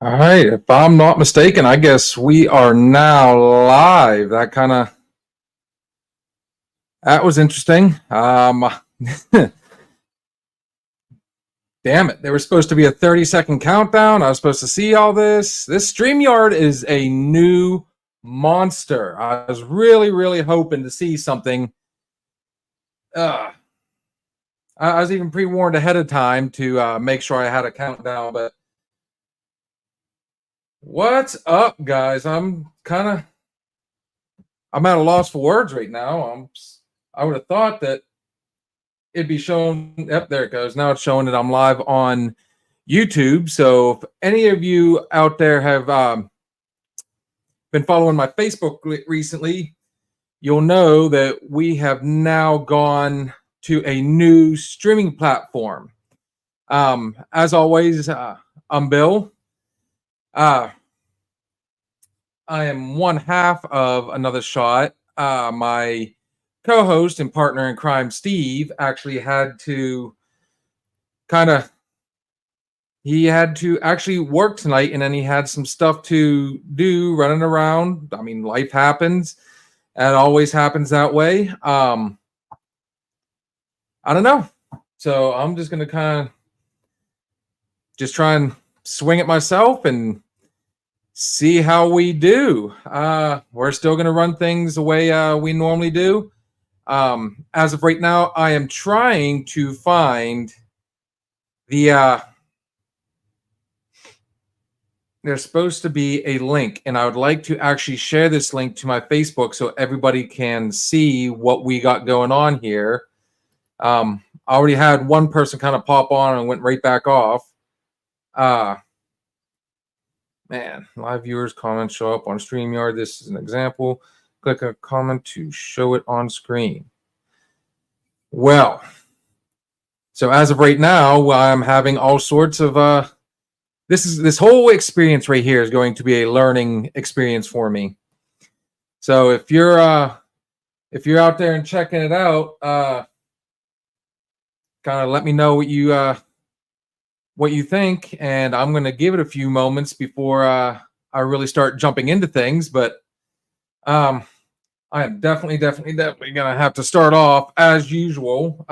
All right, if I'm not mistaken, I guess we are now live. That was interesting. Damn it. There was supposed to be a 30-second countdown. I was supposed to see all this. This StreamYard is a new monster. I was really hoping to see something. I was even pre-warned ahead of time to make sure I had a countdown, but what's up, guys? I'm at a loss for words right now. I would have thought that it'd be shown. Yep, there it goes. Now it's showing that I'm live on YouTube. So if any of you out there have been following my Facebook recently, you'll know that we have now gone to a new streaming platform. As always, I'm Bill. I am one half of Another Shot. My co-host and partner in crime, Steve, actually had to actually work tonight, and then he had some stuff to do running around. I mean, life happens. It always happens that way. I don't know. So I'm just going to just try and swing it myself and see how we do. We're still going to run things the way we normally do. As of right now, I am trying to find the there's supposed to be a link, and I would like to actually share this link to my Facebook so everybody can see what we got going on here. I already had one person kind of pop on and went right back off. Man, live viewers comments show up on StreamYard. This is an example. Click a comment to show it on screen. Well, so as of right now, I'm having all sorts of this whole experience right here is going to be a learning experience for me. So if you're out there and checking it out, kind of let me know what you think, and I'm going to give it a few moments before I really start jumping into things. But I am definitely going to have to start off as usual.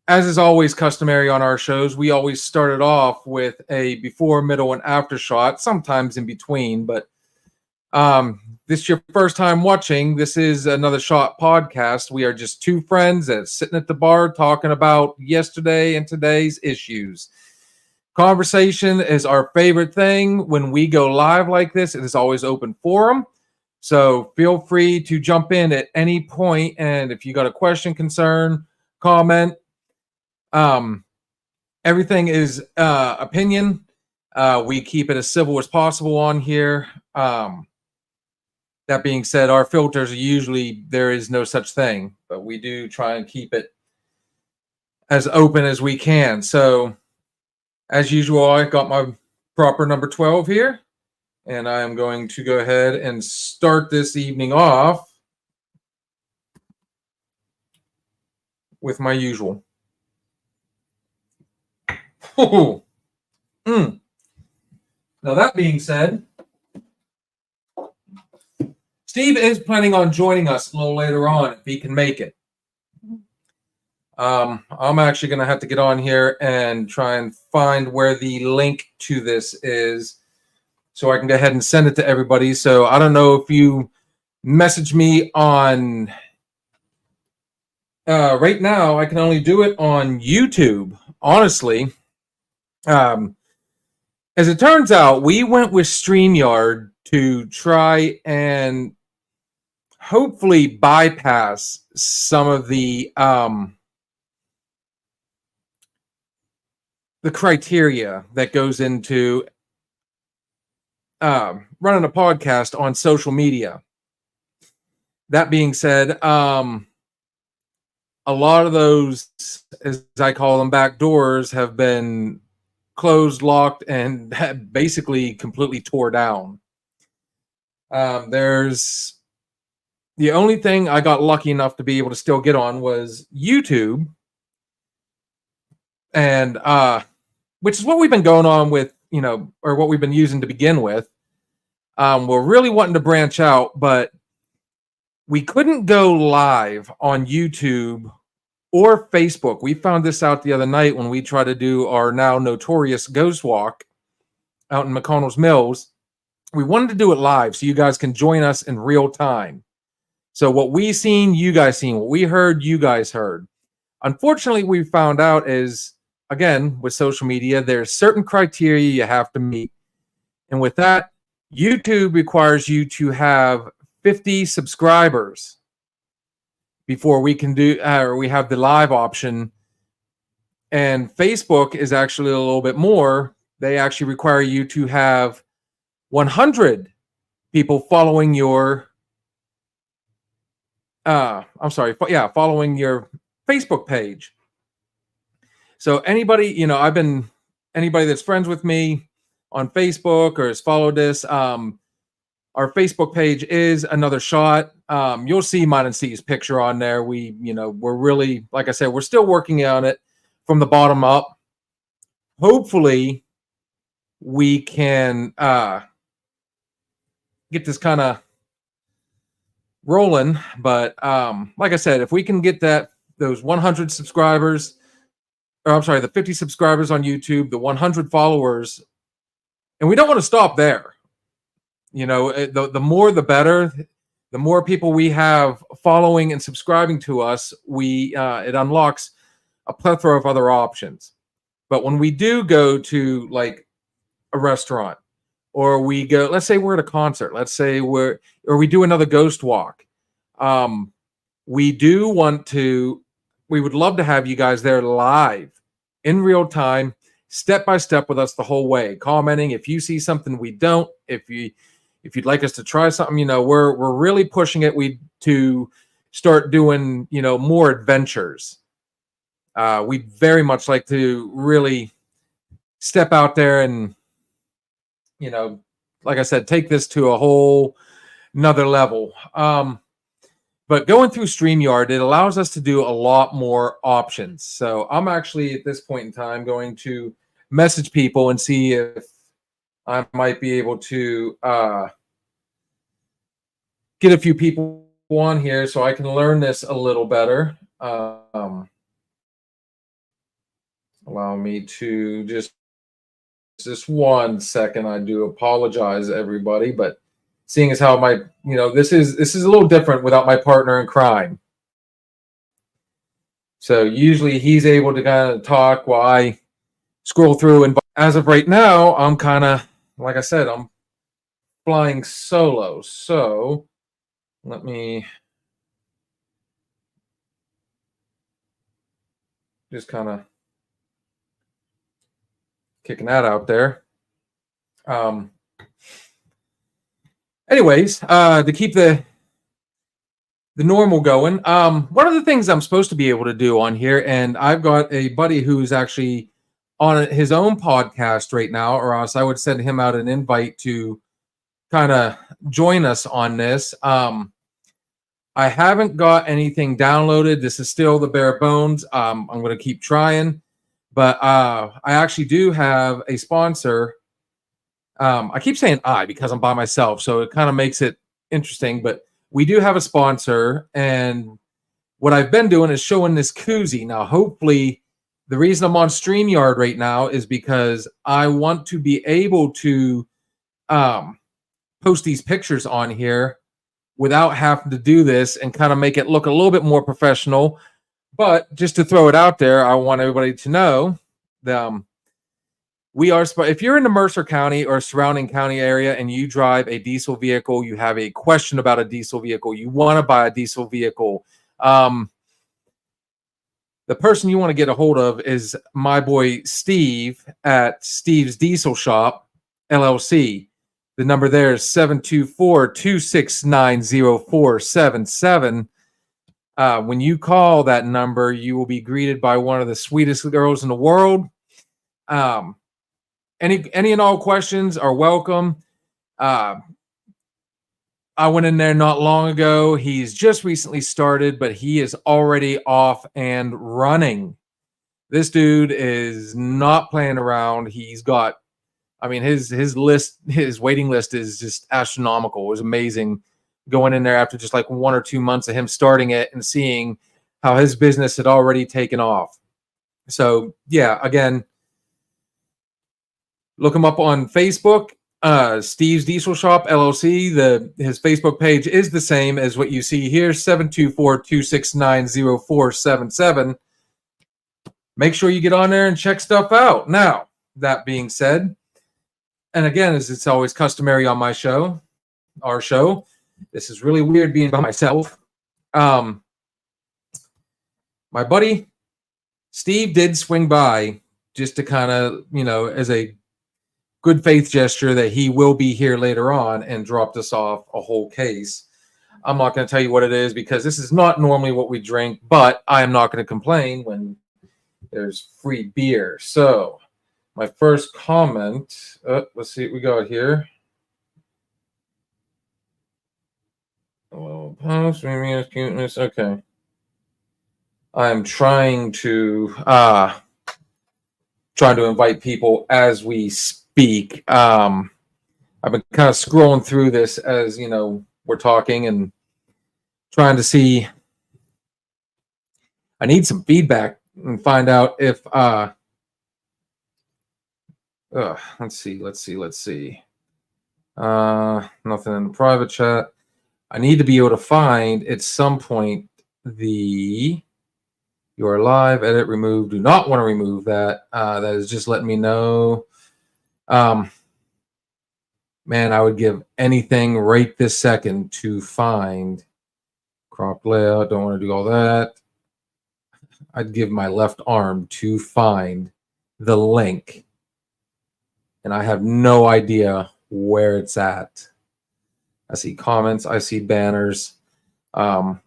As is always customary on our shows, we always started off with a before, middle, and after shot, sometimes in between. But this is your first time watching. This is Another Shot podcast. We are just two friends that's sitting at the bar talking about yesterday and today's issues. Conversation is our favorite thing. When we go live like this, it is always open forum. So feel free to jump in at any point. And if you got a question, concern, comment, everything is opinion. We keep it as civil as possible on here. That being said, our filters are usually, there is no such thing, but we do try and keep it as open as we can. So as usual, I got my proper number 12 here, and I am going to go ahead and start this evening off with my usual. Now that being said, Steve is planning on joining us a little later on if he can make it. I'm actually going to have to get on here and try and find where the link to this is so I can go ahead and send it to everybody. So I don't know if you message me on... right now, I can only do it on YouTube, honestly. As it turns out, we went with StreamYard to try and hopefully bypass some of the criteria that goes into running a podcast on social media. That being said, a lot of those, as I call them, back doors have been closed, locked, and basically completely tore down. There's the only thing I got lucky enough to be able to still get on was YouTube, and which is what we've been going on with or what we've been using to begin with. We're really wanting to branch out, but we couldn't go live on YouTube or Facebook. We found this out the other night when we tried to do our now notorious ghost walk out in McConnell's Mills. We wanted to do it live so you guys can join us in real time. So what we seen, you guys seen. What we heard, you guys heard. Unfortunately, we found out is, again, with social media, there's certain criteria you have to meet. And with that, YouTube requires you to have 50 subscribers before we can do, or we have the live option. And Facebook is actually a little bit more. They actually require you to have 100 people following your, following your Facebook page. So anybody that's friends with me on Facebook or has followed this, our Facebook page is Another Shot. You'll see mine and Steve's picture on there. We're really, like I said, we're still working on it from the bottom up. Hopefully we can get this kind of rolling. But like I said, if we can get those 100 subscribers, the 50 subscribers on YouTube, the 100 followers, and we don't want to stop there. The more the better. The more people we have following and subscribing to us, it unlocks a plethora of other options. But when we do go to like a restaurant, or we go, let's say we're at a concert, or we do another ghost walk, we would love to have you guys there live in real time, step by step with us the whole way, commenting if you see something we don't, if you'd like us to try something, we're really pushing it to start doing, more adventures. We'd very much like to really step out there and, like I said, take this to a whole another level. But going through StreamYard, it allows us to do a lot more options. So I'm actually at this point in time going to message people and see if I might be able to get a few people on here so I can learn this a little better. Allow me to just 1 second. I do apologize, everybody, but seeing as how this is a little different without my partner in crime. So usually he's able to kind of talk while I scroll through. And as of right now, I'm kind of, like I said, I'm flying solo. So let me just kind of kicking that out there. Anyways, to keep the normal going, one of the things I'm supposed to be able to do on here, and I've got a buddy who's actually on his own podcast right now, or else I would send him out an invite to kind of join us on this. I haven't got anything downloaded. This is still the bare bones. I'm going to keep trying, but I actually do have a sponsor. I keep saying because I'm by myself, so it kind of makes it interesting, but we do have a sponsor, and what I've been doing is showing this koozie. Now, hopefully, the reason I'm on StreamYard right now is because I want to be able to post these pictures on here without having to do this and kind of make it look a little bit more professional. But just to throw it out there, I want everybody to know that if you're in the Mercer County or surrounding county area and you drive a diesel vehicle, you have a question about a diesel vehicle, you want to buy a diesel vehicle, the person you want to get a hold of is my boy Steve at Steve's Diesel Shop, LLC. The number there is 724-269-0477. When you call that number, you will be greeted by one of the sweetest girls in the world. Any and all questions are welcome. I went in there not long ago. He's just recently started, but he is already off and running. This dude is not playing around. He's got I mean, his list, his waiting list is just astronomical. It was amazing going in there after just like 1 or 2 months of him starting it and seeing how his business had already taken off. So yeah, again, look him up on Facebook, Steve's Diesel Shop LLC. His Facebook page is the same as what you see here, 724-269-0477. Make sure you get on there and check stuff out. Now, that being said, and again, as it's always customary on my show, our show, this is really weird being by myself. My buddy Steve did swing by just to kind of, as a good faith gesture that he will be here later on, and dropped us off a whole case. I'm not going to tell you what it is because this is not normally what we drink, but I am not going to complain when there's free beer. So my first comment, let's see what we got here. Oh, post, cuteness. Okay. I'm trying to invite people as we speak. I've been kind of scrolling through this as we're talking and trying to see. I need some feedback and find out if let's see. Nothing in the private chat. I need to be able to find at some point you are live, edit, remove. Do not want to remove that. That is just letting me know. Man, I would give anything right this second to find crop layout. Don't want to do all that. I'd give my left arm to find the link. And I have no idea where it's at. I see comments. I see banners. I've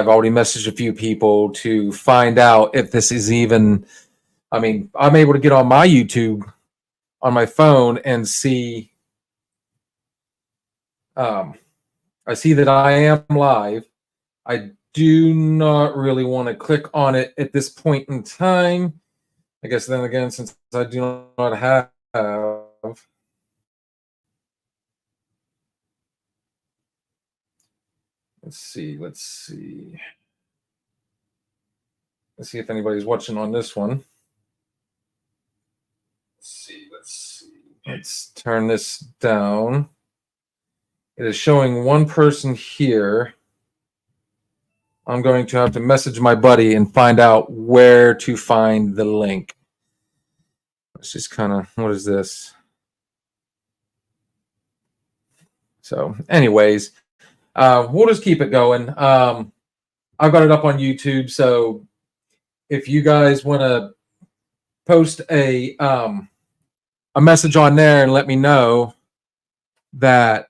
already messaged a few people to find out if this is even, I'm able to get on my YouTube on my phone and see, I see that I am live. I do not really want to click on it at this point in time. I guess then again, since I do not have, let's see if anybody's watching on this one. Let's turn this down. It is showing one person here. I'm going to have to message my buddy and find out where to find the link. Let's just kind of, what is this? So anyways, we'll just keep it going. I've got it up on YouTube, so if you guys want to post a message on there and let me know that,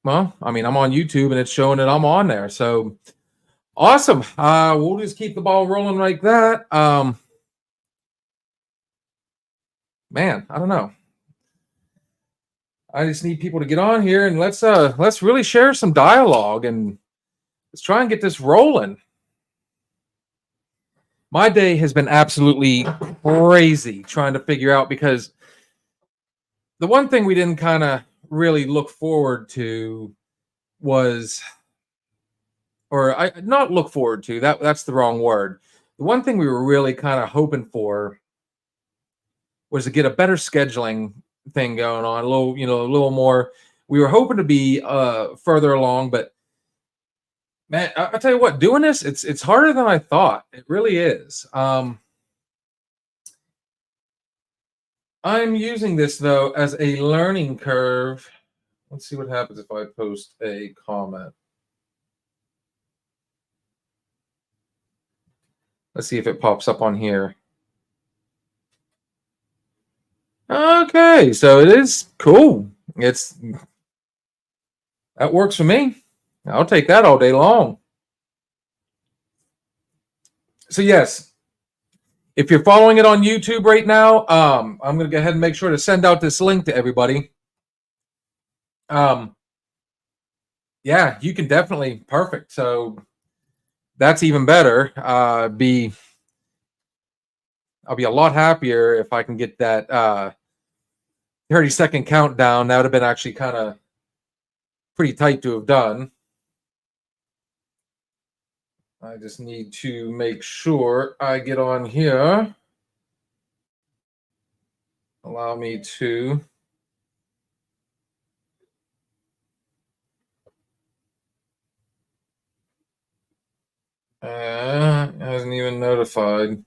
well, I'm on YouTube and it's showing that I'm on there. So awesome. We'll just keep the ball rolling like that. Man, I don't know. I just need people to get on here and let's really share some dialogue and let's try and get this rolling. My day has been absolutely crazy trying to figure out, because the one thing we didn't kind of really look forward to was, not look forward to, that's the wrong word. The one thing we were really kind of hoping for was to get a better scheduling thing going on, a little more. We were hoping to be further along, but man, I'll tell you what, doing this, it's harder than I thought. It really is. I'm using this, though, as a learning curve. Let's see what happens if I post a comment. Let's see if it pops up on here. Okay, so it is cool. That works for me. I'll take that all day long. So yes, if you're following it on YouTube right now, I'm going to go ahead and make sure to send out this link to everybody. Yeah, you can definitely, perfect. So that's even better. I'll be a lot happier if I can get that 30-second countdown. That would have been actually kind of pretty tight to have done. I just need to make sure I get on here. Allow me to. Hasn't even notified.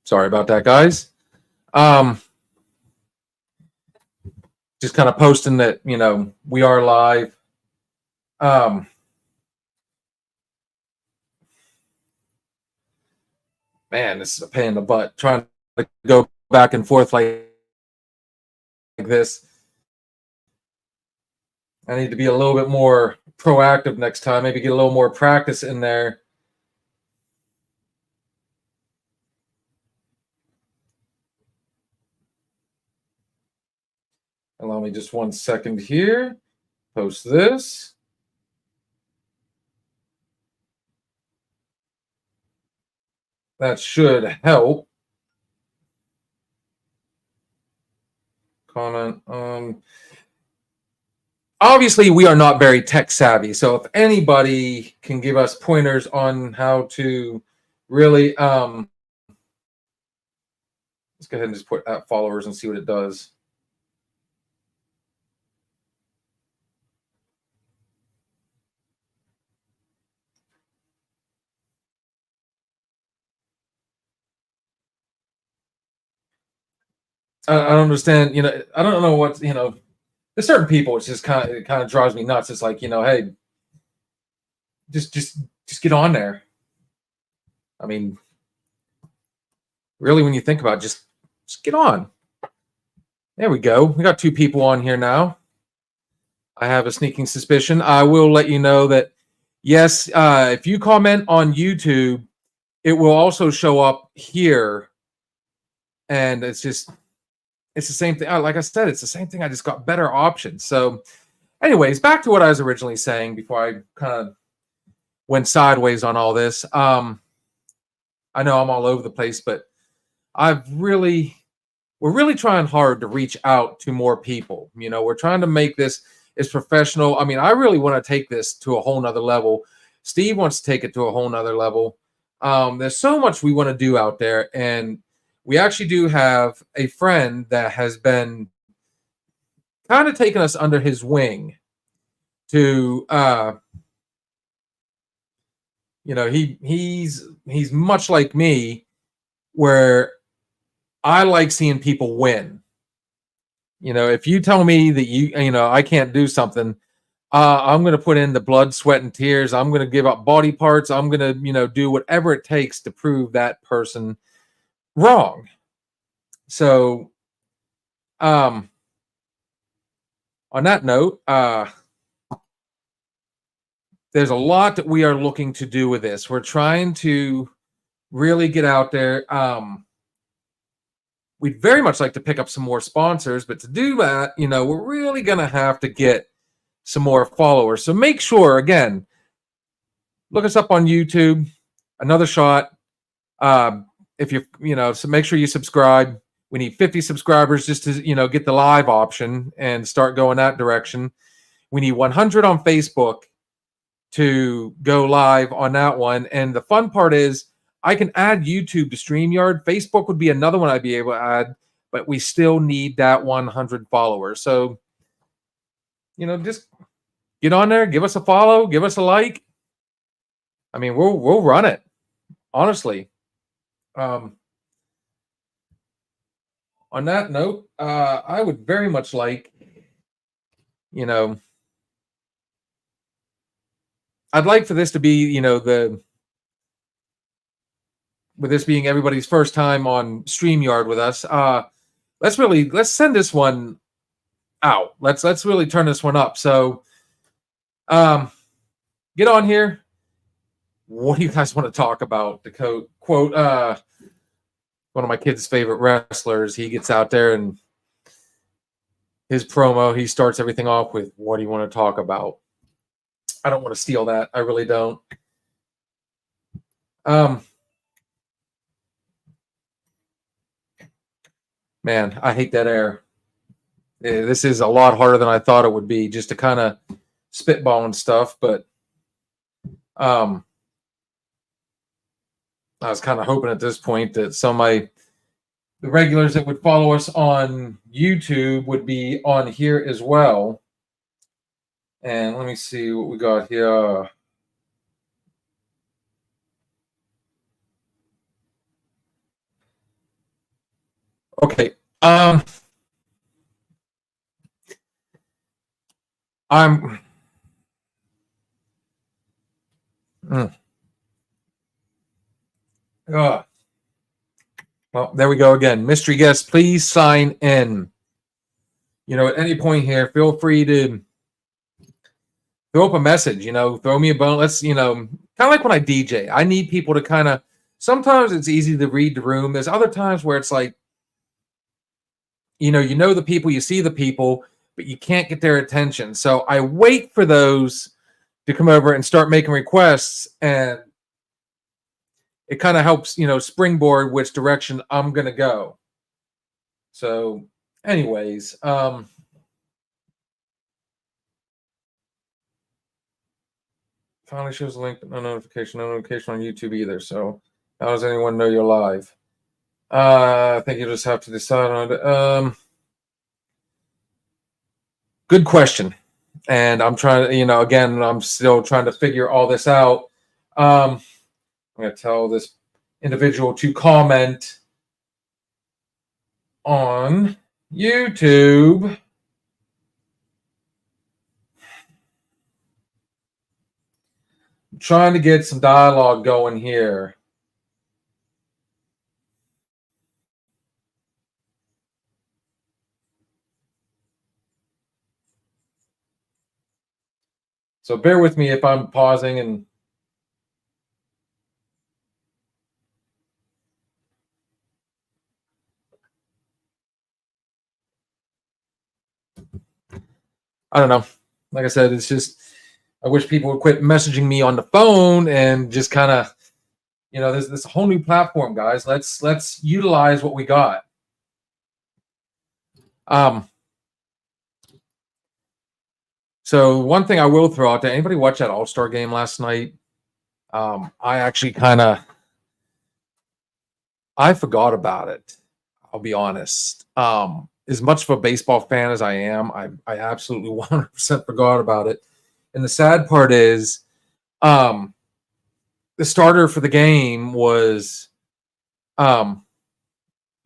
Sorry about that, guys. Just kind of posting that, we are live. Man, this is a pain in the butt trying to go back and forth like this. I need to be a little bit more proactive next time, maybe get a little more practice in there. Allow me just 1 second here. Post this. That should help. Comment. Obviously, we are not very tech savvy. So if anybody can give us pointers on how to really, let's go ahead and just put at followers and see what it does. I don't understand. I don't know what, there's certain people, it's just kind of drives me nuts. It's like, hey, just get on there. I mean, really, when you think about it, just get on. There we go. We got 2 people on here now. I have a sneaking suspicion. I will let you know that, yes, if you comment on YouTube, it will also show up here. And it's the same thing. Like I said, it's the same thing. I just got better options. So anyways, back to what I was originally saying before I kind of went sideways on all this. I know I'm all over the place, but we're really trying hard to reach out to more people. We're trying to make this as professional. I mean, I really want to take this to a whole nother level. Steve wants to take it to a whole nother level. There's so much we want to do out there. And we actually do have a friend that has been kind of taking us under his wing to, he's much like me, where I like seeing people win. If you tell me that I can't do something, I'm going to put in the blood, sweat, and tears. I'm going to give up body parts. I'm going to, do whatever it takes to prove that person wrong. So, on that note, there's a lot that we are looking to do with this. We're trying to really get out there. We'd very much like to pick up some more sponsors, but to do that, we're really going to have to get some more followers. So make sure, again, look us up on YouTube, Another Shot. If so make sure you subscribe. We need 50 subscribers just to, get the live option and start going that direction. We need 100 on Facebook to go live on that one. And the fun part is I can add YouTube to StreamYard. Facebook would be another one I'd be able to add, but we still need that 100 followers. So, just get on there, give us a follow, give us a like. I mean, we'll run it, honestly. On that note, I would very much like, I'd like for this to be, with this being everybody's first time on StreamYard with us, let's send this one out. Let's really turn this one up. So, get on here. What do you guys want to talk about? To quote one of my kids' favorite wrestlers, he gets out there and his promo, he starts everything off with, "What do you want to talk about?" I don't want to steal that. I really don't. Man, I hate that air. This is a lot harder than I thought it would be, just to kind of spitball and stuff. But I was kind of hoping at this point that some of the regulars that would follow us on YouTube would be on here as well. And let me see what we got here. Okay. I'm. Well, there we go again. Mystery guest, please sign in. At any point here, feel free to throw up a message. Throw me a bone. Let's, kind of like when I DJ. I need people to kind of. Sometimes it's easy to read the room. There's other times where it's like, you know the people, you see the people, but you can't get their attention. So I wait for those to come over and start making requests, and it kind of helps, springboard which direction I'm going to go. So anyways, finally shows a link, but no notification on YouTube either. So how does anyone know you're live? I think you just have to decide on it. Good question. And I'm trying to, again, I'm still trying to figure all this out. I'm going to tell this individual to comment on YouTube. I'm trying to get some dialogue going here. So bear with me if I'm pausing and I don't know. Like I said, it's just I wish people would quit messaging me on the phone and just kind of, there's this whole new platform, guys. Let's utilize what we got. So one thing I will throw out there, anybody watch that All-Star game last night? I actually I forgot about it. I'll be honest. As much of a baseball fan as I am, I absolutely 100% forgot about it. And the sad part is, the starter for the game was Paul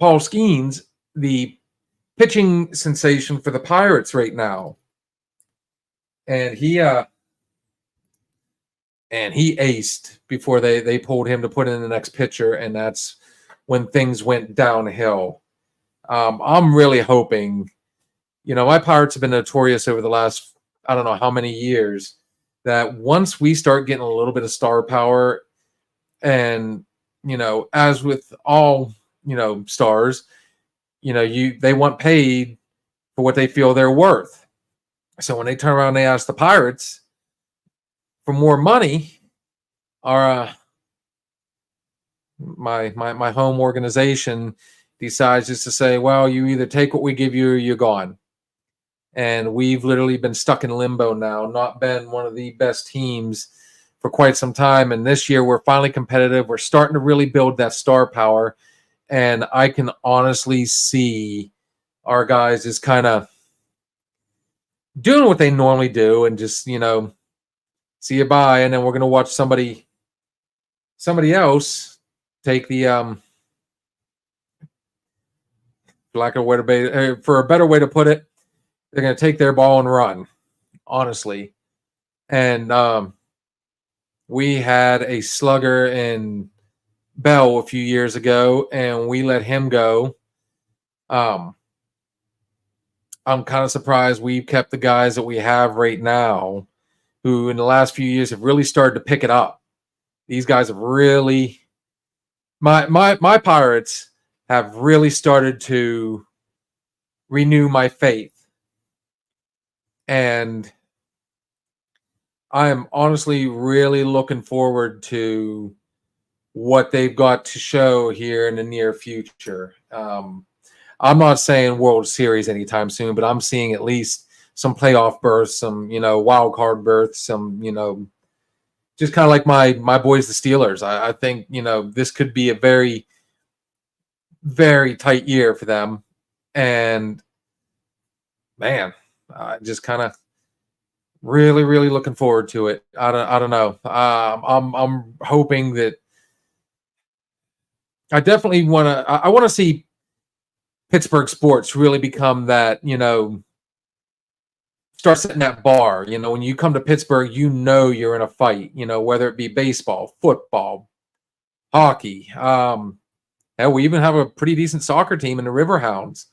Skeens, the pitching sensation for the Pirates right now. And he aced before they pulled him to put in the next pitcher, and that's when things went downhill. I'm really hoping, my Pirates have been notorious over the last, I don't know how many years, that once we start getting a little bit of star power, and, as with all, stars, they want paid for what they feel they're worth. So when they turn around and they ask the Pirates for more money, our my home organization decides just to say, well, you either take what we give you or you're gone. And we've literally been stuck in limbo now, not been one of the best teams for quite some time. And this year we're finally competitive. We're starting to really build that star power. And I can honestly see our guys is kind of doing what they normally do and just, see you bye. And then we're going to watch somebody else take the, for a better way to put it, they're going to take their ball and run, honestly. And we had a slugger in Bell a few years ago, and we let him go. I'm kind of surprised we've kept the guys that we have right now, who in the last few years have really started to pick it up. These guys have really, my Pirates have really started to renew my faith And I am honestly really looking forward to what they've got to show here in the near future. I'm not saying World Series anytime soon, but I'm seeing at least some playoff berths, some wild card berths, some just kind of like my boys, the Steelers. I think this could be a very, very tight year for them, and man, just kind of really, really looking forward to it. I don't know. I'm hoping that I definitely want to. I want to see Pittsburgh sports really become that. Start setting that bar. When you come to Pittsburgh, you're in a fight. Whether it be baseball, football, hockey. Hell, we even have a pretty decent soccer team in the Riverhounds.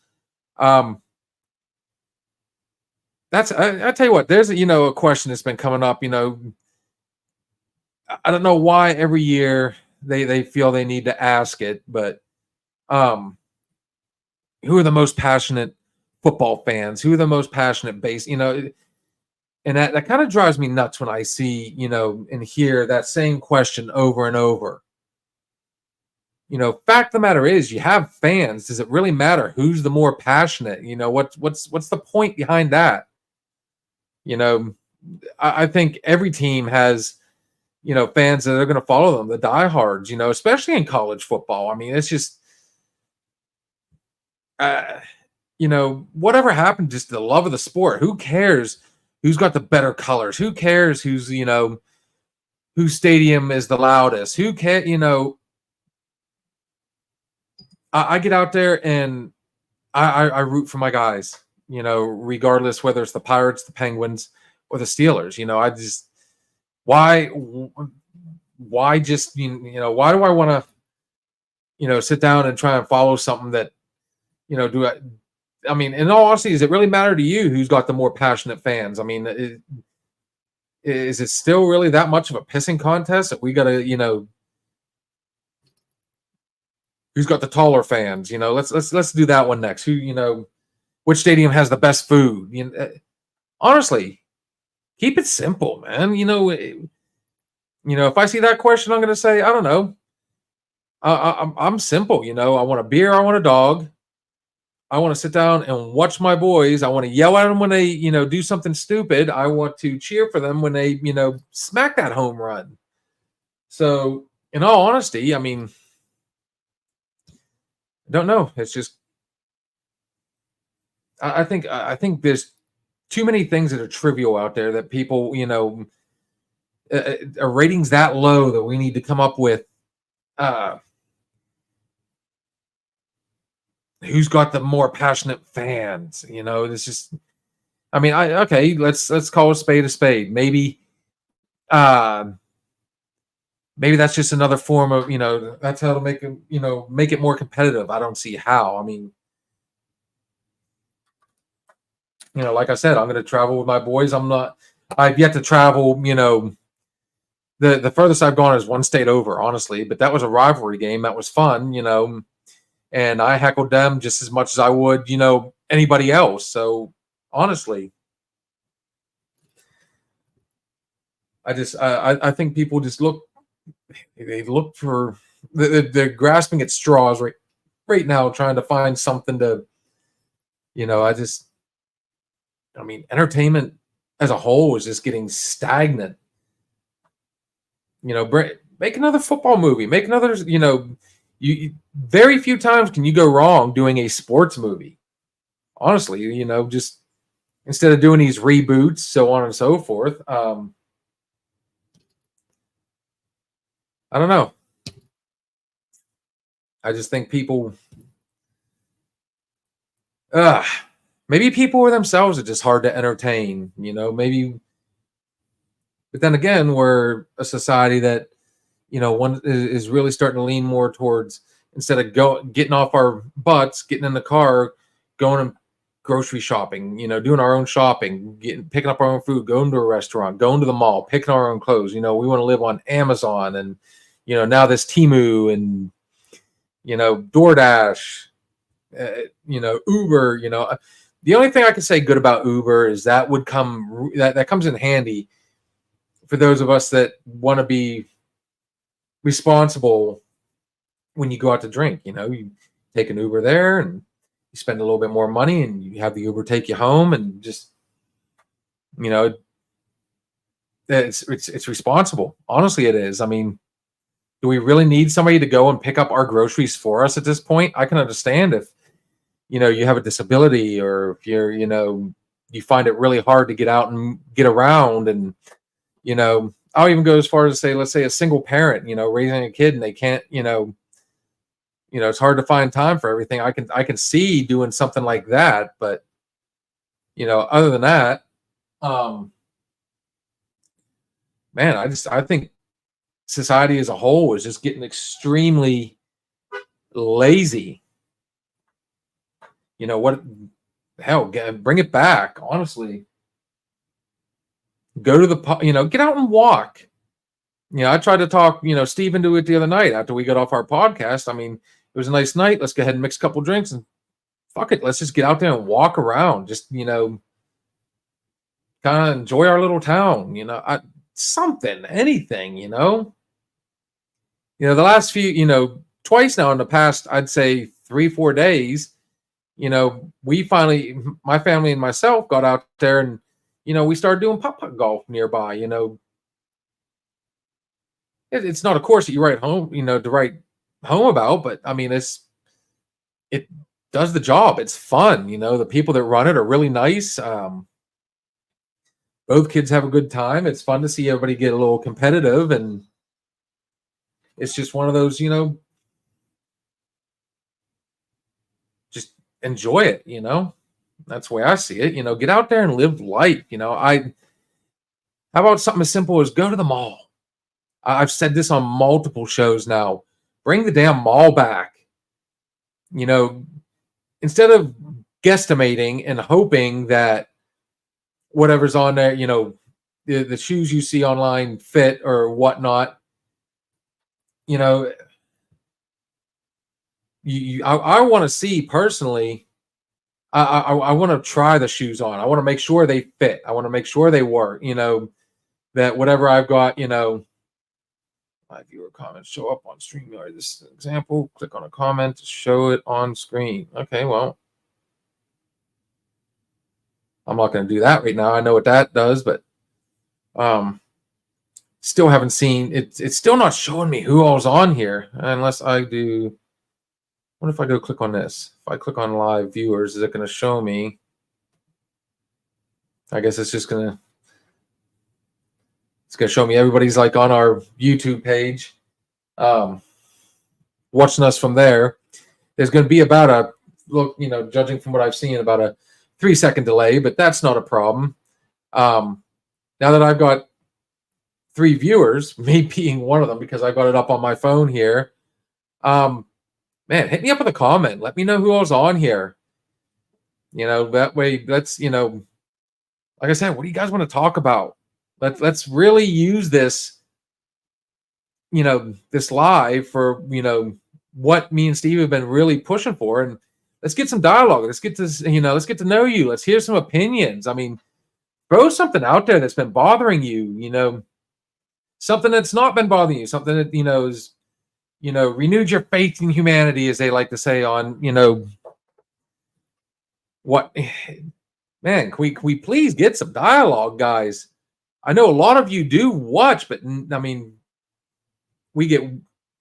That's I tell you what. There's a question that's been coming up. I don't know why every year they feel they need to ask it, but who are the most passionate football fans? Who are the most passionate base? And that kind of drives me nuts when I see and hear that same question over and over. Fact of the matter is, you have fans. Does it really matter who's the more passionate? What's the point behind that? I think every team has fans that are going to follow them, the diehards. Especially in college football. I mean, it's just whatever happened, just the love of the sport. Who cares who's got the better colors? Who cares whose stadium is the loudest? Who cares? I get out there and I root for my guys, regardless whether it's the Pirates, the Penguins, or the Steelers. I just why just why do I want to sit down and try and follow something that I mean, in all honesty, does it really matter to you who's got the more passionate fans? I mean, is it still really that much of a pissing contest that we got to who's got the taller fans? Let's do that one next. Which stadium has the best food? Honestly, keep it simple, man. If I see that question, I'm going to say, I don't know. I'm simple. I want a beer. I want a dog. I want to sit down and watch my boys. I want to yell at them when they, do something stupid. I want to cheer for them when they, smack that home run. So, in all honesty, I mean, I don't know. It's just, I think there's too many things that are trivial out there that people, a ratings that low that we need to come up with. Who's got the more passionate fans? It's just, I mean, okay, let's call a spade. Maybe that's just another form of, that's how to make it, make it more competitive. I don't see how. I mean, like I said, I'm going to travel with my boys. I've yet to travel, the furthest I've gone is one state over, honestly, but that was a rivalry game. That was fun, and I heckled them just as much as I would, anybody else. So honestly, I think people just look for, they're grasping at straws right now, trying to find something to, I mean, entertainment as a whole is just getting stagnant. Make another football movie, make another, you very few times can you go wrong doing a sports movie. Honestly, just instead of doing these reboots, so on and so forth. I don't know. I just think people, maybe people themselves are just hard to entertain. Maybe. But then again, we're a society that, one is really starting to lean more towards, instead of getting off our butts, getting in the car, going and grocery shopping, doing our own shopping, picking up our own food, going to a restaurant, going to the mall, picking our own clothes. We want to live on Amazon and, now this Temu and, DoorDash, Uber, The only thing I can say good about Uber is that comes in handy for those of us that want to be responsible when you go out to drink. You take an Uber there and you spend a little bit more money and you have the Uber take you home, and just, it's responsible. Honestly, it is. I mean, do we really need somebody to go and pick up our groceries for us at this point? I can understand if, you have a disability, or if you're, you find it really hard to get out and get around. And, I'll even go as far as to say, let's say a single parent, raising a kid, and they can't, it's hard to find time for everything. I can see doing something like that. But, other than that, man, I think society as a whole is just getting extremely lazy. What the hell? Bring it back, honestly. Go to the, get out and walk. I tried to talk, Steve into it the other night after we got off our podcast. I mean, it was a nice night. Let's go ahead and mix a couple drinks and fuck it. Let's just get out there and walk around. Just, kind of enjoy our little town, something, anything, the last few, twice now in the past, I'd say 3-4 days, we finally, my family and myself, got out there and, we started doing putt-putt golf nearby. It's not a course that you write home, to write home about, but I mean, it does the job. It's fun. The people that run it are really nice. Both kids have a good time. It's fun to see everybody get a little competitive, and it's just one of those, just enjoy it, That's the way I see it. Get out there and live life. How about something as simple as go to the mall? I've said this on multiple shows now. Bring the damn mall back. Instead of guesstimating and hoping that whatever's on there, the shoes you see online fit or whatnot, I want to see personally. I want to try the shoes on. I want to make sure they fit. I want to make sure they work. That whatever I've got, my viewer comments show up on StreamYard. This is an example. Click on a comment to show it on screen. Okay, well, I'm not going to do that right now. I know what that does, but still haven't seen it. It's still not showing me who all's on here unless I do. What if I go click on this? If I click on live viewers, is it going to show me? I guess it's just going to. It's going to show me everybody's like on our YouTube page, watching us from there. There's going to be about a look, judging from what I've seen, about a 3-second delay, but that's not a problem. Now that I've got 3 viewers, me being one of them, because I got it up on my phone here. Man, hit me up with a comment. Let me know who all's on here. That way, let's, like I said, what do you guys want to talk about? Let's really use this, this live for, what me and Steve have been really pushing for. And let's get some dialogue. Let's get to, let's get to know you. Let's hear some opinions. I mean, throw something out there that's been bothering you, something that's not been bothering you, something that, is, renewed your faith in humanity, as they like to say on, what, man, can we please get some dialogue, guys? I know a lot of you do watch, but I mean, we get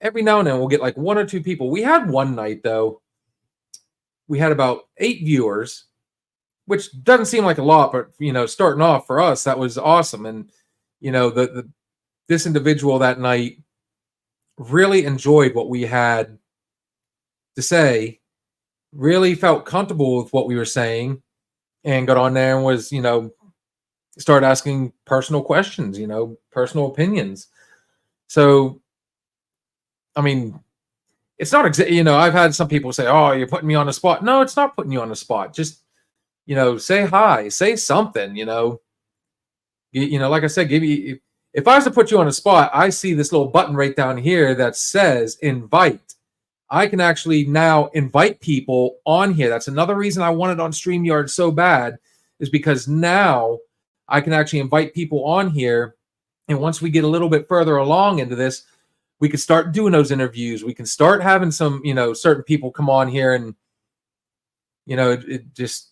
every now and then we'll get like 1 or 2 people. We had one night though, we had about 8 viewers, which doesn't seem like a lot, but starting off for us, that was awesome. And this individual that night really enjoyed what we had to say, really felt comfortable with what we were saying, and got on there and was, start asking personal questions, personal opinions. So, I mean, it's not I've had some people say, "Oh, you're putting me on the spot." No, it's not putting you on the spot. Just, say hi, say something, like I said, if I was to put you on the spot, I see this little button right down here that says invite. I can actually now invite people on here. That's another reason I want it on StreamYard so bad, is because now I can actually invite people on here. And once we get a little bit further along into this, we can start doing those interviews. We can start having some, certain people come on here, and, it just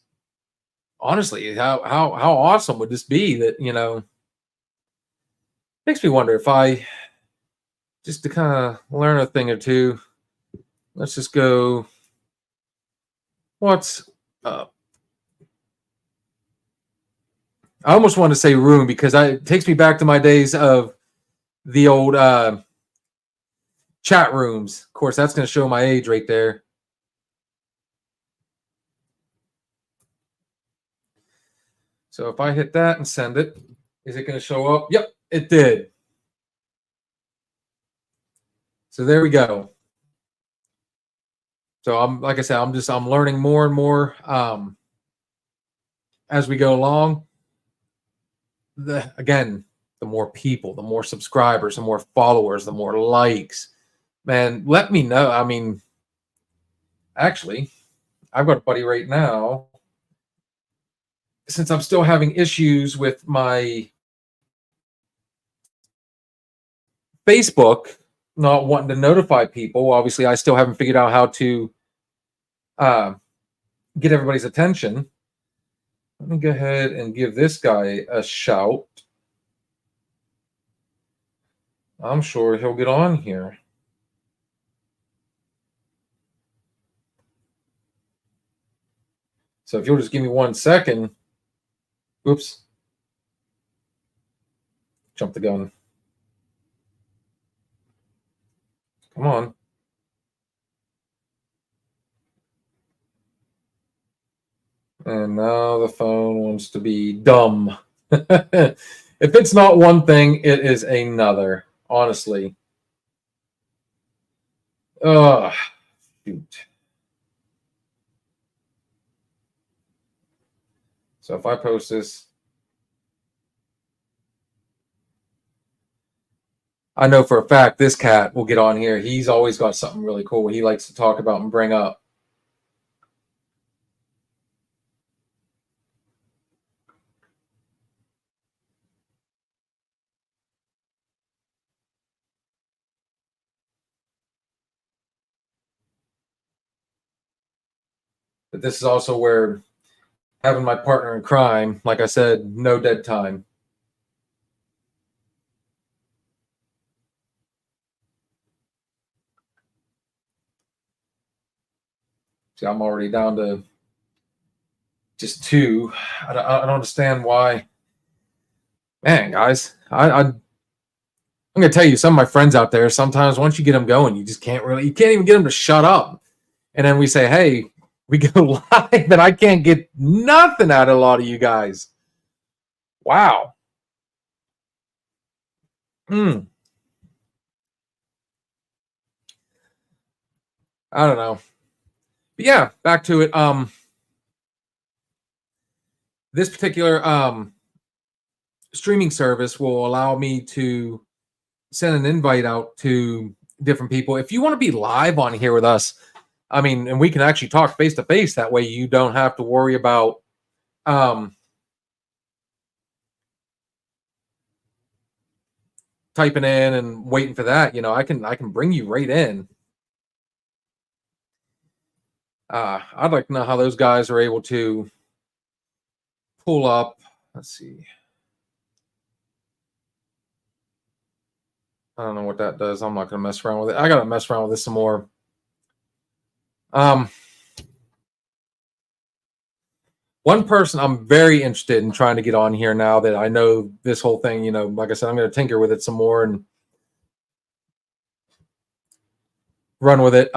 honestly, how awesome would this be that, makes me wonder if I just to kind of learn a thing or two. Let's just go. What's up? I almost want to say room because it takes me back to my days of the old chat rooms. Of course, that's going to show my age right there. So if I hit that and send it, is it going to show up? Yep, it did. So there we go. So like I said, I'm learning more and more as we go along. Again, the more people, the more subscribers, the more followers, the more likes. Man, let me know. I mean, actually, I've got a buddy right now. Since I'm still having issues with my Facebook not wanting to notify people, obviously I still haven't figured out how to get everybody's attention. Let me go ahead and give this guy a shout. I'm sure he'll get on here. So if you'll just give me 1 second. Oops. Jump the gun. Come on. And now the phone wants to be dumb. If it's not one thing, it is another, honestly. Oh, shoot. So if I post this, I know for a fact this cat will get on here. He's always got something really cool he likes to talk about and bring up. But this is also where having my partner in crime, like I said, no dead time. See, I'm already down to just 2. I don't understand why. Man, guys, I'm going to tell you, some of my friends out there, sometimes once you get them going, you can't even get them to shut up. And then we say, hey, we go live, and I can't get nothing out of a lot of you guys. Wow. I don't know. But yeah, back to it. This particular streaming service will allow me to send an invite out to different people. If you want to be live on here with us, I mean, and we can actually talk face to face. That way you don't have to worry about typing in and waiting for that. I can bring you right in. I'd like to know how those guys are able to pull up. Let's see. I don't know what that does. I'm not going to mess around with it. I got to mess around with this some more. One person I'm very interested in trying to get on here now that I know this whole thing, like I said, I'm going to tinker with it some more and run with it.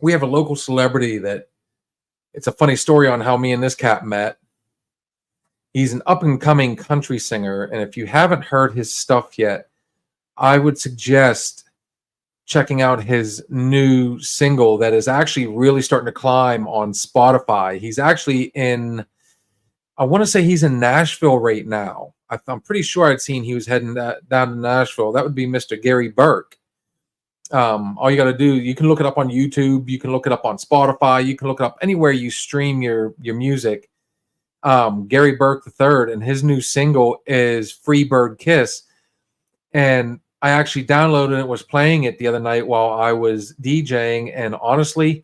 We have a local celebrity that it's a funny story on how me and this cat met. He's an up and coming country singer. And if you haven't heard his stuff yet, I would suggest checking out his new single that is actually really starting to climb on Spotify. He's actually I want to say he's in Nashville right now. I'm pretty sure I'd seen he was heading down to Nashville. That would be Mr. Gary Burke. All you got to do, you can look it up on YouTube, you can look it up on Spotify, you can look it up anywhere you stream your music. Gary Burke III, and his new single is Free Bird Kiss. And I actually downloaded it, was playing it the other night while I was DJing. And honestly,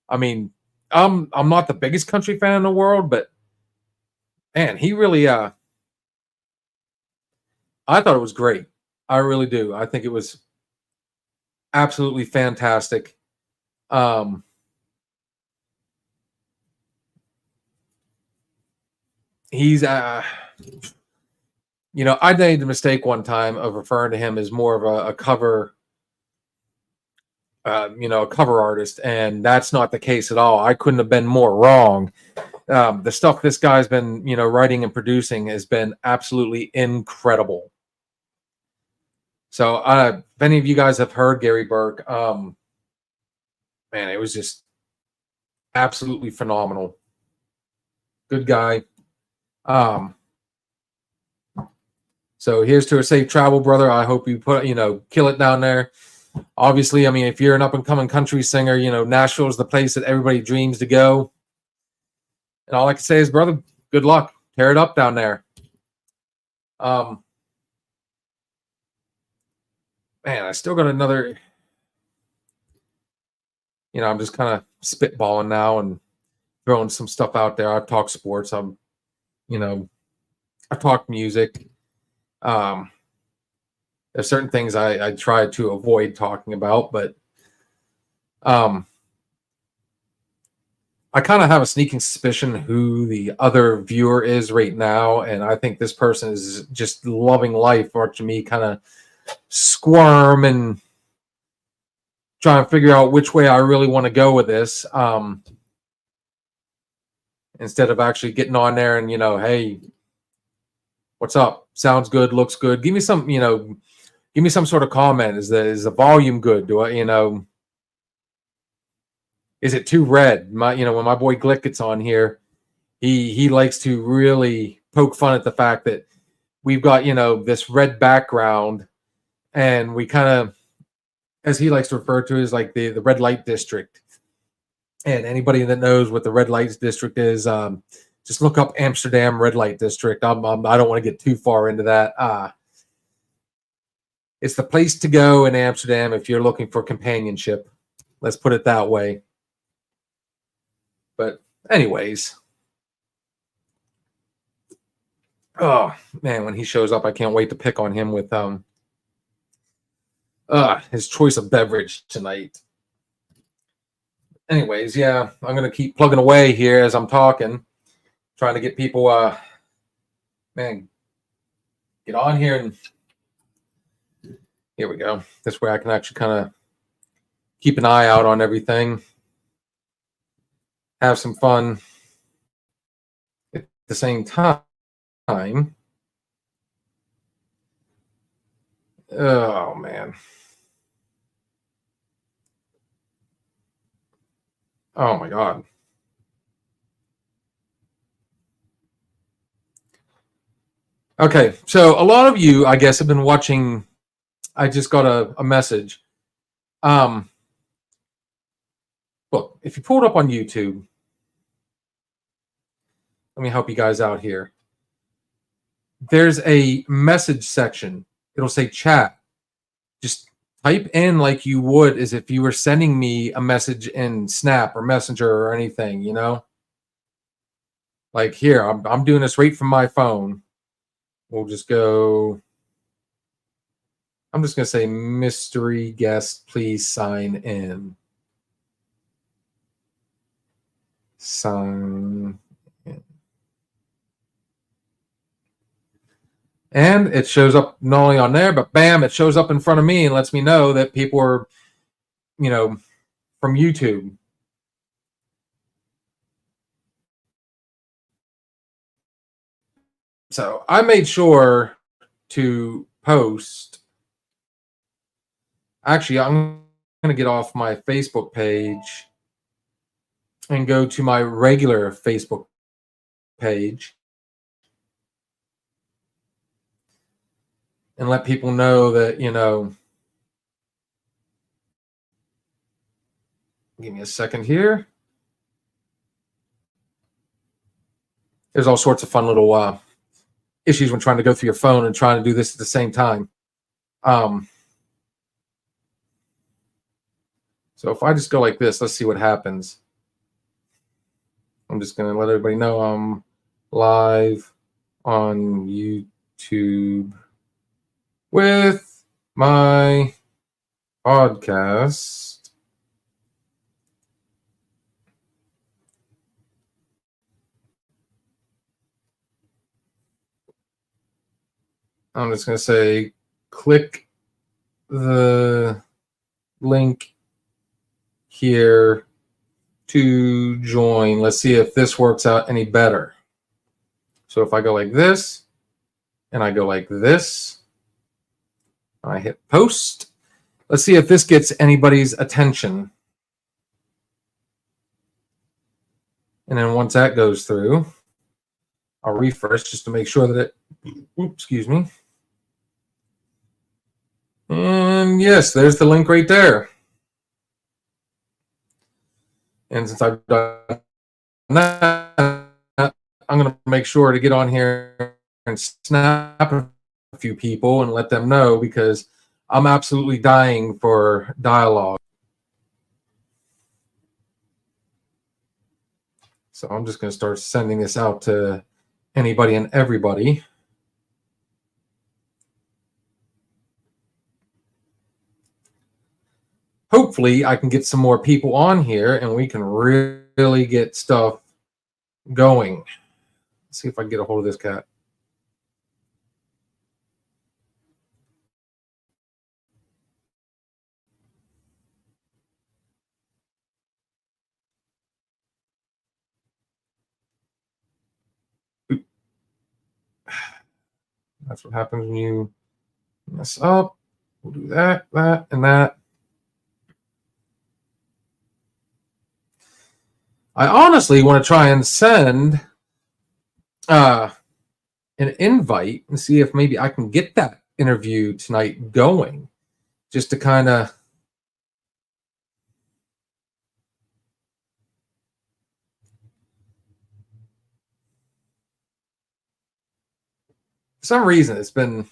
I mean, I'm not the biggest country fan in the world, but man, he really I thought it was great. I really do. I think it was absolutely fantastic. He's you know, I made the mistake one time of referring to him as more of a cover you know, a cover artist, and that's not the case at all. I couldn't have been more wrong. The stuff this guy's been, you know, writing and producing has been absolutely incredible. So, if any of you guys have heard Gary Burke, man, it was just absolutely phenomenal. Good guy. So here's to a safe travel, brother. I hope you kill it down there. Obviously, I mean, if you're an up and coming country singer, you know, Nashville is the place that everybody dreams to go. And all I can say is, brother, good luck. Tear it up down there. Man, I still got another, you know, I'm just kind of spitballing now and throwing some stuff out there. I've talked sports. You know, I've talked music. There's certain things I try to avoid talking about, but I kind of have a sneaking suspicion who the other viewer is right now, and I think this person is just loving life, watching me kind of squirm and trying to figure out which way I really want to go with this. Instead of actually getting on there and, you know, hey, what's up? Sounds good, looks good. Give me some, you know, give me some sort of comment. Is the volume good? Do I, you know, is it too red? You know, when my boy Glick gets on here, he likes to really poke fun at the fact that we've got, you know, this red background, and we kind of, as he likes to refer to, is like the red light district. And anybody that knows what the red light district is, just look up Amsterdam red light district. I don't want to get too far into that. It's the place to go in Amsterdam if you're looking for companionship. Let's put it that way. But anyways, oh man, when he shows up, I can't wait to pick on him with his choice of beverage tonight. Anyways, yeah, I'm gonna keep plugging away here as I'm talking, trying to get people man, get on here, and here we go. This way I can actually kind of keep an eye out on everything, have some fun at the same time. Oh man. Oh my God. Okay, so a lot of you, I guess, have been watching. I just got a message. Look, if you pull it up on YouTube, let me help you guys out here. There's a message section. It'll say chat. Just type in like you would as if you were sending me a message in Snap or Messenger or anything, you know? Like here, I'm doing this right from my phone. We'll just go. I'm just going to say mystery guest, please sign in. Sign in. And it shows up not only on there, but bam, it shows up in front of me and lets me know that people are, you know, from YouTube. So I made sure to post. Actually, I'm going to get off my Facebook page and go to my regular Facebook page and let people know that, you know, Give me a second here. There's all sorts of fun little issues when trying to go through your phone and trying to do this at the same time. So if I just go like this, let's see what happens. I'm just going to let everybody know I'm live on YouTube with my podcast. I'm just going to say, click the link here to join. Let's see if this works out any better. So if I go like this, and I go like this, I hit post. Let's see if this gets anybody's attention. And then once that goes through, I'll refresh just to make sure that it, excuse me. And yes, there's the link right there. And since I've done that, I'm going to make sure to get on here and snap a few people and let them know, because I'm absolutely dying for dialogue. So I'm just going to start sending this out to anybody and everybody. Hopefully I can get some more people on here and we can really get stuff going. Let's see if I can get a hold of this cat. That's what happens when you mess up. We'll do that, that, and that. I honestly want to try and send an invite and see if maybe I can get that interview tonight going, just to kind of for some reason it's been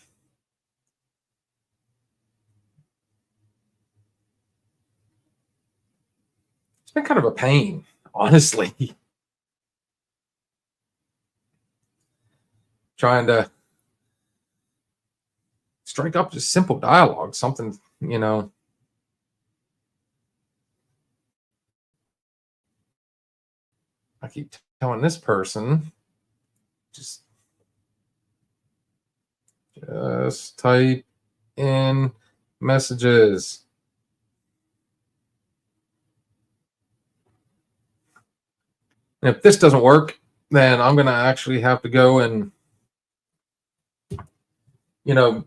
kind of a pain, honestly. Trying to strike up just simple dialogue, something, you know. I keep telling this person, just type in messages. And if this doesn't work, then I'm going to actually have to go and, you know,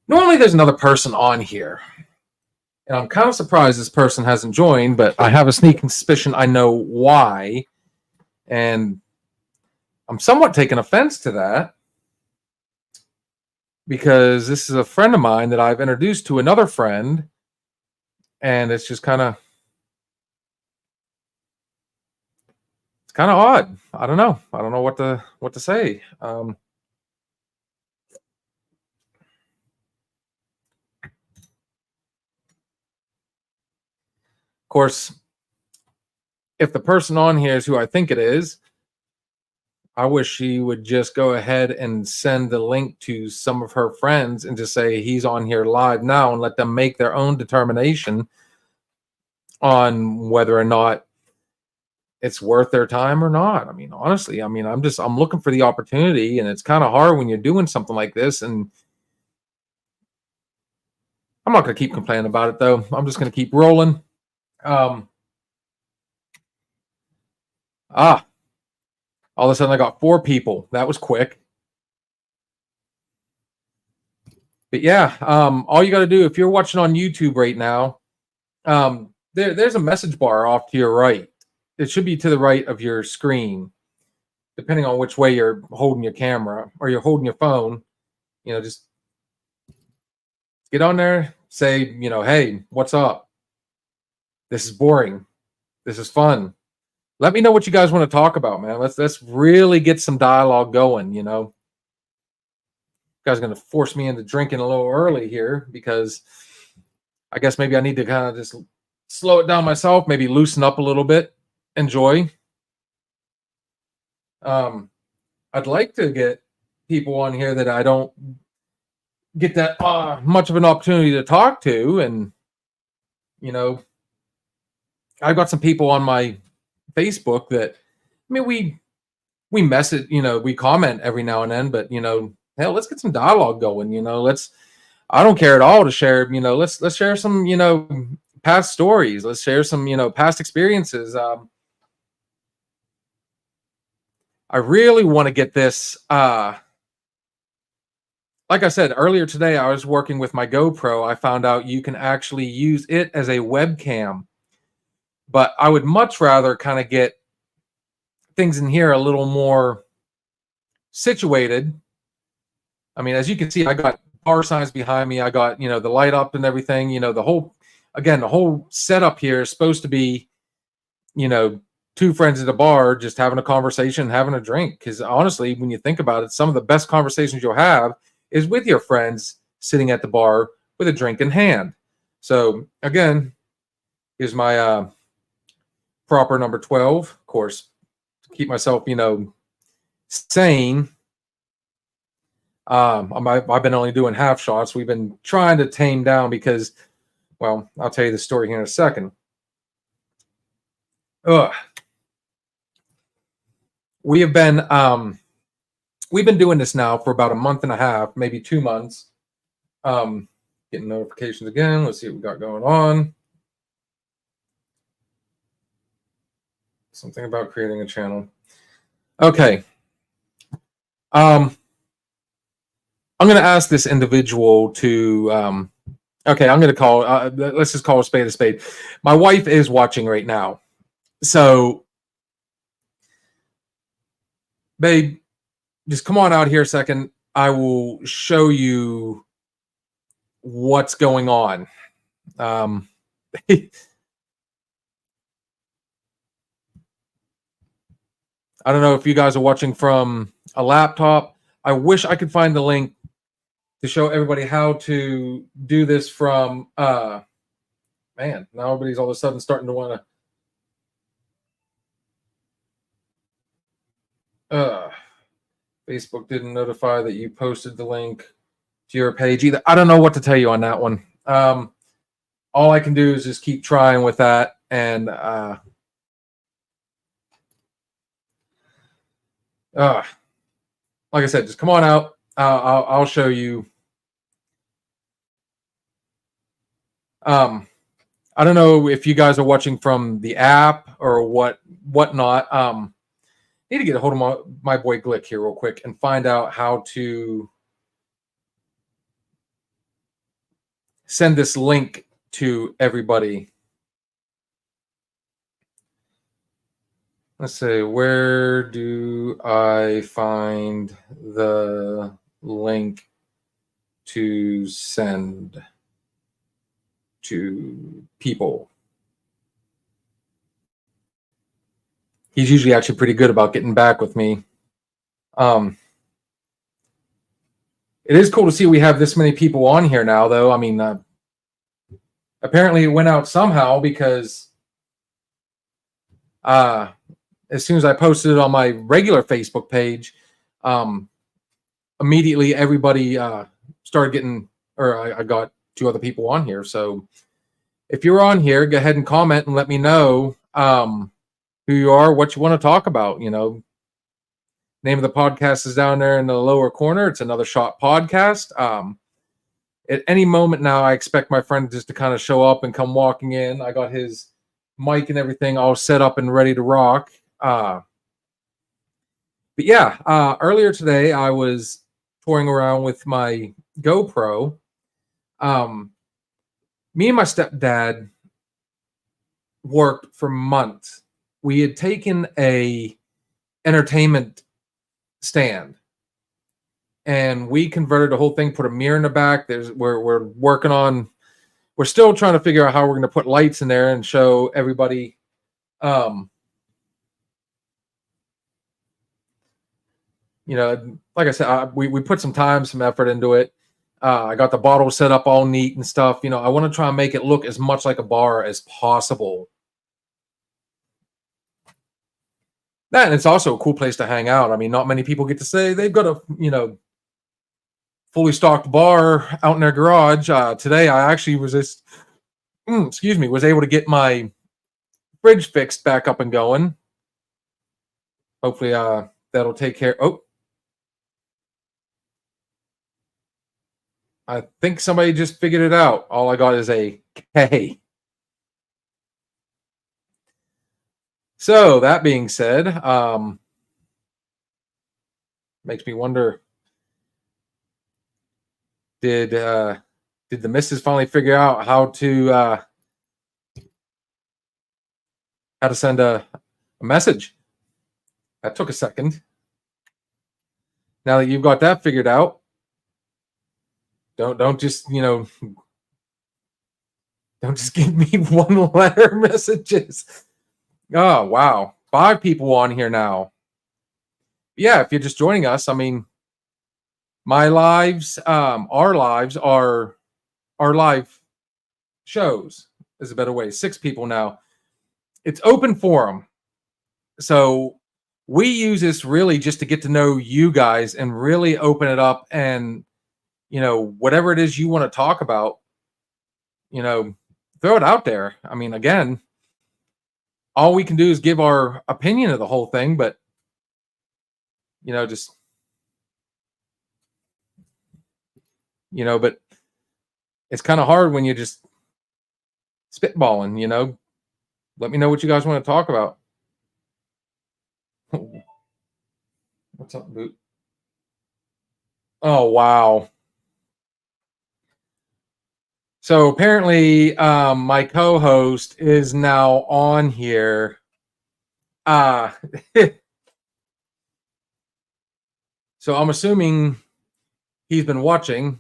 normally there's another person on here. And I'm kind of surprised this person hasn't joined, but I have a sneaking suspicion I know why. And I'm somewhat taking offense to that, because this is a friend of mine that I've introduced to another friend. And it's just kind of, it's kind of odd. I don't know. I don't know what to say. Of course, if the person on here is who I think it is, I wish she would just go ahead and send the link to some of her friends and just say he's on here live now, and let them make their own determination on whether or not it's worth their time or not. I mean, honestly, I'm looking for the opportunity, and it's kind of hard when you're doing something like this. And I'm not going to keep complaining about it, though. I'm just going to keep rolling. All of a sudden I got 4 people. That was quick. But yeah, all you got to do, if you're watching on YouTube right now, there's a message bar off to your right. It should be to the right of your screen, depending on which way you're holding your camera or you're holding your phone. You know, just get on there, say, you know, hey, what's up? This is boring. This is fun. Let me know what you guys want to talk about, man. Let's really get some dialogue going. You guys are going to force me into drinking a little early here because I guess maybe I need to kind of just slow it down myself, maybe loosen up a little bit, enjoy. I'd like to get people on here that I don't get that much of an opportunity to talk to. And, I've got some people on my Facebook that, we message, we comment every now and then, but, hell, let's get some dialogue going, I don't care at all to share, let's share some, past stories. Let's share some, past experiences. I really want to get this, like I said earlier today, I was working with my GoPro. I found out you can actually use it as a webcam, but I would much rather kind of get things in here a little more situated. I mean, as you can see, I got bar signs behind me. I got, the light up and everything, the whole setup here is supposed to be, two friends at a bar just having a conversation, having a drink. Because honestly, when you think about it, some of the best conversations you'll have is with your friends sitting at the bar with a drink in hand. So again, here's my proper number 12. Of course, to keep myself, sane. I've been only doing half shots. We've been trying to tame down because, well, I'll tell you the story here in a second. We've been doing this now for about a month and a half, maybe 2 months. Getting notifications again. Let's see what we got going on. Something about creating a channel. Okay. I'm going to ask this individual to, okay, I'm going to call, let's just call a spade a spade. My wife is watching right now. So, babe, just come on out here a second. I will show you what's going on. I don't know if you guys are watching from a laptop. I wish I could find the link to show everybody how to do this from, man, now everybody's all of a sudden starting to want to, Facebook didn't notify that you posted the link to your page either. I don't know what to tell you on that one. All I can do is just keep trying with that. And, like I said, just come on out. I'll show you. I don't know if you guys are watching from the app or whatnot. Need to get a hold of my boy Glick here real quick and find out how to send this link to everybody. Let's see, where do I find the link to send to people? He's usually actually pretty good about getting back with me. It is cool to see we have this many people on here now, though. I mean, apparently it went out somehow because as soon as I posted it on my regular Facebook page, immediately everybody started getting, or I got 2 other people on here. So if you're on here, go ahead and comment and let me know who you are, what you want to talk about. Name of the podcast is down there in the lower corner. It's Another Shot Podcast. At any moment now, I expect my friend just to kind of show up and come walking in. I got his mic and everything all set up and ready to rock. But yeah, earlier today, I was touring around with my GoPro. Me and my stepdad worked for months. We had taken a entertainment stand and we converted the whole thing, put a mirror in the back. We're working on, we're still trying to figure out how we're going to put lights in there and show everybody You know, like I said, we put some time, some effort into it. I got the bottle set up all neat and stuff. You know, I want to try and make it look as much like a bar as possible. That, and it's also a cool place to hang out. I mean, not many people get to say they've got a, you know, fully stocked bar out in their garage. Today, I actually was just, excuse me, was able to get my fridge fixed back up and going. Hopefully, that'll take care. Oh, I think somebody just figured it out. All I got is a K. So that being said, makes me wonder, did the missus finally figure out how to send a message? That took a second. Now that you've got that figured out, don't just, you know, don't just give me one letter messages. Oh, wow. 5 people on here now. Yeah, if you're just joining us, I mean, my lives, our lives are our live shows is a better way. 6 people now. It's open forum. So we use this really just to get to know you guys and really open it up, and, you know, whatever it is you want to talk about, you know, throw it out there. I mean, again, all we can do is give our opinion of the whole thing, but, you know, just, you know, but it's kind of hard when you're just spitballing, you know. Let me know what you guys want to talk about. What's up, Boot? Oh, wow. So apparently, my co-host is now on here. So I'm assuming he's been watching.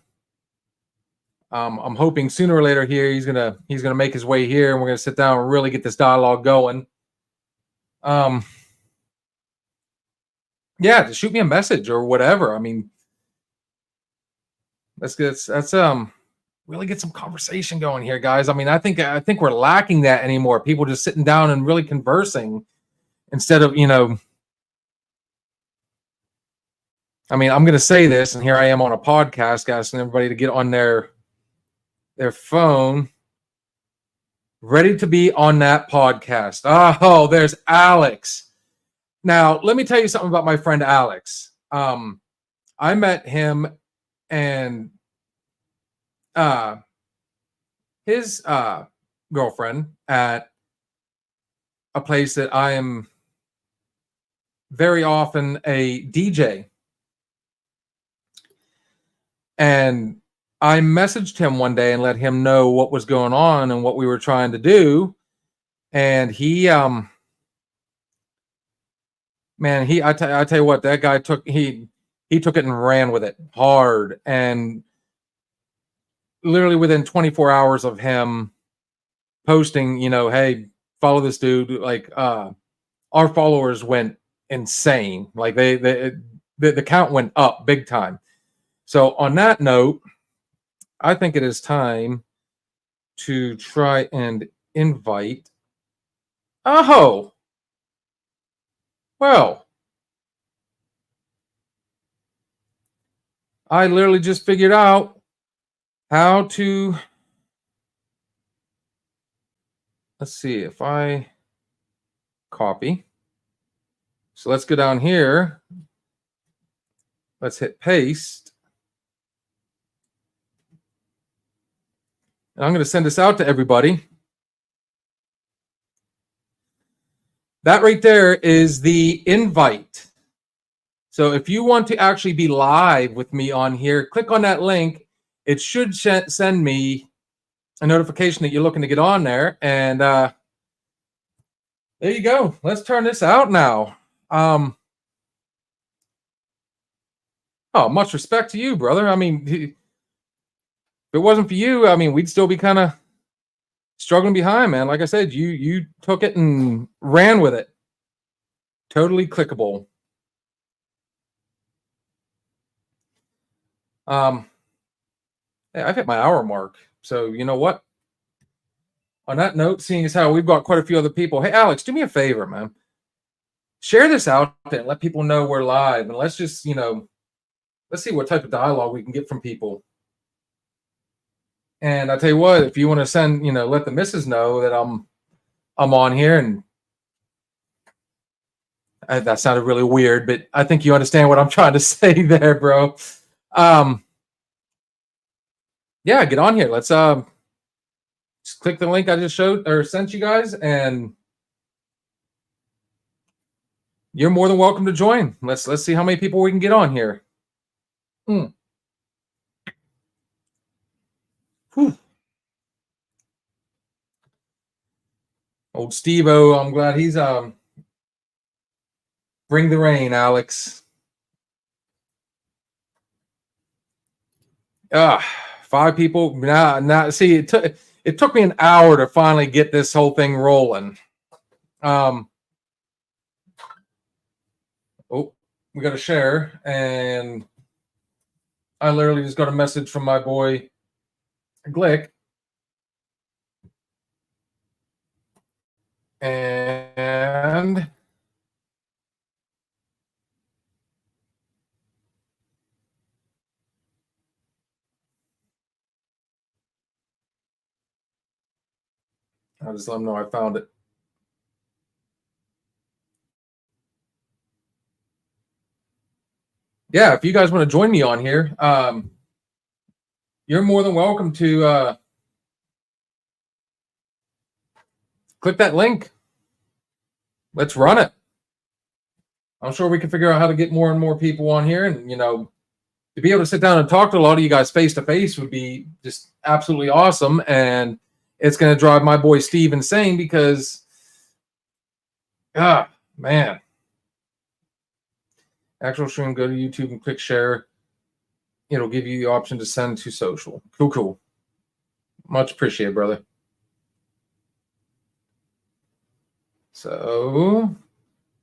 I'm hoping sooner or later here he's gonna make his way here, and we're gonna sit down and really get this dialogue going. Yeah, just shoot me a message or whatever. I mean, let's really get some conversation going here, guys. I mean, I think we're lacking that anymore. People just sitting down and really conversing instead of, you know. I mean, I'm going to say this, and here I am on a podcast asking everybody to get on their phone, ready to be on that podcast. Oh, there's Alex. Now, let me tell you something about my friend Alex. I met him and his girlfriend at a place that I am very often a DJ. And I messaged him one day and let him know what was going on and what we were trying to do. And he, man, I tell you what, that guy took it and ran with it hard. And literally within 24 hours of him posting, you know, hey, follow this dude, like, our followers went insane. Like the count went up big time. So on that note, I think it is time to try and invite. Oh, well, I literally just figured out how to. Let's see if I copy. So let's go down here. Let's hit paste. And I'm going to send this out to everybody. That right there is the invite. So if you want to actually be live with me on here, click on that link. It should send me a notification that you're looking to get on there. And there you go. Let's turn this out now. Oh, much respect to you, brother. I mean, if it wasn't for you, I mean, we'd still be kind of Struggling behind, man. Like I said, you took it and ran with it. Totally clickable. I've hit my hour mark. So you know what? On that note, seeing as how we've got quite a few other people, hey Alex, do me a favor, man. Share this out there and let people know we're live, and let's just let's see what type of dialogue we can get from people. And I tell you what, if you want to send, let the missus know that I'm on here, and that sounded really weird, but I think you understand what I'm trying to say there, bro. Yeah, get on here. Let's just click the link I just showed or sent you guys, and you're more than welcome to join. Let's see how many people we can get on here. Whew. Old Steve-O, I'm glad he's bring the rain, Alex. 5 people. Now see, it took me an hour to finally get this whole thing rolling. Oh, we got to share, and I literally just got a message from my boy Glick, and I'll just let him know I found it. Yeah, if you guys want to join me on here, you're more than welcome to click that link. Let's run it. I'm sure we can figure out how to get more and more people on here, and to be able to sit down and talk to a lot of you guys face to face would be just absolutely awesome. And it's going to drive my boy Steve insane because, man. Actual stream, go to YouTube and click share. It'll give you the option to send to social. Cool. Much appreciated, brother. So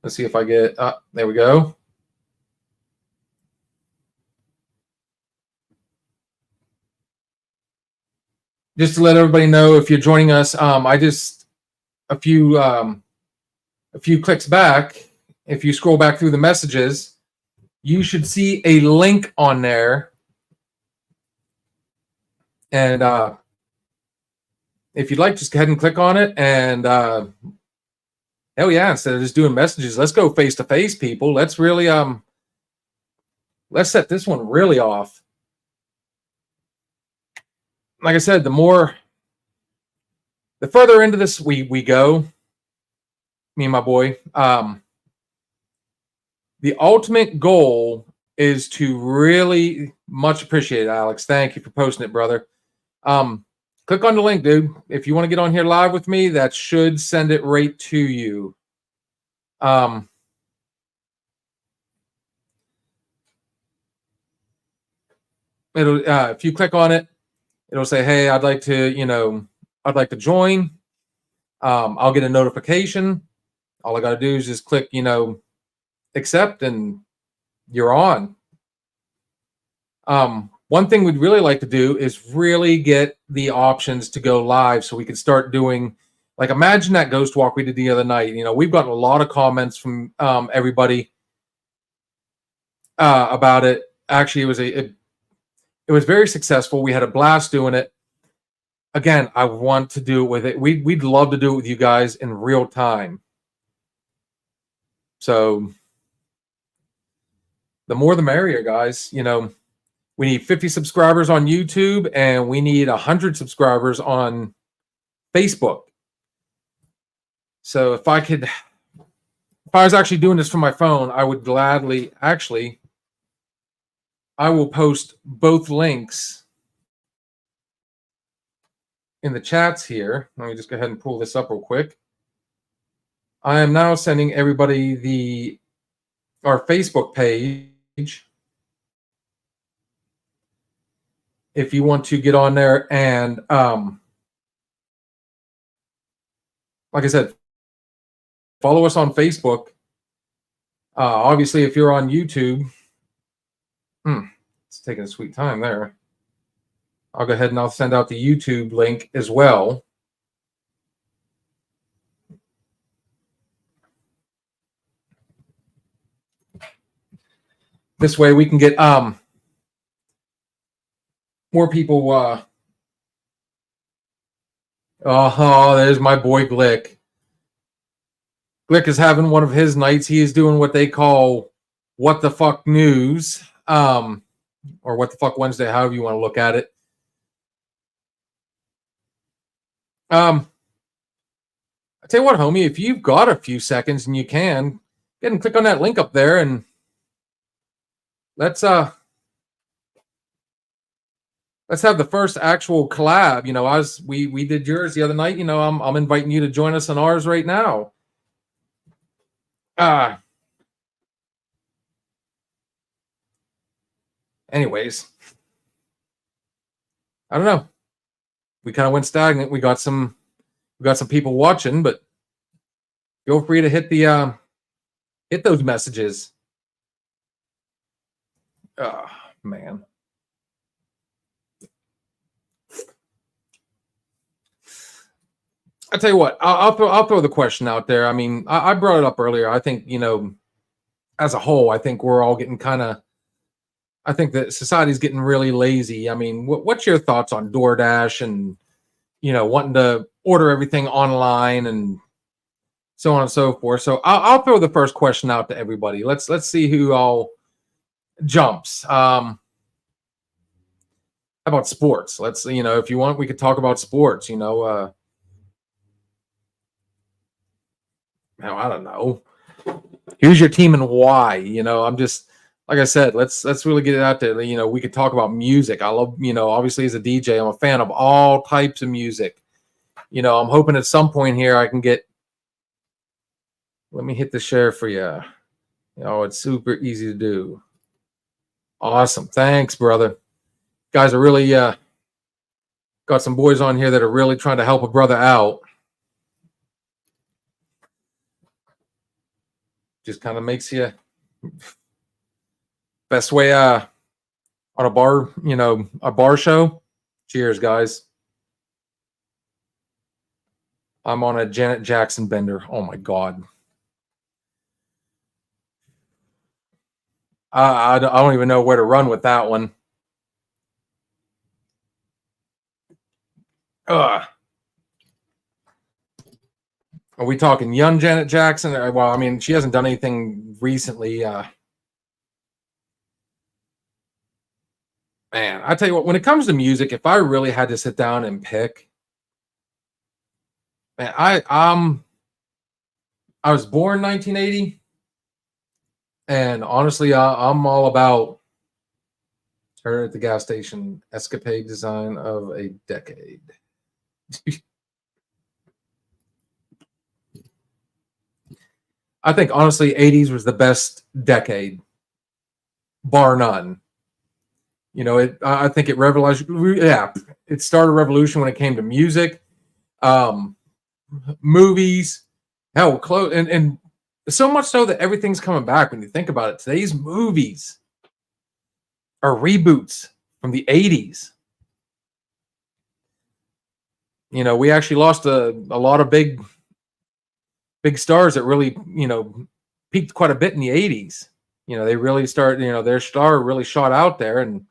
let's see if I get, there we go. Just to let everybody know, if you're joining us, I just, a few clicks back, if you scroll back through the messages, you should see a link on there. And if you'd like, just go ahead and click on it. And hell yeah, instead of just doing messages, let's go face to face, people. Let's really let's set this one really off. Like I said, the further into this we go, me and my boy, the ultimate goal is to really much appreciate it, Alex. Thank you for posting it, brother. Click on the link, dude. If you want to get on here live with me, that should send it right to you. It'll if you click on it, it'll say, "Hey, I'd like to join." I'll get a notification. All I got to do is just click, accept, and you're on. One thing we'd really like to do is really get the options to go live so we can start doing, like, imagine that ghost walk we did the other night. We've gotten a lot of comments from everybody about it. Actually, it was very successful. We had a blast doing it. Again, I want to do it with it. We'd love to do it with you guys in real time. So the more the merrier, guys. We need 50 subscribers on YouTube, and we need 100 subscribers on Facebook. So if I was actually doing this from my phone, I would gladly, I will post both links in the chats here. Let me just go ahead and pull this up real quick. I am now sending everybody our Facebook page. If you want to get on there and like I said, follow us on Facebook. Obviously, if you're on YouTube, it's taking a sweet time there. I'll go ahead and I'll send out the YouTube link as well. This way we can get more people. Oh, there's my boy Glick. Glick is having one of his nights. He is doing what they call What the Fuck News, or What the Fuck Wednesday, however you want to look at it. I tell you what, homie, if you've got a few seconds and you can, go ahead and click on that link up there and let's have the first actual collab. You know, as we did yours the other night, you know, I'm inviting you to join us on ours right now. Anyways, I don't know. We kind of went stagnant. We got some people watching, but feel free to hit those messages. Oh, man. I tell you what, I'll throw the question out there. I mean, I brought it up earlier. I think, you know, as a whole, I think we're all getting I think that society's getting really lazy. I mean, what's your thoughts on DoorDash and, you know, wanting to order everything online and so on and so forth? So I'll throw the first question out to everybody. Let's see who all jumps. How about sports? Let's, you know, if you want, we could talk about sports. You know, I don't know. Here's your team and why. You know, I'm just, like I said, let's really get it out there. You know, we could talk about music. I love, you know, obviously as a DJ, I'm a fan of all types of music. You know, I'm hoping at some point here I can get. Let me hit the share for you. You know, it's super easy to do. Awesome. Thanks, brother. Guys are really got some boys on here that are really trying to help a brother out. Just kind of makes you best way on a bar, you know, a bar show. Cheers, guys. I'm on a Janet Jackson bender. Oh my God. I don't even know where to run with that one. Are we talking young Janet Jackson? Well, I mean, she hasn't done anything recently. Man, I tell you what, when it comes to music, if I really had to sit down and pick, man, I was born 1980, and honestly, I'm all about her at the gas station. Escapade design of a decade. I think honestly, 80s was the best decade, bar none. You know, I think it revolutionized. Yeah, it started a revolution when it came to music, movies, hell, clothes, and so much so that everything's coming back. When you think about it, today's movies are reboots from the 80s. You know, we actually lost a lot of big stars that really, you know, peaked quite a bit in the 80s. You know, they really started, you know, their star really shot out there. And,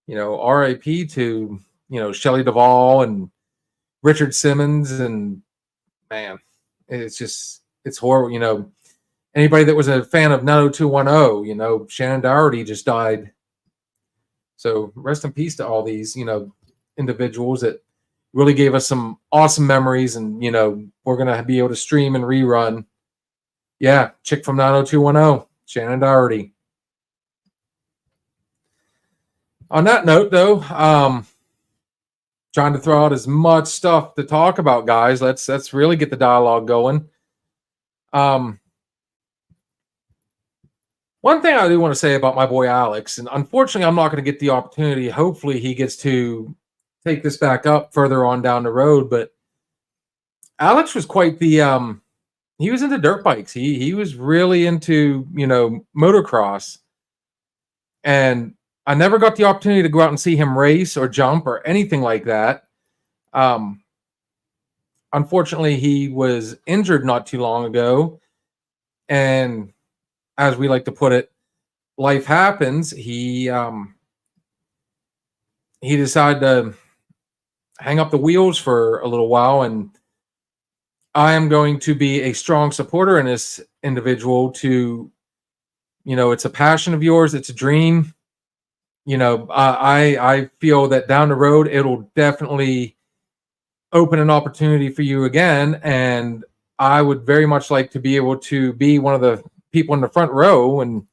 you know, RIP to, you know, Shelley Duvall and Richard Simmons. And man, it's horrible. You know, anybody that was a fan of 90210, you know, Shannon Doherty just died. So rest in peace to all these, you know, individuals that really gave us some awesome memories. And, you know, we're going to be able to stream and rerun. Yeah, chick from 90210, Shannon Doherty. On that note, though, trying to throw out as much stuff to talk about, guys. Let's really get the dialogue going. One thing I do want to say about my boy Alex, and unfortunately, I'm not going to get the opportunity. Hopefully, he gets to take this back up further on down the road. But Alex was quite the he was into dirt bikes. He was really into, motocross. And I never got the opportunity to go out and see him race or jump or anything like that. Um, Unfortunately, he was injured not too long ago. And as we like to put it, life happens. He decided to hang up the wheels for a little while, and I am going to be a strong supporter in this individual to, it's a passion of yours, it's a dream. I feel that down the road it'll definitely open an opportunity for you again, and I would very much like to be able to be one of the people in the front row. And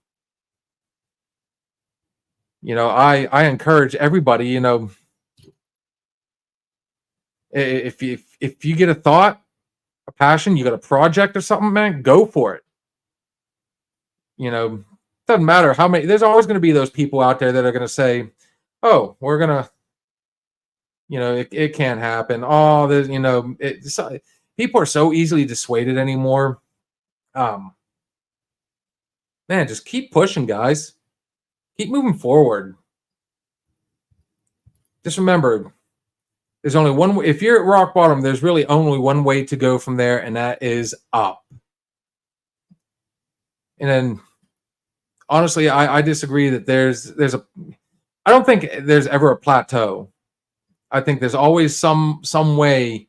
I encourage everybody, if you get a thought, a passion, you got a project or something, man, go for it. Doesn't matter how many. There's always going to be those people out there that are going to say, "Oh, we're gonna." It can't happen. Oh, there's, people are so easily dissuaded anymore. Man, just keep pushing, guys. Keep moving forward. Just remember, there's only one way. If you're at rock bottom, there's really only one way to go from there, and that is up. And then, honestly, I disagree that there's a. I don't think there's ever a plateau. I think there's always some way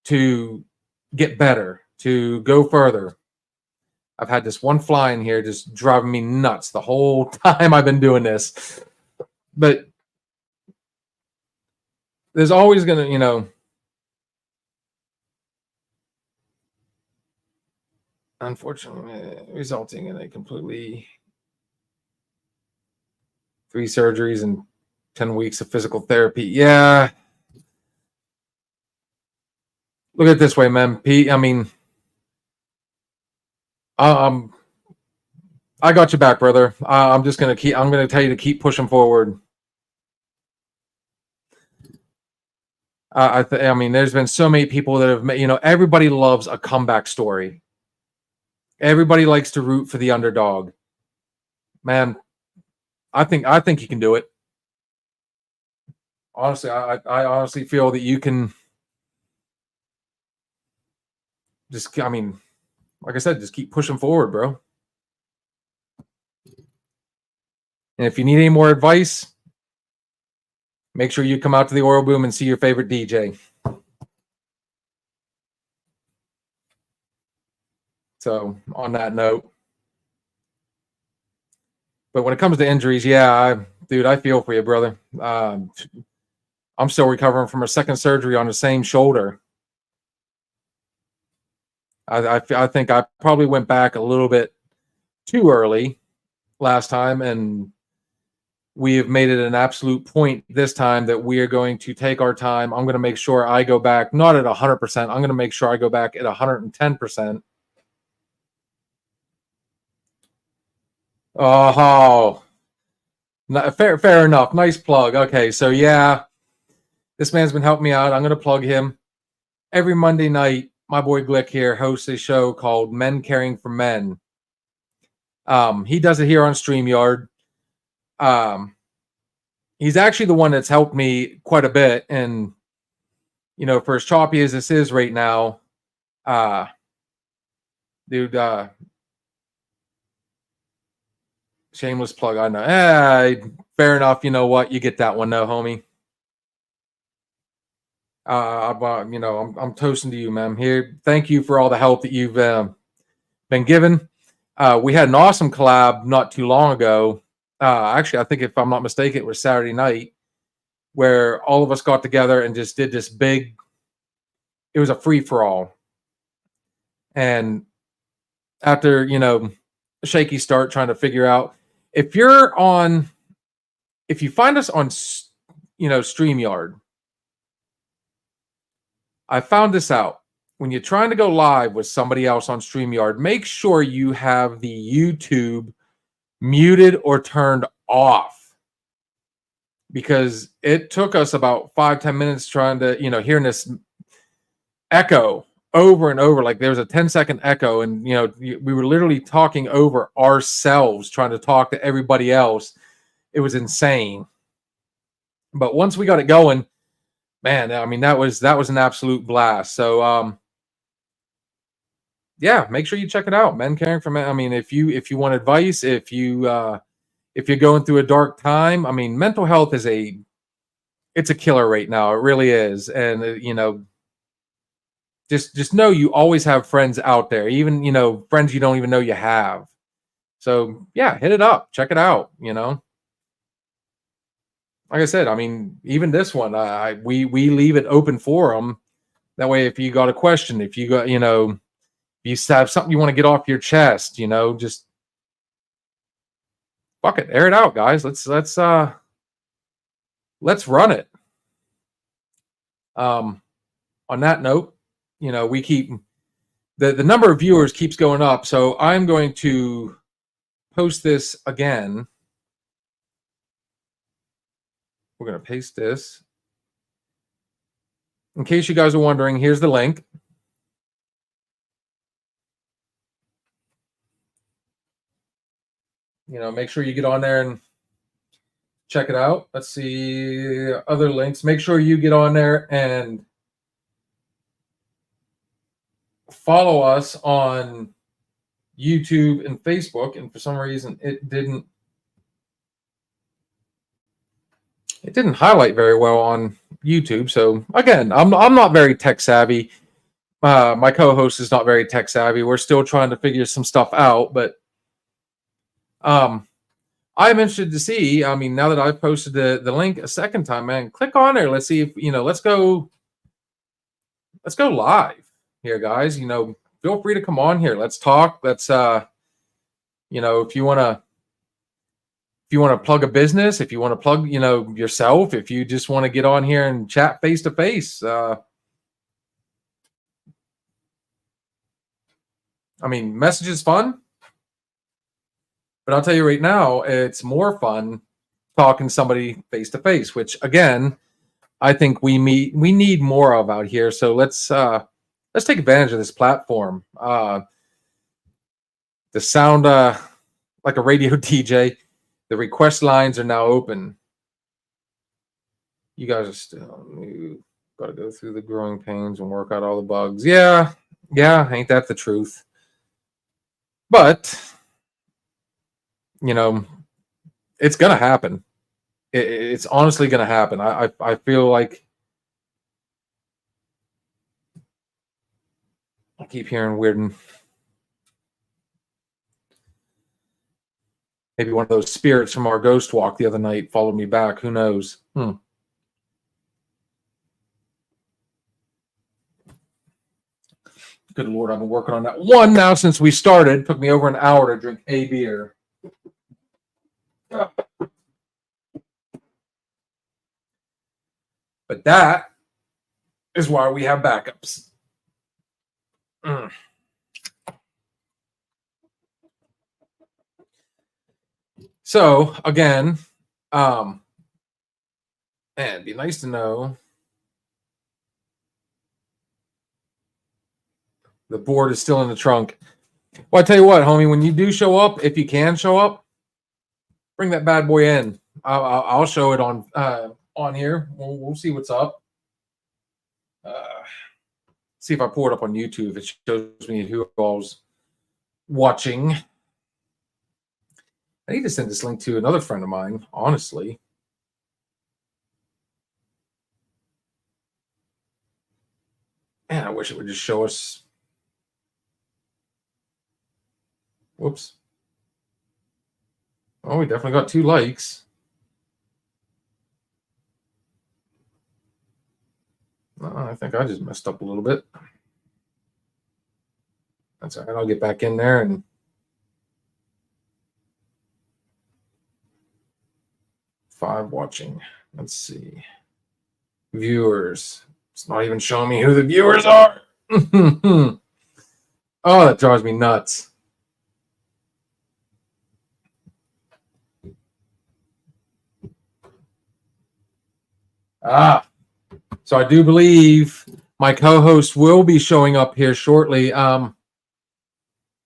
to get better, to go further. I've had this one fly in here just driving me nuts the whole time I've been doing this. But there's always going to, unfortunately, resulting in a completely 3 surgeries and 10 weeks of physical therapy. Yeah. Look at it this way, man. Pete, I mean, I got your back, brother. I'm going to tell you to keep pushing forward. I mean, there's been so many people that have, everybody loves a comeback story. Everybody likes to root for the underdog. Man, I think you can do it. Honestly, I honestly feel that you can just, I mean, like I said, just keep pushing forward, bro. And if you need any more advice, make sure you come out to the Oil Boom and see your favorite DJ. So, on that note. But when it comes to injuries, yeah, dude, I feel for you, brother. I'm still recovering from a second surgery on the same shoulder. I think I probably went back a little bit too early last time, and we have made it an absolute point this time that we are going to take our time. I'm going to make sure I go back, not at 100%. I'm going to make sure I go back at 110%. Oh, fair enough. Nice plug. Okay, so yeah, this man's been helping me out. I'm going to plug him. Every Monday night, my boy Glick here hosts a show called Men Caring for Men. He does it here on StreamYard. He's actually the one that's helped me quite a bit. And, for as choppy as this is right now, dude, shameless plug. I know. Fair enough. You know what? You get that one, though, homie. I'm toasting to you, man. Here, thank you for all the help that you've been given. We had an awesome collab not too long ago. Actually, I think if I'm not mistaken, it was Saturday night where all of us got together and just did this big. It was a free for all, and after a shaky start trying to figure out if you find us on StreamYard. I found this out. When you're trying to go live with somebody else on StreamYard, make sure you have the YouTube muted or turned off. Because it took us about 5-10 minutes trying to, hearing this echo over and over. Like there was a 10-second echo, and we were literally talking over ourselves, trying to talk to everybody else. It was insane. But once we got it going, man, I mean that was an absolute blast. So yeah, make sure you check it out. Men Caring for Men. I mean, if you want advice, if you're going through a dark time, I mean, mental health is it's a killer right now. It really is. And just know you always have friends out there, even friends you don't even know you have. So yeah, hit it up, check it out. Like I said, I mean, even this one, we leave it open forum. That way, if you got a question, if you got if you have something you want to get off your chest, just fuck it, air it out, guys. Let's run it. On that note, we keep the number of viewers keeps going up, so I'm going to post this again. We're going to paste this. In case you guys are wondering, here's the link. Make sure you get on there and check it out. Let's see other links. Make sure you get on there and follow us on YouTube and Facebook. And for some reason, it didn't highlight very well on YouTube. So again, I'm not very tech savvy. My co-host is not very tech savvy. We're still trying to figure some stuff out, but I'm interested to see. I mean, now that I've posted the link a second time, man, click on there. Let's see if let's go live here, guys. Feel free to come on here. Let's talk. Let's if you want to plug a business, if you want to plug yourself, if you just want to get on here and chat face to face, I mean, message is fun, but I'll tell you right now, it's more fun talking to somebody face to face, which again, I think we need more of out here. So let's take advantage of this platform. The sound like a radio DJ. The request lines are now open. You guys are still new. Got to go through the growing pains and work out all the bugs. Yeah, ain't that the truth? But it's gonna happen. It's honestly gonna happen. I feel like I keep hearing weird and maybe one of those spirits from our ghost walk the other night followed me back. Who knows? Good Lord, I've been working on that one now since we started. It took me over an hour to drink a beer. But that is why we have backups. So again, man, it'd be nice to know. The board is still in the trunk. Well, I tell you what, homie, when you do show up, if you can show up, bring that bad boy in. I'll show it on here. We'll see what's up. See if I pull it up on YouTube. It shows me who all's watching. I need to send this link to another friend of mine, honestly. Man, I wish it would just show us. Whoops. Oh, we definitely got 2 likes. I think I just messed up a little bit. That's all right. I'll get back in there and five watching. Let's see. Viewers. It's not even showing me who the viewers are. Oh, that drives me nuts. So I do believe My co-host will be showing up here shortly. Yeah,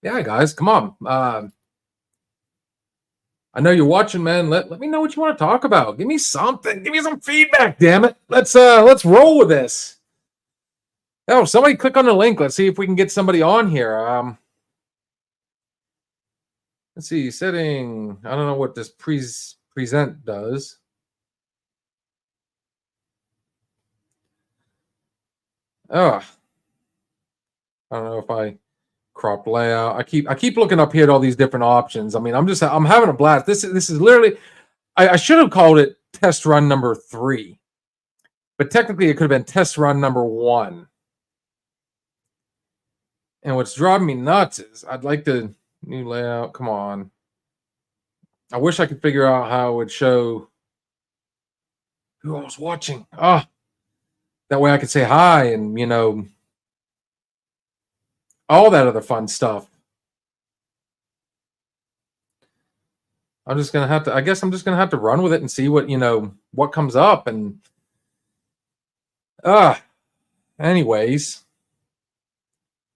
guys, come on. I know you're watching, man. Let me know what you want to talk about. Give me something. Give me some feedback, damn it. Let's roll with this. Oh, somebody click on the link. Let's see if we can get somebody on here. Let's see, setting. I don't know what this present does. Oh, I don't know if I crop layout. I keep looking up here at all these different options. I mean, I'm having a blast. This is literally. I should have called it test run number 3, but technically it could have been test run number 1. And what's driving me nuts is I'd like to new layout. Come on. I wish I could figure out how it would show who I was watching. That way I could say hi and, all that other fun stuff. I guess I'm just gonna have to run with it and see what comes up. And anyways,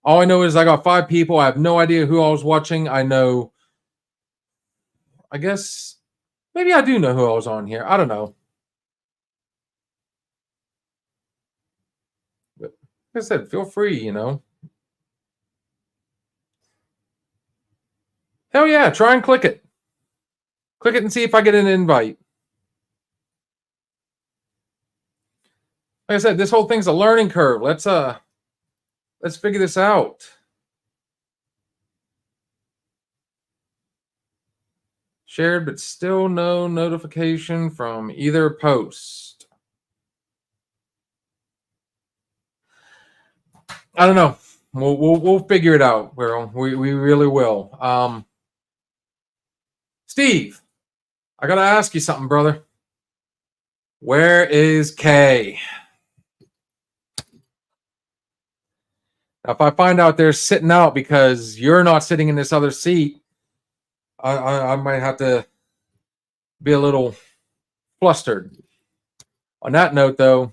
all I know is I got 5 people. I have no idea who I was watching. I guess maybe I do know who I was on here. I don't know. But like I said, feel free, Hell yeah, try and click it. Click it and see if I get an invite. Like I said, this whole thing's a learning curve. Let's figure this out. Shared, but still no notification from either post. I don't know. We'll figure it out. We really will. Steve, I gotta ask you something, brother. Where is Kay? Now, if I find out they're sitting out because you're not sitting in this other seat, I might have to be a little flustered. On that note, though,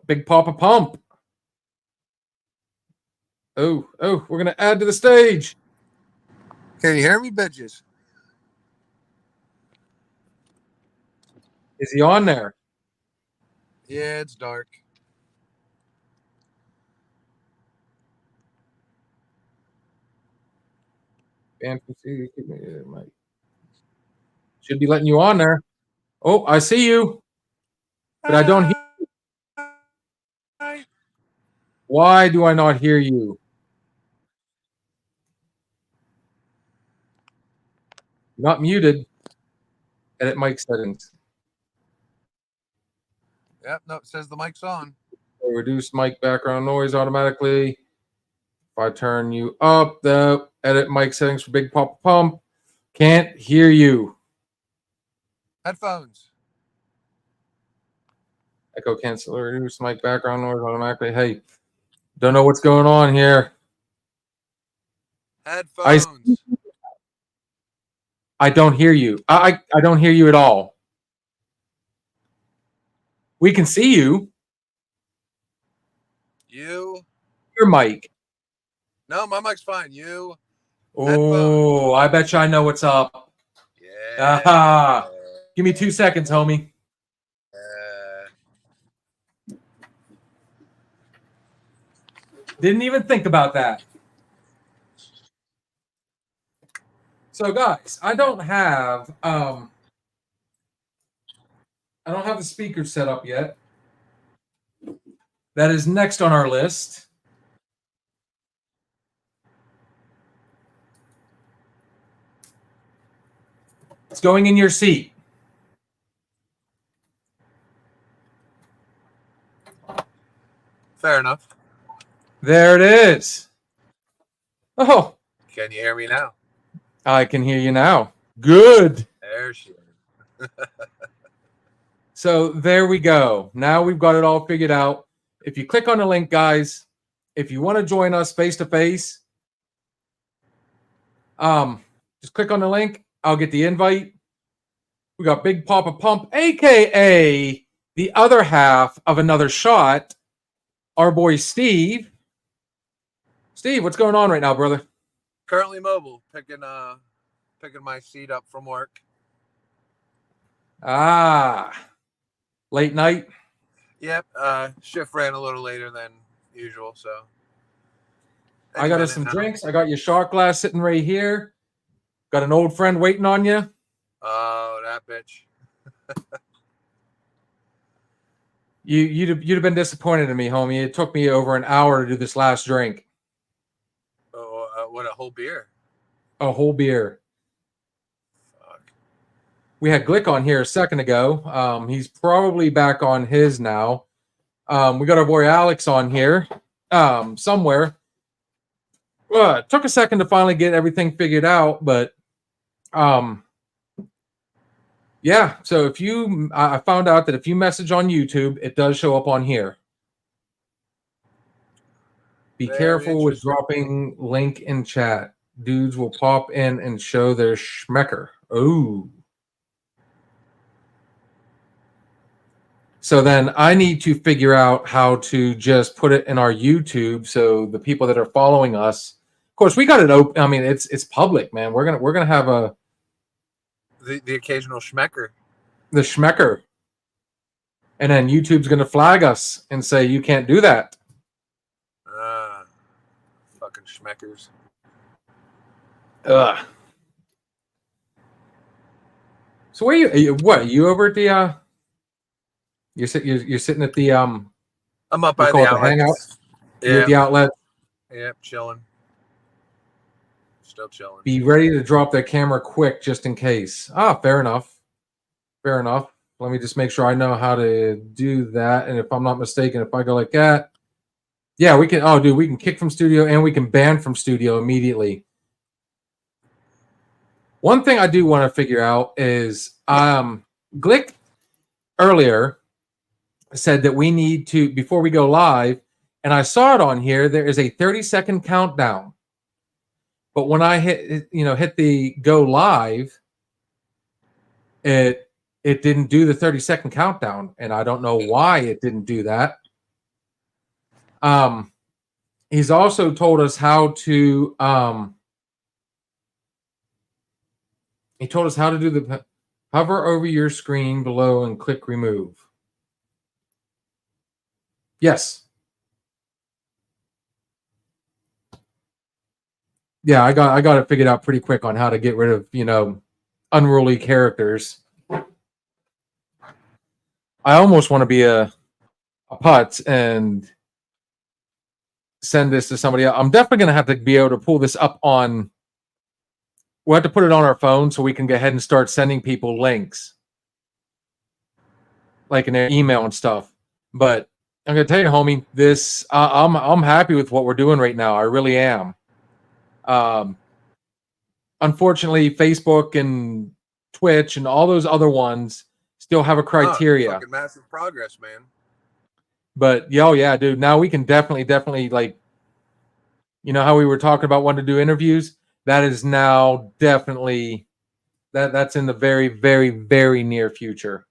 Big Papa Pump. Oh, we're gonna add to the stage. Can you hear me, bitches? Is he on there? Yeah, it's dark. Fantasy should be letting you on there. Oh, I see you, but I don't hear. Why do I not hear you? Not muted. Edit mic settings. Yep, no, it says the mic's on. Reduce mic background noise automatically. If I turn you up, the edit mic settings for Big Papa Pump. Can't hear you. Headphones. Echo cancel. Reduce mic background noise automatically. Hey, don't know what's going on here. Headphones. I don't hear you. I don't hear you at all. We can see you. You. Your mic. No, my mic's fine. You. Oh, I bet you I know what's up. Yeah. Aha. Give me 2 seconds, homie. Didn't even think about that. So, guys, I don't have the speaker set up yet. That is next on our list. It's going in your seat. Fair enough. There it is. Oh. Can you hear me now? I can hear you now. Good. There she is. So there we go. Now we've got it all figured out. If you click on the link, guys, if you want to join us face to face, just click on the link. I'll get the invite. We got Big Papa Pump, aka the other half of another shot, our boy Steve. Steve, what's going on right now, brother? Currently mobile, picking my seat up from work. Late night. Yep. Shift ran a little later than usual, so. I got us some drinks. I got your shot glass sitting right here. Got an old friend waiting on you. Oh, that bitch. You'd have been disappointed in me, homie. It took me over an hour to do this last drink. Oh, what a whole beer. A whole beer. Fuck. We had Glick on here a second ago. He's probably back on his now. We got our boy Alex on here somewhere. It took a second to finally get everything figured out, but yeah. So if I found out that if you message on YouTube, it does show up on here. Be careful with dropping link in chat. Dudes will pop in and show their schmecker. Oh. So then I need to figure out how to just put it in our YouTube so the people that are following us, of course, we got it open. I mean, it's public, man. We're gonna have the occasional schmecker. The schmecker. And then YouTube's gonna flag us and say you can't do that. Fucking schmeckers. Ugh. So where are you over at the you're sitting at the I'm up by the outlet. Hangout? Yeah. You're at the outlet. Yep, chilling. Still chilling. Be ready to drop that camera quick just in case. Fair enough. Fair enough. Let me just make sure I know how to do that. And if I'm not mistaken, if I go like that, yeah, we can. Oh, dude, we can kick from studio and we can ban from studio immediately. One thing I do want to figure out is Glick earlier said that we need to, before we go live, and I saw it on here, there is a 30-second countdown. But when I hit the go live, it didn't do the 30-second countdown, and I don't know why it didn't do that. He's also told us how to he told us how to do the hover over your screen below and click remove. Yes. Yeah, I got it figured out pretty quick on how to get rid of, unruly characters. I almost want to be a putz and send this to somebody else. I'm definitely going to have to be able to pull this up on. We'll have to put it on our phone so we can go ahead and start sending people links, like in their email and stuff. But I'm going to tell you, homie, this I'm happy with what we're doing right now. I really am. Unfortunately, Facebook and Twitch and all those other ones still have a criteria. Fucking massive progress, man. But yeah, dude. Now we can definitely like, how we were talking about wanting to do interviews. That is now definitely that's in the very, very, very near future.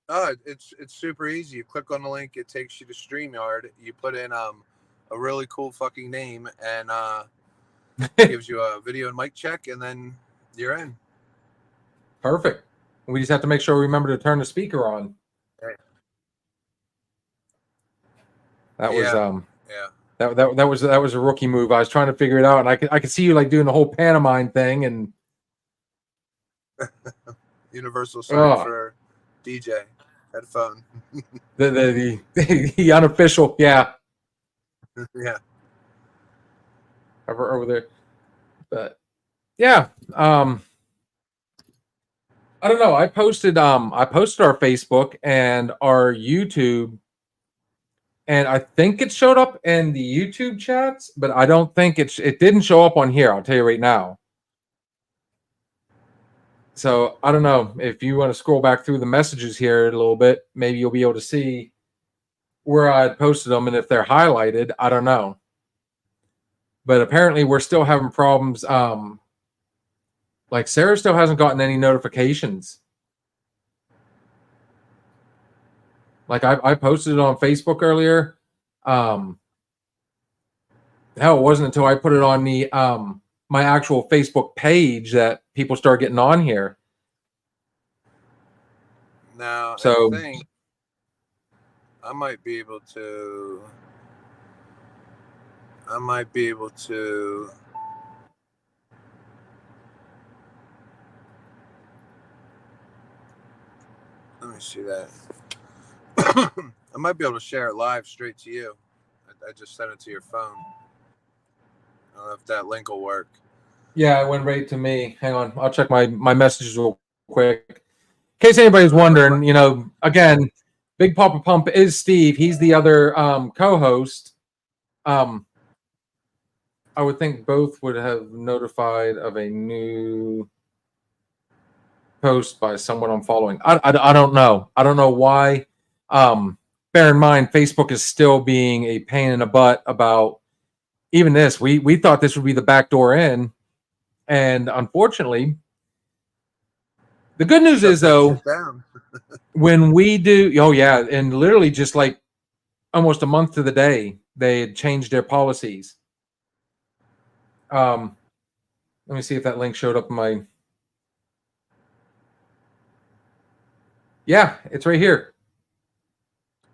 It's super easy. You click on the link, it takes you to StreamYard. You put in a really cool fucking name, and gives you a video and mic check, and then you're in. Perfect. We just have to make sure we remember to turn the speaker on. Right. That was yeah. That was a rookie move. I was trying to figure it out, and I could see you like doing the whole pantomime thing and universal sign for DJ headphone. the unofficial, yeah. Yeah. Over there. But yeah, I don't know. I posted our Facebook and our YouTube, and I think it showed up in the YouTube chats, but I don't think it didn't show up on here. I'll tell you right now. So I don't know if you want to scroll back through the messages here a little bit. Maybe you'll be able to see where I posted them and if they're highlighted. I don't know. But apparently we're still having problems. Like Sarah still hasn't gotten any notifications. Like I posted it on Facebook earlier. Hell, it wasn't until I put it on the my actual Facebook page that people start getting on here. Now, So I think I might be able to. Let me see that. I might be able to share it live straight to you. I just sent it to your phone. I don't know if that link will work. yeah, it went right to me. Hang on, I'll check my messages real quick. In case anybody's wondering, you know, again, Big Papa Pump is Steve. He's the other co-host. I would think both would have notified of a new post by someone I'm following. I don't know. I don't know why. Bear in mind, Facebook is still being a pain in the butt about even this. We thought this would be the back door in, and unfortunately, the good news is though, when we do, oh yeah, and literally just like almost a month to the day, they had changed their policies. Let me see if that link showed up in my. Yeah, it's right here.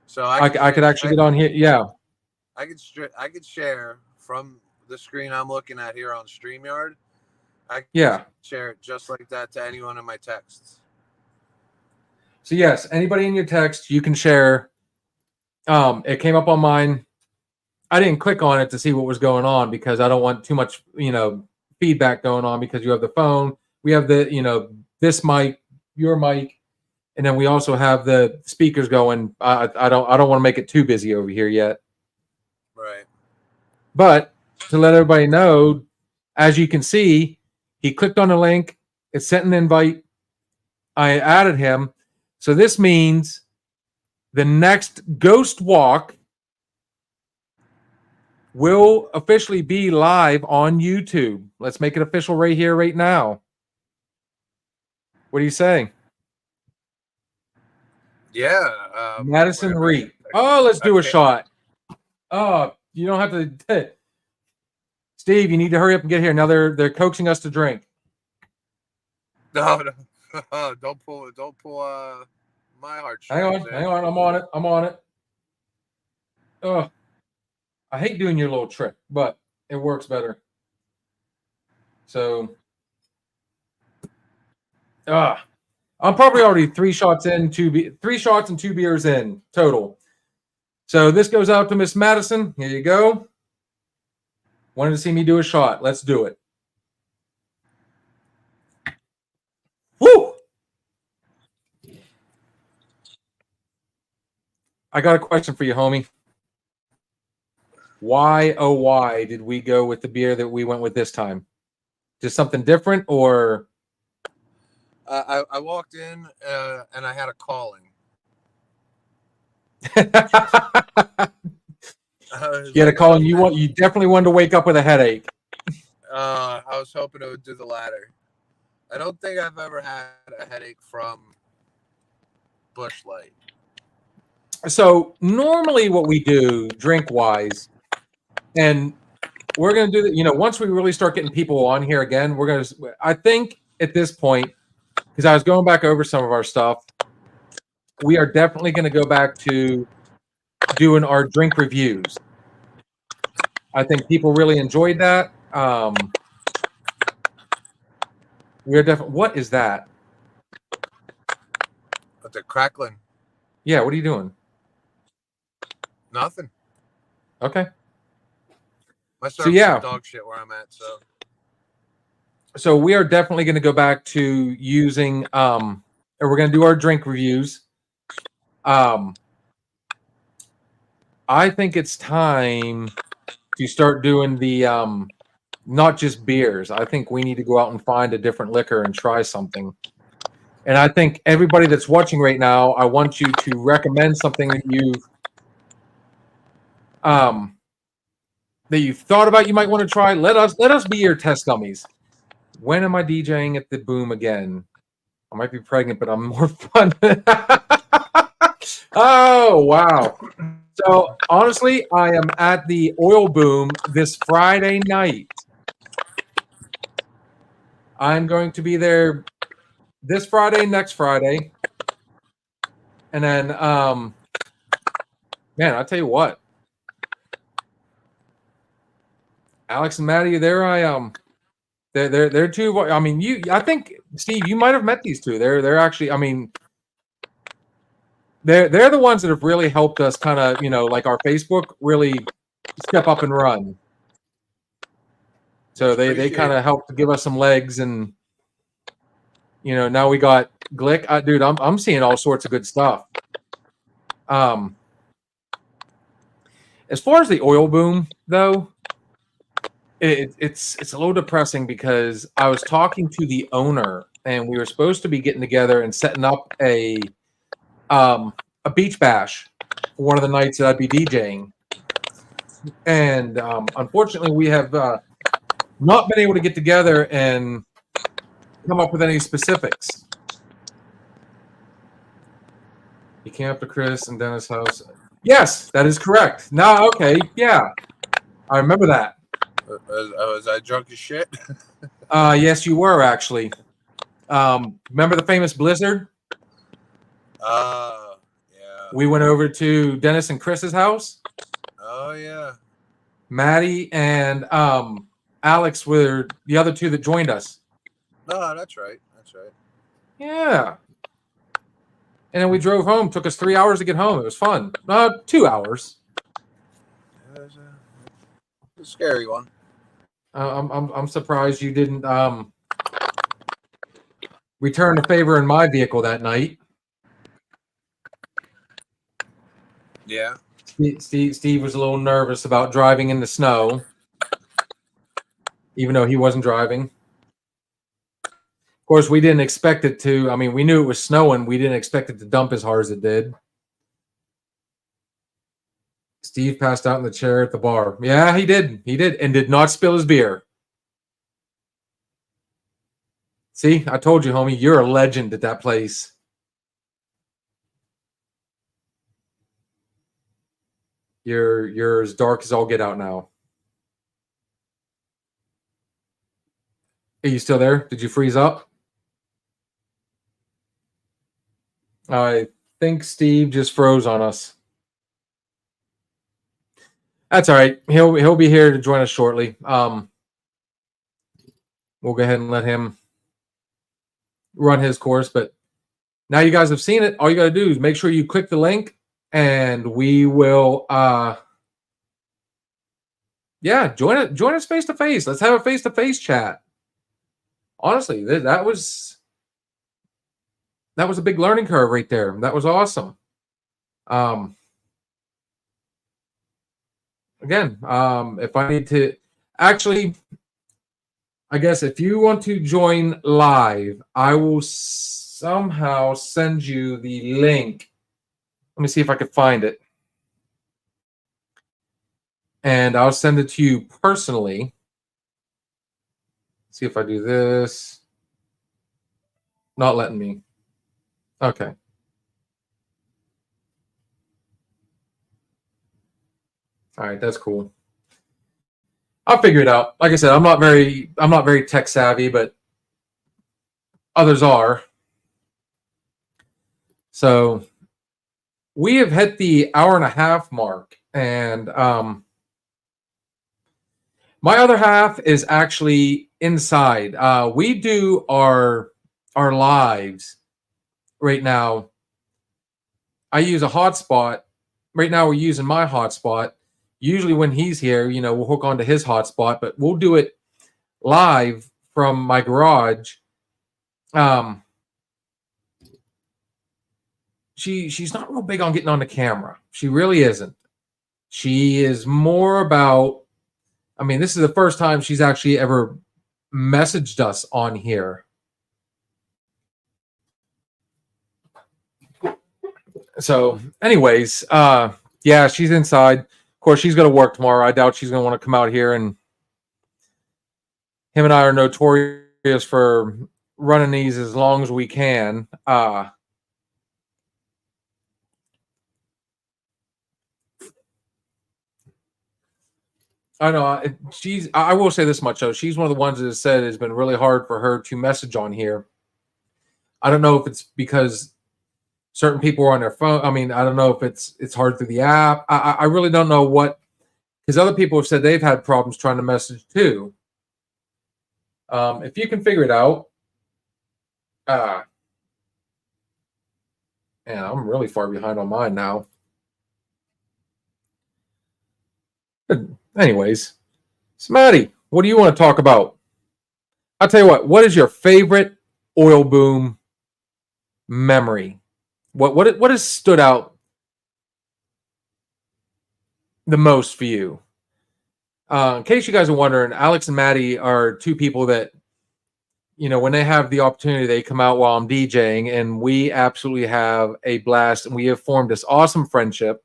So I could actually get on here. Yeah, I could share from the screen I'm looking at here on StreamYard. I can share it just like that to anyone in my texts. So yes, anybody in your text you can share. It came up on mine. I didn't click on it to see what was going on because I don't want too much, you know, feedback going on because you have the phone. We have the, you know, this mic, your mic, and then we also have the speakers going. I don't want to make it too busy over here yet. Right. But to let everybody know, as you can see, he clicked on the link. It sent an invite. I added him. So this means the next Ghost Walk will officially be live on YouTube. Let's make it official right here, right now. What are you saying? Yeah. Madison Reed. Oh, let's do a shot. Oh, you don't have to. Steve, you need to hurry up and get here. Now they're coaxing us to drink. No. Don't pull my heartstrings. Hang on. I'm on it. Oh, I hate doing your little trick, but it works better. So, I'm probably already 3 shots and 2 beers in total. So this goes out to Miss Madison. Here you go. Wanted to see me do a shot. Let's do it. Woo! I got a question for you, homie. Why, oh, why did we go with the beer that we went with this time? Just something different, or? I walked in and I had a calling. You had a calling. You definitely wanted to wake up with a headache. I was hoping it would do the latter. I don't think I've ever had a headache from Busch Light. So normally what we do drink wise, and we're going to do that, you know, once we really start getting people on here again, I think at this point, because I was going back over some of our stuff, we are definitely going to go back to doing our drink reviews. I think people really enjoyed that. We're definitely. What is that? But they're crackling. Yeah, what are you doing? Nothing. Okay. My service is dog shit where I'm at. So we are definitely going to go back to using. And we're going to do our drink reviews. I think it's time to start doing the not just beers. I think we need to go out and find a different liquor and try something. And I think everybody that's watching right now, I want you to recommend something that you've thought about you might want to try. Let us be your test dummies. When am I DJing at the Boom again? I might be pregnant, but I'm more fun. Oh, wow. So honestly, I am at the Oil Boom this Friday night. I'm going to be there this Friday, next Friday. And then man, I'll tell you what. Alex and Maddie, they're two. I mean, I think Steve, you might have met these two. They're actually, I mean, they're the ones that have really helped us kind of, like our Facebook really step up and run. So they kind of helped to give us some legs, and now we got Glick. Dude, I'm seeing all sorts of good stuff. As far as the Oil Boom, though, it's a little depressing because I was talking to the owner, and we were supposed to be getting together and setting up a beach bash for one of the nights that I'd be DJing. And unfortunately, we have not been able to get together and come up with any specifics. You came up to Chris and Dennis' house. Yes, that is correct. No, okay, yeah, I remember that. Was I drunk as shit? Yes, you were actually. Remember the famous blizzard? Yeah. We went over to Dennis and Chris's house. Oh yeah. Maddie and Alex were the other two that joined us. No, that's right. That's right. Yeah. And then we drove home. Took us 3 hours to get home. It was fun. 2 hours. It was a scary one. I'm surprised you didn't return the favor in my vehicle that night. Yeah. Steve was a little nervous about driving in the snow, even though he wasn't driving. Of course, we didn't expect it to. I mean, we knew it was snowing. We didn't expect it to dump as hard as it did. Steve passed out in the chair at the bar. Yeah, he did. He did, and did not spill his beer. See, I told you, homie, you're a legend at that place. You're as dark as all get out now. Are you still there? Did you freeze up? I think Steve just froze on us. That's all right. He'll be here to join us shortly. We'll go ahead and let him run his course. But now you guys have seen it. All you got to do is make sure you click the link, and we will. Join us face to face. Let's have a face to face chat. Honestly, that was a big learning curve right there. That was awesome. Again, if I need to, actually, I guess if you want to join live, I will somehow send you the link. Let me see if I can find it. And I'll send it to you personally. See if I do this. Not letting me. Okay. All right, that's cool. I'll figure it out. Like I said, I'm not very tech savvy, but others are. So we have hit the hour and a half mark, and my other half is actually inside. We do our lives right now. I use a hotspot. Right now we're using my hotspot. Usually when he's here, we'll hook onto his hotspot, but we'll do it live from my garage. She's not real big on getting on the camera. She really isn't. She is more about, I mean, this is the first time she's actually ever messaged us on here. So anyways, yeah, she's inside. Of course, she's going to work tomorrow. I doubt she's going to want to come out here. And him and I are notorious for running these as long as we can. I know she's. I will say this much though. She's one of the ones that has said it's been really hard for her to message on here. I don't know if it's because certain people are on their phone. I mean, I don't know if it's hard through the app. I really don't know what, because other people have said they've had problems trying to message too. If you can figure it out, man, I'm really far behind on mine now. But anyways, so Maddie, what do you want to talk about? I'll tell you what is your favorite oil boom memory? What has stood out the most for you? In case you guys are wondering, Alex and Maddie are two people that, you know, when they have the opportunity, they come out while I'm DJing, and we absolutely have a blast, and we have formed this awesome friendship.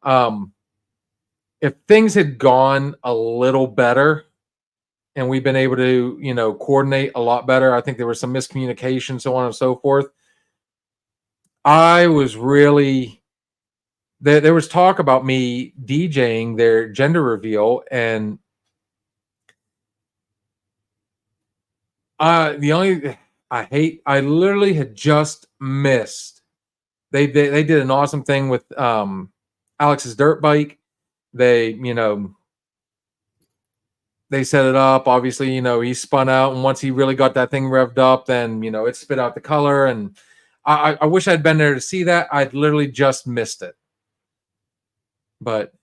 If things had gone a little better and we've been able to, you know, coordinate a lot better, I think there was some miscommunication, so on and so forth. I was really there was talk about me DJing their gender reveal, and the only I literally had just missed. They did an awesome thing with Alex's dirt bike. They, you know, they set it up. Obviously, you know, he spun out, and once he really got that thing revved up, then, you know, it spit out the color. And I wish I'd been there to see that. I'd literally just missed it. But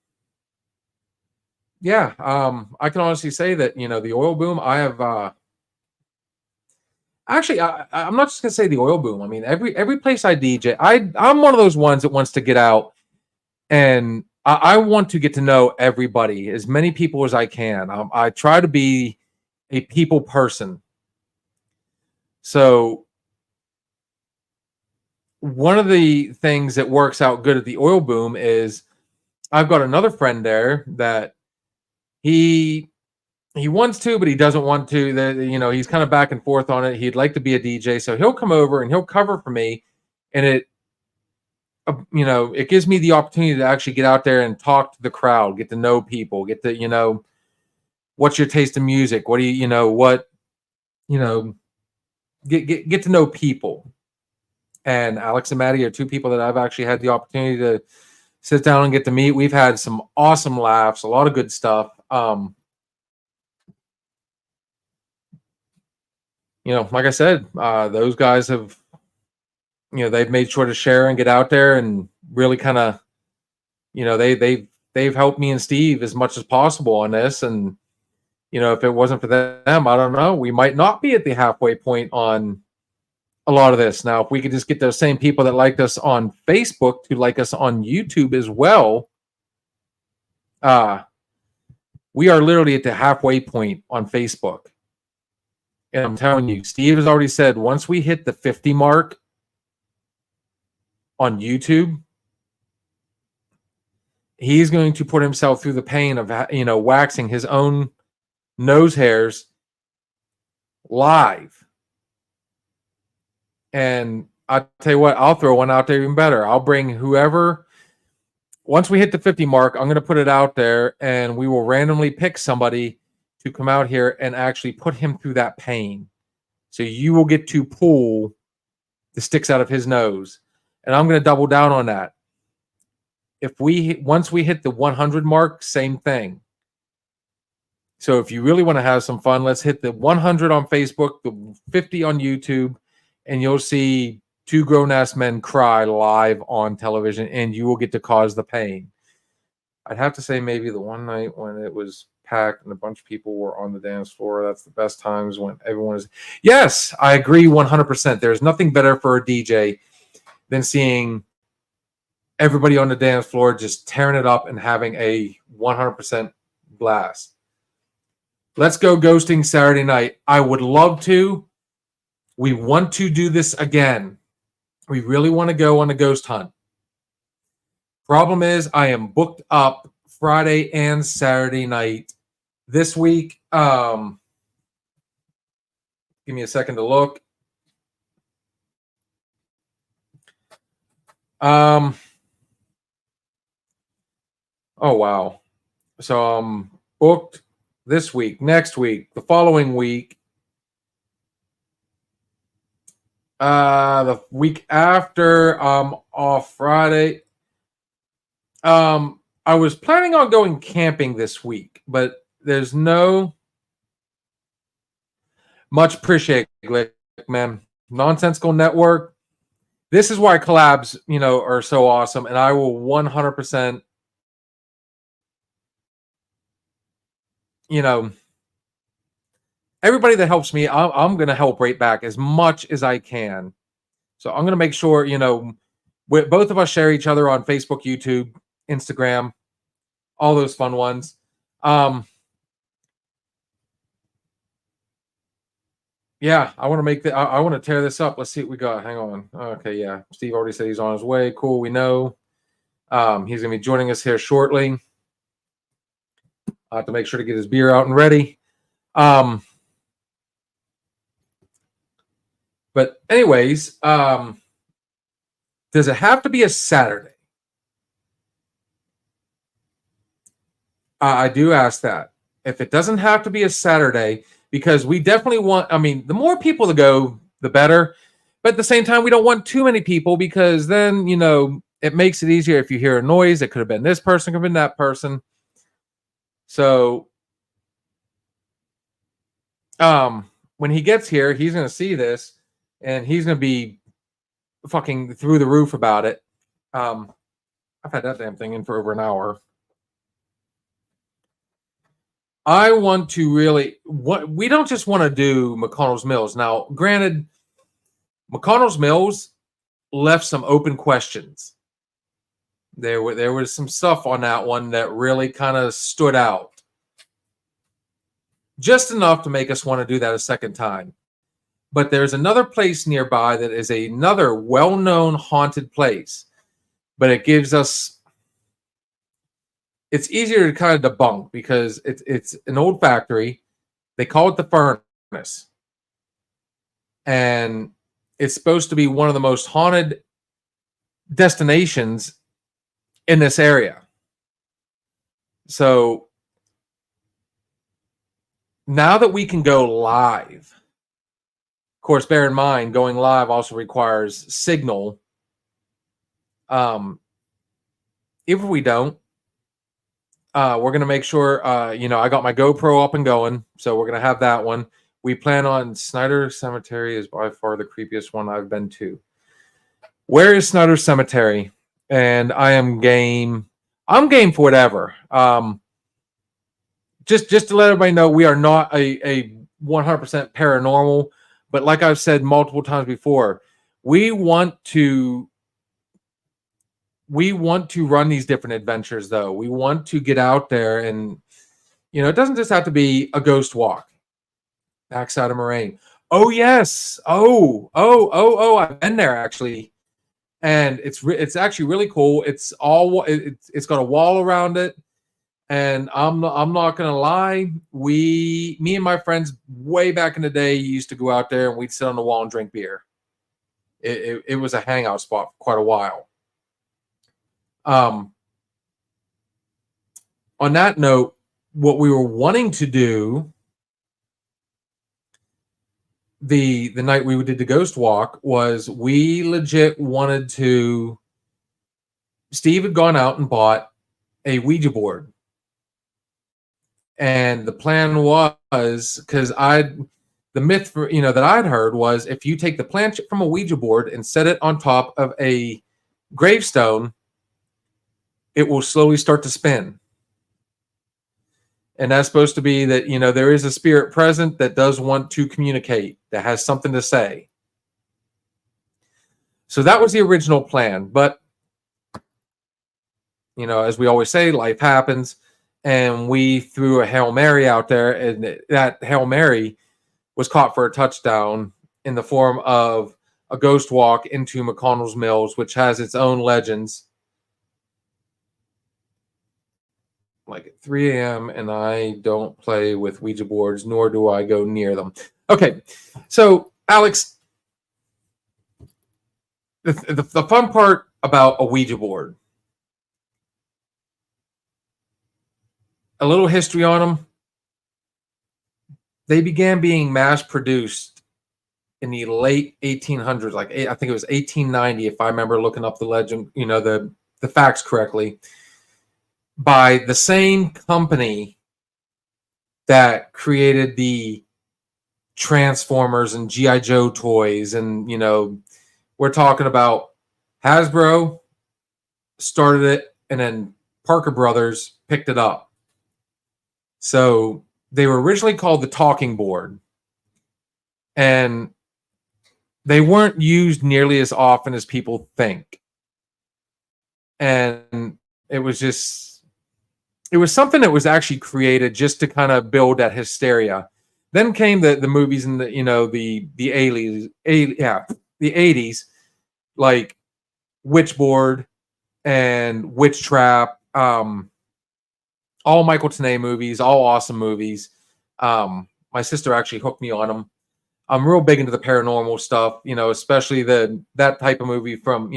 yeah, I can honestly say that, you know, the oil boom, I have actually I'm not just gonna say the oil boom. I mean, every place I DJ, I'm one of those ones that wants to get out, and I want to get to know everybody, as many people as I can. I try to be a people person. So one of the things that works out good at the oil boom is I've got another friend there that he wants to, but he doesn't want to. That, you know, he's kind of back and forth on it. He'd like to be a DJ, so he'll come over and he'll cover for me, and you know, it gives me the opportunity to actually get out there and talk to the crowd, get to know people, get to, you know, what's your taste in music? What do you, you know, what, you know, get to know people. And Alex and Maddie are two people that I've actually had the opportunity to sit down and get to meet. We've had some awesome laughs, a lot of good stuff. You know, like I said, those guys have, you know, they've made sure to share and get out there and really kind of, you know, they've helped me and Steve as much as possible on this. And, you know, if it wasn't for them, I don't know, we might not be at the halfway point on a lot of this. Now, if we could just get those same people that liked us on Facebook to like us on YouTube as well, we are literally at the halfway point on Facebook. And I'm telling you, Steve has already said once we hit the 50 mark on YouTube, he's going to put himself through the pain of, you know, waxing his own nose hairs live. And I'll tell you what, I'll throw one out there even better. I'll bring whoever, once we hit the 50 mark, I'm going to put it out there, and we will randomly pick somebody to come out here and actually put him through that pain. So you will get to pull the sticks out of his nose. And I'm going to double down on that. Once we hit the 100 mark, same thing. So if you really want to have some fun, let's hit the 100 on Facebook, the 50 on YouTube, and you'll see two grown-ass men cry live on television, and you will get to cause the pain. I'd have to say maybe the one night when it was packed and a bunch of people were on the dance floor, that's the best times when everyone is. Yes, I agree 100%. There's nothing better for a DJ than seeing everybody on the dance floor just tearing it up and having a 100% blast. Let's go ghosting Saturday night. I would love to. We want to do this again. We really want to go on a ghost hunt. Problem is, I am booked up Friday and Saturday night this week. Give me a second to look. Oh wow. So booked this week, next week, the following week, the week after, off Friday. I was planning on going camping this week, but there's no much appreciate, Glick, man. Nonsensical Network. This is why collabs, are so awesome, and I will 100%, everybody that helps me, I'm going to help right back as much as I can. So I'm going to make sure, both of us share each other on Facebook, YouTube, Instagram, all those fun ones. Yeah, I want to make I want to tear this up. Let's see what we got. Hang on. Okay, yeah. Steve already said he's on his way. Cool, we know. He's going to be joining us here shortly. I have to make sure to get his beer out and ready. But anyways, does it have to be a Saturday? I do ask that. If it doesn't have to be a Saturday, because we definitely want, the more people to go, the better. But at the same time, we don't want too many people, because then, it makes it easier if you hear a noise. It could have been this person, could have been that person. So, when he gets here, he's going to see this, and he's going to be fucking through the roof about it. I've had that damn thing in for over an hour. I want to really, we don't just want to do McConnell's Mills. Now, granted, McConnell's Mills left some open questions. There was some stuff on that one that really kind of stood out. Just enough to make us want to do that a second time. But there's another place nearby that is another well-known haunted place. But it gives us, it's easier to kind of debunk, because it's an old factory. They call it the Furnace. And it's supposed to be one of the most haunted destinations in this area. So now that we can go live, of course, bear in mind, going live also requires signal. If we don't, we're going to make sure, I got my GoPro up and going, so we're going to have that one. We plan on Snyder Cemetery is by far the creepiest one I've been to. Where is Snyder Cemetery? And I am game. I'm game for whatever. Just to let everybody know, we are not a 100% paranormal, but like I've said multiple times before, we want to run these different adventures, though. We want to get out there, and it doesn't just have to be a ghost walk. Backside of Moraine. Oh yes. I've been there actually, and it's actually really cool. It's it's got a wall around it, and I'm not gonna lie. Me and my friends way back in the day used to go out there, and we'd sit on the wall and drink beer. It was a hangout spot for quite a while. On that note, what we were wanting to do the night we did the ghost walk was we legit wanted to. Steve had gone out and bought a Ouija board, and the plan was, because the myth for that I'd heard was, if you take the planchette from a Ouija board and set it on top of a gravestone, it will slowly start to spin. And that's supposed to be that, there is a spirit present that does want to communicate, that has something to say. So that was the original plan. But, as we always say, life happens. And we threw a Hail Mary out there. And that Hail Mary was caught for a touchdown in the form of a ghost walk into McConnell's Mills, which has its own legends. Like at 3 a.m. and I don't play with Ouija boards, nor do I go near them. Okay, so Alex, the fun part about a Ouija board. a little history on them. They began being mass produced in the late 1800s, like I think it was 1890, if I remember looking up the legend, the facts correctly, by the same company that created the Transformers and G.I. Joe toys. And, we're talking about Hasbro started it, and then Parker Brothers picked it up. So they were originally called the Talking Board, and they weren't used nearly as often as people think. And it was something that was actually created just to kind of build that hysteria. Then came the movies in the the 80s, like Witchboard and Witch Trap, all Michael Tenay movies, all awesome movies. My sister actually hooked me on them. I'm real big into the paranormal stuff, especially that type of movie from,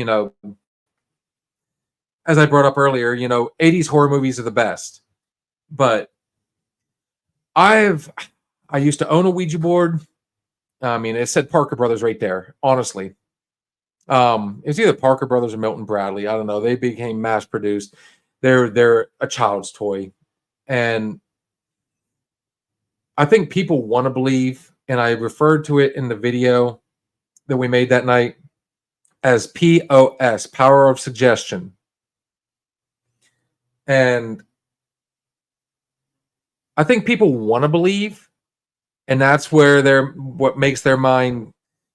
as I brought up earlier, 80s horror movies are the best. But I used to own a Ouija board. I mean, it said Parker Brothers right there, honestly. It's either Parker Brothers or Milton Bradley. I don't know. They became mass produced. They're a child's toy. And I think people want to believe, and I referred to it in the video that we made that night as POS, power of suggestion. And I think people want to believe, and that's where what makes their mind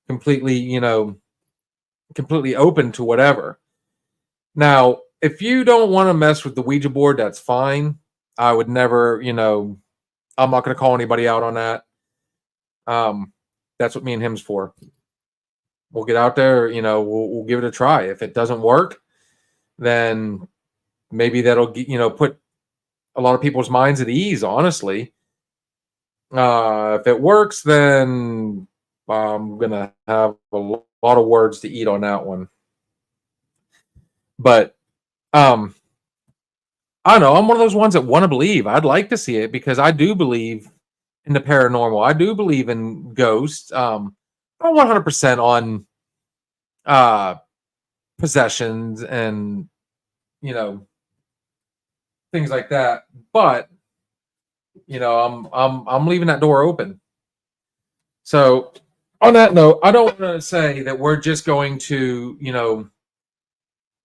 completely, completely open to whatever. Now, if you don't want to mess with the Ouija board, that's fine. I would never, I'm not going to call anybody out on that. That's what me and him's for. We'll get out there, we'll give it a try. If it doesn't work, then maybe that'll, put a lot of people's minds at ease, honestly. If it works, then I'm going to have a lot of words to eat on that one. But, I don't know. I'm one of those ones that want to believe. I'd like to see it because I do believe in the paranormal. I do believe in ghosts. I'm 100% on possessions and, things like that. But, I'm leaving that door open. So on that note, I don't want to say that we're just going to,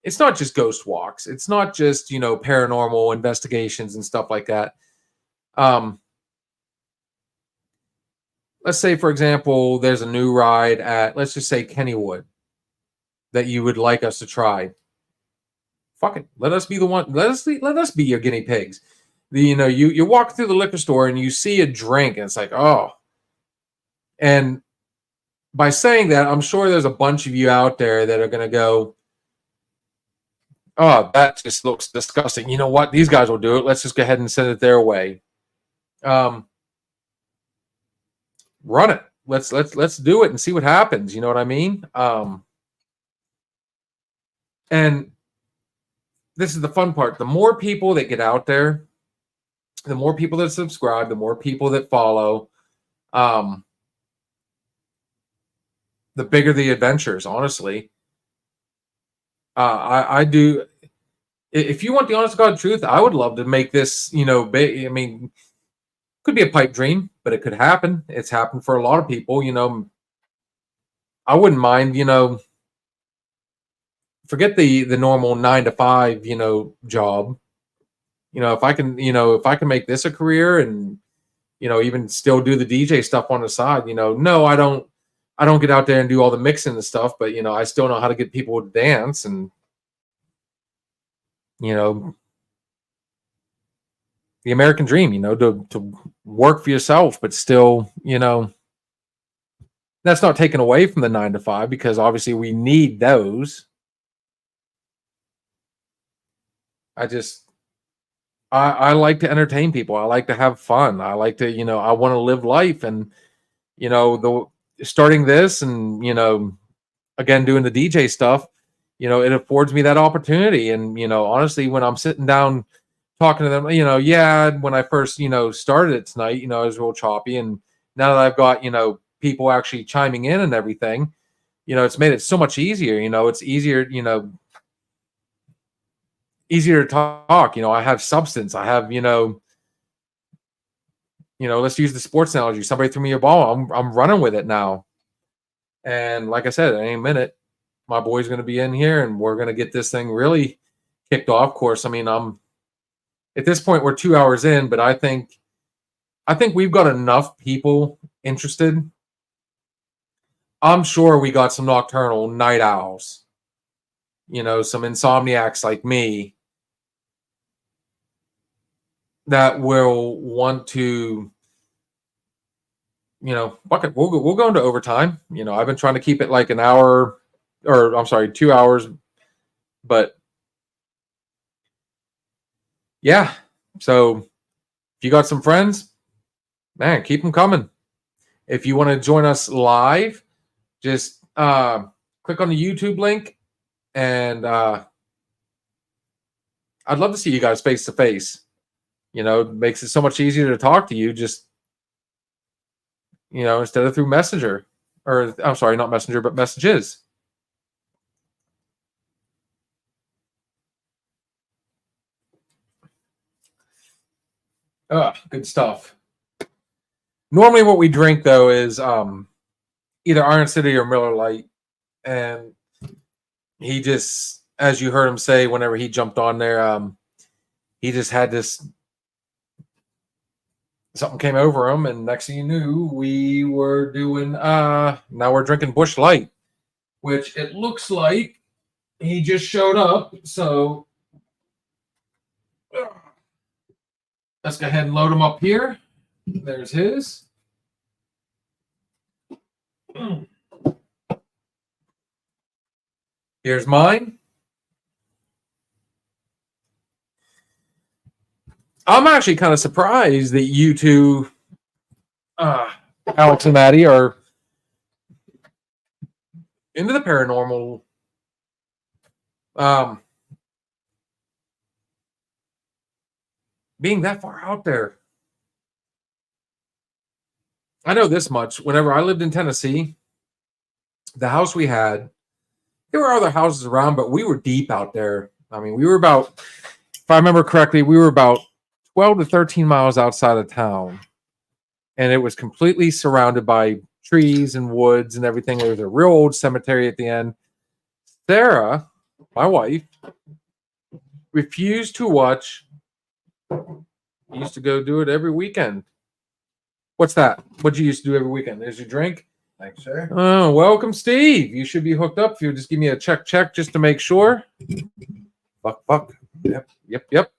it's not just ghost walks. It's not just, paranormal investigations and stuff like that. Let's say, for example, there's a new ride at, let's just say, Kennywood that you would like us to try. Fuck it. Let us be the one. Let us be your guinea pigs. You walk through the liquor store and you see a drink and it's like, oh. And by saying that, I'm sure there's a bunch of you out there that are going to go, oh, that just looks disgusting. You know what? These guys will do it. Let's just go ahead and send it their way. Run it. Let's do it and see what happens. You know what I mean? And this is the fun part. The more people that get out there, the more people that subscribe, the more people that follow, the bigger the adventures, honestly. I do. If you want the honest to God truth, I would love to make this, I mean, could be a pipe dream, but it could happen. It's happened for a lot of people, I wouldn't mind, forget the normal 9 to 5, job. If I can make this a career and, even still do the DJ stuff on the side, no, I don't get out there and do all the mixing and stuff, but, I still know how to get people to dance and, the American dream, to work for yourself, but still, that's not taken away from the 9 to 5 because obviously we need those. I like to entertain people. I like to have fun. I like to, I want to live life and, starting this and, again, doing the DJ stuff, it affords me that opportunity. And, honestly, when I'm sitting down talking to them, yeah, when I first, started it tonight, it was real choppy. And now that I've got, people actually chiming in and everything, it's made it so much easier. It's easier, easier to talk. I have substance. I have, let's use the sports analogy. Somebody threw me a ball. I'm running with it now. And like I said, in any minute, my boy's going to be in here and we're going to get this thing really kicked off. Of course, I mean, at this point we're 2 hours in, but I think we've got enough people interested. I'm sure we got some nocturnal night owls, some insomniacs like me that will want to, fuck it, we'll go into overtime. I've been trying to keep it like an hour, or I'm sorry, 2 hours, but yeah. So if you got some friends, man, keep them coming. If you want to join us live, just click on the YouTube link, and I'd love to see you guys face to face. It makes it so much easier to talk to you, just instead of through Messenger, or I'm sorry, not Messenger, but messages. Good stuff. Normally what we drink though is either Iron City or Miller Lite. And he just, as you heard him say whenever he jumped on there, he just had this, something came over him, and next thing you knew, we were doing now we're drinking Busch Light, which it looks like he just showed up. So let's go ahead and load him up here. There's his. Here's mine. I'm actually kind of surprised that you two, Alex and Maddie, are into the paranormal. Being that far out there. I know this much. Whenever I lived in Tennessee, the house we had, there were other houses around, but we were deep out there. I mean, we were about, if I remember correctly, we were about 12 to 13 miles outside of town. And it was completely surrounded by trees and woods and everything. There was a real old cemetery at the end. Sarah, my wife, refused to watch. We used to go do it every weekend. What's that? What'd you used to do every weekend? There's your drink. Thanks, sir. Oh, welcome, Steve. You should be hooked up. If you just give me a check just to make sure. Fuck. Yep.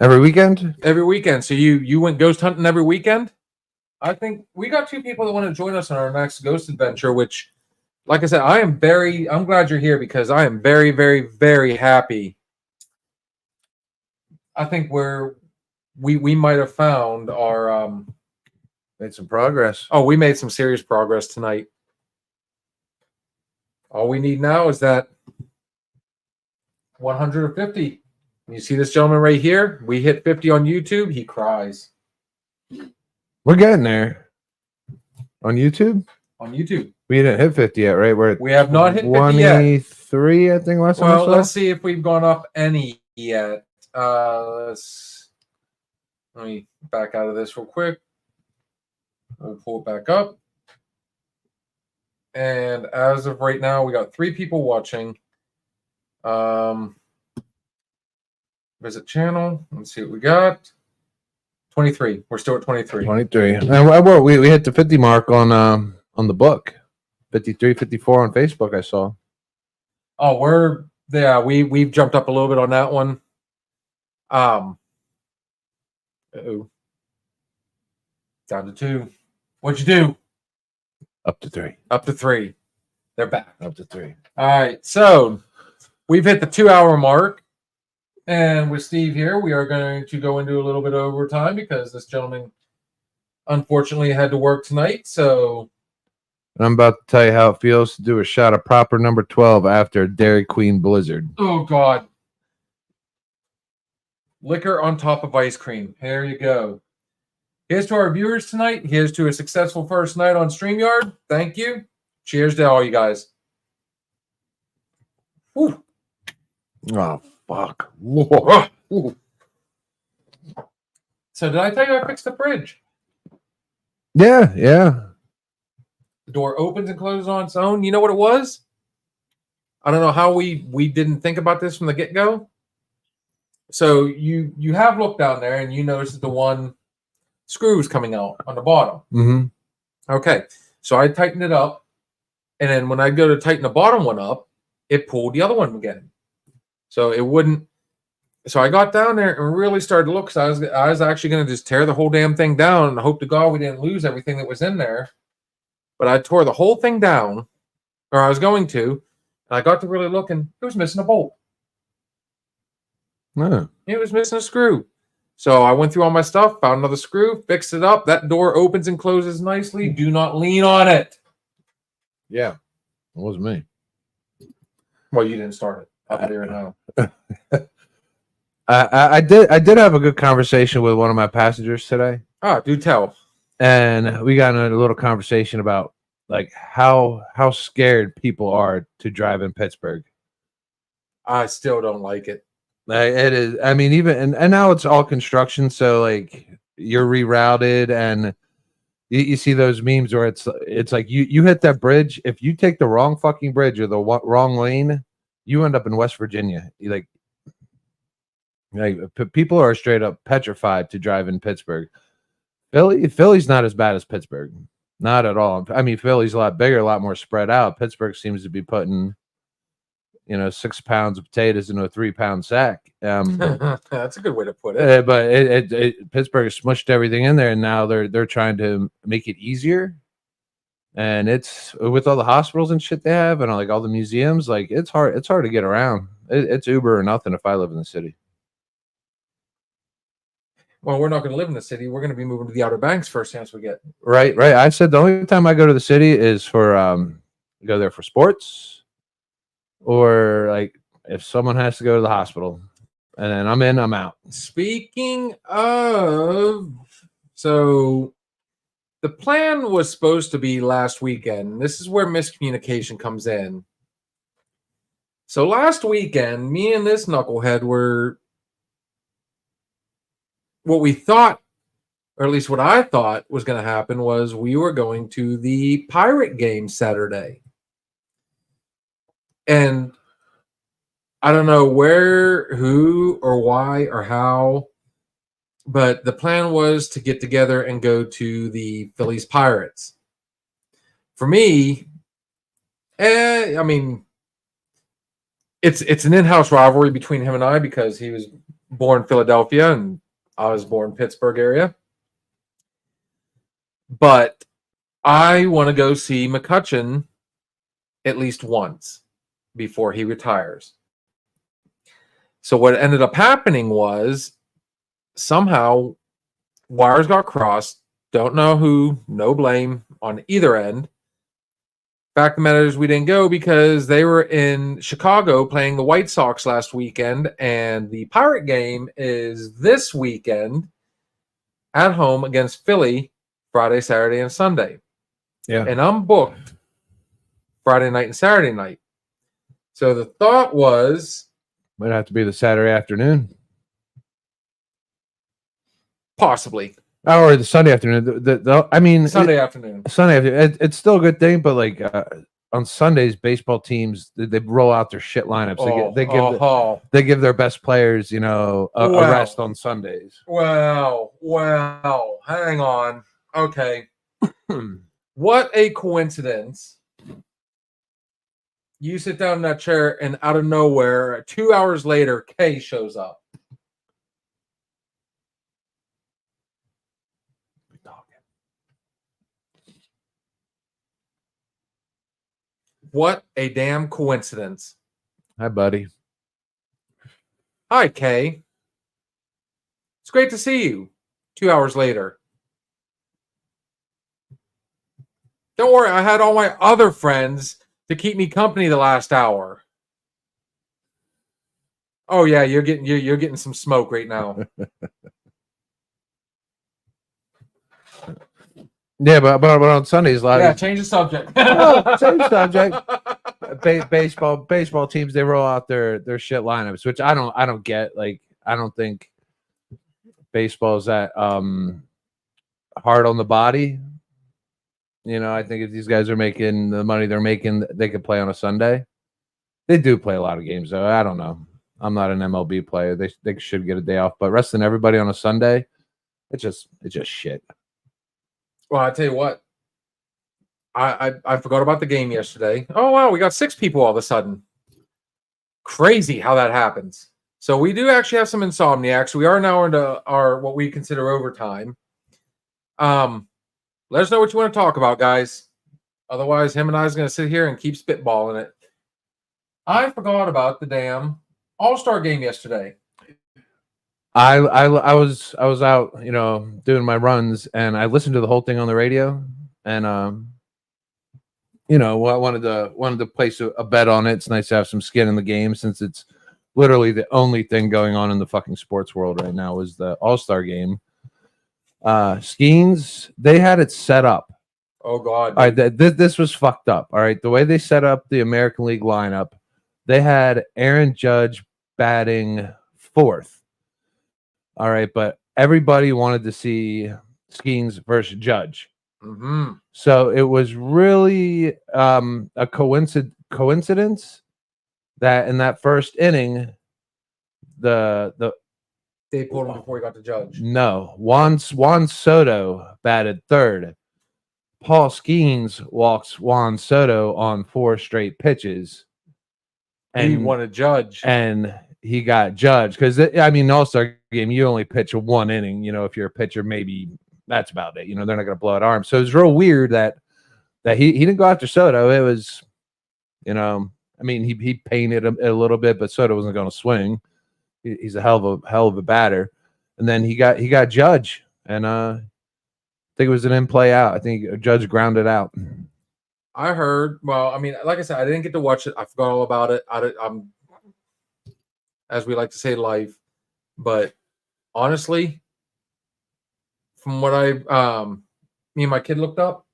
Every weekend? Every weekend. So you went ghost hunting every weekend? I think we got 2 people that want to join us on our next ghost adventure, which, like I said, I'm glad you're here because I am very, very, very happy. I think we might have found our Made some progress. Oh, we made some serious progress tonight. All we need now is that 150. You see this gentleman right here? We hit 50 on YouTube. He cries. We're getting there. On YouTube? On YouTube. We didn't hit 50 yet, right? We're at We have not hit 50 yet. 23, I think, last time I Well, saw. let's see if we've gone up any yet. Let me back out of this real quick. We'll pull it back up. And as of right now, we got 3 people watching. Visit channel. Let's see what we got. 23. We're still at 23. 23. And we hit the 50 mark on the book. 53, 54 on Facebook, I saw. Oh, we've jumped up a little bit on that one. Down to 2. What'd you do? Up to 3. Up to 3. They're back. Up to 3. All right. So we've hit the 2-hour mark. And with Steve here, we are going to go into a little bit of overtime because this gentleman unfortunately had to work tonight. So And I'm about to tell you how it feels to do a shot of proper number 12 after a Dairy Queen blizzard. Oh God. Liquor on top of ice cream. There you go. Here's to our viewers tonight. Here's to a successful first night on StreamYard. Thank you. Cheers to all you guys. Whew. Oh, fuck. Whoa. Ooh. So did I tell you I fixed the fridge? Yeah, yeah. The door opens and closes on its own. You know what it was? I don't know how we didn't think about this from the get-go. So you have looked down there and you notice that the one screw is coming out on the bottom. Mm-hmm. Okay. So I tightened it up, and then when I go to tighten the bottom one up, it pulled the other one again. So it wouldn't. So I got down there and really started to look. So I was actually going to just tear the whole damn thing down and hope to God we didn't lose everything that was in there. But I tore the whole thing down, or I was going to, and I got to really looking. It was missing a bolt. Oh. It was missing a screw. So I went through all my stuff, found another screw, fixed it up. That door opens and closes nicely. Do not lean on it. Yeah. It was me. Well, you didn't start it. I'll tell you right now. I did have a good conversation with one of my passengers today, Ah, do tell. and we got in a little conversation about like how scared people are to drive in Pittsburgh. I still don't like it. Like, it is. I mean, even and now it's all construction, so like you're rerouted, and you see those memes where it's like you hit that bridge. If you take the wrong fucking bridge or the wrong lane, you end up in West Virginia. People are straight up petrified to drive in Pittsburgh. Philly's not as bad as Pittsburgh, not at all. I mean, Philly's a lot bigger, a lot more spread out. Pittsburgh seems to be putting 6 pounds of potatoes into a 3-pound sack. That's a good way to put it. But Pittsburgh has smushed everything in there, and now they're trying to make it easier. And it's with all the hospitals and shit they have, and like all the museums, like it's hard to get around. It's Uber or nothing if I live in the city. Well, we're not going to live in the city. We're going to be moving to the Outer Banks first chance we get. Right. I said the only time I go to the city is for go there for sports, or like if someone has to go to the hospital, and then I'm in, I'm out. Speaking of, so the plan was supposed to be last weekend. This is where miscommunication comes in. So last weekend, me and this knucklehead were what we thought, or at least what I thought was going to happen, was we were going to the Pirate game Saturday. And I don't know where, who, or why, or how, but the plan was to get together and go to the Phillies Pirates. For me, I mean, it's an in-house rivalry between him and I because he was born in Philadelphia and I was born in Pittsburgh area. But I want to go see McCutchen at least once before he retires. So what ended up happening was somehow wires got crossed. Don't know who, no blame on either end. Fact of the matter is we didn't go because they were in Chicago playing the White Sox last weekend, and the Pirate game is this weekend at home against Philly, Friday, Saturday, and Sunday. Yeah. And I'm booked Friday night and Saturday night. So the thought was Might have to be the Saturday afternoon. possibly Or the Sunday afternoon. I mean, Sunday afternoon. Sunday afternoon. It's still a good thing, but like on Sundays, baseball teams they roll out their shit lineups. They give their best players, a rest on Sundays. Wow. Hang on. Okay. What a coincidence. You sit down in that chair, and out of nowhere, 2 hours later, Kay shows up. What a damn coincidence. Hi, buddy. Hi, Kay. It's great to see you. 2 hours later. Don't worry, I had all my other friends to keep me company the last hour. Oh yeah, you're getting some smoke right now. Yeah, but on Sundays, a lot Yeah, of change the subject. Oh, same subject. Baseball teams, they roll out their shit lineups, which I don't get. Like, I don't think baseball is that hard on the body. You know, I think if these guys are making the money they're making, they could play on a Sunday. They do play a lot of games though. I don't know. I'm not an MLB player. They should get a day off, but resting everybody on a Sunday, it's just shit. Well, I tell you what, I forgot about the game yesterday. Oh wow, we got 6 people all of a sudden. Crazy how that happens. So we do actually have some insomniacs. We are now into our what we consider overtime. Let us know what you want to talk about, guys. Otherwise, him and I is going to sit here and keep spitballing it. I forgot about the damn All-Star game yesterday. I was out, you know, doing my runs, and I listened to the whole thing on the radio, and you know, I wanted to place a bet on it. It's nice to have some skin in the game since it's literally the only thing going on in the fucking sports world right now is the All-Star game. Skeens, they had it set up. Oh God! All right, this was fucked up. All right, the way they set up the American League lineup, they had Aaron Judge batting 4th. All right, but everybody wanted to see Skeens versus Judge. Mm-hmm. So it was really a coincidence that in that first inning, the They pulled him before he got to Judge. no Juan Soto batted 3rd. Paul Skeens walks Juan Soto on 4 straight pitches, And he wanted Judge, and he got Judge because I mean, All-Star game you only pitch 1 inning. You know, if you're a pitcher, maybe that's about it. You know, they're not going to blow out arms. So it's real weird that he didn't go after Soto. It was, you know, I mean, he painted him a little bit, but Soto wasn't going to swing. He's a hell of a batter. And then he got Judge, and I think it was an in play out. I think Judge grounded out. I heard. Well, I mean, like I said, I didn't get to watch it. I forgot all about it. I'm, as we like to say, live. But honestly, from what me and my kid looked up,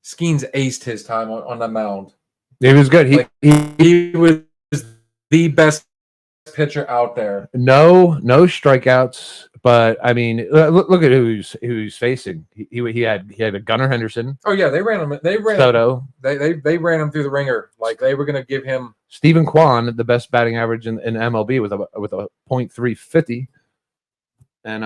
Skeens aced his time on the mound. He was good. He was the best pitcher out there. No strikeouts, but I mean, look at who he's facing. He had a Gunnar Henderson. Oh yeah, they ran him. They ran Soto. They ran him through the ringer. Like they were going to give him Stephen Kwan, the best batting average in MLB with a .350, and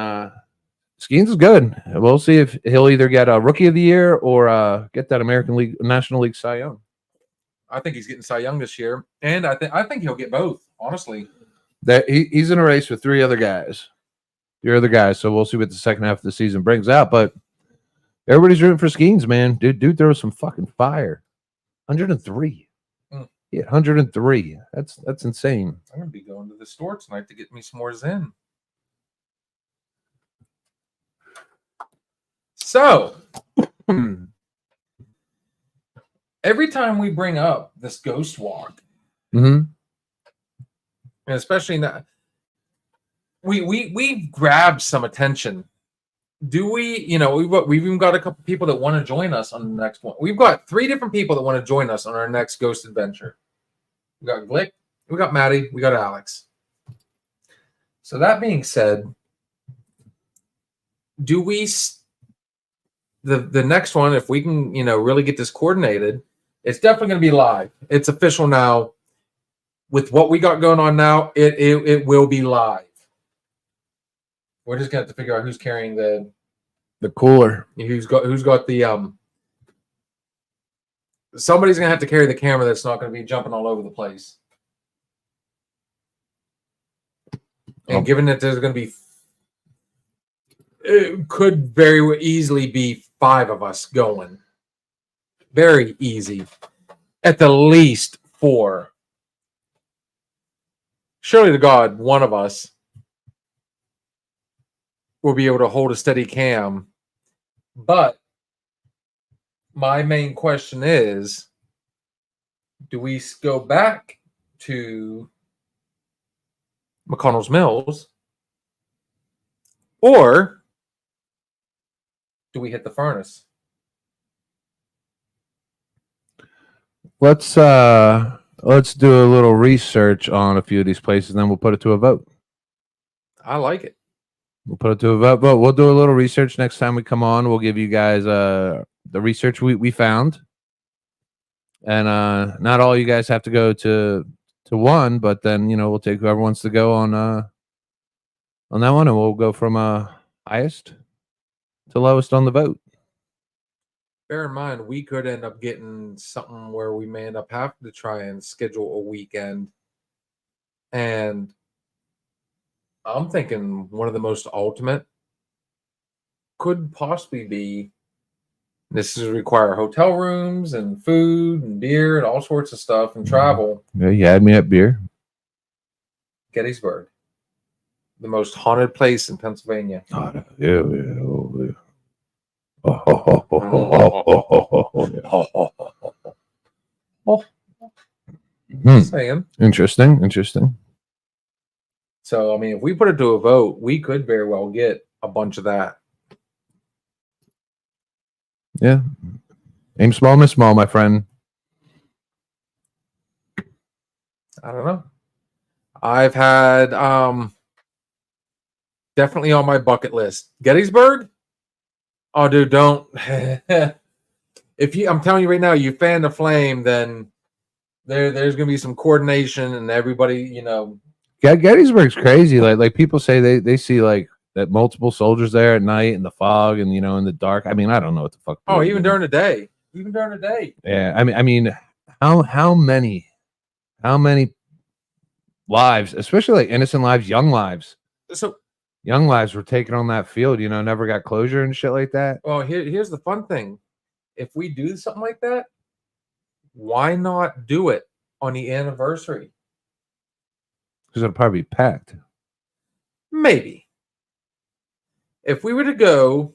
Skeens is good. We'll see if he'll either get a Rookie of the Year or get that American League National League Cy Young. I think he's getting Cy Young this year, and I think he'll get both. Honestly. That he's in a race with 3 other guys. So we'll see what the second half of the season brings out. But everybody's rooting for Skeens, man. Dude throws some fucking fire. 103. Yeah, 103. That's insane. I'm gonna be going to the store tonight to get me some more Zen. So every time we bring up this ghost walk, mm-hmm. and especially now, we've grabbed some attention. Do we? You know, we've even got a couple people that want to join us on the next one. We've got 3 different people that want to join us on our next ghost adventure. We got Glick, we got Maddie, we got Alex. So that being said, do we? The next one, if we can, you know, really get this coordinated, it's definitely going to be live. It's official now. With what we got going on now, it will be live. We're just gonna have to figure out who's carrying the cooler. Who's got the Somebody's gonna have to carry the camera that's not gonna be jumping all over the place. And given that there's gonna be, it could very easily be 5 of us going. Very easy. At the least 4. Surely to God, one of us will be able to hold a steady cam. But my main question is, do we go back to McConnell's Mills, or do we hit the furnace? Let's do a little research on a few of these places, and then we'll put it to a vote. I like it. We'll put it to a vote, but we'll do a little research next time we come on. We'll give you guys the research we found. And not all you guys have to go to one, but then we'll take whoever wants to go on that one, and we'll go from highest to lowest on the vote. Bear in mind, we could end up getting something where we may end up having to try and schedule a weekend. And I'm thinking one of the most ultimate could possibly be, this is require hotel rooms and food and beer and all sorts of stuff and travel. Yeah, you had me at beer. Gettysburg, the most haunted place in Pennsylvania. Oh, yeah. Just saying. Interesting. So, I mean, if we put it to a vote, we could very well get a bunch of that. Yeah. Aim small, miss small, my friend. I don't know. I've had definitely on my bucket list. Gettysburg? Oh, dude, don't. I'm telling you right now, you fan the flame, then there's gonna be some coordination and everybody, Gettysburg's crazy. Like people say they see like that multiple soldiers there at night in the fog and in the dark. I mean, I don't know what the fuck. Oh, even during the day. Yeah, I mean, how many lives, especially like innocent lives, young lives. So young lives were taken on that field, never got closure and shit like that. Well, here's the fun thing. If we do something like that, why not do it on the anniversary? Because it'll probably be packed. Maybe. If we were to go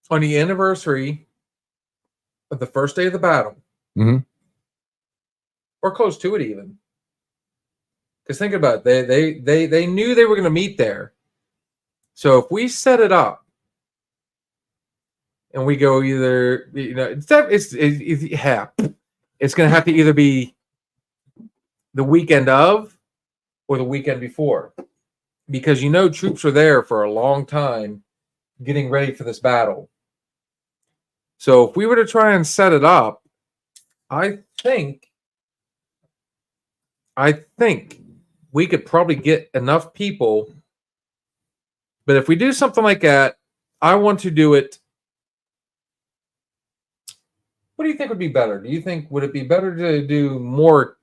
on the anniversary of the first day of the battle, or close to it even. Because think about it, they knew they were going to meet there. So if we set it up and we go either, it's going to have to either be the weekend of or the weekend before, because troops are there for a long time getting ready for this battle. So if we were to try and set it up, I think we could probably get enough people. But if we do something like that, I want to do it. What do you think would be better? Would it be better to do more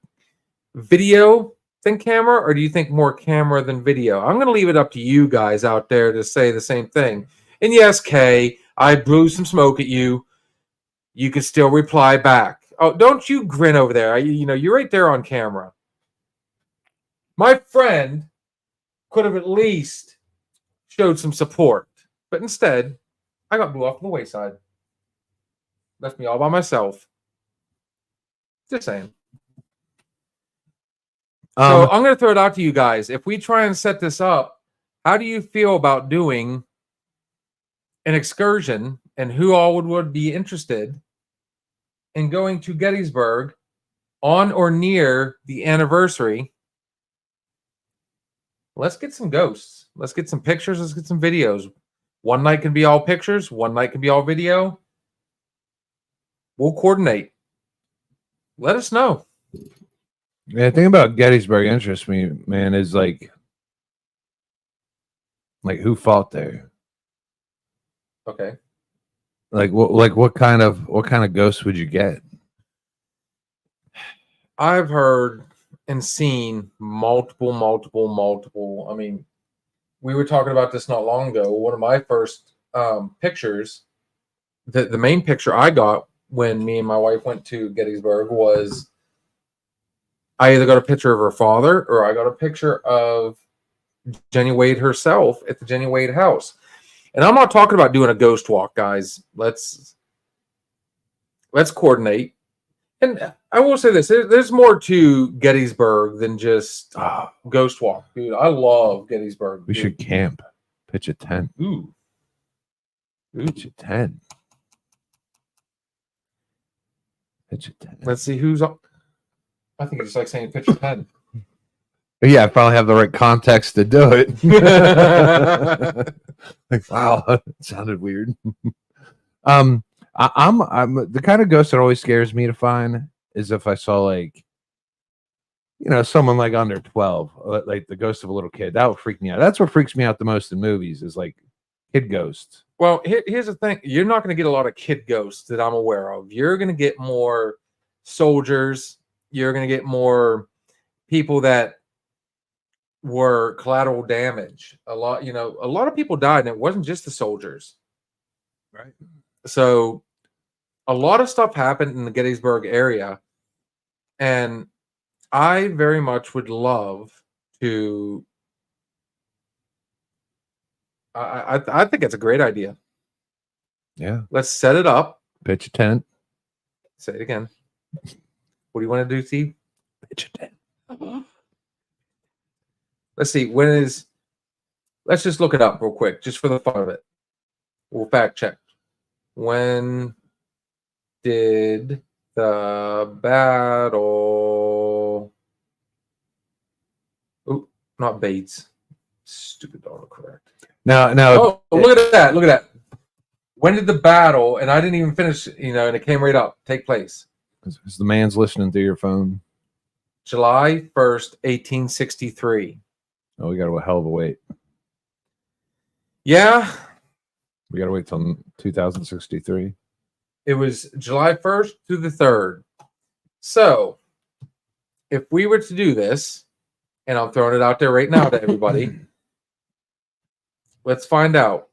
video than camera, or do you think more camera than video? I'm going to leave it up to you guys out there to say the same thing. And yes, Kay, I blew some smoke at you. You could still reply back. Oh, don't you grin over there. You're right there on camera. My friend could have at least showed some support, but instead, I got blew off to the wayside. Left me all by myself. Just saying. So I'm going to throw it out to you guys. If we try and set this up, how do you feel about doing an excursion, and who all would be interested in going to Gettysburg on or near the anniversary? Let's get some ghosts. Let's get some pictures. Let's get some videos. One night can be all pictures. One night can be all video. We'll coordinate. Let us know. Yeah, the thing about Gettysburg interests me, man, is like who fought there? Okay. What kind of ghosts would you get? I've heard and seen multiple. I mean, we were talking about this not long ago. One of my first pictures, the main picture I got when me and my wife went to Gettysburg was, I either got a picture of her father or I got a picture of Jenny Wade herself at the Jenny Wade house. And I'm not talking about doing a ghost walk, guys. Let's coordinate. And I will say this: there's more to Gettysburg than just Oh, Ghost Walk, dude. I love Gettysburg. we dude. should camp. Pitch a tent. Ooh. Pitch a tent. Pitch a tent. Let's see who's up. I think it's just like saying pitch a tent. Yeah, I probably have the right context to do it. Like, wow, that sounded weird. I'm the kind of ghost that always scares me to find is if I saw like, you know, someone like under 12, like the ghost of a little kid. That would freak me out. That's what freaks me out the most in movies is like kid ghosts. Well, here's the thing: you're not going to get a lot of kid ghosts that I'm aware of. You're going to get more soldiers. You're going to get more people that were collateral damage. A lot of people died, and it wasn't just the soldiers. Right. So a lot of stuff happened in the Gettysburg area, and I very much would love to. I think it's a great idea. Yeah. Let's set it up. Pitch a tent. Say it again. What do you want to do, Steve? Pitch a tent. Let's see. Let's just look it up real quick, just for the fun of it. We'll fact check. When did the battle? Oh, not Bates. Stupid autocorrect. Now, Oh, look at that. Look at that. When did the battle, and I didn't even finish, and it came right up, take place? is the man's listening through your phone? July 1st, 1863. Oh, we got a hell of a wait. Yeah, We got to wait till 2063. it was July 1st through the 3rd. So, if we were to do this, and I'm throwing it out there right now to everybody, let's find out.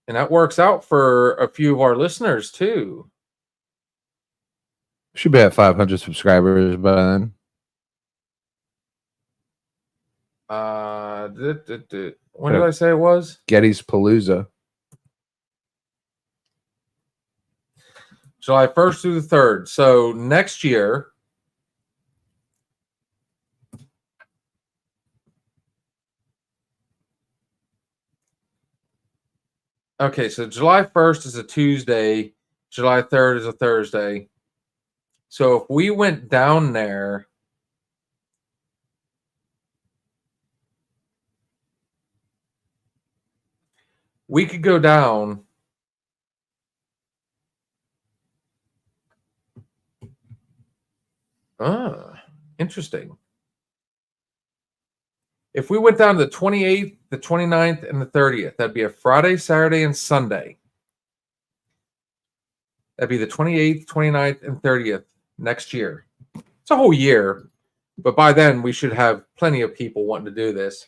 And that works out for a few of our listeners too. Should be at 500 subscribers by then. When did I say it was? Getty's Palooza. July 1st through the 3rd. So next year, okay, so July 1st is a Tuesday, July 3rd is a Thursday. So if we went down there, we could go down. Interesting. If we went down to the 28th, the 29th, and the 30th, that'd be a Friday, Saturday, and Sunday. That'd be the 28th, 29th, and 30th next year. It's a whole year, but by then we should have plenty of people wanting to do this.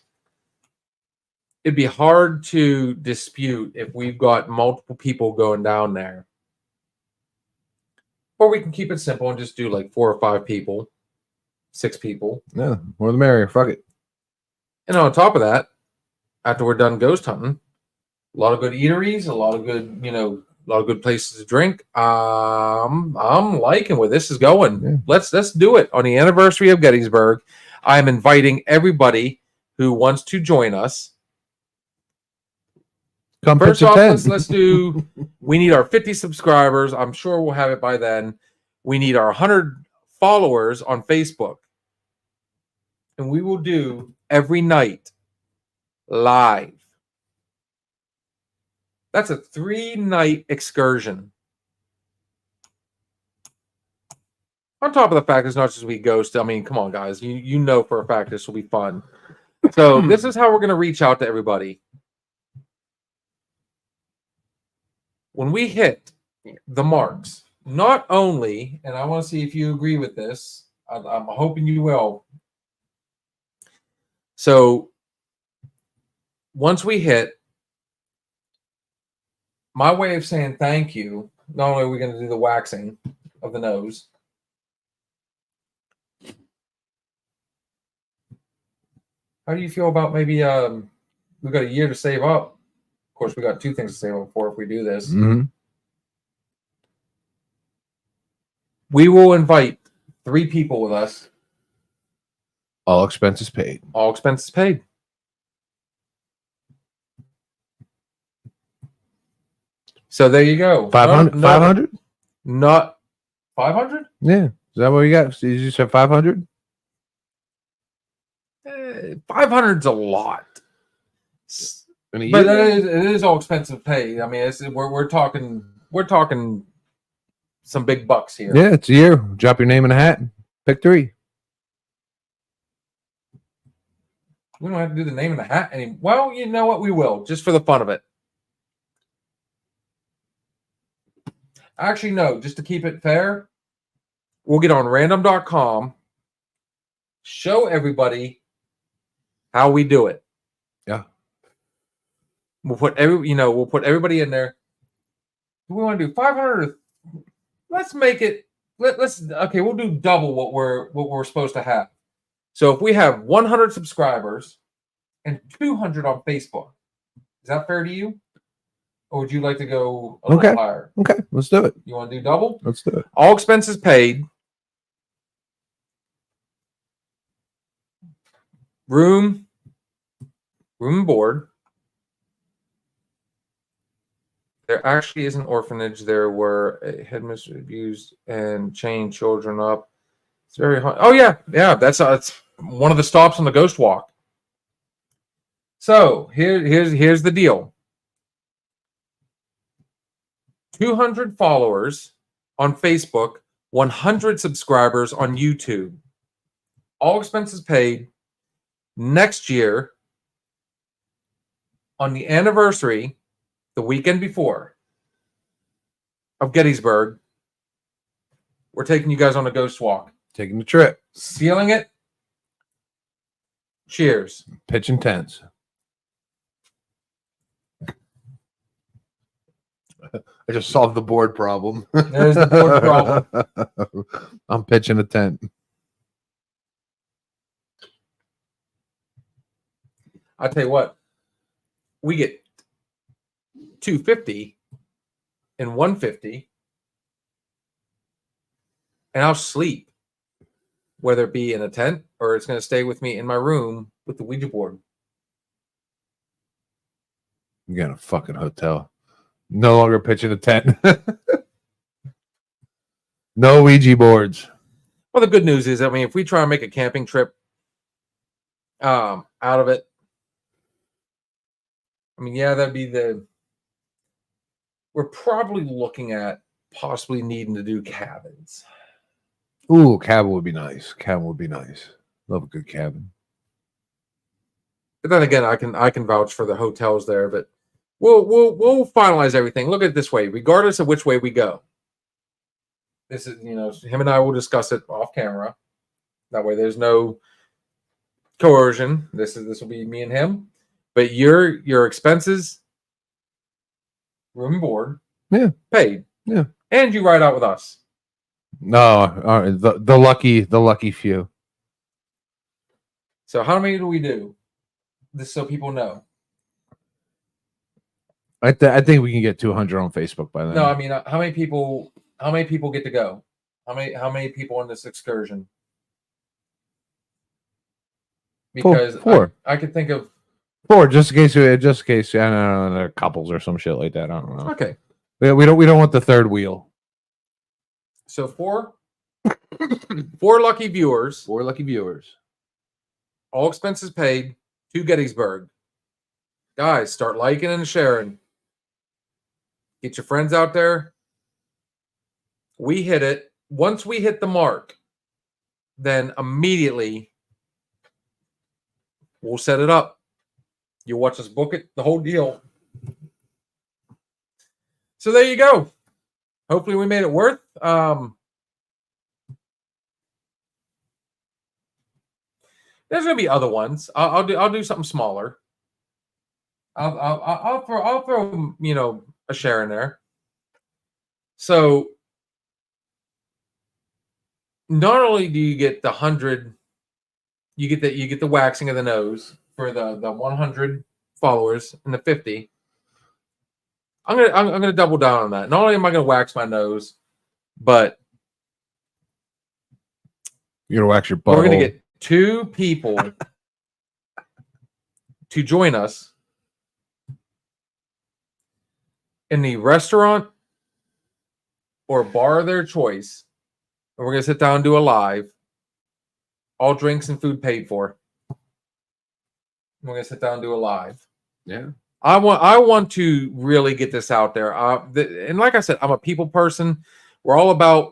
It'd be hard to dispute if we've got multiple people going down there. Or we can keep it simple and just do like 4 or 5 people, 6 people. Yeah, more the merrier. Fuck it. And on top of that, after we're done ghost hunting, a lot of good eateries, a lot of good, a lot of good places to drink. I'm liking where this is going. Yeah. Let's do it on the anniversary of Gettysburg. I'm inviting everybody who wants to join us. Come First pitch a off, tent. let's do. We need our 50 subscribers. I'm sure we'll have it by then. We need our 100 followers on Facebook, and we will do every night live. That's a 3-night excursion. On top of the fact it's not just we ghost. I mean, come on, guys. You know for a fact this will be fun. So this is how we're going to reach out to everybody. When we hit the marks, not only, and I want to see if you agree with this, I'm hoping you will. So once we hit, my way of saying thank you, not only are we going to do the waxing of the nose, how do you feel about maybe we've got a year to save up? Of course, we got 2 things to save up for if we do this. Mm-hmm. We will invite 3 people with us, All expenses paid. all expenses paid. So there you go. 500? No, 500? not 500. Yeah. Is that what you got? You said 500? 500's a lot. In a But year? it is all expensive pay. I mean, we're talking some big bucks here. Yeah, it's a year. Drop your name in a hat. Pick 3. We don't have to do the name in the hat anymore. Well, you know what? We will, just for the fun of it. Actually, no, just to keep it fair, we'll get on random.com, show everybody how we do it. Yeah. We'll put everybody in there. Do we want to do 500? Let's make it. Okay. We'll do double what we're supposed to have. So if we have 100 subscribers and 200 on Facebook, is that fair to you? Or would you like to go a little higher? Okay, let's do it. You want to do double? Let's do it. All expenses paid. Room and board. There actually is an orphanage there where a headmistress abused and chained children up. It's very hard. Oh yeah. That's one of the stops on the Ghost Walk. So here's the deal. 200 followers on Facebook, 100 subscribers on YouTube. All expenses paid. Next year, on the anniversary, the weekend before of Gettysburg, we're taking you guys on a Ghost Walk. Taking the trip. Sealing it. Cheers. Pitching tents. I just solved the board problem. There's the board problem. I'm pitching a tent. I tell you what, we get 250 and 150, and I'll sleep, whether it be in a tent or it's going to stay with me in my room with the Ouija board. You got a fucking hotel. No longer pitching a tent. No Ouija boards. Well, the good news is, I mean, if we try and make a camping trip out of it, I mean, yeah, that'd be we're probably looking at possibly needing to do cabins. Ooh, cabin would be nice. Cabin would be nice. Love a good cabin. But then again, I can vouch for the hotels there, but we'll finalize everything. Look at it this way, regardless of which way we go. This is, him and I will discuss it off camera. That way there's no coercion. This will be me and him. But your expenses, room and board, paid. Yeah. And you ride out with us. No, the lucky few. So how many do we do? This so people know. I think we can get 200 on Facebook by then. No, I mean, how many people get to go? How many people on this excursion? Because four. I could think of 4, just in case. I don't know, they're couples or some shit like that. I don't know. Okay. We don't want the third wheel. So 4 lucky viewers, 4 lucky viewers. all expenses paid, to Gettysburg. Guys, start liking and sharing. Get your friends out there. We hit it. Once we hit the mark, then immediately we'll set it up. You'll watch us book it, the whole deal. So there you go. Hopefully we made it worth. There's gonna be other ones. I'll do something smaller. I'll throw a share in there. So not only do you get the 100, you get the waxing of the nose for the 100 followers and the 50. I'm gonna double down on that. Not only am I gonna wax my nose, but You're gonna wax your butt. We're gonna get 2 people to join us in the restaurant or bar of their choice. And we're gonna sit down and do a live. All drinks and food paid for. We're gonna sit down and do a live. Yeah. I want to really get this out there. And like I said, I'm a people person. We're all about,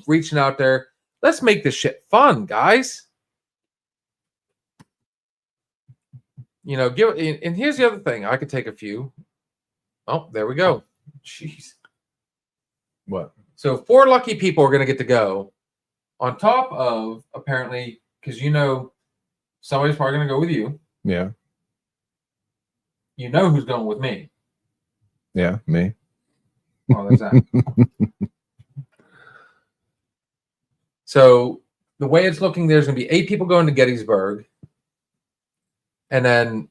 reaching out there. Let's make this shit fun, guys. And here's the other thing. I could take a few. Oh, there we go. Jeez. What? So 4 lucky people are going to get to go. On top of, apparently, because somebody's probably going to go with you. Yeah. You know who's going with me. Yeah, me. Oh, there's that. So the way it's looking, there's going to be 8 people going to Gettysburg. And then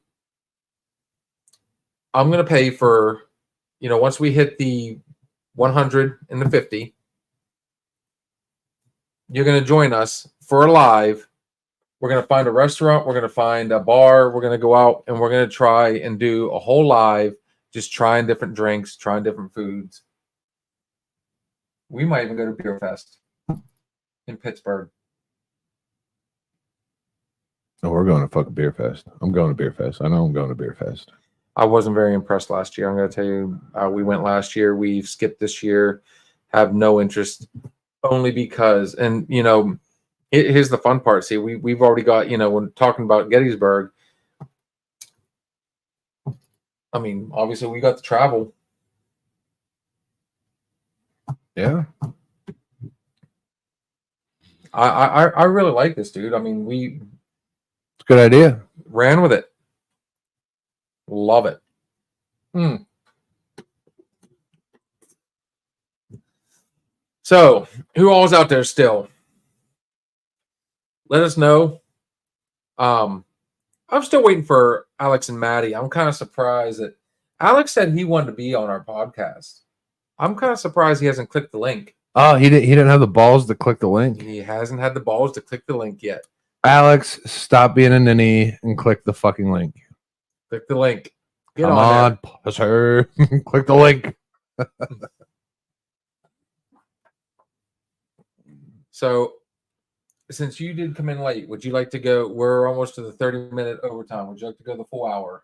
I'm going to pay for, once we hit the 100 and the 50, you're going to join us for a live. We're going to find a restaurant. We're going to find a bar. We're going to go out and we're going to try and do a whole live, just trying different drinks, trying different foods. We might even go to Beer Fest in Pittsburgh. Oh, we're going to fucking Beer Fest. I'm going to Beer Fest. I know I'm going to Beer Fest. I wasn't very impressed last year. I'm going to tell you, we went last year. We've skipped this year. Have no interest, only because, and here's the fun part. See, we've already got, when talking about Gettysburg, I mean, obviously we got the travel. Yeah. I really like this, dude. I mean, we It's a good idea. ran with it. Love it. So, who all's out there still? Let us know. I'm still waiting for Alex and Maddie. I'm kind of surprised that Alex said he wanted to be on our podcast. I'm kind of surprised he hasn't clicked the link. Oh, he didn't have the balls to click the link. He hasn't had the balls to click the link yet. Alex, stop being a ninny and click the fucking link. Click the link. Get Come on on, pusher. Click the link. So, since you did come in late, would you like to go? We're almost to the 30-minute overtime. Would you like to go the full hour?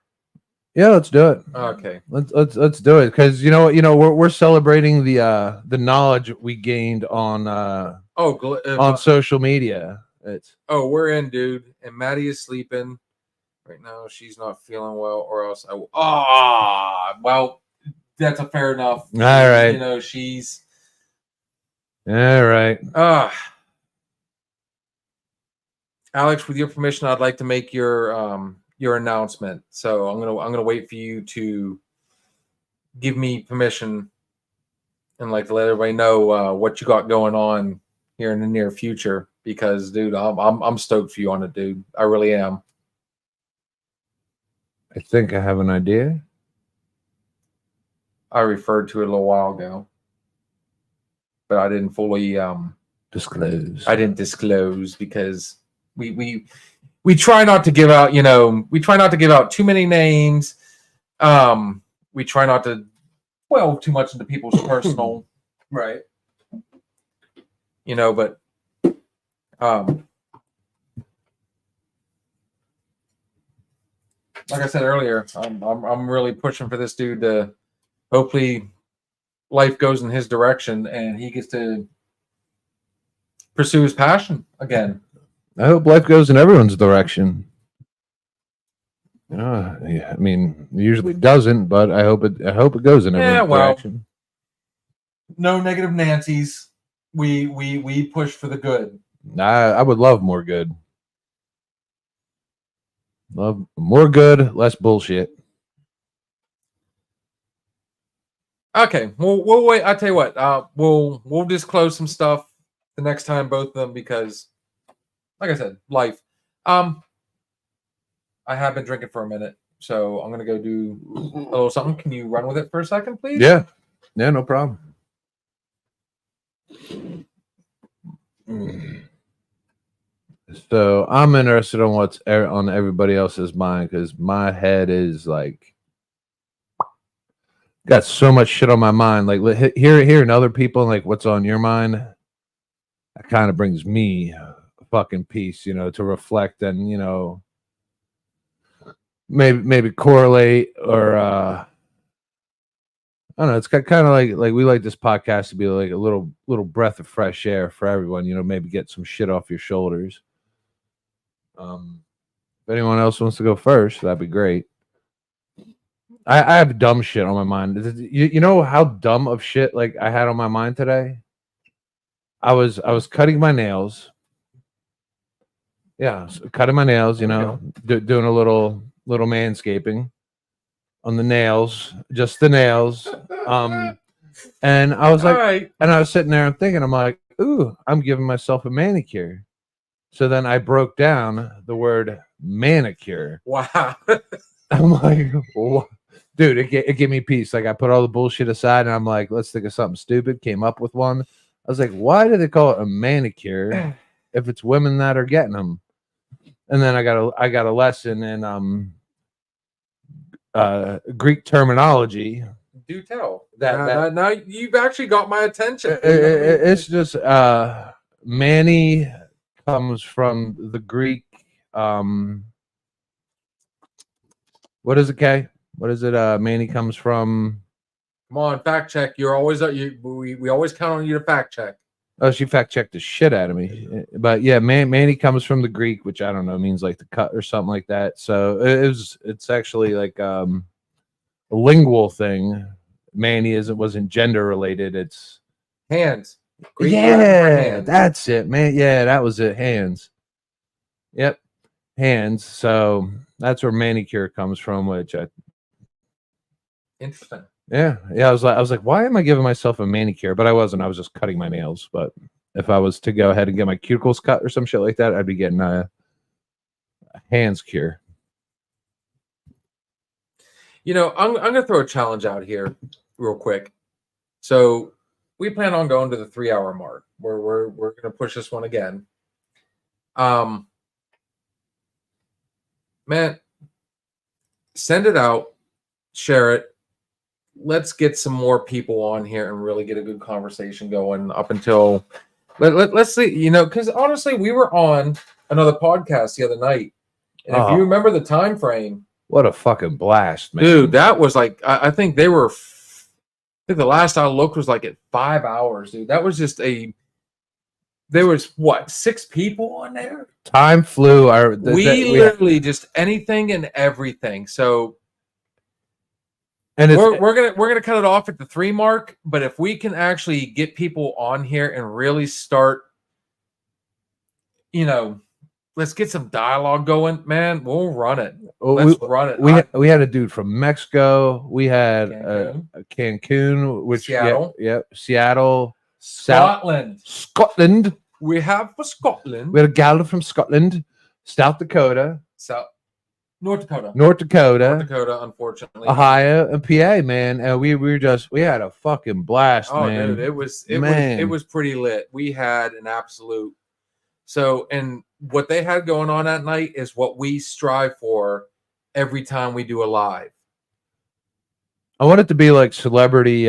Yeah, let's do it. Okay. Let's do it because we're celebrating the knowledge we gained on on social media. We're in, dude, and Maddie is sleeping right now. She's not feeling well, or else I will. Well, that's a fair enough. All right. She's all right. Alex, with your permission, I'd like to make your announcement. So I'm gonna wait for you to give me permission and to let everybody know what you got going on here in the near future. Because, dude, I'm stoked for you on it, dude. I really am. I think I have an idea. I referred to it a little while ago, but I didn't fully disclose. I didn't disclose because we try not to give out, we try not to give out too many names. We try not to delve too much into people's personal, right? But like I said earlier, I'm really pushing for this dude to hopefully life goes in his direction and he gets to pursue his passion again. I hope life goes in everyone's direction. Yeah, I mean, it usually doesn't, but I hope it goes in everyone's direction. No negative Nancy's. We push for the good. I would love more good. Love more good, less bullshit. Okay, we'll wait. I'll tell you what. We'll disclose some stuff the next time, both of them, because, like I said, life. I have been drinking for a minute, so I'm gonna go do a little something. Can you run with it for a second, please? Yeah, no problem. So I'm interested on what's on everybody else's mind because my head is like got so much shit on my mind. Like hearing other people and like what's on your mind, that kind of brings me fucking peace, to reflect and maybe correlate or I don't know. It's kind of like we like this podcast to be like a little breath of fresh air for everyone. Maybe get some shit off your shoulders. If anyone else wants to go first, that'd be great. I have dumb shit on my mind. You know how dumb of shit like I had on my mind today? I was cutting my nails. Yeah, cutting my nails. Doing a little manscaping on the nails, just the nails. And I was like, right. and I was sitting there and thinking, I'm like, ooh, I'm giving myself a manicure. So then I broke down the word manicure. Wow. I'm like, what? Dude, it gave me peace. Like I put all the bullshit aside and I'm like, let's think of something stupid. Came up with one. I was like, why do they call it a manicure if it's women that are getting them? And then I got a lesson in Greek terminology. Do tell. That Now you've actually got my attention. it's just Manny comes from the Greek. What is it, Kay? What is it? Manny comes from. Come on, fact check. You're always we always count on you to fact check. Oh, she fact checked the shit out of me. But yeah, Manny comes from the Greek, which I don't know means like the cut or something like that. So it's actually like a lingual thing. Manny wasn't gender related. It's hands. Greek yeah, hands. that's it, man. Yeah, that was it. Hands. Yep, hands. So that's where manicure comes from, which interesting. Yeah. I was like, why am I giving myself a manicure? But I wasn't. I was just cutting my nails. But if I was to go ahead and get my cuticles cut or some shit like that, I'd be getting a hands cure. I'm gonna throw a challenge out here real quick. So we plan on going to the 3-hour mark. We're gonna push this one again. Man, send it out, share it. Let's get some more people on here and really get a good conversation going up until let's see, because honestly, we were on another podcast the other night. And if you remember the time frame, what a fucking blast, man. Dude, that was like I think they were the last I looked was like at 5 hours, dude. That was just there was what, 6 people on there? Time flew. We literally just anything and everything. So and we're gonna cut it off at the 3 mark, but if we can actually get people on here and really start, let's get some dialogue going, man. We'll run it. Let's run it. We had a dude from Mexico. We had Cancun, which Seattle. Seattle, Scotland. We have for Scotland. We had a gal from Scotland, South Dakota, North Dakota, unfortunately, Ohio, and PA, man. And we had a fucking blast, man. Dude, it was pretty lit. We had an absolute. So, and what they had going on that night is what we strive for every time we do a live. I want it to be like celebrity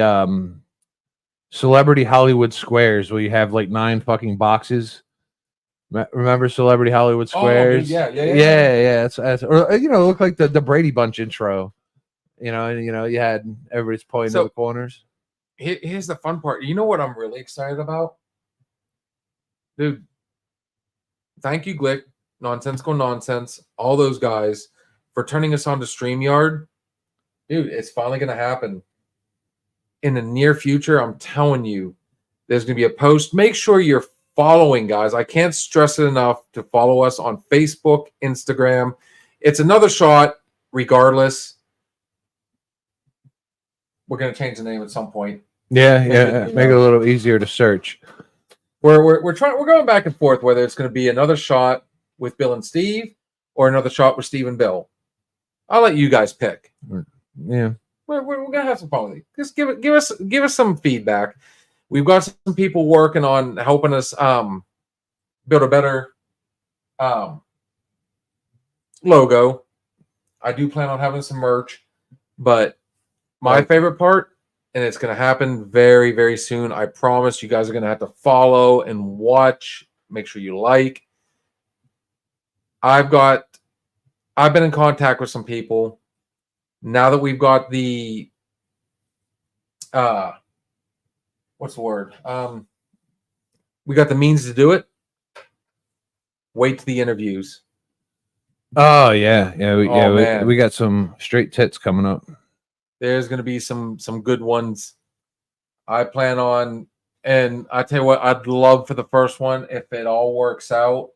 Hollywood Squares, where you have like 9 fucking boxes. Remember Celebrity Hollywood Squares? Yeah. That's or it looked like the Brady Bunch intro. You had everybody's pointing to the corners. Here's the fun part. You know what I'm really excited about, dude? Thank you, Glick, Nonsensical Nonsense, all those guys for turning us on to StreamYard. Dude, it's finally going to happen. In the near future, I'm telling you, there's going to be a post. Make sure you're following, guys. I can't stress it enough to follow us on Facebook, Instagram. It's another shot, regardless. We're going to change the name at some point. Yeah. Make it a little easier to search. We're going back and forth whether it's going to be another shot with Bill and Steve or another shot with Steve and Bill. I'll let you guys pick. Yeah, we're gonna have some fun with it. Just give us some feedback. We've got some people working on helping us build a better logo. I do plan on having some merch, but my Right. favorite part, and it's going to happen very, very soon. I promise you guys are going to have to follow and watch. Make sure you like. I've been in contact with some people. Now that we've got the what's the word? We got the means to do it. Wait to the interviews. Oh yeah, man. we got some straight tits coming up. There's going to be some good ones. I plan on, and I tell you what, I'd love for the first one if it all works out.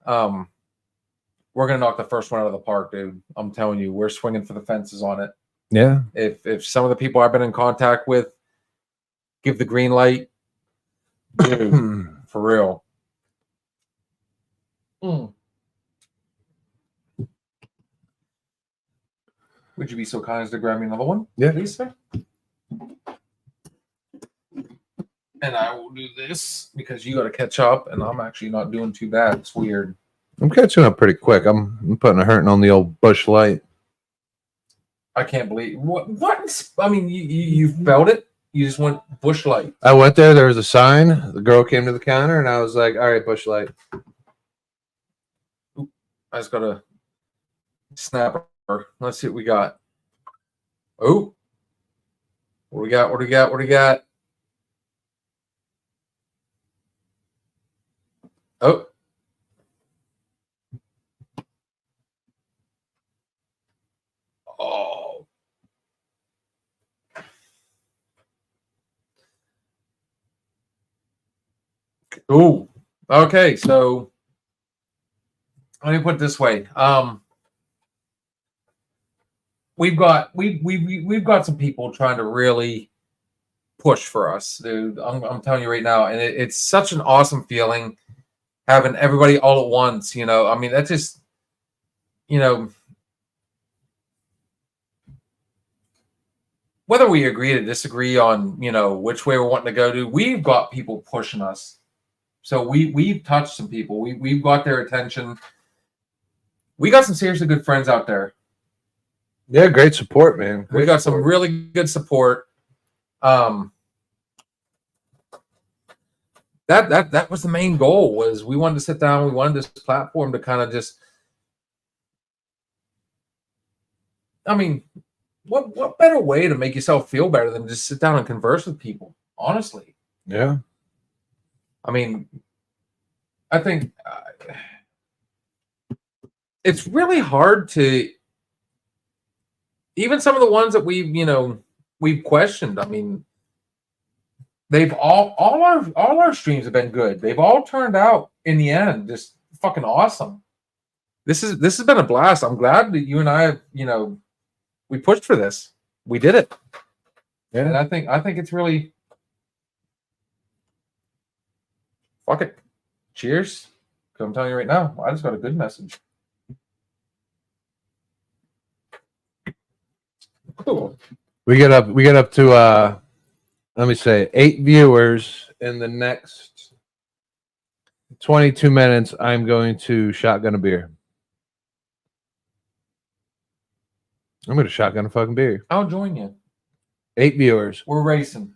We're gonna knock the first one out of the park, dude. I'm telling you, we're swinging for the fences on it. Yeah, If some of the people I've been in contact with give the green light, dude, for real. Would you be so kind as to grab me another one? Yeah. Please, sir. And I will do this because you got to catch up, and I'm actually not doing too bad. It's weird. I'm catching up pretty quick. I'm putting a hurting on the old Bush Light. I can't believe what. I mean, you felt it. You just went Bush Light. I went there. There was a sign. The girl came to the counter, and I was like, "All right, Bush Light." I just gotta snap her. Let's see what we got. Oh, what do we got? What do we got? What do we got? Oh. Oh. Ooh. Okay, so let me put it this way. We've got some people trying to really push for us, dude. I'm telling you right now, and it's such an awesome feeling having everybody all at once. You know, I mean, that's just, you know, whether we agree to disagree on, you know, which way we're wanting to go to, we've got people pushing us. So we've touched some people. We've got their attention. We got some seriously good friends out there. Yeah, great support, man. We got some really good support. That was the main goal. Was we wanted to sit down. We wanted this platform to kind of just. I mean, what better way to make yourself feel better than just sit down and converse with people? Honestly. Yeah. I mean, I think it's really hard to. Even some of the ones that we've questioned. I mean, they've all our streams have been good. They've all turned out in the end just fucking awesome. This has been a blast. I'm glad that you and I have, we pushed for this. We did it. Yeah. And I think it's really fuck it. Cheers. 'Cause I'm telling you right now, I just got a good message. Cool. We get up to let me say 8 viewers in the next 22 minutes. I'm going to shotgun a beer. I'm going to shotgun a fucking beer. I'll join you. 8 viewers. We're racing.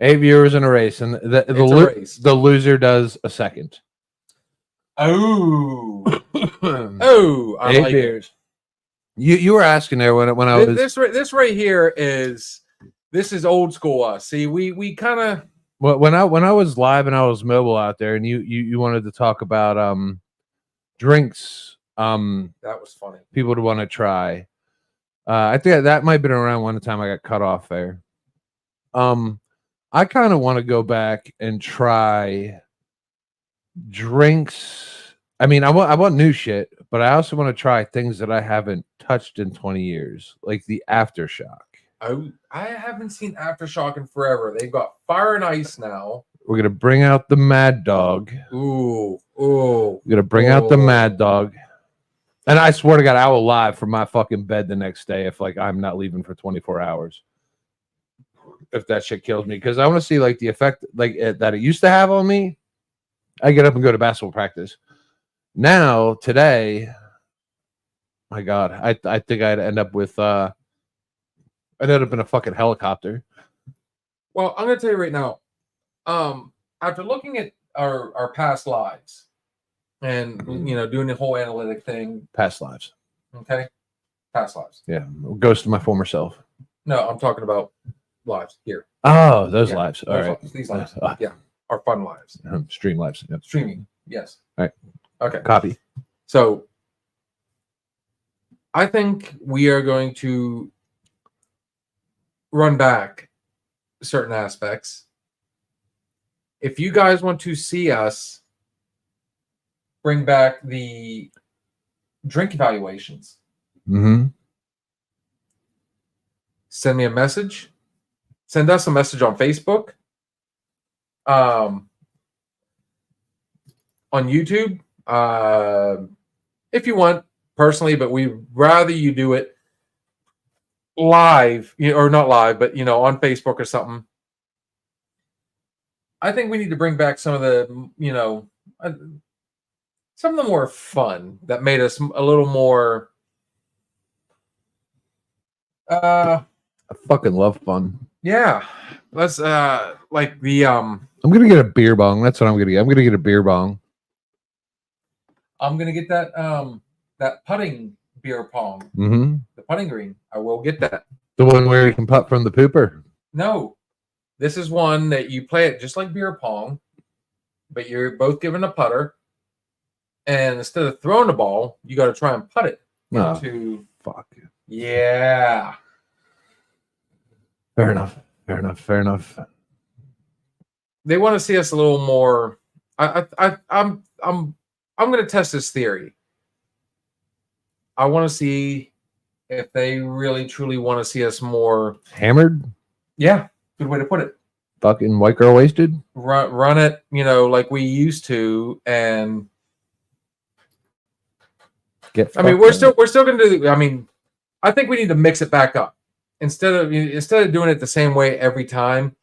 8 viewers in a race, and race. the loser does a second. Oh, oh! I 8 like beers. You were asking there when I was this right here is old school us. See, we kind of when I was live and I was mobile out there, and you wanted to talk about drinks that was funny. people to want to try. I think that might have been around one time I got cut off there. I kind of want to go back and try drinks. I mean, I want new shit, but I also want to try things that I haven't touched in 20 years, like the Aftershock. I haven't seen Aftershock in forever. They've got Fire and Ice now. We're gonna bring out the Mad Dog. Ooh. We're gonna bring out the Mad Dog. And I swear to God, I will live from my fucking bed the next day if I'm not leaving for 24 hours. If that shit kills me, because I want to see the effect that it used to have on me. I get up and go to basketball practice. Now today, my God, I think I'd end up with I'd end up in a fucking helicopter. Well, I'm gonna tell you right now. After looking at our past lives and doing the whole analytic thing, Past lives. okay, past lives. Yeah. Ghost of my former self. No, I'm talking about lives here. Oh, those Yeah, lives. All those right. lives, these lives. Yeah, our fun lives. Stream lives. Yep. Streaming. Yes. All right. Okay. Copy. So I think we are going to run back certain aspects. If you guys want to see us bring back the drink evaluations, Mm-hmm. send me a message. Send us a message on Facebook, on YouTube, if you want personally, but we'd rather you do it live, or not live, but on Facebook or something. I think we need to bring back some of the, some of the more fun that made us a little more. I fucking love fun. Yeah, let's like the I'm gonna get a beer bong. That's what I'm gonna get. I'm gonna get a beer bong. I'm gonna get that that putting beer pong, Mm-hmm. the putting green. I will get that. The one where you can putt from the pooper. No, this is one that you play it just like beer pong, but you're both given a putter, and instead of throwing the ball, you got to try and putt it Oh, into. fuck. Yeah, Fair enough. Fair enough. Fair enough. they want to see us a little more. I'm going to test this theory. I want to see if they really truly want to see us more. Hammered. Yeah, good way to put it. Fucking white girl wasted. Run it, like we used to, and Get. I mean, we're still going to do. I mean, I think we need to mix it back up instead of doing it the same way every time.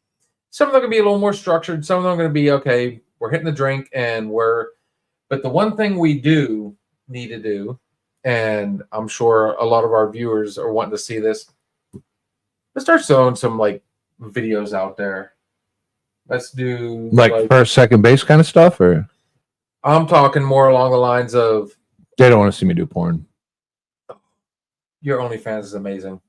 Some of them are going to be a little more structured. Some of them are going to be okay. We're hitting the drink, and but the one thing we do need to do, and I'm sure a lot of our viewers are wanting to see this. Let's start throwing some videos out there. Let's do like first, second base kind of stuff, or I'm talking more along the lines of they don't want to see me do porn. your OnlyFans is amazing.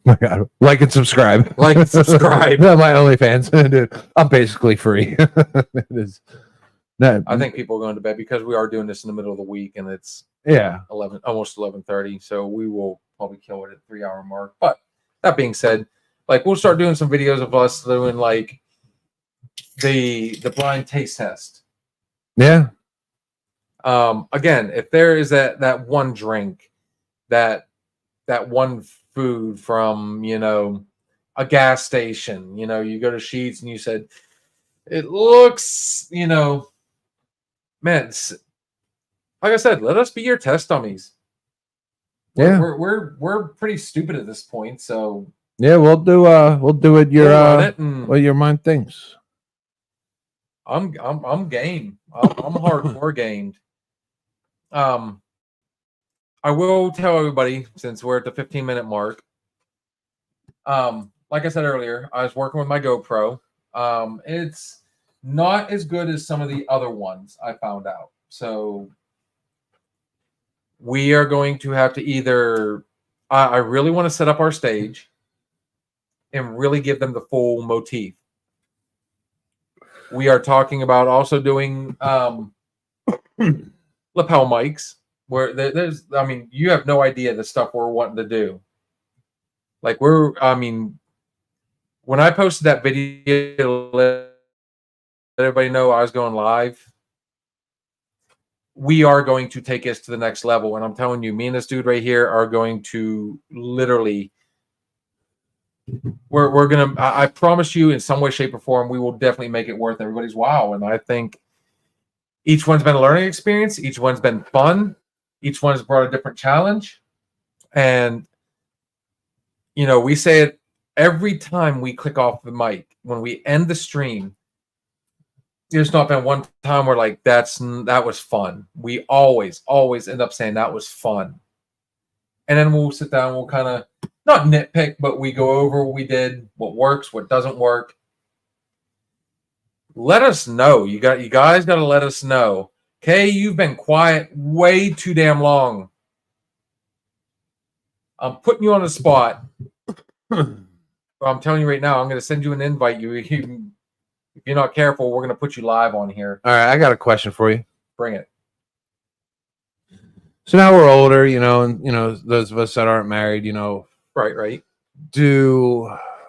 My God. Like and subscribe. Like and subscribe. No, my OnlyFans. Dude, I'm basically free. It is. No, I think people are going to bed because we are doing this in the middle of the week and it's yeah. almost 11:30. So we will probably kill it at 3-hour mark. But that being said, we'll start doing some videos of us doing the blind taste test. Yeah. Again, if there is that one drink, that one food from a gas station, you go to Sheetz and you said it looks, man, like I said, let us be your test dummies. Yeah. We're pretty stupid at this point, so Yeah, we'll do it your run it and what your mind thinks. I'm game. I'm hardcore gamed. I will tell everybody, since we're at the 15-minute mark. Like I said earlier, I was working with my GoPro. It's not as good as some of the other ones I found out. So we are going to have to either I really want to set up our stage and really give them the full motif. We are talking about also doing lapel mics where there's, I mean, you have no idea the stuff we're wanting to do. When I posted that video to let everybody know I was going live, we are going to take us to the next level. And I'm telling you, me and this dude right here are going to literally, we're going to, I promise you, in some way, shape, or form, we will definitely make it worth everybody's wow. And I think each one's been a learning experience. Each one's been fun. Each one has brought a different challenge. And, we say it every time we click off the mic. When we end the stream, there's not been one time where like that was fun. We always end up saying that was fun, and then we'll sit down. We'll kind of not nitpick, but we go over what we did, what works, what doesn't work. Let us know. You guys got to let us know. Kay, you've been quiet way too damn long. I'm putting you on the spot. I'm telling you right now, I'm going to send you an invite. If you're not careful, we're going to put you live on here. All right, I got a question for you. Bring it. So now we're older, and those of us that aren't married, Right. all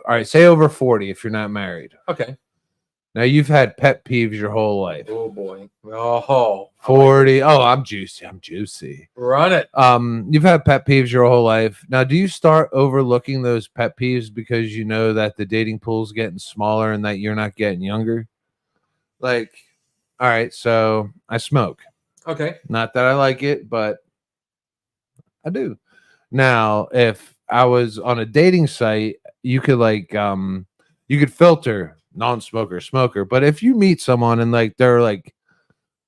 right, say over 40 if you're not married. Okay. Now you've had pet peeves your whole life. Oh boy. Oh. 40. Oh, I'm juicy. Run it. You've had pet peeves your whole life. Now, do you start overlooking those pet peeves because you know that the dating pool's getting smaller and that you're not getting younger? Like, all right, so I smoke. Okay. Not that I like it, but I do. Now, if I was on a dating site, you could you could filter non-smoker, smoker. But if you meet someone and they're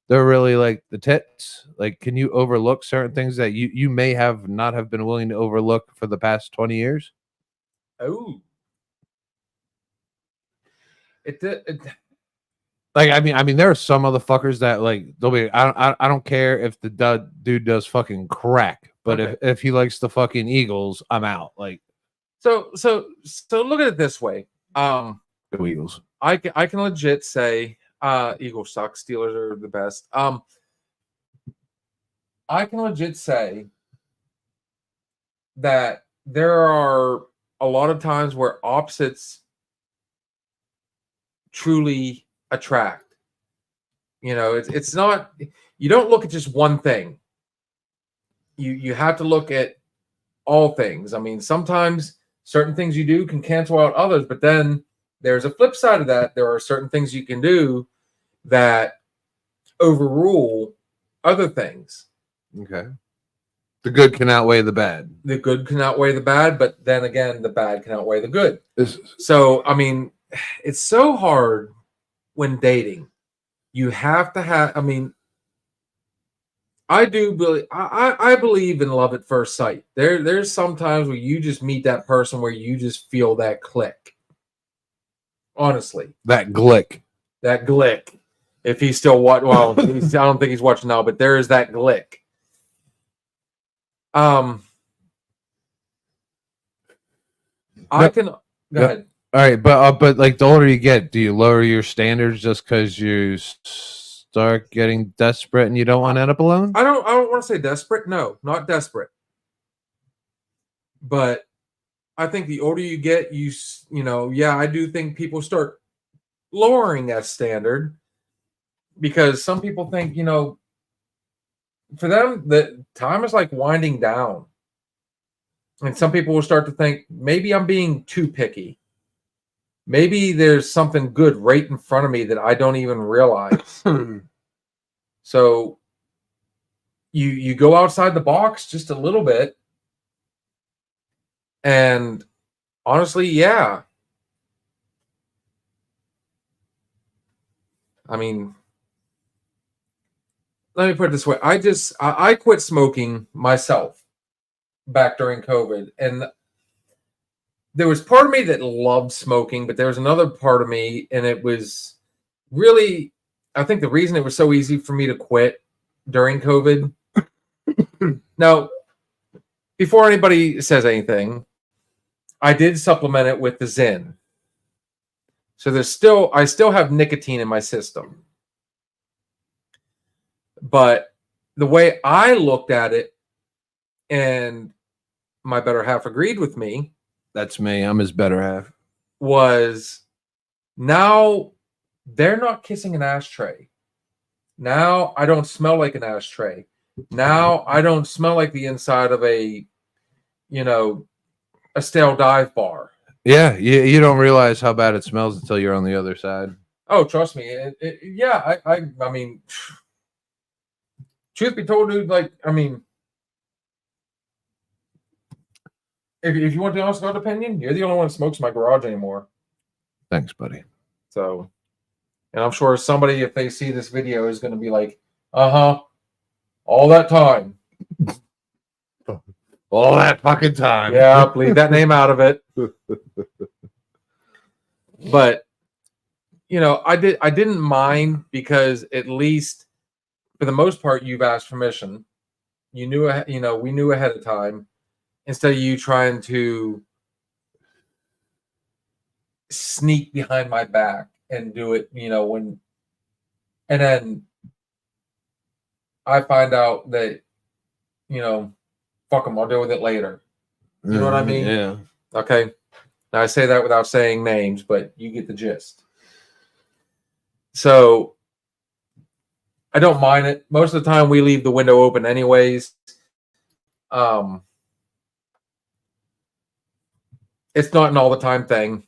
really like the tits, like, can you overlook certain things that you may not have been willing to overlook for the past 20 years? Oh. I mean, there are some motherfuckers that they'll be. I don't care if the dude does fucking crack, but Okay. if he likes the fucking Eagles, I'm out. Like, So look at it this way. go Eagles. I can legit say Eagles suck. Steelers are the best. I can legit say that there are a lot of times where opposites truly attract. It's not, you don't look at just one thing. You have to look at all things. I mean, sometimes certain things you do can cancel out others, but then there's a flip side of that. There are certain things you can do that overrule other things. Okay. The good can outweigh the bad. The good can outweigh the bad, but then again, the bad can outweigh the good. So, I mean, it's so hard when dating. You have to have, I mean, I believe in love at first sight. There's some times where you just meet that person where you just feel that click. Honestly. That glick. If he's still watching, well, I don't think he's watching now, but there is that glick. Go ahead. All right, but like the older you get, do you lower your standards just because you start getting desperate and you don't want to end up alone? I don't want to say desperate. No, not desperate. But I think the older you get, I do think people start lowering that standard because some people think, for them, that time is like winding down. And some people will start to think, maybe I'm being too picky. Maybe there's something good right in front of me that I don't even realize. So you go outside the box just a little bit. And honestly, yeah. I mean, let me put it this way. I quit smoking myself back during COVID. And there was part of me that loved smoking, but there was another part of me, and it was really, I think the reason it was so easy for me to quit during COVID. Now, before anybody says anything, I did supplement it with the Zyn. So I still have nicotine in my system. But the way I looked at it, and my better half agreed with me. That's me. I'm his better half. Was now they're not kissing an ashtray. Now I don't smell like an ashtray. Now I don't smell like the inside of a stale dive bar. Yeah, you don't realize how bad it smells until you're on the other side. Oh, trust me. I mean, truth be told, dude, if you want the honest God opinion, you're the only one that smokes in my garage anymore. Thanks, buddy. So, And I'm sure somebody, if they see this video, is going to be like, all that time. All that fucking time. Yeah, leave that name out of it. But I didn't mind because at least for the most part you've asked permission. You knew, we knew ahead of time instead of you trying to sneak behind my back and do it, and then I find out that, fuck them, I'll deal with it later. You know what I mean? Yeah. Okay. Now I say that without saying names, but you get the gist. So I don't mind it. Most of the time we leave the window open anyways. It's not an all the time thing.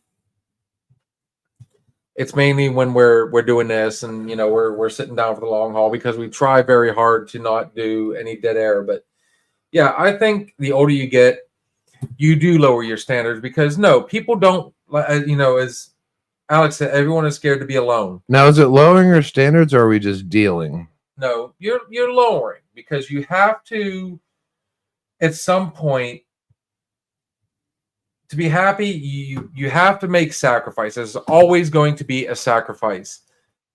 It's mainly when we're doing this and we're sitting down for the long haul, because we try very hard to not do any dead air. But yeah, I think the older you get, you do lower your standards, because people don't, as Alex said, everyone is scared to be alone. Now, is it lowering your standards, or are we just dealing? No, you're lowering, because you have to, at some point, to be happy, you have to make sacrifices. There's always going to be a sacrifice.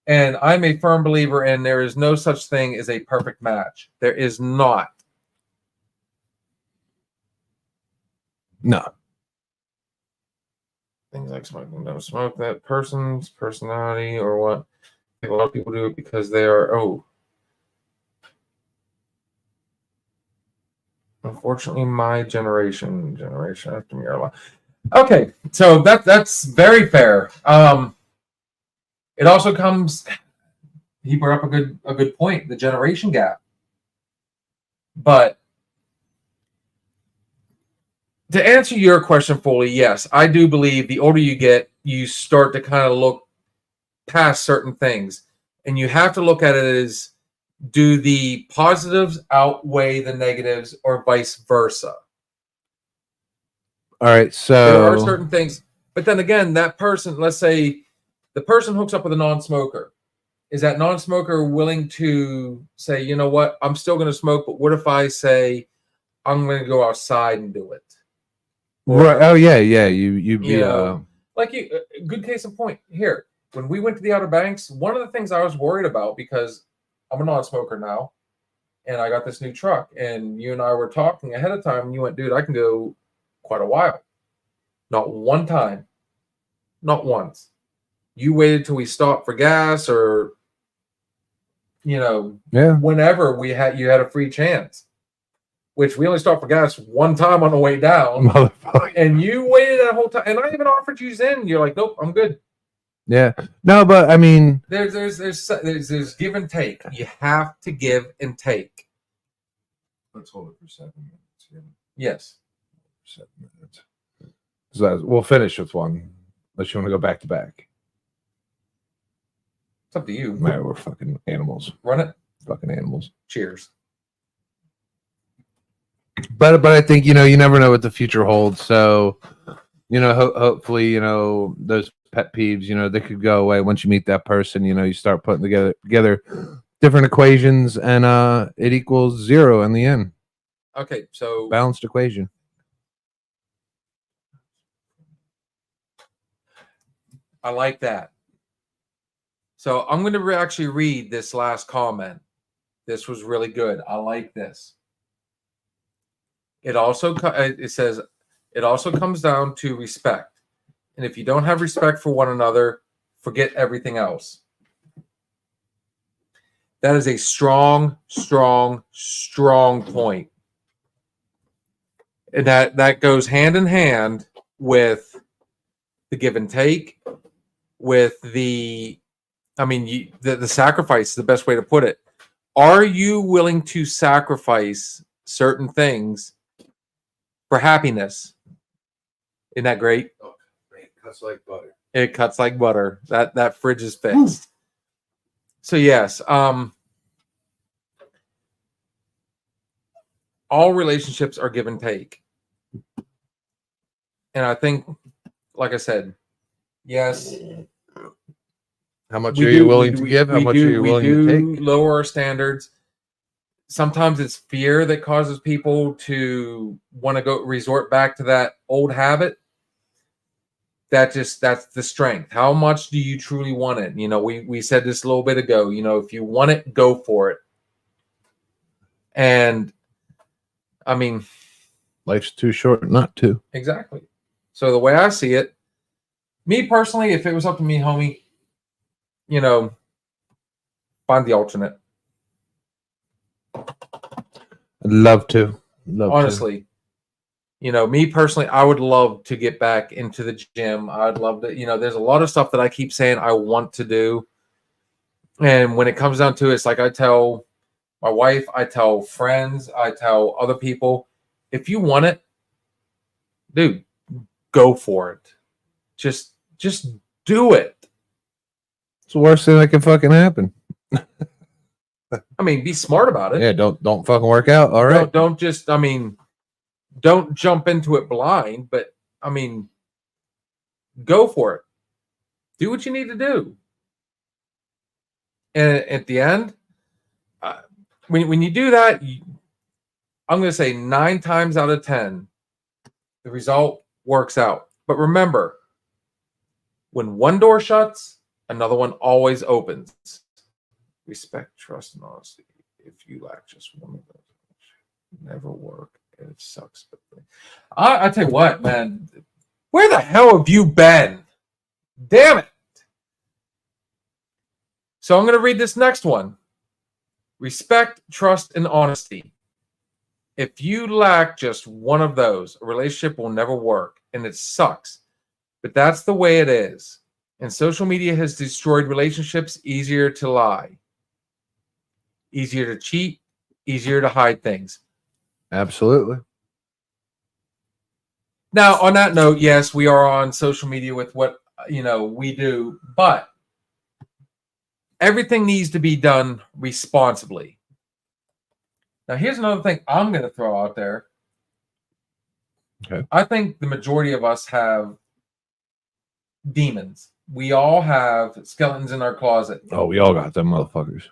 And I'm a firm believer in there is no such thing as a perfect match. There is not. No. Things like smoking. Don't smoke that person's personality or what. A lot of people do it because they are, unfortunately, my generation after me are a lot. Okay, so that's very fair. It also comes. He brought up a good point, the generation gap. But to answer your question fully, yes, I do believe the older you get, you start to kind of look past certain things, and you have to look at it as, do the positives outweigh the negatives, or vice versa? All right, so there are certain things, but then again, that person, let's say the person hooks up with a non-smoker. Is that non-smoker willing to say, you know what, I'm still going to smoke, but what if I say I'm going to go outside and do it? Right. Oh yeah. You be like good case in point here. When we went to the Outer Banks, one of the things I was worried about, because I'm a non-smoker now, and I got this new truck, and you and I were talking ahead of time, and you went, dude, I can go quite a while. Not one time. Not once. You waited till we stopped for gas, or whenever you had a free chance. Which we only stopped for gas one time on the way down. And you waited that whole time. And I even offered you Zen. You're like, nope, I'm good. Yeah. No, but I mean, there's give and take. You have to give and take. Let's hold it for 7 minutes. Yeah. Yes. 7 minutes. So we'll finish with one. Unless you want to go back to back. It's up to you. Man, we're fucking animals. Run it. Fucking animals. Cheers. But I think you never know what the future holds. So hopefully those pet peeves they could go away once you meet that person. You start putting together different equations, and it equals 0 in the end. Okay, so balanced equation. I like that. So I'm going to actually read this last comment. This was really good. I like this. It also says it also comes down to respect. And if you don't have respect for one another, forget everything else. That is a strong point. And that goes hand in hand with the give and take, with the sacrifice is the best way to put it. Are you willing to sacrifice certain things for happiness? Isn't that great? Oh, it cuts like butter. It cuts like butter. That fridge is fixed. So yes, all relationships are give and take. And I think, like I said, yes, How much are you willing to give? How much are you willing to take? Lower our standards. Sometimes it's fear that causes people to want to go resort back to that old habit. That's the strength. How much do you truly want it? You know, we said this a little bit ago. You know, if you want it, go for it. And I mean, Life's too short not to. exactly. So the way I see it, me personally, if it was up to me, homie, you know, find the alternate. I'd love to. Honestly, you know, me personally, I would love to get back into the gym. I'd love to, you know, there's a lot of stuff that I keep saying I want to do. And when it comes down to it, it's like I tell my wife, I tell friends, I tell other people, if you want it, dude, go for it. Just do it. It's the worst thing that can fucking happen. I mean, be smart about it. Yeah, don't fucking work out. All right. Don't just, I mean, don't jump into it blind, but I mean, go for it. Do what you need to do. And at the end, when you do that, I'm going to say 9 times out of 10, the result works out. But remember, when one door shuts, another one always opens. Respect, trust, and honesty. If you lack just one of those, never work. It sucks. But I tell you what, man, where the hell have you been? Damn it. So I'm going to read this next one. Respect, trust, and honesty. If you lack just one of those, a relationship will never work, and it sucks. But that's the way it is. And social media has destroyed relationships. Easier to lie, easier to cheat, easier to hide things. Absolutely. Now, on that note, yes, we are on social media with what, you know, we do, but everything needs to be done responsibly. Now, here's another thing I'm going to throw out there. Okay. I think the majority of us have demons. We all have skeletons in our closet. Oh, we all got them motherfuckers.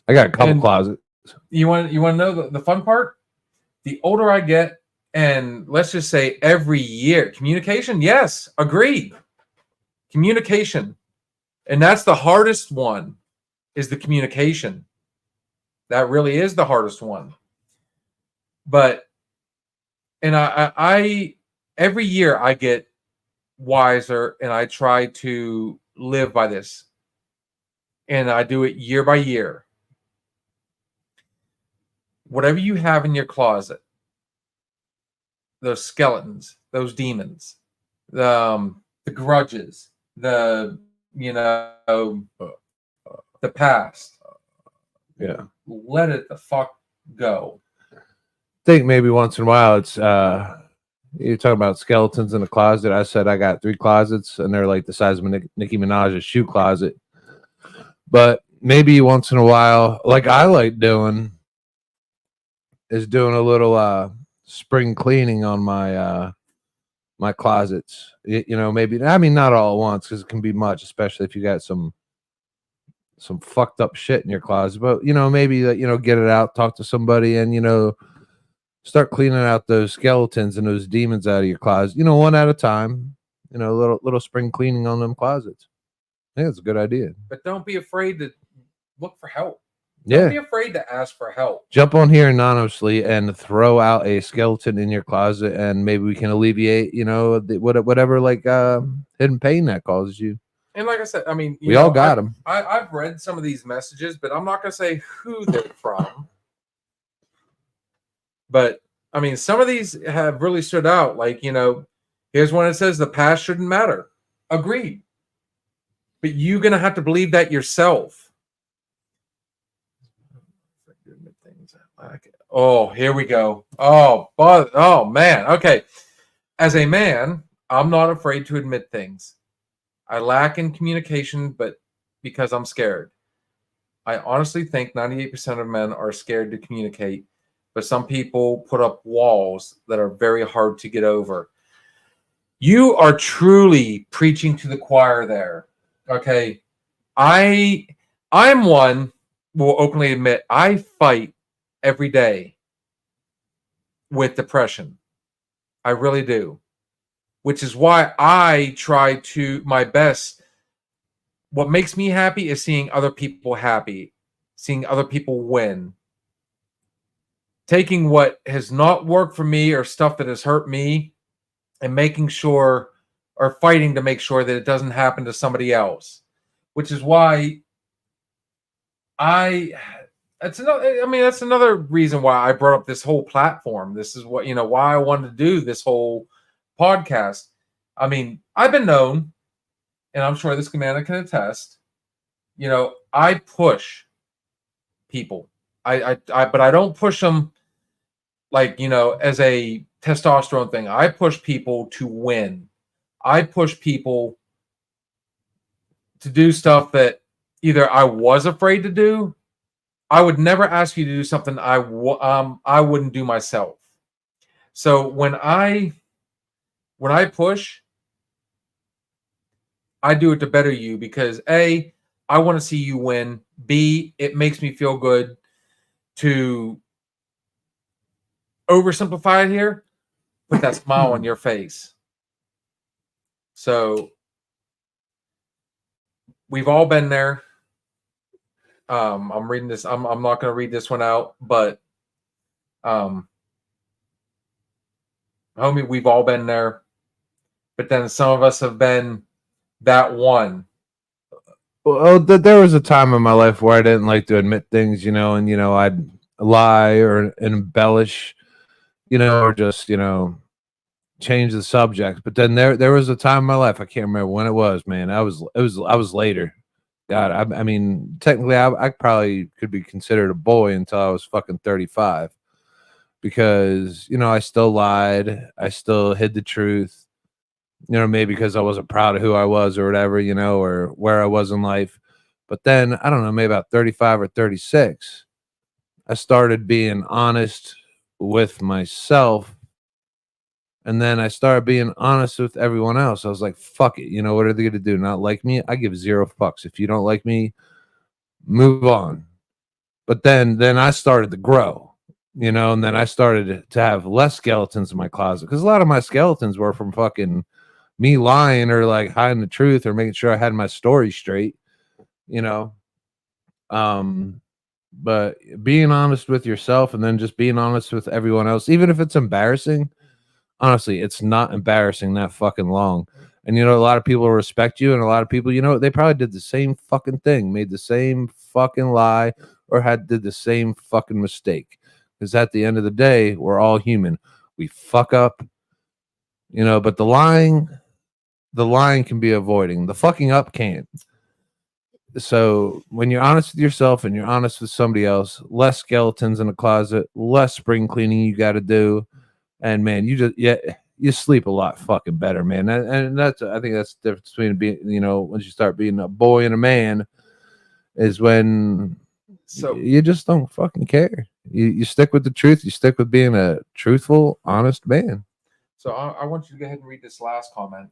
I got a couple And- closets. You want to know the fun part? The older I get, and let's just say every year, communication, yes, agreed. Communication. And that's the hardest one, is the communication. That really is the hardest one. But, and I every year I get wiser, and I try to live by this. And I do it year by year. Whatever you have in your closet, those skeletons, those demons, the grudges, the past, Yeah. let it the fuck go. I think maybe once in a while it's you're talking about skeletons in a closet. I said I got 3 closets, and they're like the size of Nicki Minaj's shoe closet. But maybe once in a while, like I like doing, is doing a little spring cleaning on my my closets. You know, maybe, I mean, not all at once, because it can be much, especially if you got some fucked up shit in your closet. But you know, maybe get it out, talk to somebody, and start cleaning out those skeletons and those demons out of your closet. One at a time. Little spring cleaning on them closets. I think it's a good idea. But don't be afraid to look for help. Yeah. Don't be afraid to ask for help. Jump on here anonymously and throw out a skeleton in your closet, and maybe we can alleviate, whatever hidden pain that causes you. And like I said, I mean, We all got them. I've read some of these messages, but I'm not going to say who they're from. But I mean, some of these have really stood out. Like, here's one that says the past shouldn't matter. Agreed. But you're going to have to believe that yourself. Oh, here we go. Oh, man. Okay. As a man, I'm not afraid to admit things. I lack in communication, but because I'm scared. I honestly think 98% of men are scared to communicate, but some people put up walls that are very hard to get over. You are truly preaching to the choir there. Okay. I'm one will openly admit I fight every day with depression. I really do. Which is why I try to my best. What makes me happy is seeing other people happy, seeing other people win. Taking what has not worked for me or stuff that has hurt me and making sure or fighting to make sure that it doesn't happen to somebody else. Which is why that's another reason why I brought up this whole platform. This is what, why I wanted to do this whole podcast. I mean, I've been known, and I'm sure this commander can attest, I push people. But I don't push them like, as a testosterone thing. I push people to win. I push people to do stuff that either I was afraid to do. I would never ask you to do something I wouldn't do myself. So when I push, I do it to better you because A, I want to see you win. B, it makes me feel good to oversimplify it here, put that smile on your face. So we've all been there. I'm reading this. I'm not going to read this one out, but homie, we've all been there. But then some of us have been that one. Well, there was a time in my life where I didn't like to admit things, and I'd lie or embellish, or just change the subject. But then there was a time in my life, I can't remember when it was, man. I was later. God, I mean, technically, I probably could be considered a boy until I was fucking 35, because I still lied, I still hid the truth. Maybe because I wasn't proud of who I was or whatever, or where I was in life. But then, I don't know, maybe about 35 or 36, I started being honest with myself. And then I started being honest with everyone else. I was like, fuck it. What are they going to do? Not like me? I give 0 fucks. If you don't like me, move on. But then I started to grow, and then I started to have less skeletons in my closet, because a lot of my skeletons were from fucking me lying or like hiding the truth or making sure I had my story straight, but being honest with yourself and then just being honest with everyone else, even if it's embarrassing, honestly, it's not embarrassing that fucking long. And a lot of people respect you, and a lot of people, they probably did the same fucking thing, made the same fucking lie, or did the same fucking mistake. Because at the end of the day, we're all human. We fuck up, but the lying can be avoiding. The fucking up can't. So when you're honest with yourself and you're honest with somebody else, less skeletons in the closet, less spring cleaning you got to do. And man, you sleep a lot fucking better, man. And I think that's the difference between being, once you start being a boy and a man, is when you just don't fucking care. You stick with the truth. You stick with being a truthful, honest man. So I want you to go ahead and read this last comment.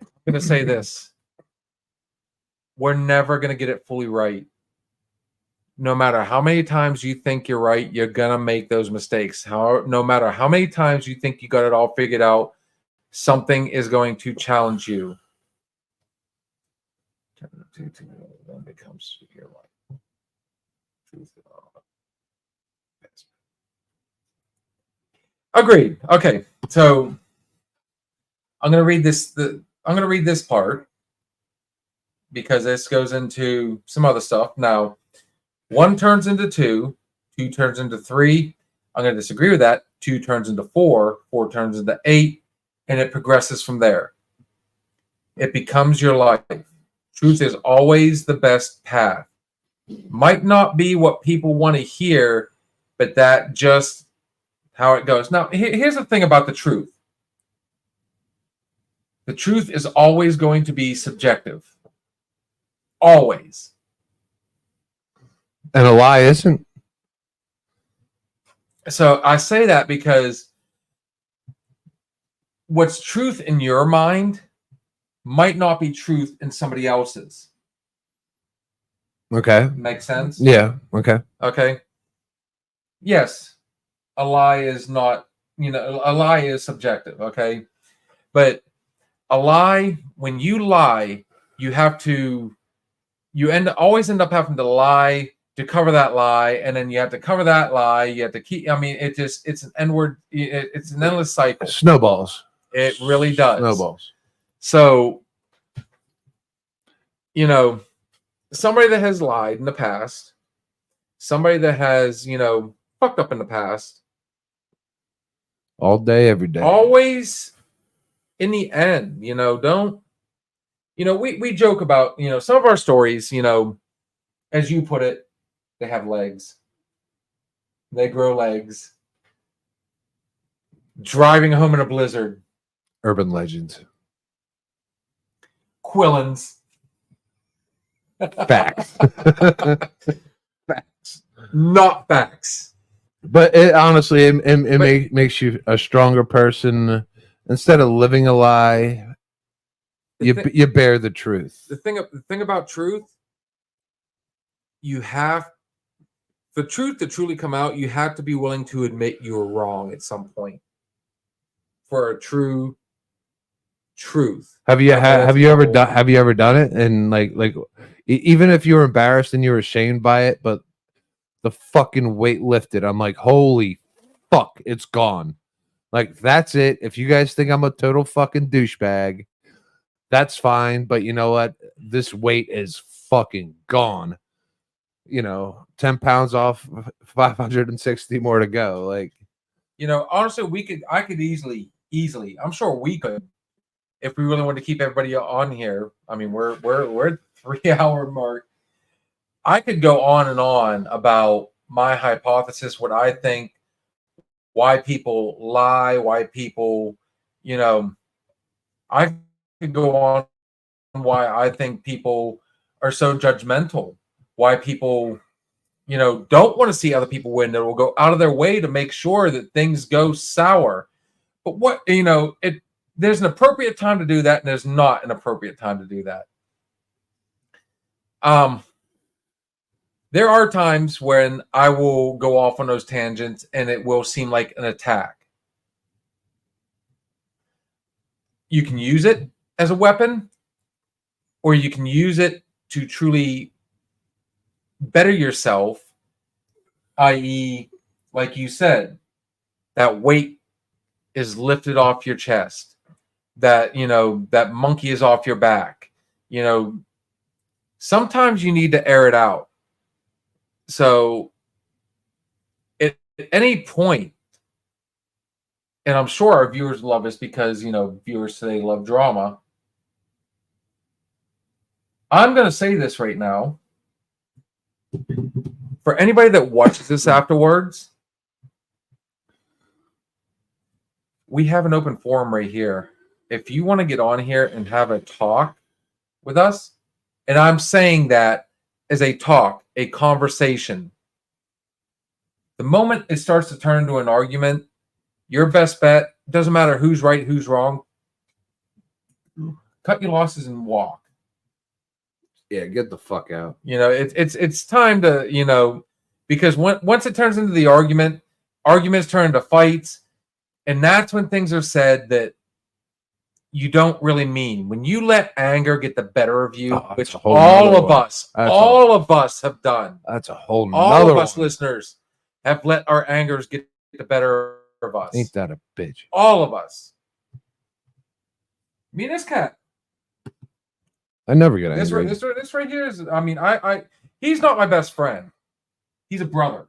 I'm going to say this. We're never going to get it fully right. No matter how many times you think you're right, you're going to make those mistakes. No matter how many times you think you got it all figured out, something is going to challenge you. Then becomes your life. Agreed. Okay, so I'm going to read this. I'm going to read this part because this goes into some other stuff. Now, 1 turns into 2, 2 turns into 3. I'm going to disagree with that. 2 turns into 4, 4 turns into 8, and it progresses from there. It becomes your life. Truth is always the best path. Might not be what people want to hear, but that just how it goes. Now, here's the thing about the truth. The truth is always going to be subjective. Always. And a lie isn't. So I say that because what's truth in your mind might not be truth in somebody else's. Okay. Makes sense? Yeah. Okay. Okay. Yes, a lie is not, a lie is subjective. Okay. But a lie, when you lie, you have to, always end up having to lie to cover that lie. And then you have to cover that lie. You have to keep, it's an it's an endless cycle. Snowballs. It really does. Snowballs. So, somebody that has lied in the past, somebody that has, fucked up in the past, All day, every day. always in the end, don't, we joke about, some of our stories, as you put it, they have legs. They grow legs. Driving home in a blizzard. Urban legends. Quillins. Facts. Not facts. But it honestly, it makes you a stronger person. Instead of living a lie, you bear the truth. The thing about truth, you have the truth to truly come out. You have to be willing to admit you're wrong at some point for a true truth. Have you ever done it? And even if you were embarrassed and you were ashamed by it, but the fucking weight lifted, I'm like, holy fuck, it's gone. Like, that's it. If you guys think I'm a total fucking douchebag, that's fine. But you know what? This weight is fucking gone. 10 pounds off, 560 more to go. Like, honestly, I could easily, I'm sure we could, if we really wanted to keep everybody on here. I mean, we're 3-hour mark. I could go on and on about my hypothesis, what I think, why people lie, why people, I could go on why I think people are so judgmental, why people, don't want to see other people win. That will go out of their way to make sure that things go sour. But there's an appropriate time to do that, and there's not an appropriate time to do that. There are times when I will go off on those tangents and it will seem like an attack. You can use it as a weapon, or you can use it to truly better yourself, i.e., like you said, that weight is lifted off your chest, that, that monkey is off your back. Sometimes you need to air it out. So at any point, and I'm sure our viewers love this because, viewers today love drama. I'm going to say this right now. For anybody that watches this afterwards, we have an open forum right here. If you want to get on here and have a talk with us, and I'm saying that as a talk, a conversation, the moment it starts to turn into an argument, your best bet, doesn't matter who's right, who's wrong, cut your losses and walk. Yeah, get the fuck out. It's time to, because once it turns into the arguments turn into fights, and that's when things are said that you don't really mean. When you let anger get the better of you, which all of us have done. That's a whole nother all of us one. Listeners have let our angers get the better of us. Ain't that a bitch? All of us. Me and this cat. I never get angry. This right here is, he's not my best friend. He's a brother.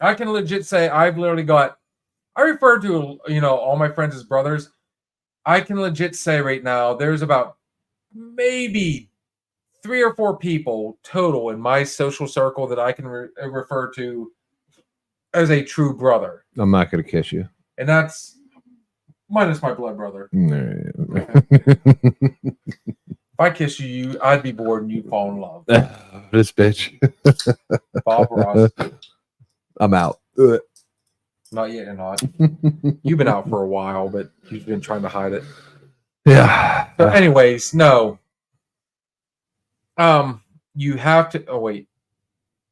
I can legit say I refer to, all my friends as brothers. I can legit say right now, there's about maybe 3 or 4 people total in my social circle that I can refer to as a true brother. I'm not going to kiss you. And that's minus my blood brother. If I kiss you, I'd be bored and you'd fall in love. This bitch. Bob Ross. I'm out. Not yet, you're not. You've been out for a while, but you've been trying to hide it. Yeah. So anyways, no. You have to. Oh wait,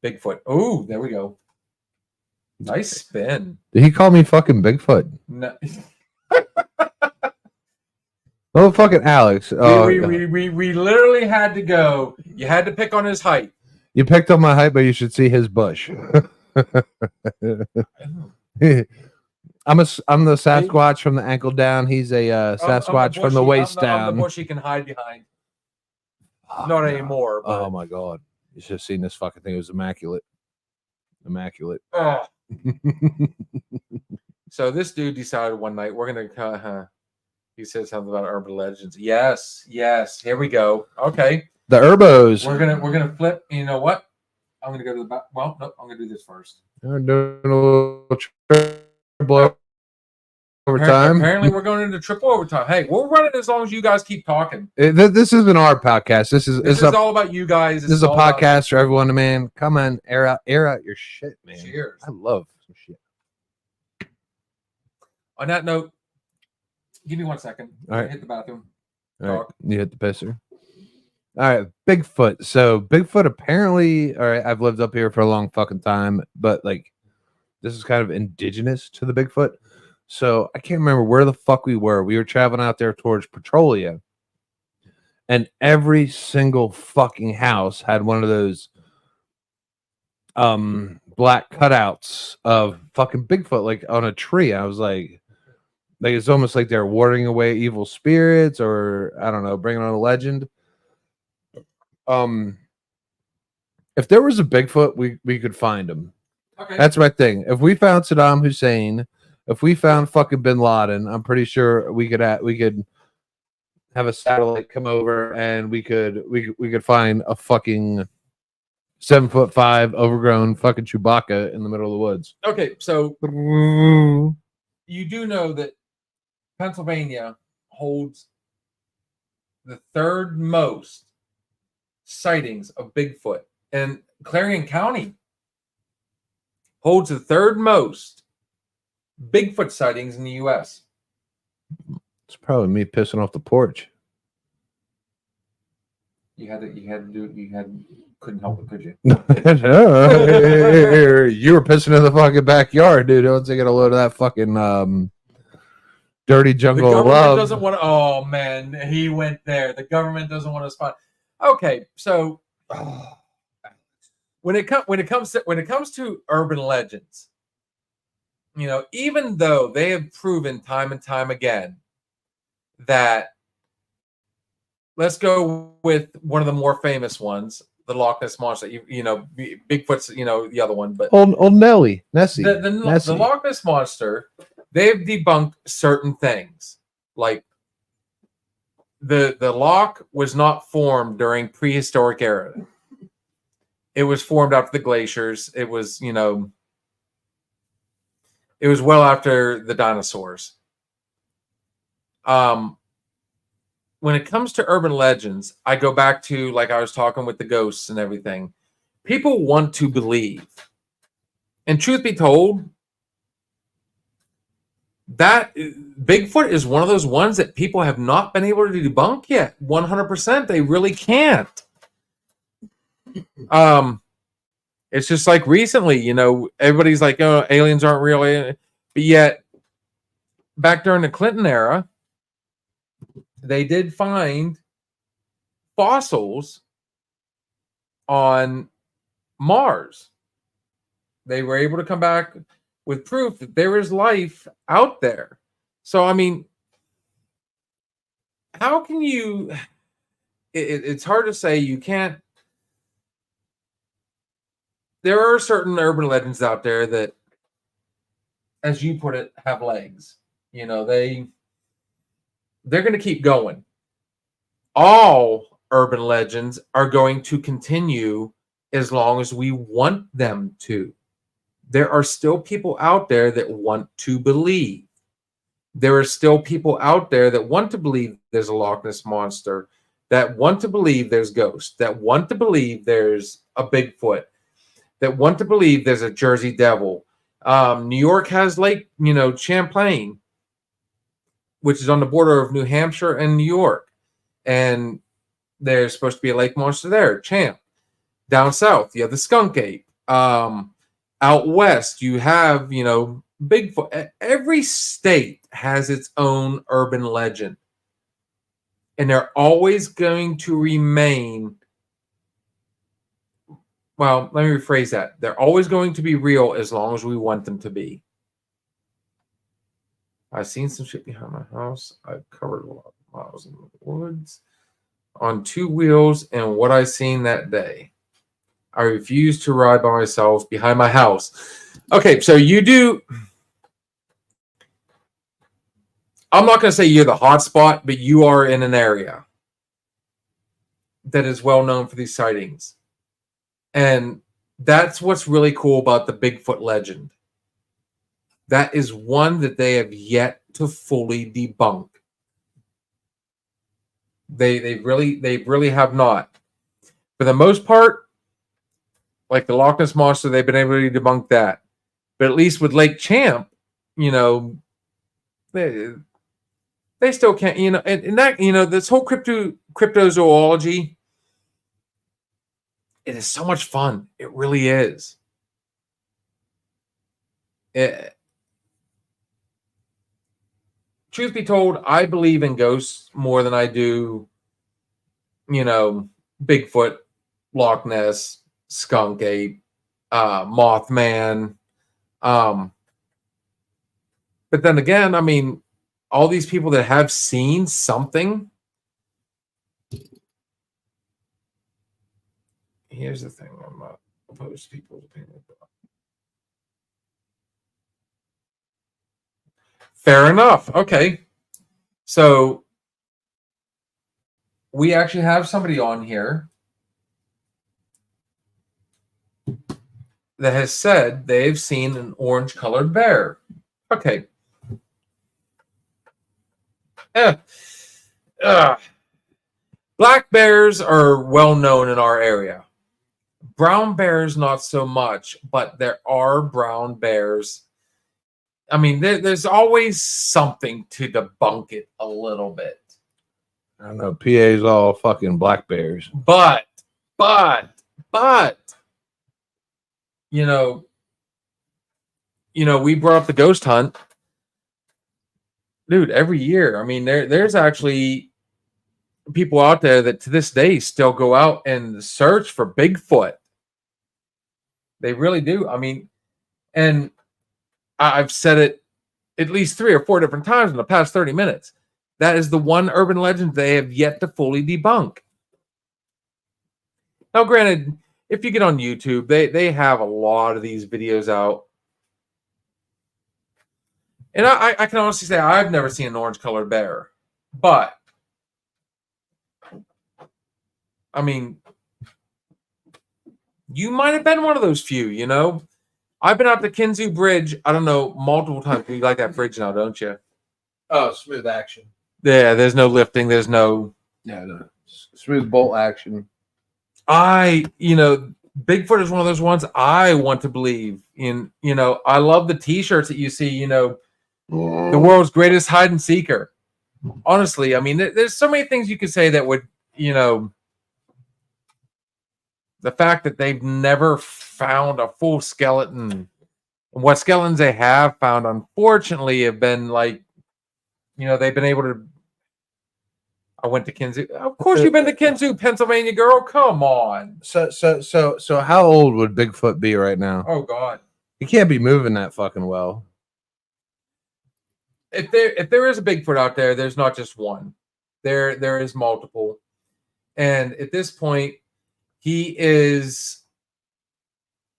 Bigfoot. Oh, there we go. Nice spin. Did he call me fucking Bigfoot? No, Oh, fucking Alex. Oh, we literally had to go. You had to pick on his height. you picked up my height, but you should see his bush. I'm the Sasquatch from the ankle down. He's a Sasquatch from the waist down. I'm the bush he can hide behind. Not anymore. But, Oh my god! You should have seen this fucking thing. It was immaculate. Immaculate. oh. So this dude decided one night we're gonna. He said something about urban legends. Yes. Here we go. Okay, The Urbos. we're gonna flip. You know what? I'm gonna go to the back. Well, nope. I'm gonna do this first. We're doing a little triple overtime. Apparently, we're going into triple overtime. Hey, we're running as long as you guys keep talking. This isn't our podcast. This is all about you guys. This is a podcast for everyone. Man, come on, air out your shit, man. Cheers. I love some shit. On that note, give me 1 second. All right. Hit the bathroom. All right, Talk. you hit the pisser. All right, Bigfoot. So Bigfoot apparently, all right, I've lived up here for a long fucking time, but like this is kind of indigenous to the Bigfoot. So I can't remember where the fuck we were. We were traveling out there towards Petrolia, and every single fucking house had one of those black cutouts of fucking Bigfoot, like on a tree. I was like it's almost like they're warding away evil spirits, or I don't know, bringing on a legend. If there was a Bigfoot, we could find him. Okay. That's my thing. If we found Saddam Hussein, if we found fucking Bin Laden, I'm pretty sure we could have a satellite come over and we could find a fucking 7'5" overgrown fucking Chewbacca in the middle of the woods. Okay, so you do know that Pennsylvania holds the third most sightings of Bigfoot, and Clarion County holds the third most Bigfoot sightings in the U.S. It's probably me pissing off the porch. Couldn't help it, could you? You were pissing in the fucking backyard, dude. Once I get a load of that fucking dirty The jungle of government love. doesn't want to. Oh man, he went there. The government doesn't want to spot. Okay, so when it comes to urban legends, you know, even though they have proven time and time again that, let's go with one of the more famous ones, the Loch Ness Monster. You know, Bigfoot's, you know, the other one, but Old Nessie. the Loch Ness Monster, they've debunked certain things, like the loch was not formed during prehistoric era. It was formed after the glaciers. It was, you know, it was well after the dinosaurs. When it comes to urban legends, I go back to, like I was talking with the ghosts and everything. People want to believe. And truth be told, that Bigfoot is one of those ones that people have not been able to debunk yet. 100%. They really can't. It's just like recently, you know, everybody's like, oh, aliens aren't real. But yet, back during the Clinton era, they did find fossils on Mars. They were able to come back with proof that there is life out there. So, I mean, how can you... It's hard to say. You can't... There are certain urban legends out there that, as you put it, have legs. You know, they're going to keep going. All urban legends are going to continue as long as we want them to. There are still people out there that want to believe. There are still people out there that want to believe there's a Loch Ness Monster, that want to believe there's ghosts, that want to believe there's a Bigfoot, that want to believe there's a Jersey Devil. New York has Lake, you know, Champlain, which is on the border of New Hampshire and New York. And there's supposed to be a lake monster there, Champ. Down south, you have the skunk ape. Out west, you have, Bigfoot. Every state has its own urban legend. And they're always going to remain. Well, let me rephrase that. They're always going to be real as long as we want them to be. I've seen some shit behind my house. I've covered a lot of miles in the woods on 2 wheels, and what I seen that day. I refuse to ride by myself behind my house. Okay, so you do. I'm not going to say you're the hot spot, but you are in an area that is well known for these sightings. And that's what's really cool about the Bigfoot legend. That is one that they have yet to fully debunk. They really have not. For the most part, like the Loch Ness Monster, they've been able to debunk that. But at least with Lake Champ, they still can't, and that, this whole cryptozoology, it is so much fun. It really is. Truth be told, I believe in ghosts more than I do, Bigfoot, Loch Ness, skunk ape, Mothman. But then again, I mean, all these people that have seen something. Here's the thing: I'm not opposed to people's opinion. Fair enough. Okay. So we actually have somebody on here that has said they've seen an orange-colored bear. Okay. Black bears are well known in our area. Brown bears, not so much, but there are brown bears. I mean, there's always something to debunk it a little bit. I don't know. PA's all fucking black bears. But, we brought up the ghost hunt. Dude, every year, I mean, there's actually people out there that to this day still go out and search for Bigfoot. They really do. I mean, and I've said it at least 3 or 4 different times in the past 30 minutes. That is the one urban legend they have yet to fully debunk. Now, granted, if you get on YouTube, they have a lot of these videos out. And I can honestly say I've never seen an orange-colored bear. But, I mean, you might have been one of those few, I've been out to Kinzu Bridge, I don't know, multiple times. You like that bridge now, don't you? Oh, smooth action. Yeah, there's no lifting. There's no... Yeah, no. Smooth bolt action. Bigfoot is one of those ones I want to believe in. I love the T-shirts that you see, the world's greatest hide and seeker. Honestly, I mean, there's so many things you could say that would, the fact that they've never found a full skeleton. What skeletons they have found, unfortunately, have been like, they've been able to. I went to Kinzu. Of course, you've been to Kinzu, Pennsylvania, girl. Come on. So how old would Bigfoot be right now? Oh God, he can't be moving that fucking well. If there is a Bigfoot out there, there's not just one. There is multiple, and at this point, he is.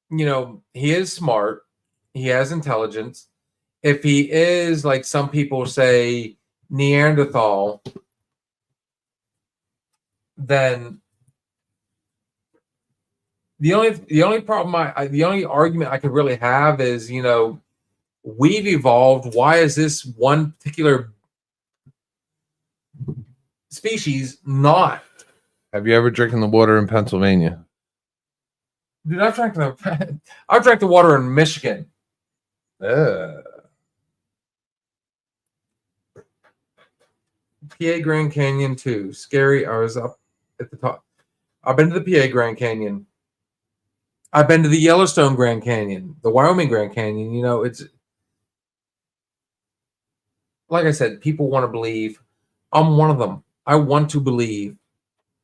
He is smart. He has intelligence. If he is, like some people say, Neanderthal, then the only problem the only argument I could really have is, we've evolved. Why is this one particular species not? Have you ever drinking the water in Pennsylvania? Dude, I've drank the water in Michigan. PA Grand Canyon too. Scary. I was up at the top. I've been to the PA Grand Canyon. I've been to the Yellowstone Grand Canyon, the Wyoming Grand Canyon. You know, it's like I said, people want to believe. I'm one of them. I want to believe.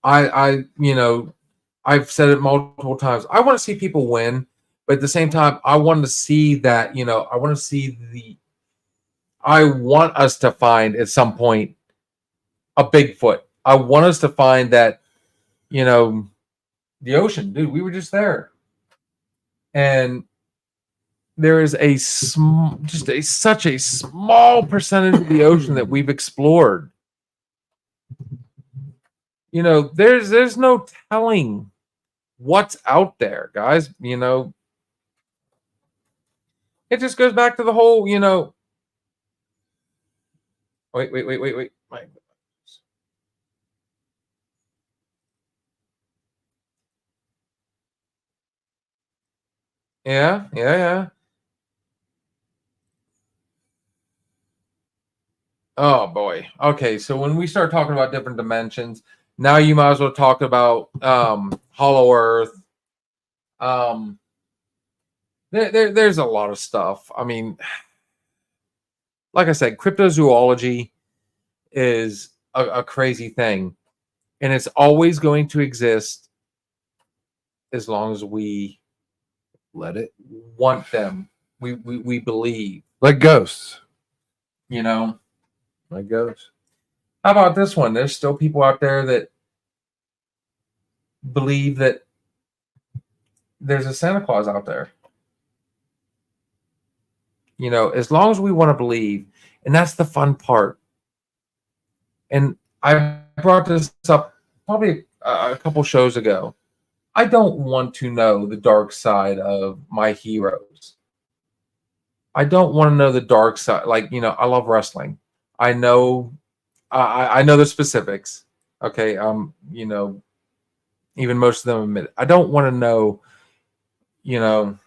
You know, I've said it multiple times. I want to see people win, but at the same time, I want to see that, you know, I want us to find at some point a Bigfoot. I want us to find that, you know, the ocean, dude, we were just there. And there is such a small percentage of the ocean that we've explored. You know, there's no telling what's out there, guys. You know, it just goes back to the whole, you know. Wait. Yeah. Oh boy. Okay, so when we start talking about different dimensions, now you might as well talk about Hollow Earth. There's a lot of stuff. I mean, like I said, cryptozoology is a crazy thing, and it's always going to exist as long as we Let it. want them. We believe, Like ghosts. you know. Like ghosts. How about this one? There's still people out there that believe that there's a Santa Claus out there. You know, as long as we want to believe, and that's the fun part. And I brought this up probably a couple shows ago. I don't want to know the dark side of my heroes. I don't want to know the dark side. Like, you know, I love wrestling. I know the specifics. Okay. You know, even most of them admit it. I don't want to know, you know,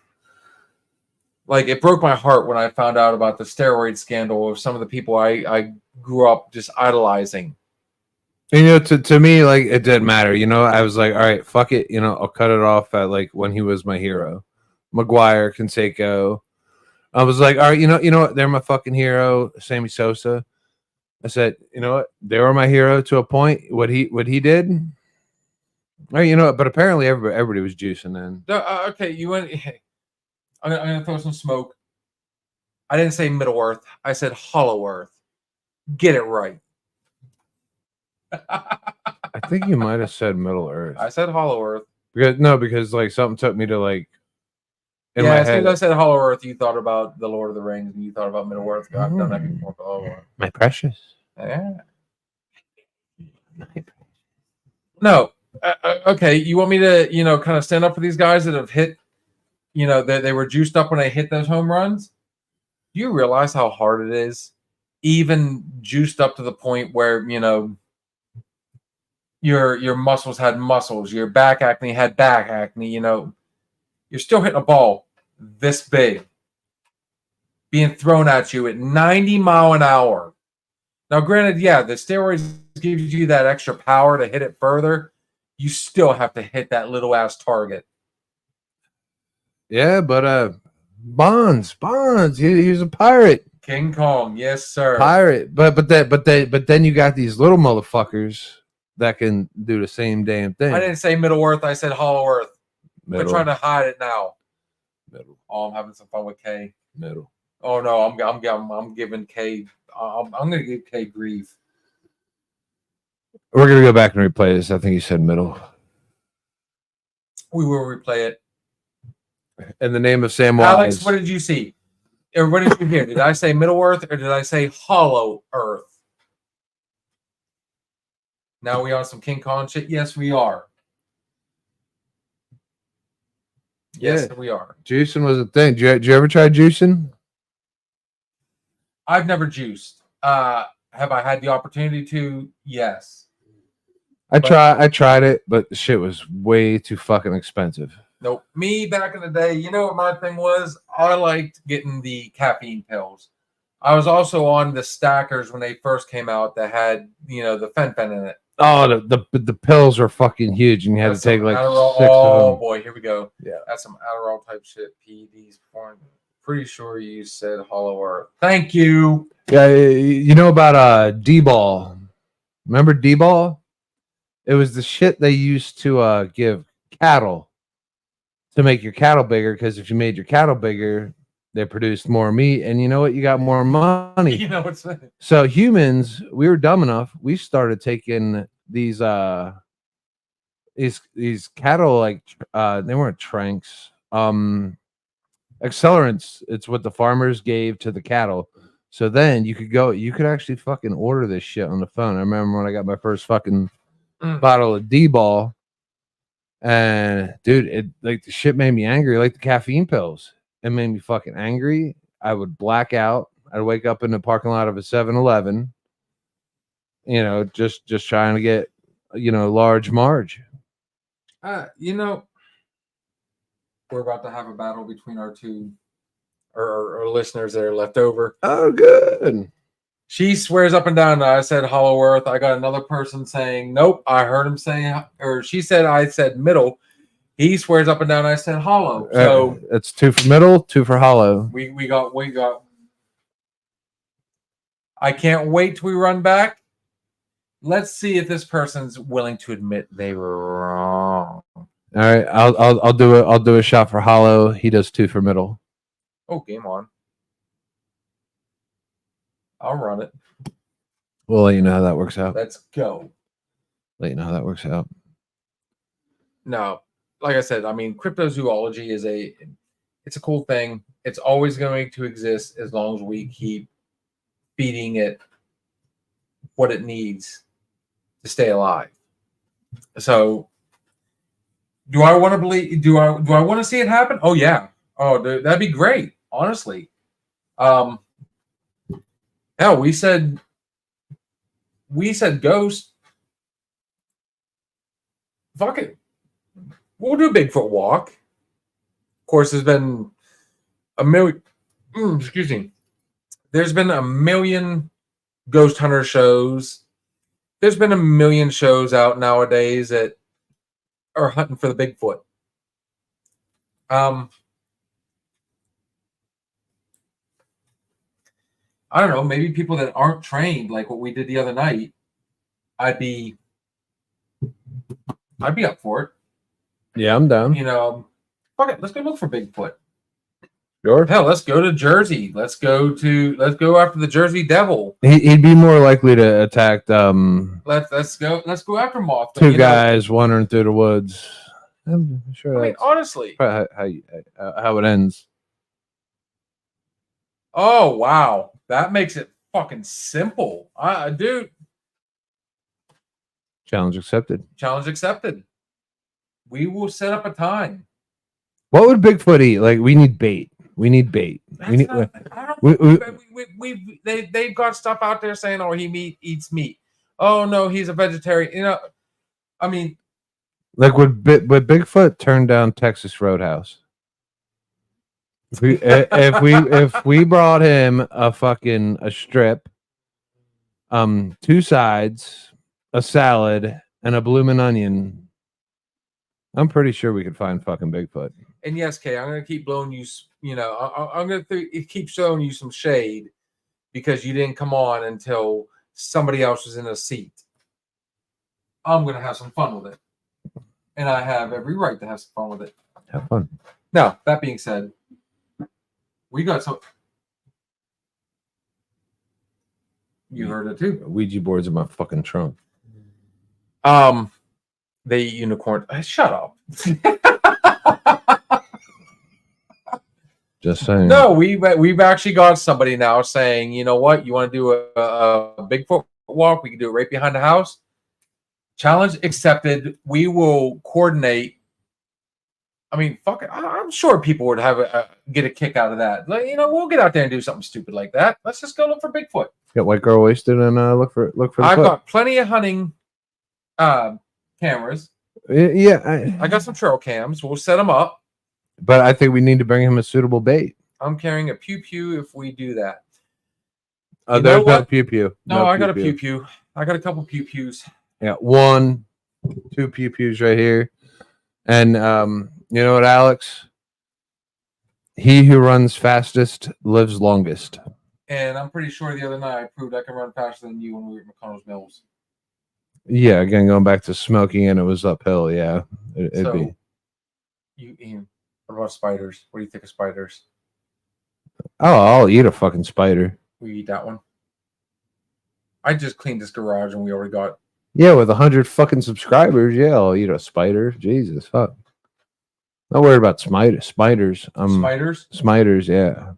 like it broke my heart when I found out about the steroid scandal of some of the people I grew up just idolizing. And, you know, to me, like, it didn't matter. You know, I was like, all right, fuck it. You know, I'll cut it off at like when he was my hero. Maguire, Canseco. I was like, all right, you know what? They're my fucking hero. Sammy Sosa. I said, you know what? They were my hero to a point. What he did. All right, you know what? But apparently everybody was juicing then. Okay, you went. I'm gonna throw some smoke. I didn't say Middle Earth. I said Hollow Earth. Get it right. I think you might have said Middle Earth. I said Hollow Earth. Because like something took me to like in yeah, my as soon head. as I said Hollow Earth, you thought about the Lord of the Rings, and you thought about Middle Earth. I've done that before. Hollow Earth. My precious. Yeah. No. Okay. You want me to, you know, kind of stand up for these guys that have hit, you know, they were juiced up when they hit those home runs? Do you realize how hard it is? Even juiced up to the point where, you know, your muscles had muscles, your back acne had back acne, you know, you're still hitting a ball this big being thrown at you at 90 mile an hour. Now, granted, yeah, the steroids gives you that extra power to hit it further. You still have to hit that little ass target. Yeah, but Bonds, he was a pirate. King Kong, yes, sir. Pirate. But then you got these little motherfuckers that can do the same damn thing. I didn't say Middle Earth, I said Hollow Earth. Middle. We're trying to hide it now. Middle. Oh, I'm having some fun with K. Middle. Oh no, I'm giving K. I'm gonna give K grief. We're gonna go back and replay this. I think you said middle. We will replay it. In the name of Sam Alex, Wise. what did you see? Or what did you hear? Did I say Middle Earth or did I say Hollow Earth? Now we on some King Kong shit? Yes, we are. Yes, Yeah. we are. Juicing was a thing. Did you ever try juicing? I've never juiced. Have I had the opportunity to? Yes. I tried it, but the shit was way too fucking expensive. Nope. Me back in the day, you know what my thing was? I liked getting the caffeine pills. I was also on the stackers when they first came out that had, you know, the fen in it. Oh, the pills are fucking huge, and you had to That's take some like Adderall. 6 Oh of them. boy, here we go. Yeah. That's some Adderall type shit. PEDs porn. Pretty sure you said Hollow Earth. Thank you. Yeah, you know about D-ball. Remember D-ball? It was the shit they used to give cattle to make your cattle bigger, because if you made your cattle bigger, they produced more meat, and you know what? You got more money. You know what's that? So humans, we were dumb enough. We started taking these cattle, like they weren't tranks, accelerants. It's what the farmers gave to the cattle. So then you could actually fucking order this shit on the phone. I remember when I got my first fucking bottle of D-ball, and dude, it like the shit made me angry, like the caffeine pills. It made me fucking angry. I would black out. I'd wake up in the parking lot of a 7-Eleven, just trying to get, large Marge. We're about to have a battle between our two our listeners that are left over. Oh, good. She swears up and down that I said Hollow Earth. I got another person saying nope. I heard him saying, or she said I said middle. He swears up and down I said hollow. So it's 2 for middle, 2 for hollow. we got. I can't wait till we run back. Let's see if this person's willing to admit they were wrong. All right, I'll do it. I'll do a shot for hollow. He does 2 for middle. Oh, game on. I'll run it. We'll let you know how that works out. Let's go. Let you know how that works out. No, like I said, I mean, cryptozoology it's a cool thing. It's always going to exist as long as we keep feeding it what it needs to stay alive. So, do I want to believe? Do I want to see it happen? Oh yeah. Oh, dude, that'd be great. Honestly, hell, we said ghost. Fuck it. We'll do a Bigfoot walk. Of course, there's been a million. Excuse me. There's been a million ghost hunter shows. There's been a million shows out nowadays that are hunting for the Bigfoot. I don't know. Maybe people that aren't trained, like what we did the other night, I'd be up for it. Yeah, I'm down. Fuck it. Let's go look for Bigfoot. Sure. Hell, let's go to Jersey. Let's go after the Jersey Devil. He'd be more likely to attack Let's go after Moth. 2 guys wandering through the woods. I'm sure I mean, that's honestly. probably how it ends. Oh wow, that makes it fucking simple. Dude, Challenge accepted. challenge accepted. We will set up a time. What would Bigfoot eat? Like, we need bait. We need bait. We need. They've got stuff out there saying, "Oh, he eats meat." Oh no, he's a vegetarian. I mean, Like, would Bigfoot turn down Texas Roadhouse? If we brought him a strip, 2 sides, a salad, and a bloomin' onion, I'm pretty sure we could find fucking Bigfoot. and yes, Kay, I'm gonna keep blowing you. I'm gonna keep showing you some shade because you didn't come on until somebody else was in a seat. I'm gonna have some fun with it, and I have every right to have some fun with it. Have fun. Now, that being said, we got some. You heard it too. Ouija boards in my fucking trunk. They eat unicorn. Shut up. Just saying. No, we've actually got somebody now saying, you know what, you want to do a Bigfoot walk? We can do it right behind the house. Challenge accepted. We will coordinate. I mean, fuck it. I'm sure people would get a kick out of that. Like, we'll get out there and do something stupid like that. Let's just go look for Bigfoot. Get white girl wasted and look for the I've foot. got plenty of hunting cameras. Yeah, I got some trail cams. We'll set them up. but I think we need to bring him a suitable bait. I'm carrying a pew pew if we do that. Oh, You know there's no what? pew pew. No, I got a pew pew. I got a couple pew pews. I got 1, 2 pew pews right here. And you know what, Alex? He who runs fastest lives longest. And I'm pretty sure the other night I proved I can run faster than you when we were at McConnell's Mills. Yeah, again, going back to smoking and it was uphill. Yeah, it'd So, be. Ian, what about spiders? What do you think of spiders? Oh, I'll eat a fucking spider. We eat that one. I just cleaned this garage and we already got. Yeah, with 100 fucking subscribers, yeah, I'll eat a spider. Jesus, fuck. Not worried about spiders. Spiders? Spiders, yeah.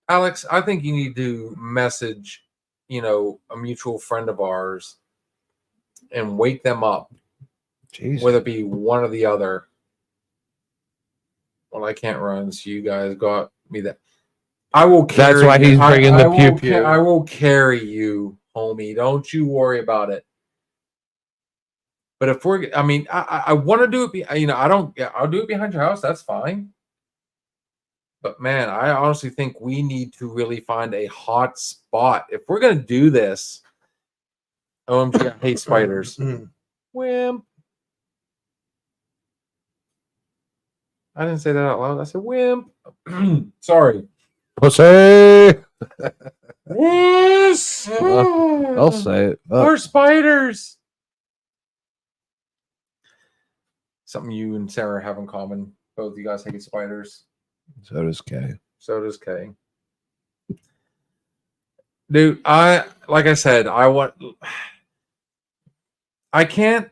Alex, I think you need to message, a mutual friend of ours and wake them up, Jesus. whether it be one or the other. Well, I can't run, so you guys got me that. I will carry. That's why he's bringing the pew pew. I will carry you, homie. Don't you worry about it. But if I want to do it. I'll do it behind your house. That's fine. But man, I honestly think we need to really find a hot spot if we're gonna do this. OMG, I hate spiders. Wimp. I didn't say that out loud. I said wimp. Sorry. Pussy. Yes. I'll say it. More spiders. Something you and Sarah have in common. Both of you guys hate spiders. So does Kay. So does Kay. Dude, like I said, I can't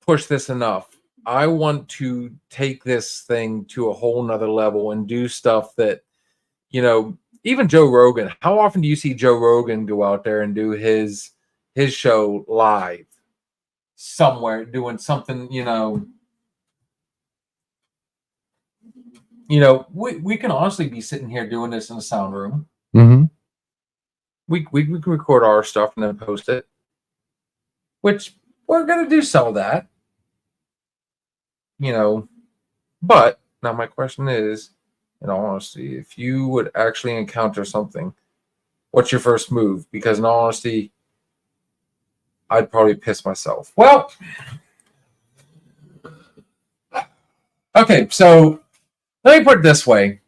push this enough. I want to take this thing to a whole nother level and do stuff that, even Joe Rogan. How often do you see Joe Rogan go out there and do his show live somewhere doing something, we can honestly be sitting here doing this in the sound room. Mm-hmm. We can record our stuff and then post it, which we're going to do some of that. But now my question is, in all honesty, if you would actually encounter something, what's your first move? Because in all honesty, I'd probably piss myself. Well, okay, so let me put it this way.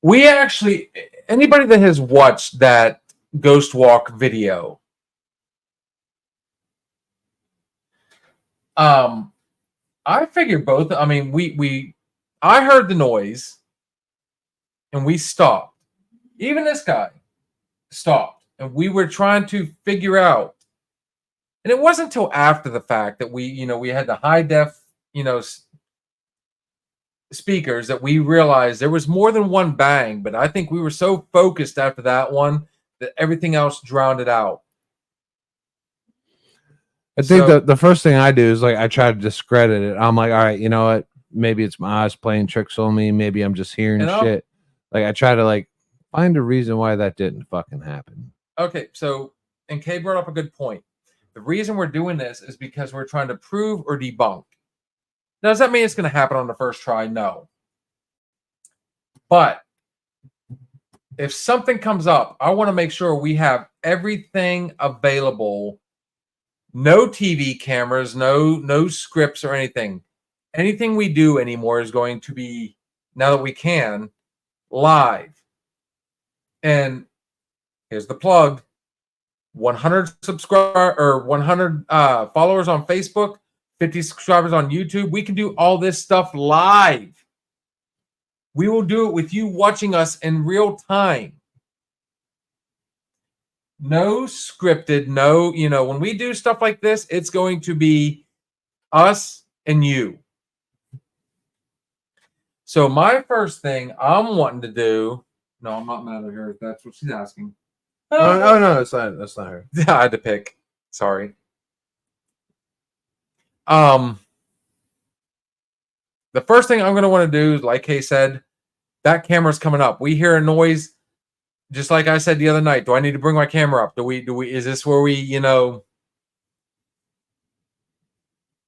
We actually, anybody that has watched that Ghost Walk video, I figured both. I mean, I heard the noise, and we stopped. Even this guy stopped, and we were trying to figure out. And it wasn't until after the fact that we had the high def, speakers that we realized there was more than one bang. But I think we were so focused after that one that everything else drowned it out. I think the first thing I do is I try to discredit it. I'm like, all right, you know what? Maybe it's my eyes playing tricks on me. Maybe I'm just hearing shit. I try to find a reason why that didn't fucking happen. Okay, so and Kay brought up a good point. The reason we're doing this is because we're trying to prove or debunk. Now, does that mean it's going to happen on the first try? No. But if something comes up, I want to make sure we have everything available. No TV cameras, no scripts or anything. Anything we do anymore is going to be, now that we can, live. And here's the plug. 100 followers on Facebook, 50 subscribers on YouTube. We can do all this stuff live. We will do it with you watching us in real time. No scripted, no, when we do stuff like this, it's going to be us and you. So my first thing I'm wanting to do, no, I'm not mad at her if that's what she's asking. Oh no, that's not her. Yeah, I had to pick. Sorry. The first thing I'm going to want to do is, like Kay said, that camera's coming up. We hear a noise, just like I said the other night. Do I need to bring my camera up? Is this where we,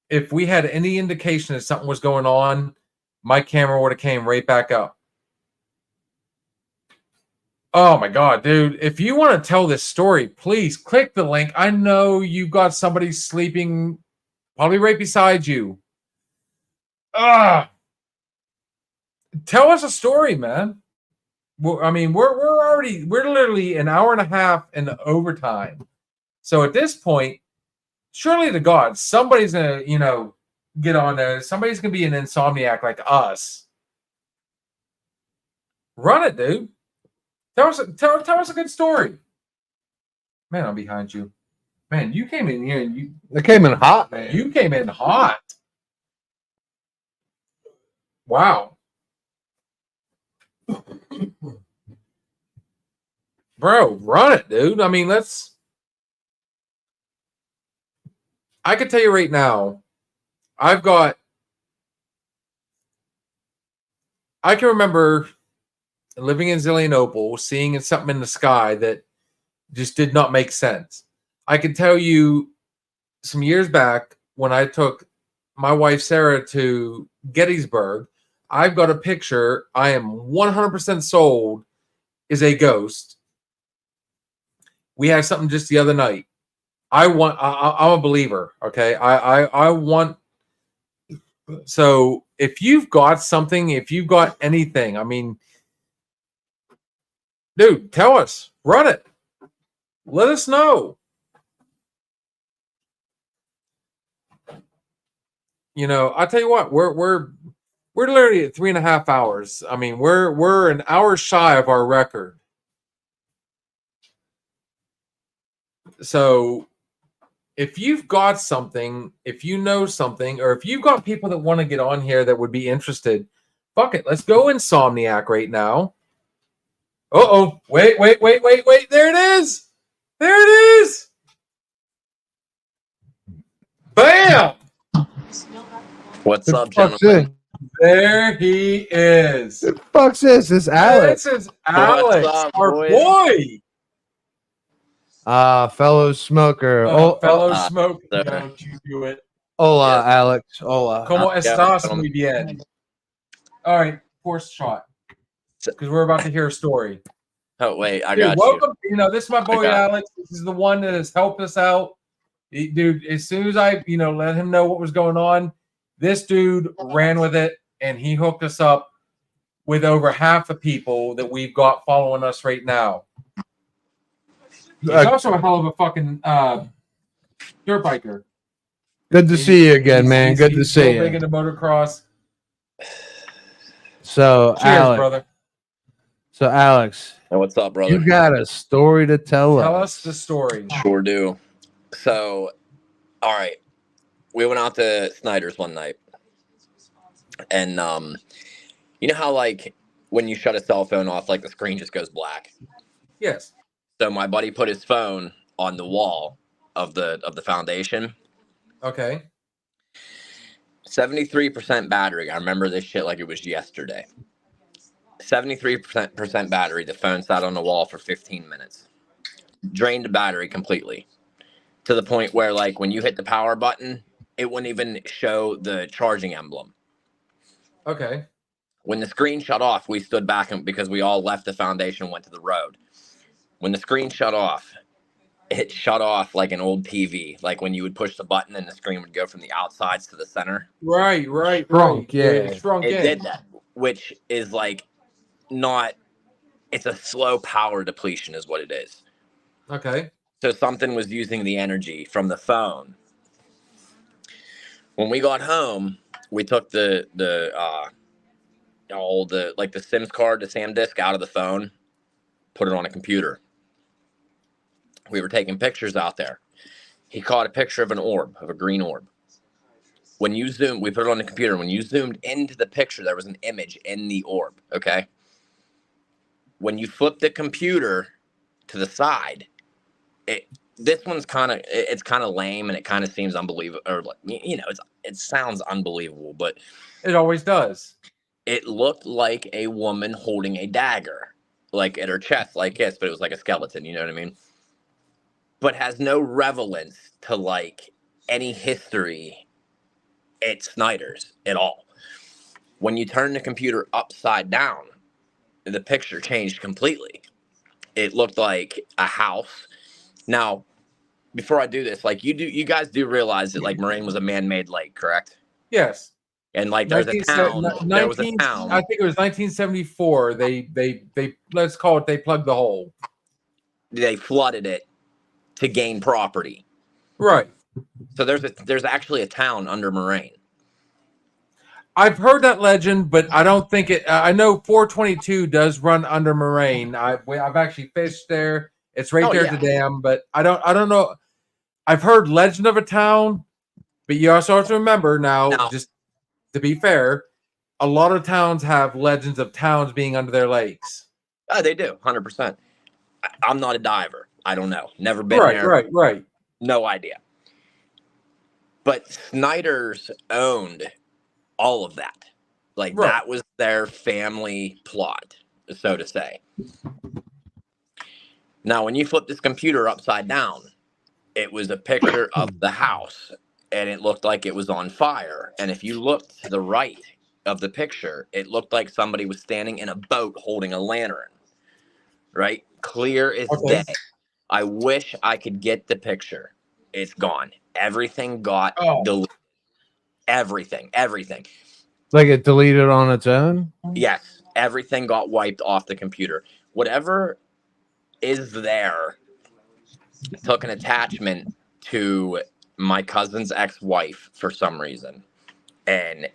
if we had any indication that something was going on, my camera would have came right back up. Oh my God, dude. If you want to tell this story, please click the link. I know you've got somebody sleeping probably right beside you. Tell us a story, man. Well, I mean, we're literally an hour and a half in the overtime. So at this point, surely to God, somebody's gonna, get on there. Somebody's gonna be an insomniac like us. Run it, dude. Tell us a good story. Man, I'm behind you. Man, you came in here and They came in hot, man. you came in hot. Wow. Bro, run it, dude. I mean, I can tell you right now, I can remember living in Zillionople, seeing something in the sky that just did not make sense. I can tell you some years back when I took my wife Sarah to Gettysburg, I've got a picture I am 100% sold is a ghost. We had something just the other night. I'm a believer. Okay. I want, so if you've got something, if you've got anything, I mean, dude, tell us, run it. Let us know. I'll tell you what, we're literally at 3.5 hours. I mean, we're an hour shy of our record. So if you've got something, if you know something, or if you've got people that want to get on here that would be interested, fuck it. Let's go Insomniac right now. Uh-oh. Wait. There it is. There it is. Bam. What's The up, fuck's gentlemen? There he is. The fuck's this? This is Alex. This is Alex, up, our boys? boy. Fellow smoker. Fellow smoke. sir. Don't you do it. Hola, Yes. Alex. Hola. Como Yeah, estás, gentlemen. muy bien? All right, fourth shot. Because we're about to hear a story. Oh wait, I Dude, got welcome. This is my boy I got Alex. This is the one that has helped us out. Dude, as soon as I, let him know what was going on, this dude ran with it and he hooked us up with over half the people that we've got following us right now. He's also a hell of a fucking dirt biker. Good to see you again, man. Good to he's see real big you. into motocross. So, Cheers, Alex. brother. So, Alex, you. What's up, brother? you got a story to tell Tell us. us the story. Sure do. So, all right, we went out to Snyder's one night, and you know how like when you shut a cell phone off, like the screen just goes black. Yes. So my buddy put his phone on the wall of the foundation. Okay. 73% battery. I remember this shit like it was yesterday. 73% battery. The phone sat on the wall for 15 minutes. Drained the battery completely to the point where, like, when you hit the power button, it wouldn't even show the charging emblem. Okay. When the screen shut off, we stood back because we all left the foundation and went to the road. When the screen shut off, it shut off like an old TV, like when you would push the button and the screen would go from the outsides to the center. Right. Shrunk, yeah. It shrunk It in. did that, which is like not, it's a slow power depletion is what it is. Okay. So something was using the energy from the phone. When we got home, we took the SIM card, the SAM disk out of the phone, put it on a computer. We were taking pictures out there. He caught a picture of an orb, of a green orb. When you zoomed, we put it on the computer. When you zoomed into the picture, there was an image in the orb. Okay. When you flip the computer to the side, this one's kind of lame and it kind of seems unbelievable, or like, it sounds unbelievable, but It always does. it looked like a woman holding a dagger, like at her chest, like this, but it was like a skeleton. You know what I mean? But has no relevance to like any history at Snyder's at all. When you turn the computer upside down, the picture changed completely. it looked like a house. Now, before I do this, like you guys do realize that like Moraine was a man-made lake, correct? Yes. And like there's a 19, town. There was a 19 town. I think it was 1974. They let's call it, they plugged the hole. They flooded it to gain property. Right. So there's actually a town under Moraine. I've heard that legend, but I don't think it. I know 422 does run under Moraine. I've actually fished there. It's right Oh, there yeah. at the dam, but I don't know. I've heard legend of a town, but you also have to remember now, No. just to be fair, a lot of towns have legends of towns being under their lakes. Oh, they do, 100%. I'm not a diver. I don't know. Never been Right, there. right. No idea. But Snyder's owned all of that. Like Right. that was their family plot, so to say. Now, when you flip this computer upside down, it was a picture of the house and it looked like it was on fire. And if you looked to the right of the picture, it looked like somebody was standing in a boat holding a lantern. Right? Clear as Okay. day. I wish I could get the picture. It's gone. Everything got Oh. deleted. Everything. Like it deleted on its own. Yes, everything got wiped off the computer. Whatever is there took an attachment to my cousin's ex-wife for some reason and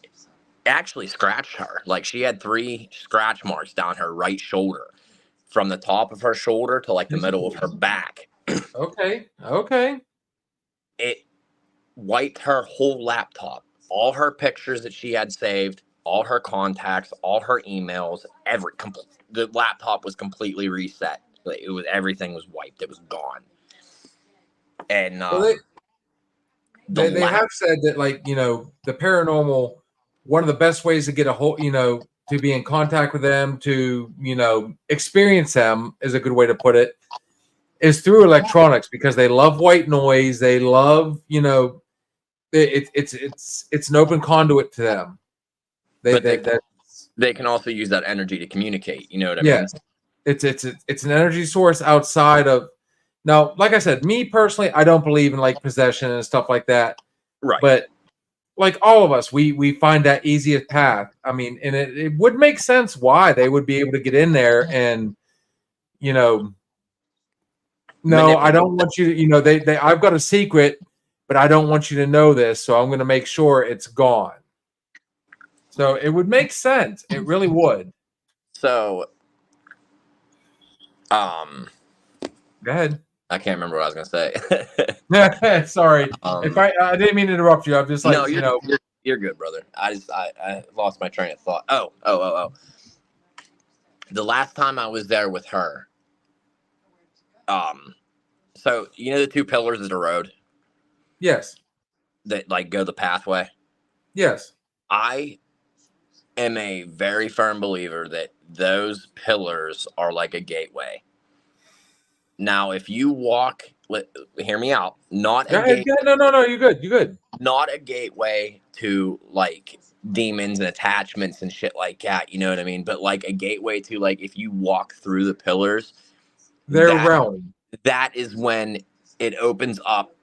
actually scratched her. Like she had 3 scratch marks down her right shoulder, from the top of her shoulder to like the middle of her back. Okay. It wiped her whole laptop, all her pictures that she had saved, all her contacts, all her emails, the laptop was completely reset. Like, everything was wiped. It was gone. And Well, they have said that, like, the paranormal, one of the best ways to get a hold, to be in contact with them, to, experience them is a good way to put it, is through electronics, because they love white noise. They love, it's an open conduit to them. They can also use that energy to communicate. You know what I mean? Yes. It's an energy source outside of. Now, like I said, me personally, I don't believe in like possession and stuff like that. Right. But like all of us, we find that easiest path. I mean, and it would make sense why they would be able to get in there and, no, I don't want you, I've got a secret, but I don't want you to know this, so I'm going to make sure it's gone. So it would make sense. It really would. So, Go ahead. I can't remember what I was going to say. Sorry. If I didn't mean to interrupt you. I'm just like, no, you're good, brother. I lost my train of thought. Oh. The last time I was there with her, so the 2 pillars of the road yes. that like go the pathway? Yes. I am a very firm believer that those pillars are like a gateway. Now, if you walk, hear me out. No, you're good. Not a gateway to like demons and attachments and shit like that. You know what I mean? But like a gateway to like if you walk through the pillars, their realm. That is when it opens up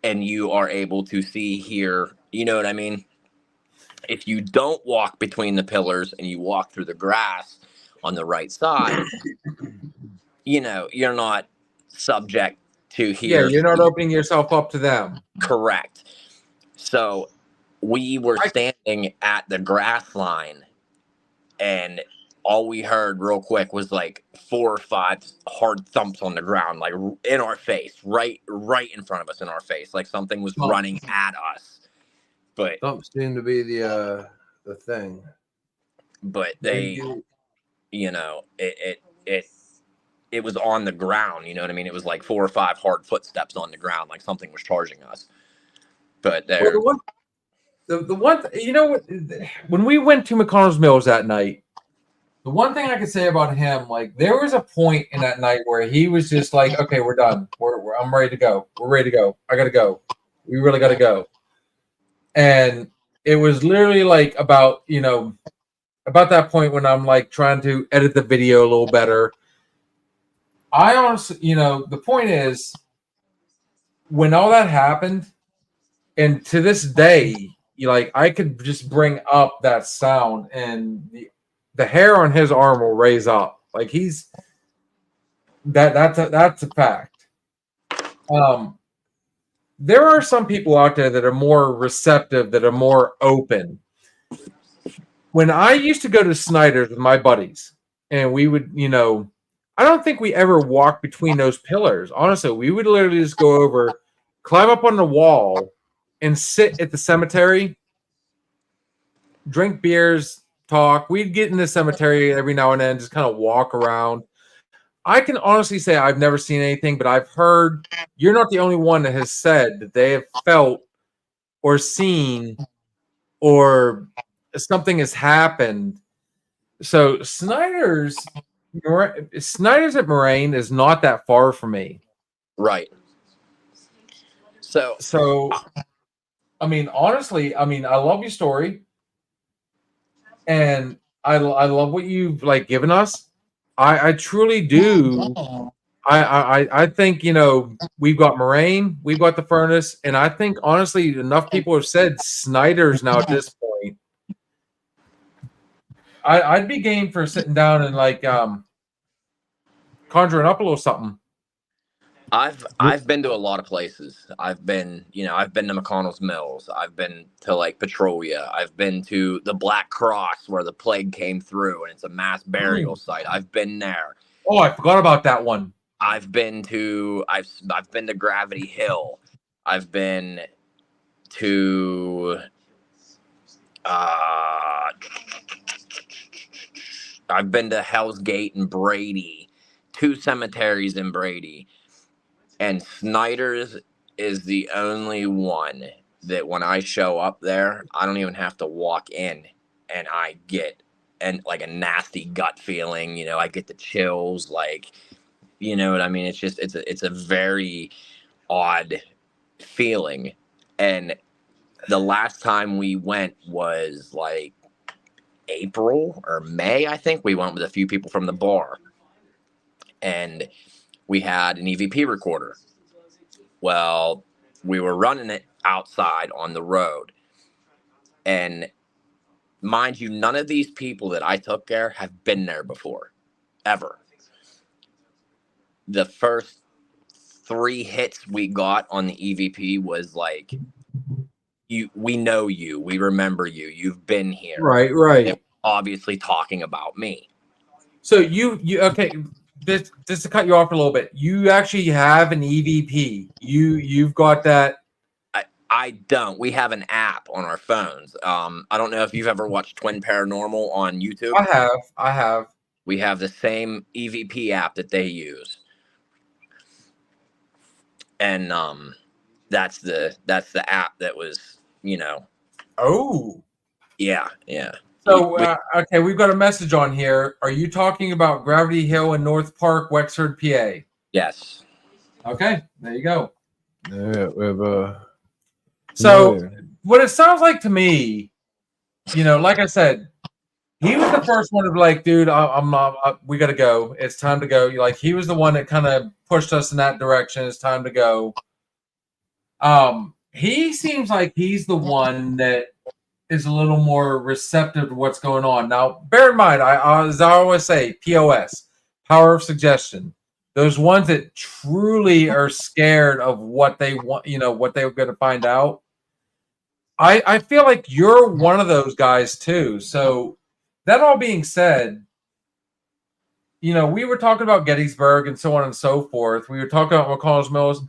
and you are able to see, hear. You know what I mean? If you don't walk between the pillars and you walk through the grass on the right side, you're not subject to hear. Yeah, you're not opening yourself up to them. Correct. So we were standing at the grass line and all we heard real quick was like 4 or 5 hard thumps on the ground, like in our face, right in front of us, in our face, like something was running at us. But Thumps seem to be the thing. But they, it was on the ground. You know what I mean? It was like 4 or 5 hard footsteps on the ground, like something was charging us. But there, the one, when we went to McConnell's Mills that night, the one thing I could say about him, like there was a point in that night where he was just like, okay, we're done. I'm ready to go. We're ready to go. I got to go. We really got to go. And it was literally like about that point when I'm like trying to edit the video a little better. I honestly, the point is, when all that happened, and to this day, I could just bring up that sound, and the hair on his arm will raise up. Like he's that's a fact. There are some people out there that are more receptive, that are more open. When I used to go to Snyder's with my buddies, and we would, I don't think we ever walked between those pillars. Honestly, we would literally just go over, climb up on the wall, and sit at the cemetery, drink beers, talk. We'd get in the cemetery every now and then, just kind of walk around. I can honestly say I've never seen anything, but I've heard you're not the only one that has said that they have felt or seen or something has happened. So Snyder's at Moraine is not that far from me. Right. So I mean, honestly, I love your story, and I love what you've given us. I truly do. I think we've got Moraine, we've got the Furnace, and I think honestly enough people have said Snyder's now at this point. I'd be game for sitting down and conjuring up a little something. I've been to a lot of places. I've been to McConnell's Mills. I've been to Petrolia. I've been to the Black Cross where the plague came through and it's a mass burial site. I've been there. Oh, I forgot about that one. I've been to Gravity Hill. I've been to Hell's Gate and Brady, 2 cemeteries in Brady. And Snyder's is the only one that when I show up there, I don't even have to walk in and I get a nasty gut feeling. I get the chills, you know what I mean? It's a very odd feeling. And the last time we went was April or May, I think. We went with a few people from the bar. And we had an EVP recorder. Well, we were running it outside on the road. And mind you, none of these people that I took there have been there before, ever. The first 3 hits we got on the EVP was we know you, we remember you, you've been here. Right. And obviously talking about me. So you okay. Just to cut you off a little bit, you actually have an EVP. You've got that. I don't. We have an app on our phones. I don't know if you've ever watched Twin Paranormal on YouTube. I have. We have the same EVP app that they use, and that's the app that was Oh. Yeah. So, okay, we've got a message on here. Are you talking about Gravity Hill in North Park, Wexford, PA? Yes. Okay, there you go. Yeah, we have So, what it sounds like to me, like I said, he was the first one to be dude, we got to go. It's time to go. He was the one that kind of pushed us in that direction. It's time to go. He seems like he's the one that is a little more receptive to what's going on. Now, bear in mind, as I always say, POS, power of suggestion. Those ones that truly are scared of what they want, what they're going to find out. I feel like you're one of those guys too. So that all being said, we were talking about Gettysburg and so on and so forth. We were talking about McConnell's Mills.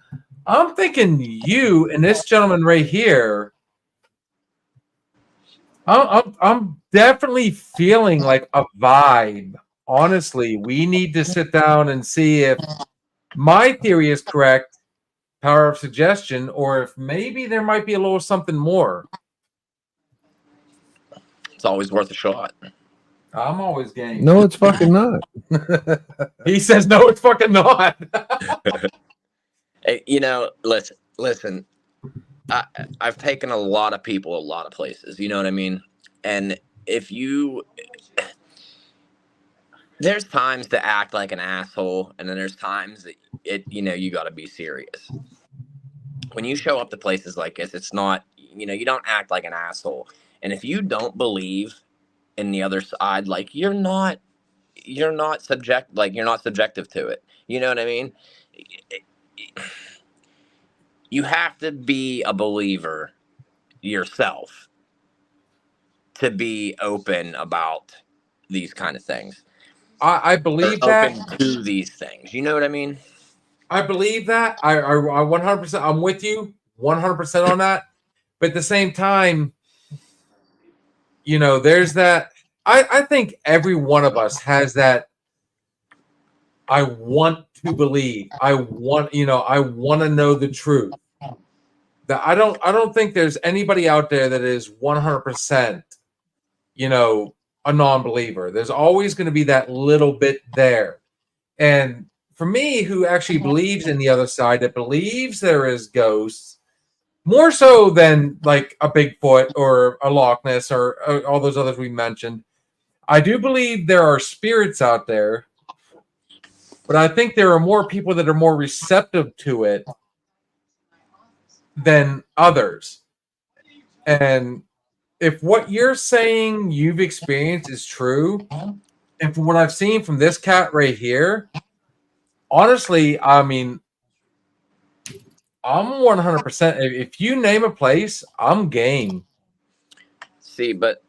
I'm thinking you and this gentleman right here. I'm definitely feeling like a vibe. Honestly, we need to sit down and see if my theory is correct, power of suggestion, or if maybe there might be a little something more. It's always worth a shot. I'm always game. no, it's fucking not. He says, no, it's fucking not. Hey, listen. I've taken a lot of people a lot of places, you know what I mean? And if you There's times to act like an asshole, and then there's times that you got to be serious. When you show up to places like this, it's not, you don't act like an asshole. And if you don't believe in the other side, like you're not subjective to it. You know what I mean? You have to be a believer yourself to be open about these kind of things. I believe Or that. open to these things. You know what I mean? I believe that. I 100%. I'm with you 100% on that. But at the same time, there's that. I think every one of us has that. I want to believe. I want to know the truth. That I don't think there's anybody out there that is 100%, a non-believer. There's always going to be that little bit there. And for me, who actually believes in the other side, that believes there is ghosts, more so than like a Bigfoot or a Loch Ness or all those others we mentioned, I do believe there are spirits out there, but I think there are more people that are more receptive to it than others. And if what you're saying you've experienced is true, and from what I've seen from this cat right here, honestly, I mean, I'm 100%. If you name a place, I'm game. See, but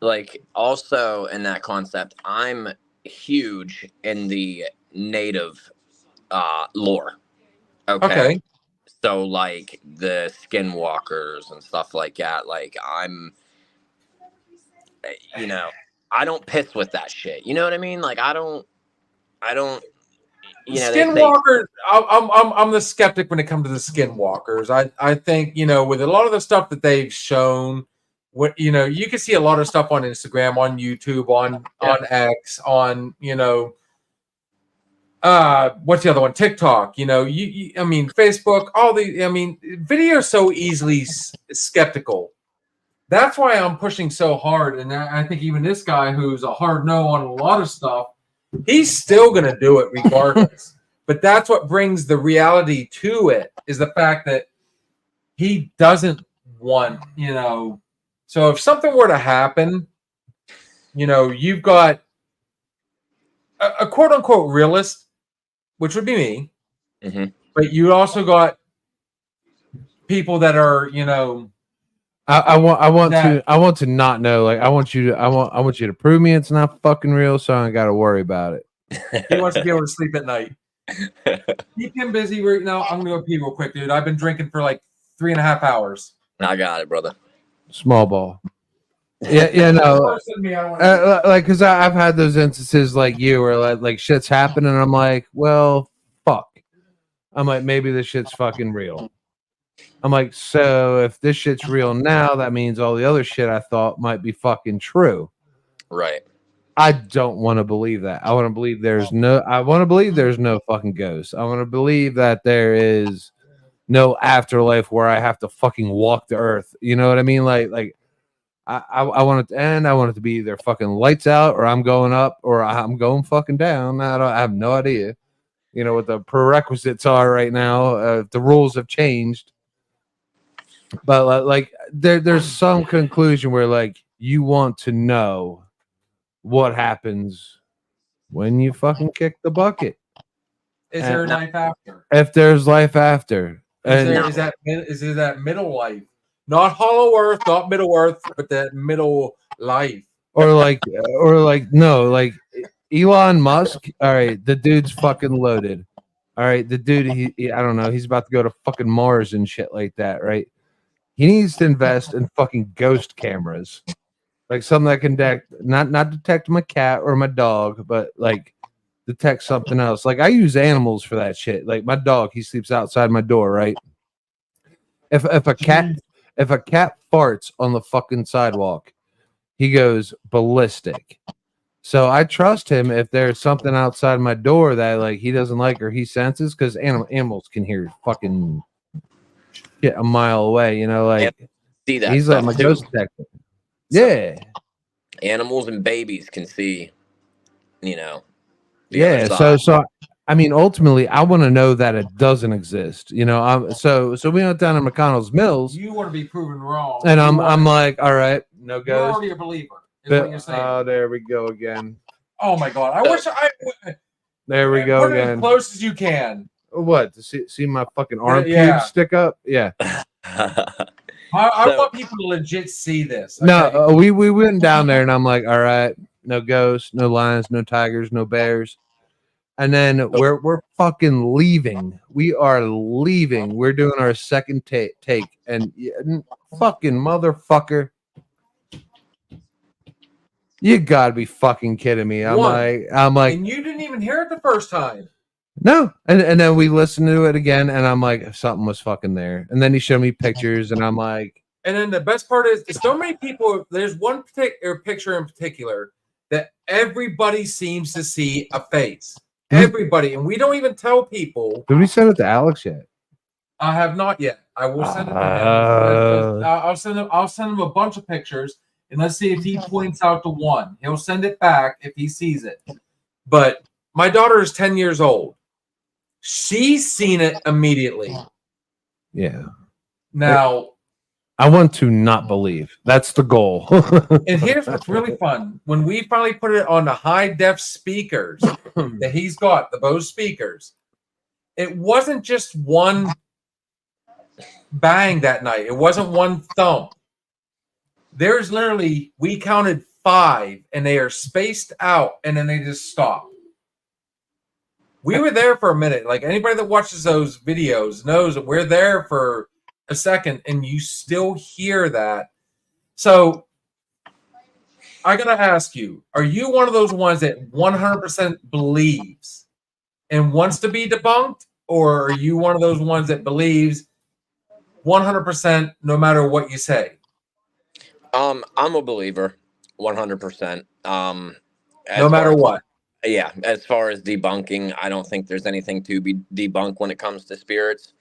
like also in that concept, I'm huge in the native lore. Okay. So like the skinwalkers and stuff like that, like I'm, I don't piss with that shit. You know what I mean? Like I don't. Skinwalkers. I'm the skeptic when it comes to the skinwalkers. I think with a lot of the stuff that they've shown, what you can see a lot of stuff on Instagram, on YouTube, on X, on what's the other one? TikTok. I mean Facebook. All the video is so easily skeptical. That's why I'm pushing so hard, and I think even this guy who's a hard no on a lot of stuff, he's still going to do it regardless. But that's what brings the reality to it, is the fact that he doesn't want, So if something were to happen, you've got a quote unquote realist, which would be me. Mm-hmm. But you also got people that are, I want to not know. Like I want you to prove me it's not fucking real, so I ain't got to worry about it. He wants to be able to sleep at night. Keep him busy right now. I'm gonna go pee real quick, dude. I've been drinking for like 3.5 hours. I got it, brother. Small ball. Yeah, no. Like, because I've had those instances like you, where like shit's happening, and I'm like, well, fuck. I'm like, maybe this shit's fucking real. I'm like, so if this shit's real now, that means all the other shit I thought might be fucking true. Right. I don't want to believe that. I want to believe there's no fucking ghost. I want to believe that there is no afterlife where I have to fucking walk the earth. You know what I mean? Like I want it to end. I want it to be either fucking lights out, or I'm going up, or I'm going fucking down. I have no idea. What the prerequisites are right now. The rules have changed. But like there's some conclusion where like you want to know what happens when you fucking kick the bucket. Is there life after? If there's life after. Is it that middle life? Not hollow earth, not middle earth, but that middle life. Or like no, like Elon Musk, all right, the dude's fucking loaded. All right, the dude, he I don't know, he's about to go to fucking Mars and shit like that, right? He needs to invest in fucking ghost cameras, like something that can not detect my cat or my dog, but like detect something else. Like I use animals for that shit. Like my dog, he sleeps outside my door, right? If a cat farts on the fucking sidewalk, he goes ballistic. So I trust him if there's something outside my door that like he doesn't like or he senses, because animals can hear fucking shit a mile away, like see that he's like my ghost detector. Yeah. Animals and babies can see, the other Yeah. side. So I mean, ultimately, I want to know that it doesn't exist. You know, so we went down to McConnell's Mills, You want to be proven wrong. and You I'm wanna- like, all right, no You're ghost. already a believer. Is what you're saying. Oh, there we go again. Oh my god! I So- wish I There we go put it as again. close as you can. What? To see my fucking arm Yeah. pubes stick up? Yeah. I So- want people to legit see this. No, okay? we went down there, and I'm like, all right, no ghosts, no lions, no tigers, no bears. And then we're fucking leaving. We are leaving. We're doing our second take, and fucking motherfucker, you gotta be fucking kidding me. I'm One. like, And you didn't even hear it the first time. no. And then we listened to it again, and I'm like, something was fucking there. And then he showed me pictures, and I'm like, And then the best part is, so many people. There's one particular picture in particular that everybody seems to see a face. Everybody, and we don't even tell people. did we send it to Alex yet? I have not yet. I will send it to him. I'll send him. I'll send him a bunch of pictures, and let's see if he points out the one. He'll send it back if he sees it. But my daughter is 10 years old. She's seen it immediately. Yeah. Now, I want to not believe. That's the goal. and here's what's really fun. When we finally put it on the high def speakers that he's got, the Bose speakers, it wasn't just one bang that night. It wasn't one thump. There's literally, we counted 5 and they are spaced out and then they just stop. We were there for a minute. Like anybody that watches those videos knows that we're there for a second and you still hear that. So I gotta ask you, are you one of those ones that 100% believes and wants to be debunked? Or are you one of those ones that believes 100% no matter what you say? I'm a believer, 100%. No matter what. Yeah, as far as debunking, I don't think there's anything to be debunked when it comes to spirits,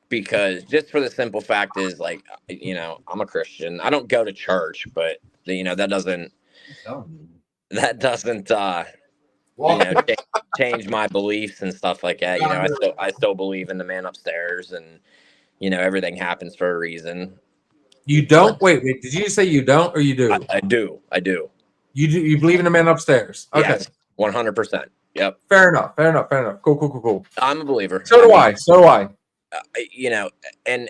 because just for the simple fact is, like, you know, I'm a Christian. I don't go to church, but you know that doesn't change my beliefs and stuff like that. You know, I still believe in the man upstairs, and you know everything happens for a reason. You don't? Wait, did you say you don't or you do? I do. You believe in the man upstairs? Okay. Yes, 100%. Yep. Fair enough. Cool. I'm a believer. So do I. You know, and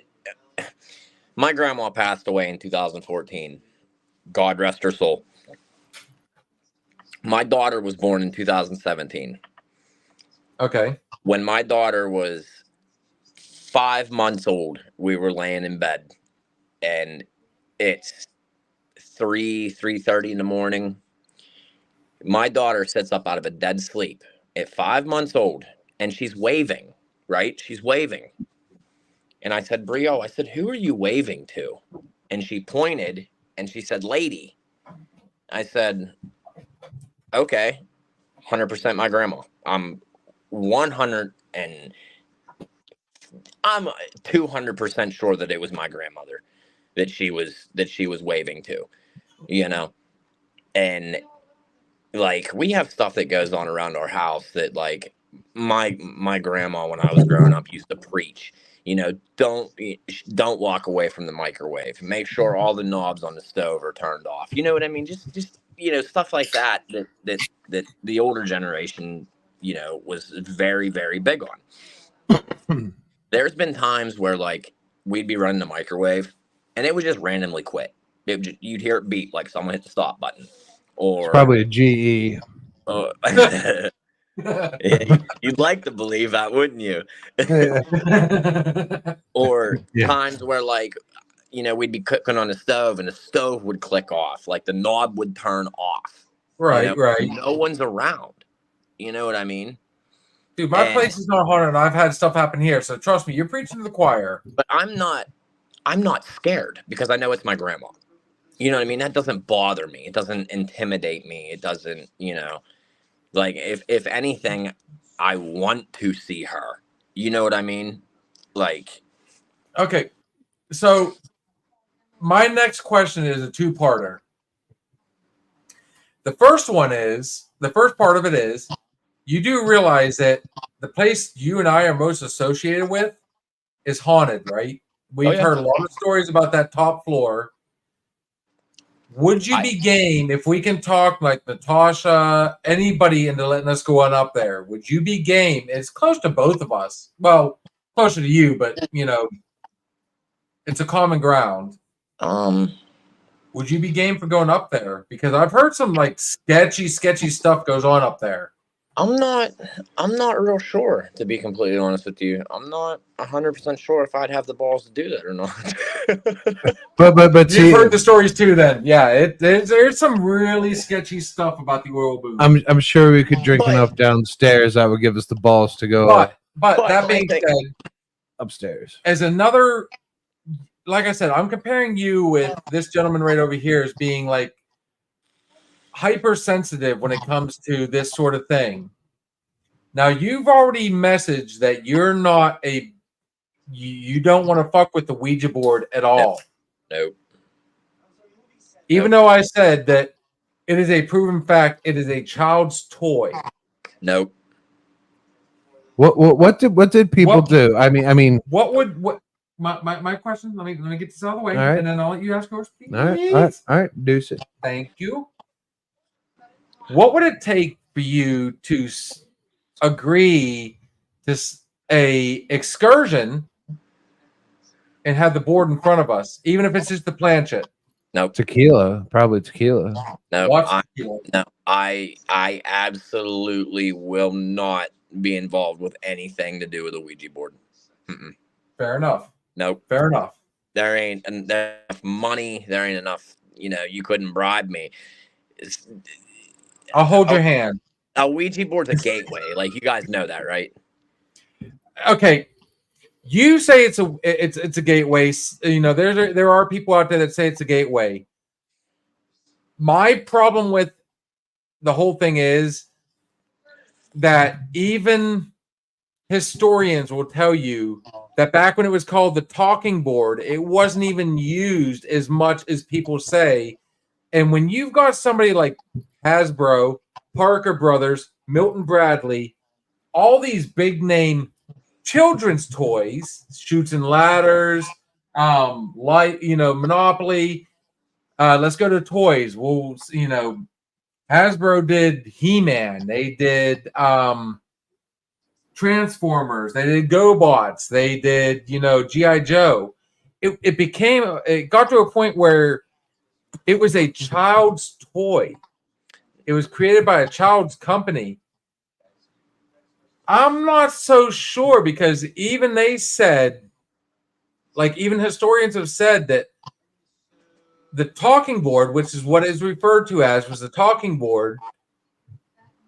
my grandma passed away in 2014. God rest her soul. My daughter was born in 2017. Okay. When my daughter was 5 months old, we were laying in bed, and it's 3:30 in the morning. My daughter sits up out of a dead sleep at 5 months old, and she's waving, right? She's waving. And I said, Brio, I said, who are you waving to? And she pointed, and she said, lady. I said, okay, 100% my grandma. I'm 200% sure that it was my grandmother that she was waving to, you know. And like, we have stuff that goes on around our house that, like, my grandma, when I was growing up, used to preach, you know, don't walk away from the microwave. Make sure all the knobs on the stove are turned off. You know what I mean? Just you know, stuff like that the older generation, you know, was very, very big on. There's been times where, like, we'd be running the microwave and it would just randomly quit. You'd hear it beep like someone hit the stop button. Or It's probably a GE. You'd like to believe that, wouldn't you? Or Yeah. times where, like, you know, we'd be cooking on the stove and the stove would click off, like the knob would turn off. Right, you know? right. No one's around. You know what I mean? Dude, my place is not haunted. I've had stuff happen here, so trust me, you're preaching to the choir. But I'm not scared because I know it's my grandma. You know what I mean? That doesn't bother me. It doesn't intimidate me. It doesn't, you know, like, if anything, I want to see her. You know what I mean? Like, Okay, so my next question is a two-parter. The first part of it is, you do realize that the place you and I are most associated with is haunted, right? We've yeah. heard a lot of stories about that top floor. Would you be game if we can talk like Natasha, anybody into letting us go on up there? Would you be game? It's close to both of us. Well, closer to you, but you know, it's a common ground. Would you be game for going up there? Because I've heard some like sketchy stuff goes on up there. I'm not real sure, to be completely honest with you. I'm not 100% sure if I'd have the balls to do that or not. But see, You've heard the stories too, then. Yeah, there's some really sketchy stuff about the oil boom. I'm sure we could drink But- enough downstairs that would give us the balls to go But that being I think- said, upstairs. as another, like I said, I'm comparing you with this gentleman right over here as being like hypersensitive when it comes to this sort of thing. Now you've already messaged that you're not you don't want to fuck with the Ouija board at all. Nope. Even though I said that it is a proven fact, it is a child's toy. Nope. What did people What- do? I mean. What my question? Let me get this out of the way, All right. and then I'll let you ask yours. All right, deuce it. Thank you. What would it take for you to agree to a excursion and have the board in front of us, even if it's just the planchette? Nope. Tequila, probably tequila. No. What's I absolutely will not be involved with anything to do with a Ouija board. Mm-mm. fair enough? Nope. Fair enough. There ain't enough money. There ain't enough. You couldn't bribe me. I'll hold your hand. A Ouija board's a gateway. Like, you guys know that, right? Okay, you say it's a gateway. You know, there are people out there that say it's a gateway. My problem with the whole thing is that even historians will tell you that back when it was called the talking board, it wasn't even used as much as people say. And when you've got somebody like Hasbro, Parker Brothers, Milton Bradley, all these big name children's toys, Chutes and Ladders, Monopoly. Let's go to toys. Well, Hasbro did He-Man. They did Transformers. They did GoBots. They did, G.I. Joe. It got to a point where it was a child's toy. It was created by a child's company. I'm not so sure, because even they said, like even historians have said, that the talking board, which is what is referred to as was the talking board,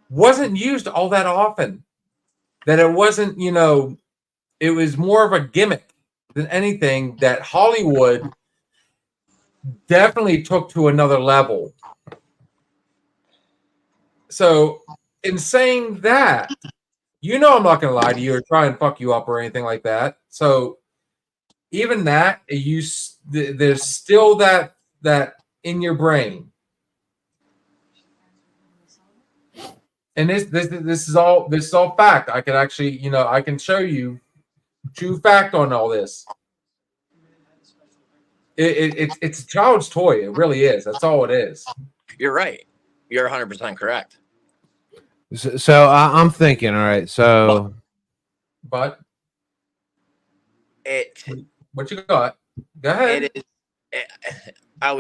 wasn't used all that often. That it wasn't, it was more of a gimmick than anything that Hollywood definitely took to another level. So in saying that, I'm not going to lie to you or try and fuck you up or anything like that. So even that, there's still that in your brain. And this is all fact. I can actually, I can show you true fact on all this. It's a child's toy. It really is. That's all it is. You're right. You're 100% correct. So I'm thinking, all right. So, But It what you got? Go ahead. it is. I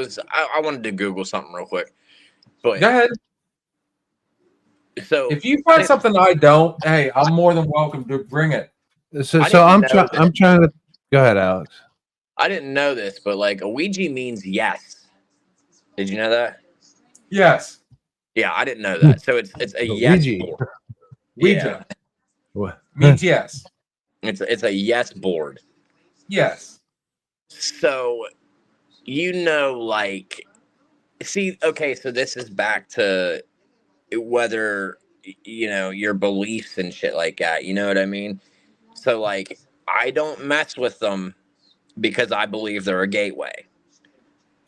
wanted to Google something real quick, but Go ahead. so If you find something I don't, hey, I'm more than welcome to bring it. so I didn't I'm know trying. that. I'm trying to. Go ahead, Alex. I didn't know this, but like a Ouija means yes. Did you know that? Yes. Yeah, I didn't know that. So it's a yes Ouija. board. Ouija What? means yes. It's a yes board. Yes. So, like, see, okay, so this is back to whether, your beliefs and shit like that. You know what I mean? So, like, I don't mess with them because I believe they're a gateway.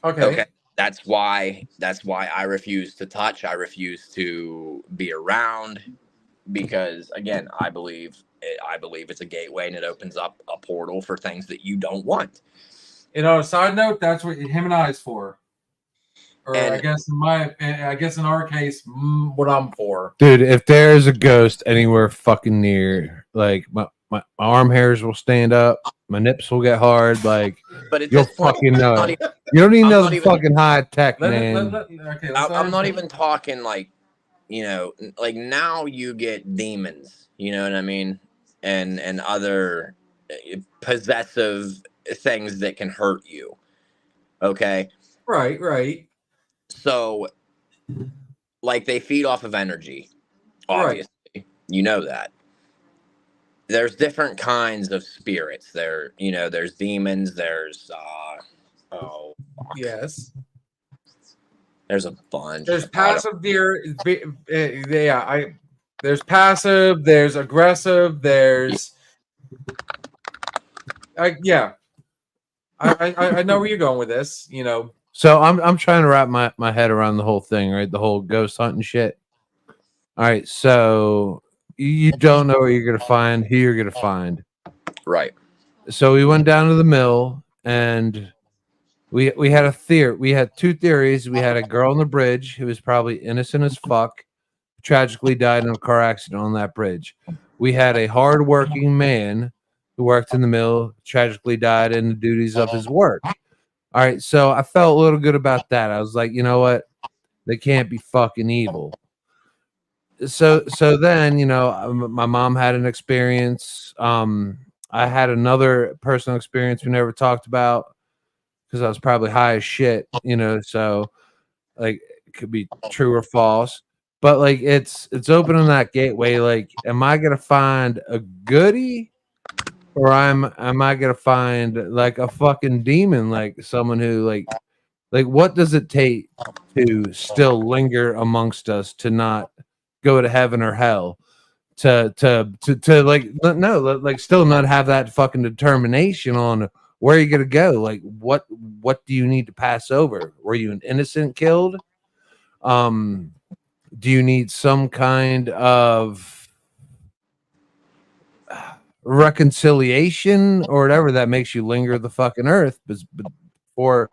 Okay. That's why I refuse to touch. I refuse to be around. because again, I believe it's a gateway and it opens up a portal for things that you don't want. And on a side note, that's what him and I is for. Or And- I guess in our case, what I'm for. Dude, if there's a ghost anywhere fucking near, like my arm hairs will stand up, my nips will get hard, like But at you'll this point, fucking know not it. even- You don't even I'm know not the even- fucking high tech, man. I'm not even talking like, you know, like now you get demons, you know what I mean, and other possessive things that can hurt you. Okay, Right. so like they feed off of energy, obviously. You know that. There's different kinds of spirits. There's demons. There's Yes. there's a bunch. There's passive there's passive, there's aggressive, there's I know where you're going with this, you know. So I'm trying to wrap my head around the whole thing, right? The whole ghost hunting shit. All right, so you don't know what you're gonna find, who you're gonna find. Right. So we went down to the mill and we had a theory. We had two theories. We had a girl on the bridge who was probably innocent as fuck, tragically died in a car accident on that bridge. We had a hardworking man who worked in the mill, tragically died in the duties of his work. All right, so I felt a little good about that. I was like, you know what? They can't be fucking evil. So then, you know, my mom had an experience. I had another personal experience we never talked about because I was probably high as shit, you know, so like it could be true or false. But like it's opening that gateway. Like, am I gonna find a goodie? Or am I gonna find like a fucking demon, like someone who like what does it take to still linger amongst us, to not go to heaven or hell, to like no, like still not have that fucking determination on where you're gonna go? Like what do you need to pass over? Were you an innocent killed? Do you need some kind of reconciliation or whatever that makes you linger the fucking earth? Or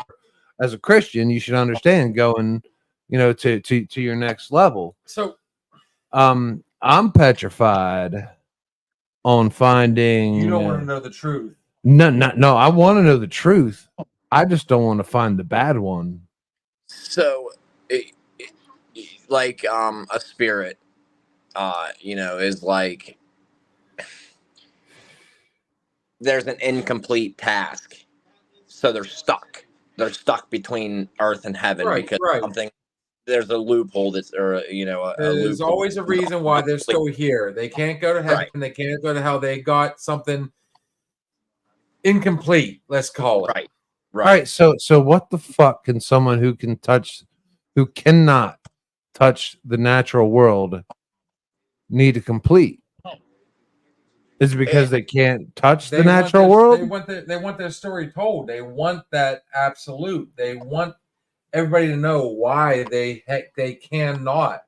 as a Christian, you should understand going, you know, to your next level. So I'm petrified on finding. you don't want to know the truth. No. I want to know the truth. I just don't want to find the bad one. So, like a spirit, you know, is like there's an incomplete task, so they're stuck. They're stuck between earth and heaven because something. There's a loophole that's, or you know, there's always a reason why they're still here. They can't go to heaven. Right. They can't go to hell. They got something incomplete. Let's call it. Right. All right. So what the fuck can someone who cannot touch the natural world need to complete? Is it because they can't touch the natural world? They want their story told. They want that absolute. They want everybody to know why they cannot.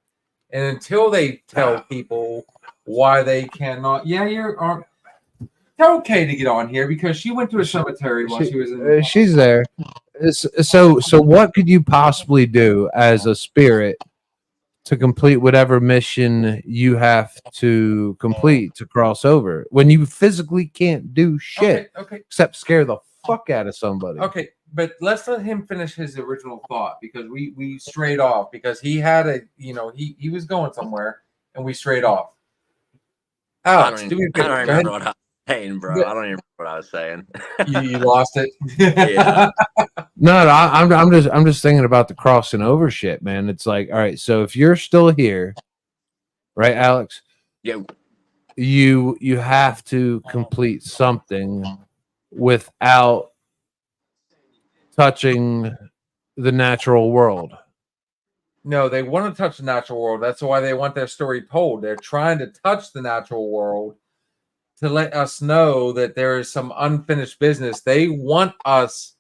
And until they tell people why they cannot, it's okay to get on here because she went to a cemetery while she was in. She's there. So what could you possibly do as a spirit to complete whatever mission you have to complete to cross over when you physically can't do shit Okay. except scare the fuck out of somebody? Okay, but let's let him finish his original thought because we strayed off because he had he was going somewhere and we strayed off. Alex, do me a favor. I don't remember what I was saying, bro. I don't even remember what I was saying. You lost it. Yeah. No, I'm just thinking about the crossing over shit, man. It's like, all right, so if you're still here, right, Alex? Yo. You have to complete something without touching the natural world. No, they want to touch the natural world. That's why they want their story told. They're trying to touch the natural world to let us know that there is some unfinished business. They want us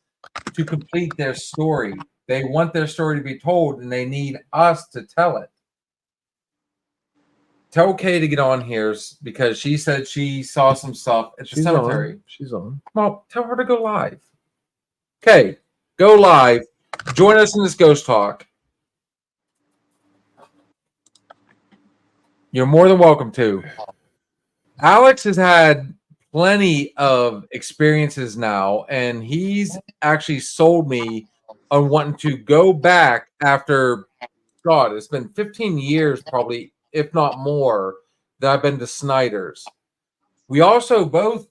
to complete their story. They want their story to be told, and they need us to tell it. tell Kay to get on here because she said she saw some stuff at the cemetery. She's on. Well, tell her to go live. Okay, go live. Join us in this ghost talk. You're more than welcome to. Alex has had plenty of experiences now, and he's actually sold me on wanting to go back after, God, it's been 15 years probably, if not more, that I've been to Snyder's. We also both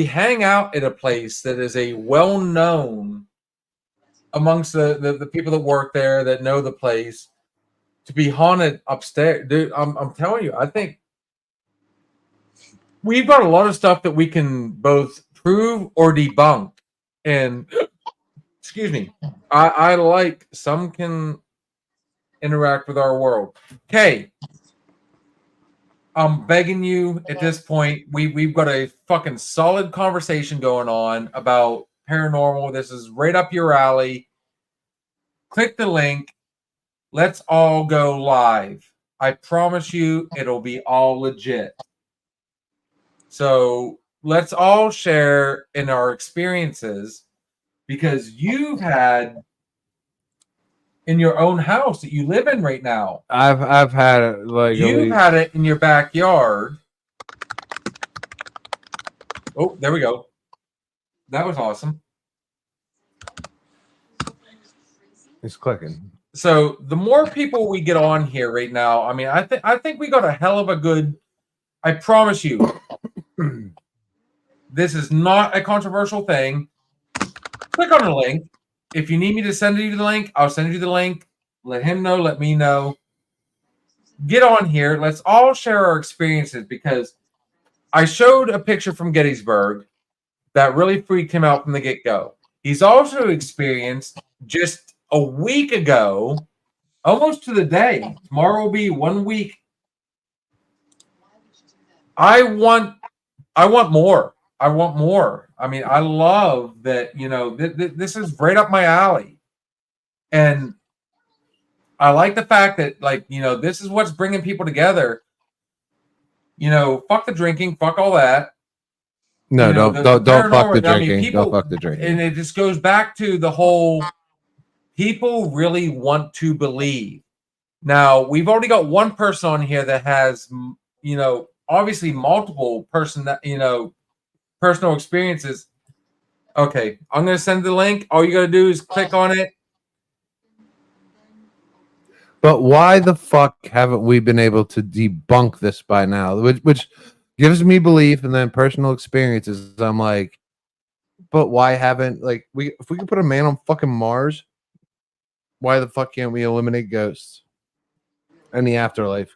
hang out at a place that is a well-known amongst the people that work there that know the place to be haunted upstairs. Dude, I'm telling you, I think we've got a lot of stuff that we can both prove or debunk. And excuse me, I like some can interact with our world. Okay. I'm begging you at this point. We've got a fucking solid conversation going on about paranormal. This is right up your alley. Click the link. Let's all go live. I promise you it'll be all legit. So let's all share in our experiences because you've had in your own house that you live in right now. I've had it like You've had it in your backyard. Oh, there we go. That was awesome. It's clicking. So the more people we get on here right now, I mean, I think we got a hell of a good. I promise you, this is not a controversial thing. Click on the link. If you need me to send you the link, I'll send you the link. Let him know. Let me know. Get on here. Let's all share our experiences because I showed a picture from Gettysburg that really freaked him out from the get-go. He's also experienced just a week ago, almost to the day. Tomorrow will be 1 week. I want more. I want more. I mean, I love that, you know, this is right up my alley. And I like the fact that, like, you know, this is what's bringing people together. You know, fuck the drinking, fuck all that. No, You know, don't fuck the paranormal, I mean, drinking. people- Don't fuck the drinking. And it just goes back to the whole people really want to believe. Now, we've already got one person on here that has, you know, obviously multiple personal experiences. Okay, I'm going to send the link. All you got to do is click on it. But why the fuck haven't we been able to debunk this by now? Which gives me belief, and then personal experiences. I'm like, but why haven't if we can put a man on fucking Mars, why the fuck can't we eliminate ghosts and the afterlife?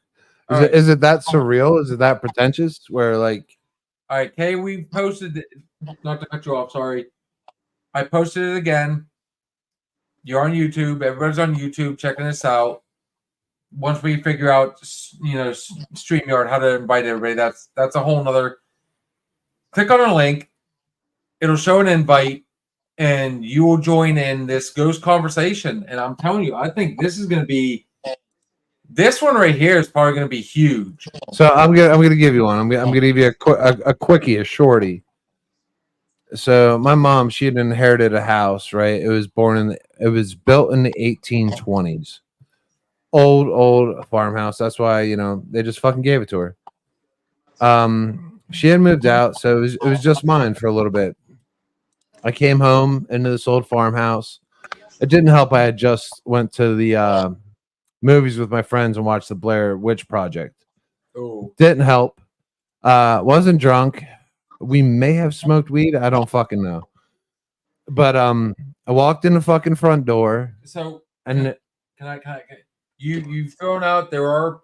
Is it that surreal? Is it that pretentious? Where like, All right, Kay, we posted it. Not to cut you off, sorry. I posted it again. You're on YouTube. Everybody's on YouTube checking this out. Once we figure out, you know, StreamYard, how to invite everybody, that's a whole nother. Click on a link. It'll show an invite, and you will join in this ghost conversation. And I'm telling you, I think this is going to be. This one right here is probably going to be huge. so I'm gonna give you one. I'm gonna give you a quickie, a shorty. So my mom, she had inherited a house, right? It was built in the 1820s. Old farmhouse. That's why, you know, they just fucking gave it to her. She had moved out, so it was just mine for a little bit. I came home into this old farmhouse. It didn't help. I had just went to the movies with my friends and watched the Blair Witch Project. Oh, Didn't help. Wasn't drunk. We may have smoked weed. I don't fucking know. But I walked in the fucking front door, so and can I you've thrown out there are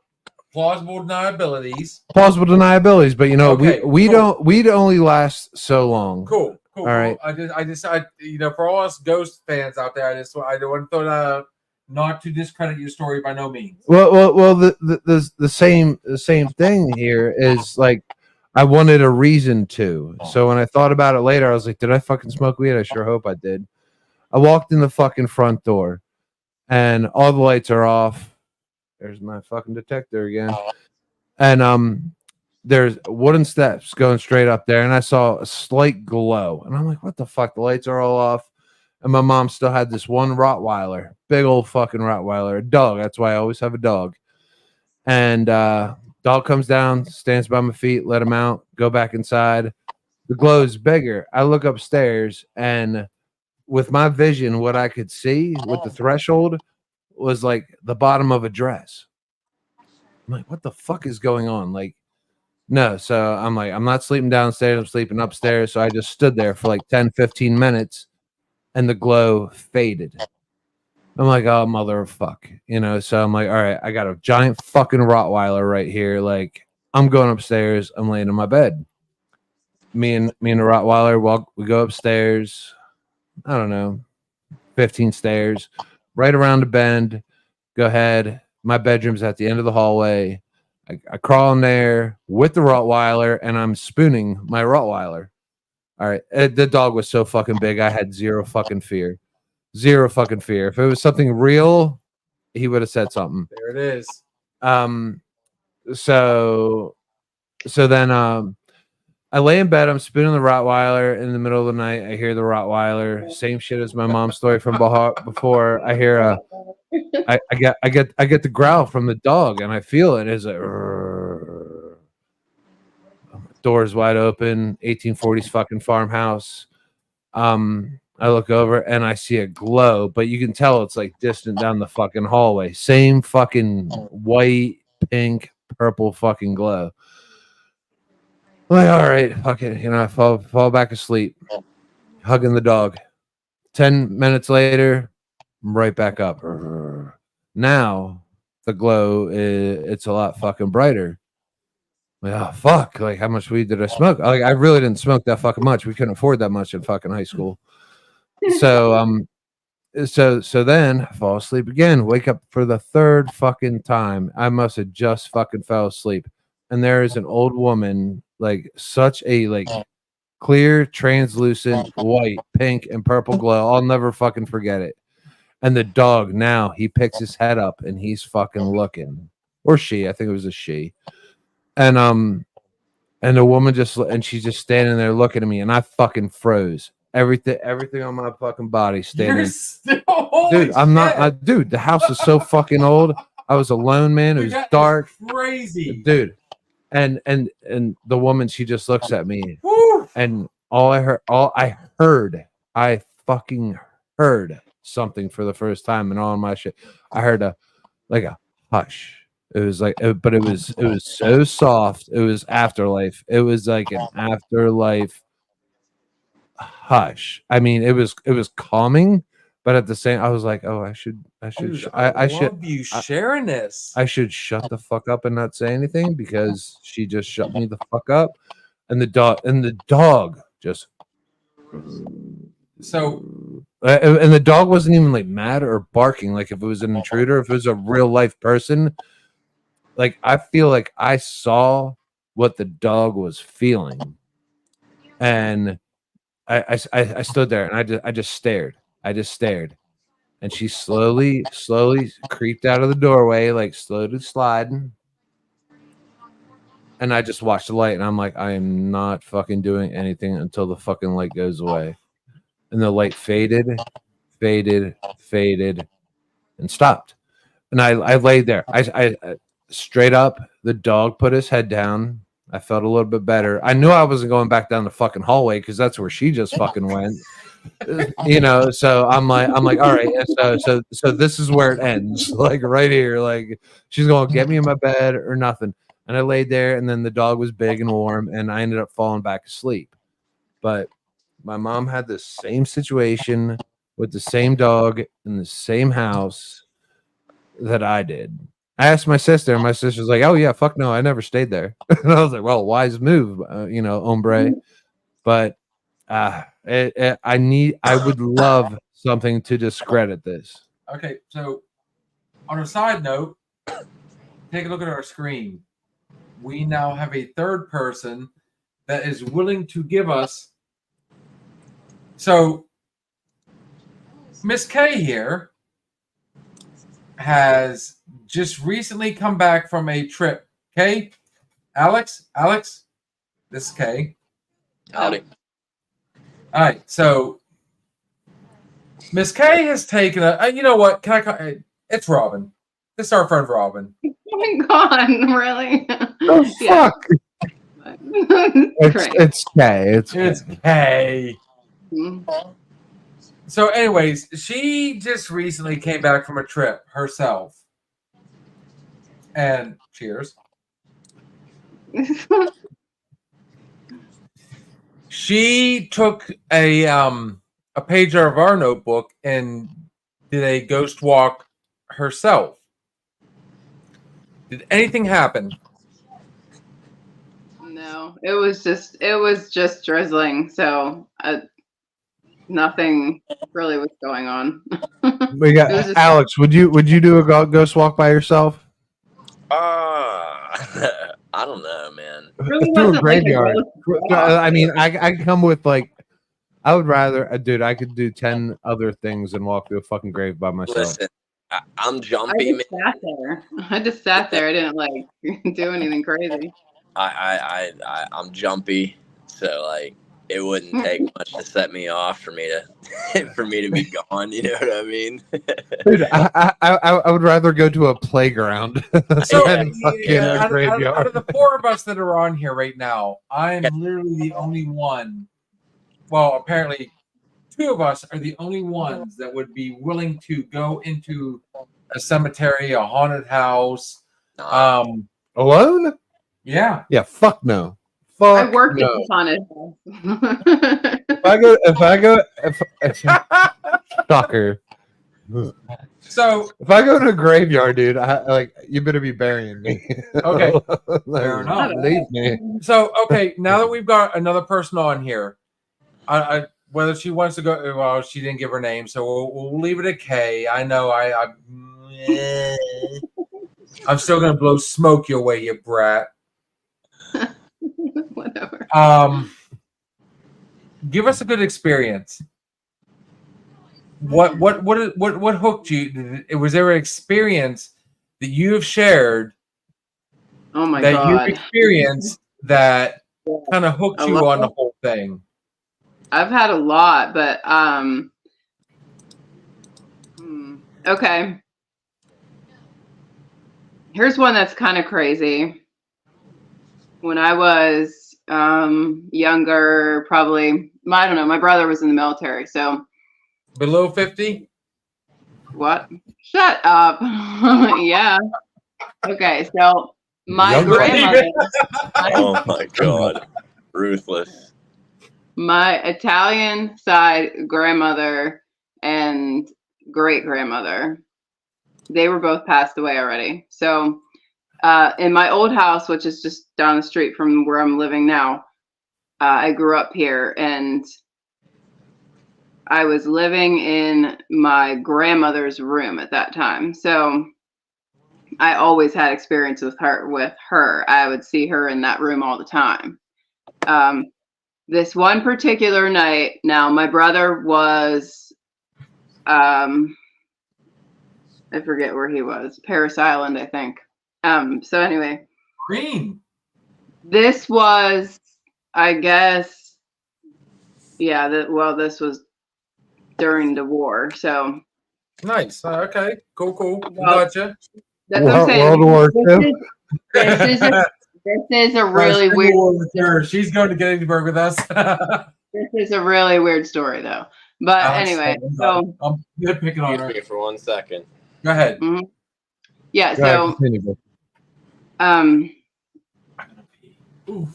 plausible deniabilities. plausible deniabilities. But you know, Okay, cool. we'd only last so long. Cool. All right. I you know, for all us ghost fans out there, I don't want to throw that out, not to discredit your story by no means. Well. The same thing here is like I wanted a reason to. So when I thought about it later, I was like, did I fucking smoke weed? I sure hope I did. I walked in the fucking front door, and all the lights are off. There's my fucking detector again. And there's wooden steps going straight up there, and I saw a slight glow, and I'm like, what the fuck? The lights are all off, and my mom still had this one Rottweiler, big old fucking Rottweiler, a dog. That's why I always have a dog. And dog comes down, stands by my feet, let him out, go back inside. The glow is bigger. I look upstairs, and with my vision, what I could see with the threshold was like the bottom of a dress. I'm like, what the fuck is going on? Like, no. So I'm like, I'm not sleeping downstairs. I'm sleeping upstairs. So I just stood there for like 10, 15 minutes and the glow faded. I'm like, oh, mother of fuck. You know, so I'm like, all right, I got a giant fucking Rottweiler right here. Like, I'm going upstairs. I'm laying in my bed. Me and the Rottweiler, we go upstairs. I don't know, 15 stairs, right around the bend. Go ahead. My bedroom's at the end of the hallway. I crawl in there with the Rottweiler, and I'm spooning my Rottweiler. All right. The dog was so fucking big, I had zero fucking fear. Zero fucking fear. If it was something real, he would have said something. There it is. So then I lay in bed. I'm spooning the Rottweiler in the middle of the night. I hear the Rottweiler. Same shit as my mom's story from before. I hear I get the growl from the dog, and I feel it as a doors wide open. 1840s fucking farmhouse. I look over and I see a glow, but you can tell it's like distant down the fucking hallway. Same fucking white, pink, purple fucking glow. I'm like, all right, fuck it. You know, I fall back asleep, hugging the dog. 10 minutes later, I'm right back up. Now the glow it's a lot fucking brighter. Like, oh fuck! Like, how much weed did I smoke? Like, I really didn't smoke that fucking much. We couldn't afford that much in fucking high school. So so then I fall asleep again. Wake up for the third fucking time. I must have just fucking fell asleep. And there is an old woman, like such a like clear, translucent, white, pink, and purple glow. I'll never fucking forget it. And the dog now he picks his head up and he's fucking looking, or she. I think it was a she. And the woman she's just standing there looking at me, and I fucking froze. Everything on my fucking body standing. Dude, I'm not. Dude, the house is so fucking old. I was alone, man. It was dark, crazy, dude. And the woman, she just looks at me. Woo! And I fucking heard something for the first time in all my shit. I heard a hush. It was like, but it was so soft. It was Afterlife. It was like an Afterlife hush. I mean, it was calming, but at the same, I was like, oh, I should, Dude, I love you sharing this. I should shut the fuck up and not say anything because she just shut me the fuck up, and the dog just. So, and the dog wasn't even like mad or barking. Like if it was an intruder, if it was a real life person, like I feel like I saw what the dog was feeling, and I stood there and I just stared. I just stared, and she slowly creeped out of the doorway, like slowly sliding. And I just watched the light, and I'm like, I am not fucking doing anything until the fucking light goes away. And the light faded, and stopped. And I laid there. I straight up, the dog put his head down. I felt a little bit better. I knew I wasn't going back down the fucking hallway because that's where she just fucking went. You know, so I'm like, all right. So this is where it ends. Like right here. Like she's gonna get me in my bed or nothing. And I laid there, and then the dog was big and warm, and I ended up falling back asleep. But my mom had the same situation with the same dog in the same house that I did. I asked my sister, and my sister's like, "Oh yeah, fuck no, I never stayed there." And I was like, "Well, wise move, you know, hombre." But I would love something to discredit this. okay, so on a side note, take a look at our screen. We now have a third person that is willing to give us. So, Miss K here has just recently come back from a trip. Kay, Alex, this is Kay. Howdy. All right, so Miss Kay has taken a. You know what? Can I? It's Robin. This is our friend Robin. Oh my god, really? The Yeah. fuck? It's Kay. It's Kay. Mhm. So, anyways, she just recently came back from a trip herself. And cheers. She took a page out of our notebook and did a ghost walk herself. Did anything happen? No, it was just drizzling, so nothing really was going on. We got It was just- Alex. Would you do a ghost walk by yourself? I don't know, man. Really Through a wasn't like a graveyard. ghost walk. I mean, I could come with like. I would rather, dude. I could do 10 other things than walk through a fucking grave by myself. Listen, I'm I jumpy, man. just sat there. I just sat there. I didn't like do anything crazy. I'm jumpy, so like it wouldn't take much to set me off for me to be gone. You know what I mean? Dude, I would rather go to a playground So, than fucking a graveyard. out of the four of us that are on here right now, I'm literally the only one. Well, apparently, two of us are the only ones that would be willing to go into a cemetery, a haunted house. Nah. Alone? Yeah. Yeah, fuck no. I Fuck worked at no. the haunted house. If shocker. So If I go to a graveyard, dude, you better be burying me. Okay. Like, Fair enough. leave me. So okay, now that we've got another person on here, I whether she wants to go, well, she didn't give her name, so we'll leave it at K. I know I'm still gonna blow smoke your way, you brat. Whatever. Give us a good experience. What hooked you? Was there an experience that you have shared Oh my that god. you've experienced that kind of hooked A you lot. on the whole thing? I've had a lot, but okay. Here's one that's kind of crazy. When I was younger, probably I don't know, my brother was in the military, so Below 50? what? Shut up. Yeah. Okay, so my Younger. grandmother Oh my god, ruthless. my Italian side grandmother and great grandmother, they were both passed away already. So in my old house, which is just down the street from where I'm living now, I grew up here and I was living in my grandmother's room at that time. So I always had experience with her. I would see her in that room all the time. This one particular night, now my brother was, I forget where he was, Paris Island, I think. So anyway, Green. this was, I guess, yeah, this was during the war. So Nice. Cool. Well, Gotcha. that's what I'm saying. World War II. This is a really weird. She's going to Gettysburg with us. This is a really weird story, though. But anyway, so I'm good picking on her. Excuse me for 1 second. Go ahead. yeah, Go ahead, so continue, bro. Oof.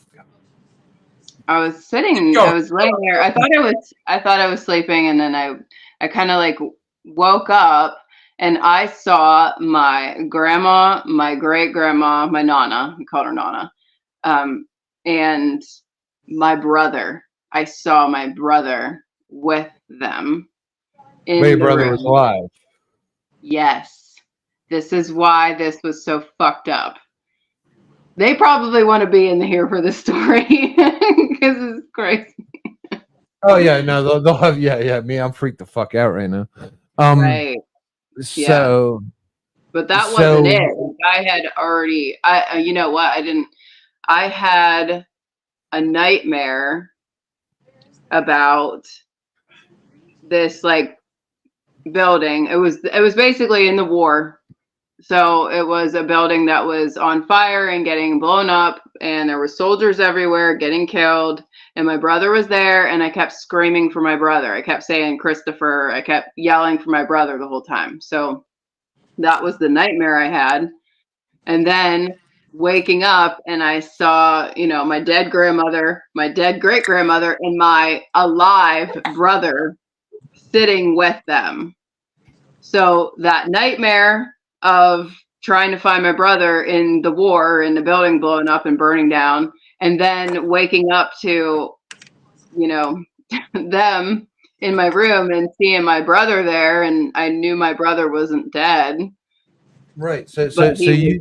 I was sitting, I was laying there. I thought I was sleeping, and then I kind of like woke up, and I saw my grandma, my great grandma, my Nana, we called her Nana, and my brother. I saw my brother with them. In Wait, the brother room. was alive. Yes. This is why this was so fucked up. They probably want to be in here for this story because it's crazy. Oh yeah, no, they'll have yeah. Me, I'm freaked the fuck out right now. Right. So but that So- wasn't it. I had already, you know what? I had a nightmare about this like building. It was basically in the war. So it was a building that was on fire and getting blown up, and there were soldiers everywhere getting killed. And my brother was there, and I kept screaming for my brother. I kept saying Christopher. I kept yelling for my brother the whole time. So that was the nightmare I had. And then waking up, and I saw, you know, my dead grandmother, my dead great grandmother, and my alive brother sitting with them. So that nightmare of trying to find my brother in the war, in the building blowing up and burning down, and then waking up to, you know, them in my room and seeing my brother there, and I knew my brother wasn't dead. Right. So But he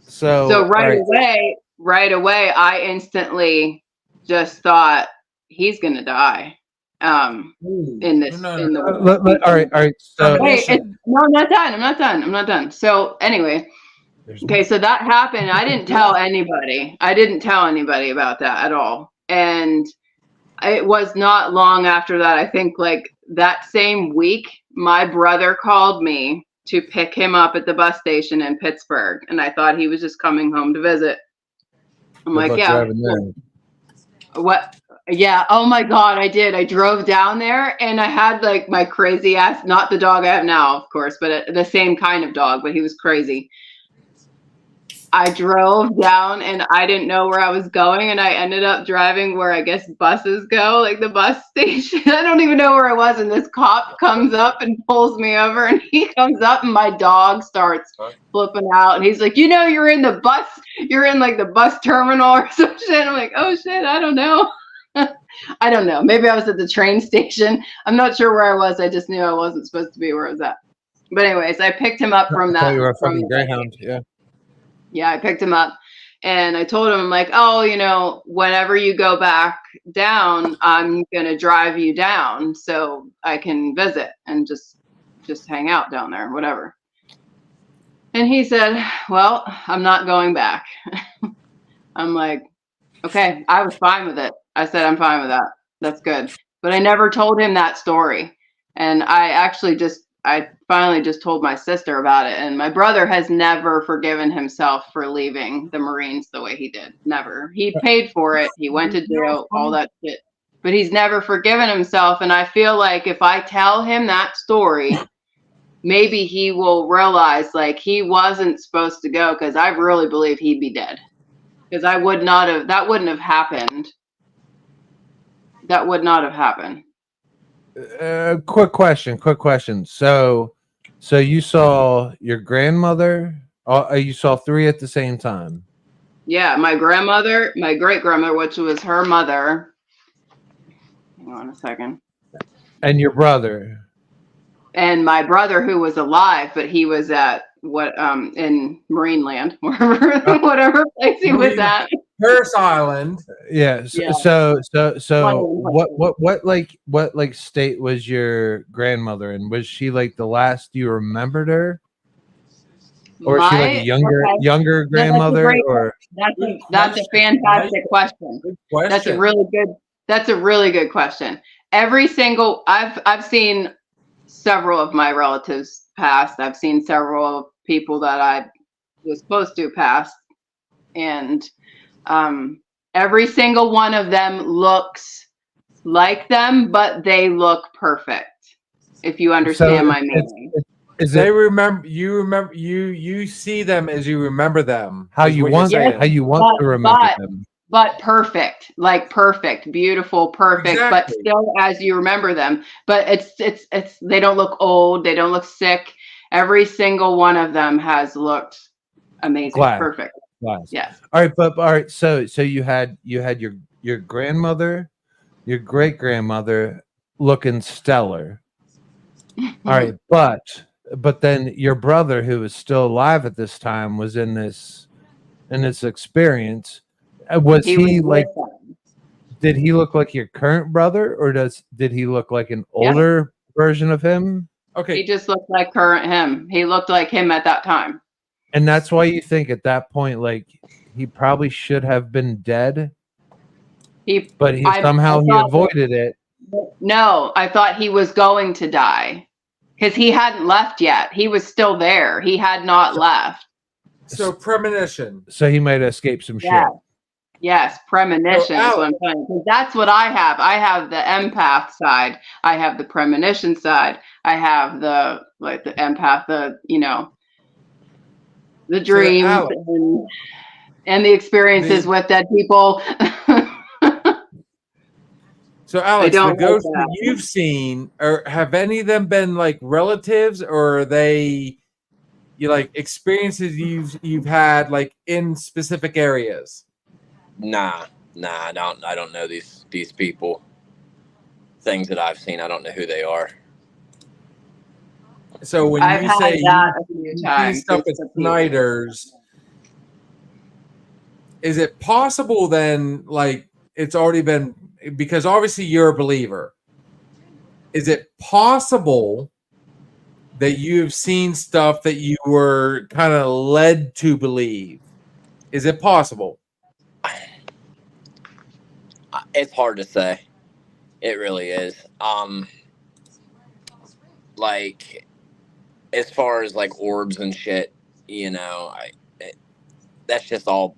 so right away, I instantly just thought he's gonna die. In this, in the all right. So Wait, no, I'm not done. I'm not done. So anyway, okay, so that happened. I didn't tell anybody. I didn't tell anybody about that at all. And it was not long after that. I think like that same week, my brother called me to pick him up at the bus station in Pittsburgh, and I thought he was just coming home to visit. I'm like, yeah. What? Yeah. Oh my God, I did. I drove down there, and I had like my crazy ass, not the dog I have now, of course, but the same kind of dog, but he was crazy. I drove down, and I didn't know where I was going, and I ended up driving where I guess buses go, like the bus station. I don't even know where I was, and this cop comes up and pulls me over, and he comes up, and my dog starts flipping out, and he's like, you know, you're in like the bus terminal or some shit. I'm like, oh shit, I don't know. I don't know. Maybe I was at the train station. I'm not sure where I was. I just knew I wasn't supposed to be where I was at. But anyways, I picked him up from that. You were a from fucking Greyhound. Yeah. Yeah, I picked him up, and I told him, I'm like, oh, you know, whenever you go back down, I'm gonna drive you down so I can visit and just hang out down there, whatever. And he said, well, I'm not going back. I'm like, okay. I was fine with it. I said, I'm fine with that. That's good. But I never told him that story. And I finally just told my sister about it. And my brother has never forgiven himself for leaving the Marines the way he did. Never. He paid for it. He went to jail, all that shit. But he's never forgiven himself. And I feel like if I tell him that story, maybe he will realize like he wasn't supposed to go, because I really believe he'd be dead. Because that wouldn't have happened. That would not have happened. Quick question. So you saw your grandmother? You saw three at the same time? Yeah, my grandmother, my great grandmother, which was her mother. Hang on a second. And your brother? And my brother, who was alive, but he was at in Marineland, whatever place he was at. Parris Island. Yeah. Yeah. So London. what state was your grandmother in? Was she like the last you remembered her? Or is she like a younger grandmother? That's a fantastic question. Good question. That's a really good question. I've seen several of my relatives pass. I've seen several people that I was supposed to pass, and every single one of them looks like them, but they look perfect. If you understand my meaning. You see them as you remember them. How you want to remember them. But perfect, like perfect, beautiful, perfect, Exactly. but still as you remember them. But it's they don't look old, they don't look sick. Every single one of them has looked amazing, perfect. Glass. Yes. All right. So you had your grandmother, your great grandmother looking stellar. All right, but then your brother, who was still alive at this time, was in this experience. Was he like? Did he look like your current brother, or did he look like an older version of him? Okay. He just looked like current him. He looked like him at that time. And that's why you think at that point, like, he probably should have been dead, but he I somehow he thought- avoided it. No, I thought he was going to die because he hadn't left yet. He was still there. He had not left. So premonition. So he might escape some shit. Yeah. Yes, premonition is Alex- what I'm saying. 'Cause that's what I have. I have the empath side. I have the premonition side. I have the empath, the dreams Alex- and the experiences with dead people. So Alex, the don't like ghosts that. that you've seen, or have any of them been like relatives, or are they like experiences you've had like in specific areas? Nah, I don't know these people. Things that I've seen, I don't know who they are. So when I've you had say that a few you see times. stuff at Snyder's, is it possible then, like it's already been, because obviously you're a believer, is it possible that you've seen stuff that you were kind of led to believe? Is it possible? It's hard to say. It really is. Like, as far as like orbs and shit, that's just all.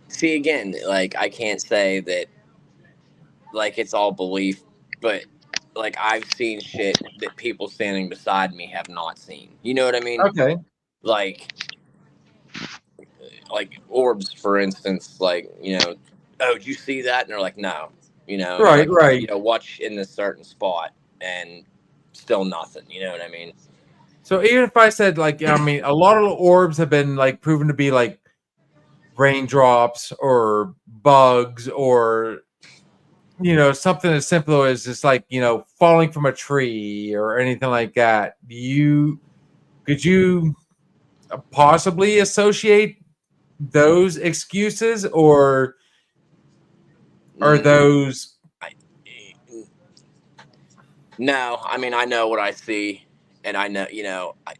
See, again, like I can't say that like it's all belief, but like I've seen shit that people standing beside me have not seen. You know what I mean? Okay. Like orbs, for instance. Like, oh, did you see that? And they're like, no. Right, like, right. Watch in this certain spot, and still nothing. You know what I mean? So even if I said like, I mean, a lot of the orbs have been like proven to be like raindrops or bugs or something as simple as just like falling from a tree or anything like that. Could you possibly associate those excuses, or are those? No, I mean, I know what I see, and I know, I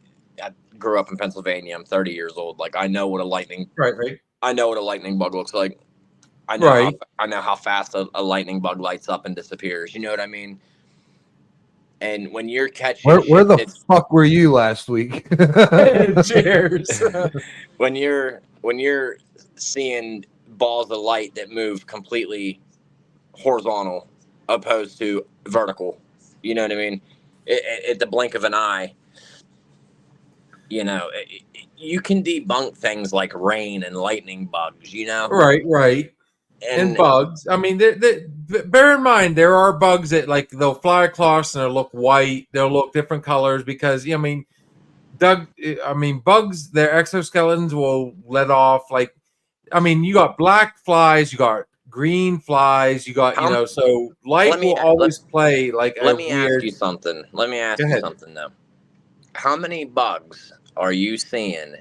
grew up in Pennsylvania. I'm 30 years old. Like, I know what a lightning. Right. I know what a lightning bug looks like. I know. Right. I know how fast a lightning bug lights up and disappears. You know what I mean? And when you're catching, Where the fuck were you last week? Cheers. when you're seeing balls of light that move completely horizontal opposed to vertical, you know what I mean? At the blink of an eye, you can debunk things like rain and lightning bugs, Right. And bugs. I mean, bear in mind there are bugs that like they'll fly across and they'll look white. They'll look different colors because bugs. Their exoskeletons will let off like. I mean, you got black flies, you got green flies, you got so light will always play like a Let me weird. ask you something. Though. How many bugs are you seeing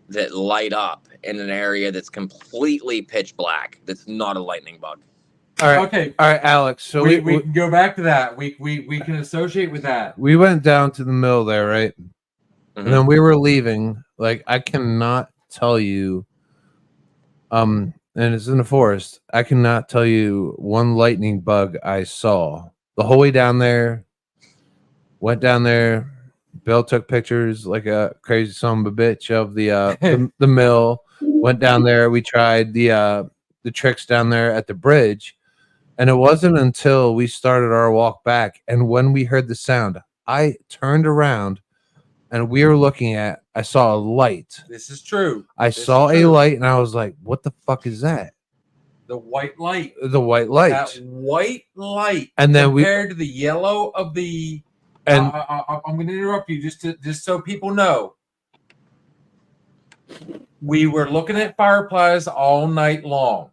that light up in an area that's completely pitch black? That's not a lightning bug. All right, Okay. all right, Alex. So we can go back to that. We can associate with that. we went down to the mill there, right? Mhm. And then we were leaving. Like, I cannot tell you. And it's in the forest. I cannot tell you one lightning bug I saw the whole way down there. Went down there. Bill took pictures like a crazy son of a bitch of the mill. Went down there. We tried the tricks down there at the bridge, and it wasn't until we started our walk back and when we heard the sound, I turned around and we were looking at. I saw a light. This is true. I saw a light, and I was like, "What the fuck is that?" The white light. The white light. That white light. And then compared to the yellow of the. And I'm going to interrupt you just so people know. We were looking at fireflies all night long.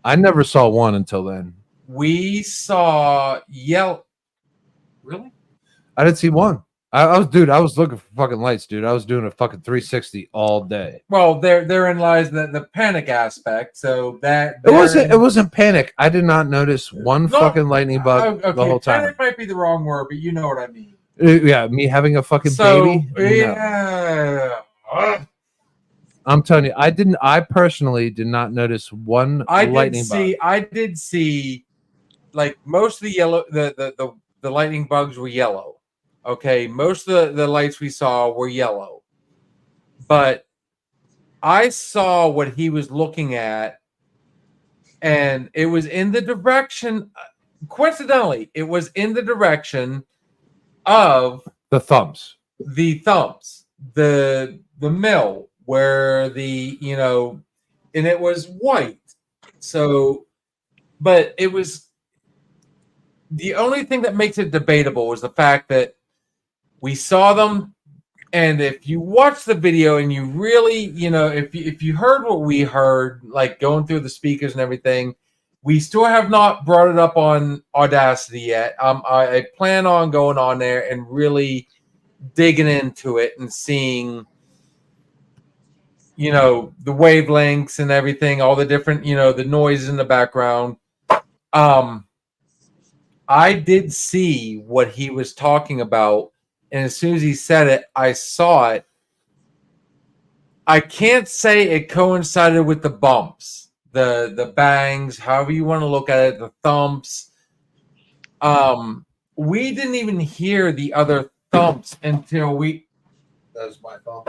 I never saw one until then. We saw yellow. Really? I didn't see one. I was looking for fucking lights, dude. I was doing a fucking 360 all day. Well, therein lies the panic aspect. So that It wasn't panic. I did not notice one fucking lightning bug the whole time. Panic might be the wrong word, but you know what I mean. Yeah, me having a fucking baby. No. yeah. I'm telling you, I personally did not notice one lightning bug. I did see like most of the yellow the lightning bugs were yellow. Okay, most of the lights we saw were yellow. But I saw what he was looking at, and it was in the direction, coincidentally, it was in the direction of The thumbs. the thumps, the mill where the, you know, and it was white. So, but it was the only thing that makes it debatable was the fact that we saw them. And if you watch the video and you really, you know, if you heard what we heard, like going through the speakers and everything, we still have not brought it up on Audacity yet. I plan on going on there and really digging into it and seeing, you know, the wavelengths and everything, all the different, you know, the noise in the background. I did see what he was talking about, and as soon as he said it, I saw it. I can't say it coincided with the bumps, the bangs, however you want to look at it, the thumps. We didn't even hear the other thumps until That was my fault.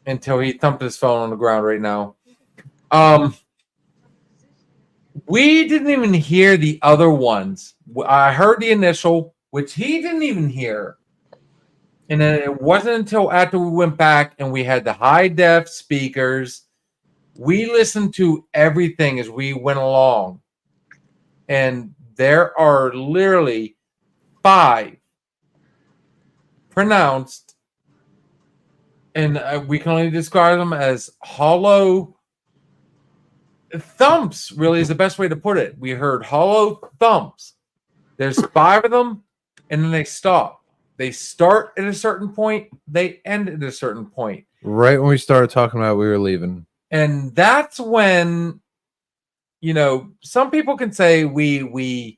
until he thumped his phone on the ground right now. We didn't even hear the other ones. I heard the initial, which he didn't even hear. And then it wasn't until after we went back and we had the high def speakers, we listened to everything as we went along. And there are literally 5 pronounced, and we can only describe them as hollow thumps, really is the best way to put it. We heard hollow thumps. There's 5 of them, and then they stop. They start at a certain point, they end at a certain point. Right when we started talking about we were leaving. And that's when, you know, some people can say we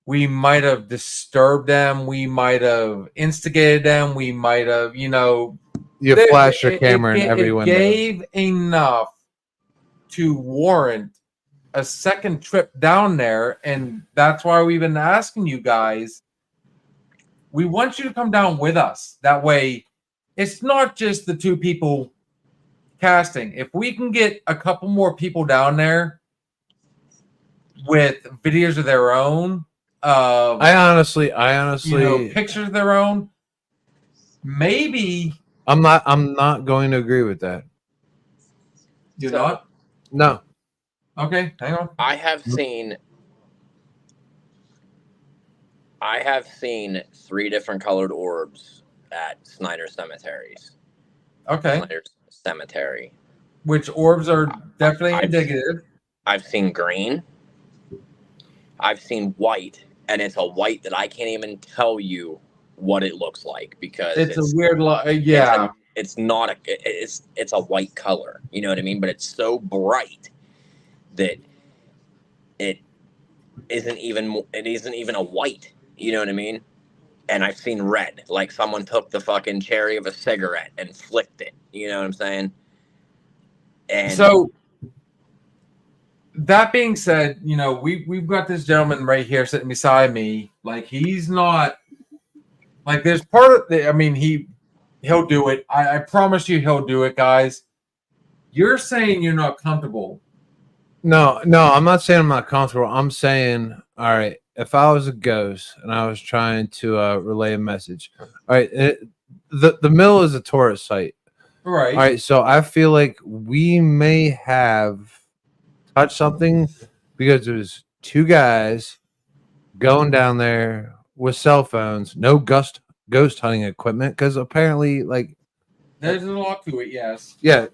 might have disturbed them, we might have instigated them, we might have, you know, You flash your camera in every window. It gave enough to warrant a second trip down there, and that's why we've been asking you guys. We want you to come down with us. That way, it's not just the 2 people casting. If we can get a couple more people down there with videos of their own, I honestly, you know, pictures of their own, maybe I'm not going to agree with that. you're So- not. No. Okay, hang on. I have seen 3 different colored orbs at Snyder Cemeteries. Okay, Snyder Cemetery. which orbs are definitely I've- indicative. I've seen green. I've seen white, and it's a white that I can't even tell you what it looks like because It's a weird, yeah. it's not a it's a white color. You know what I mean? But it's so bright that it isn't even a white. You know what I mean? And I've seen red, like someone took the fucking cherry of a cigarette and flicked it. You know what I'm saying? And So that being said, you know, we've got this gentleman right here sitting beside me. Like, he's not like, there's part of the, I mean, he'll do it. I promise you he'll do it, guys. You're saying you're not comfortable. No, I'm not saying I'm not comfortable. I'm saying, all right, if I was a ghost and I was trying to relay a message, all right, the mill is a tourist site. Right. All right, so I feel like we may have touched something because there's 2 guys going down there with cell phones, no ghost hunting equipment, because apparently, like, There's a lot to it, yes. yeah,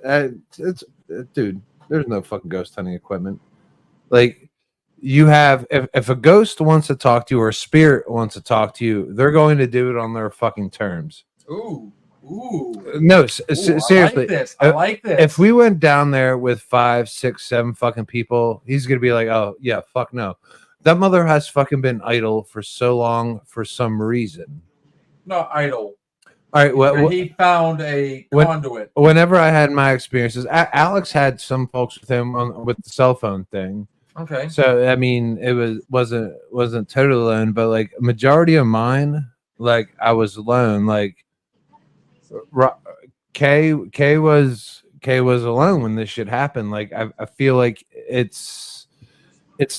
it's dude, there's no fucking ghost hunting equipment. Like, you have, if a ghost wants to talk to you or a spirit wants to talk to you, they're going to do it on their fucking terms. Ooh. No, Ooh, seriously. I like this. If we went down there with 5, 6, 7 fucking people, he's gonna be like, "Oh yeah, fuck no." That mother has fucking been idle for so long for some reason. not idle. All right. Where he found a conduit. Whenever I had my experiences, Alex had some folks with him with the cell phone thing. Okay. So I mean, it wasn't totally alone, but like majority of mine, like I was alone. Like Kay was alone when this shit happened. Like I feel like it's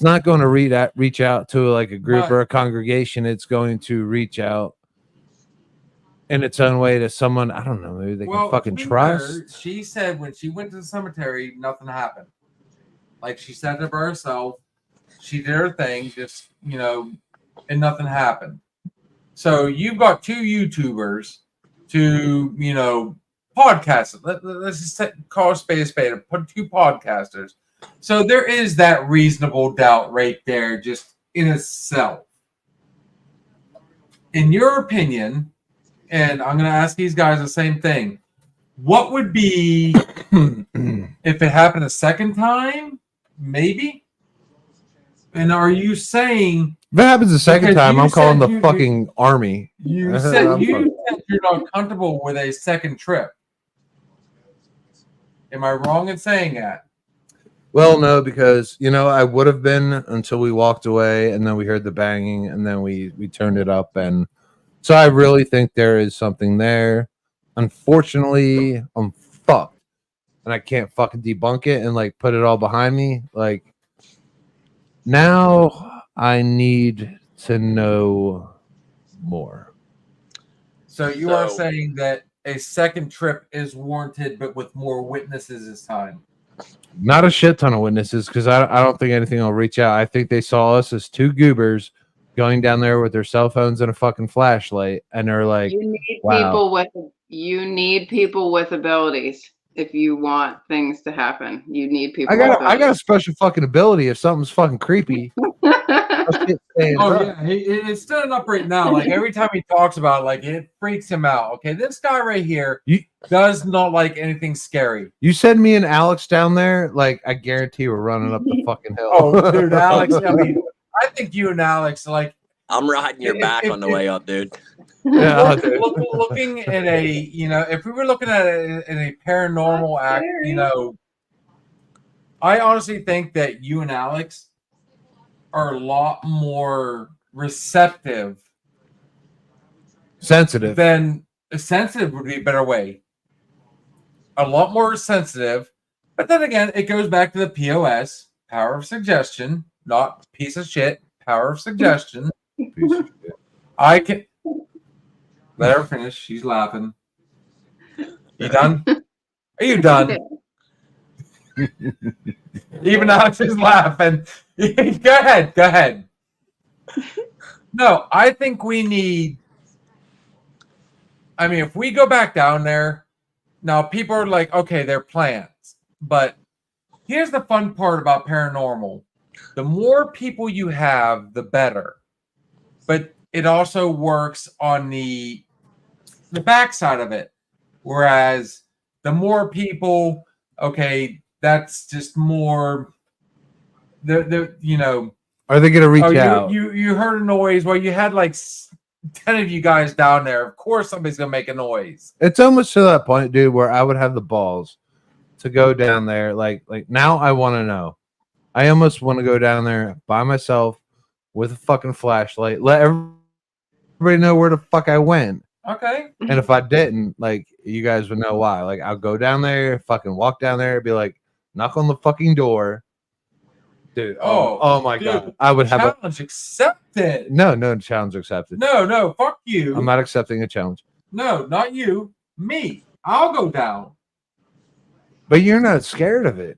not going to reach out to like a group or a congregation. It's going to reach out in its own way to someone. I don't know. Maybe they can fucking trust. She said when she went to the cemetery, nothing happened. Like she said it by herself. She did her thing, just and nothing happened. So you've got two YouTubers to podcasters. Let's just call a spade a spade. Put two podcasters. So there is that reasonable doubt right there, just in itself. In your opinion, and I'm going to ask these guys the same thing. What would be if it happened a second time? Maybe. And are you saying if it happens the second time, I'm calling the fucking army? You said you're not comfortable with a second trip. Am I wrong in saying that? Well, no, because I would have been until we walked away, and then we heard the banging, and then we turned it up, and so I really think there is something there. Unfortunately, I'm fucked, and I can't fucking debunk it and like put it all behind me. Like now, I need to know more. So you are saying that a second trip is warranted, but with more witnesses this time. Not a shit ton of witnesses, because I don't think anything will reach out. I think they saw us as two goobers going down there with their cell phones and a fucking flashlight, and they're like, you need wow. people with abilities if you want things to happen. You need people. I got a special fucking ability if something's fucking creepy. It's standing up right now. Like every time he talks about it, like it freaks him out. Okay, this guy right here does not like anything scary. You send me and Alex down there, like I guarantee we're running up the fucking hill. Oh, dude, Alex. I mean, I think you and Alex, like, I'm riding your back on the way up, dude. Yeah, looking at if we were looking at it in a paranormal act, I honestly think that you and Alex are a lot more receptive, sensitive. Than sensitive would be a better way. A lot more sensitive, but then again, it goes back to the POS, power of suggestion, not piece of shit, power of suggestion. I can let her finish. She's laughing. You done? Are you done? Even Alex is laughing. Go ahead. No, I think we need. I mean, if we go back down there, now people are like, okay, they're plans. But here's the fun part about paranormal. The more people you have, the better. But it also works on the backside of it. Whereas the more people, okay, that's just more. Are they going to reach out? You heard a noise. Well, you had like 10 of you guys down there. Of course, somebody's going to make a noise. It's almost to that point, dude, where I would have the balls to go down there. Like now I want to know. I almost want to go down there by myself with a fucking flashlight. Let everybody know where the fuck I went. Okay. And if I didn't, like, you guys would know why. Like, I'll go down there, fucking walk down there, be like, knock on the fucking door. Dude, oh my God. I would have challenge accepted. No challenge accepted. No, fuck you. I'm not accepting a challenge. No, not you. Me. I'll go down. But you're not scared of it.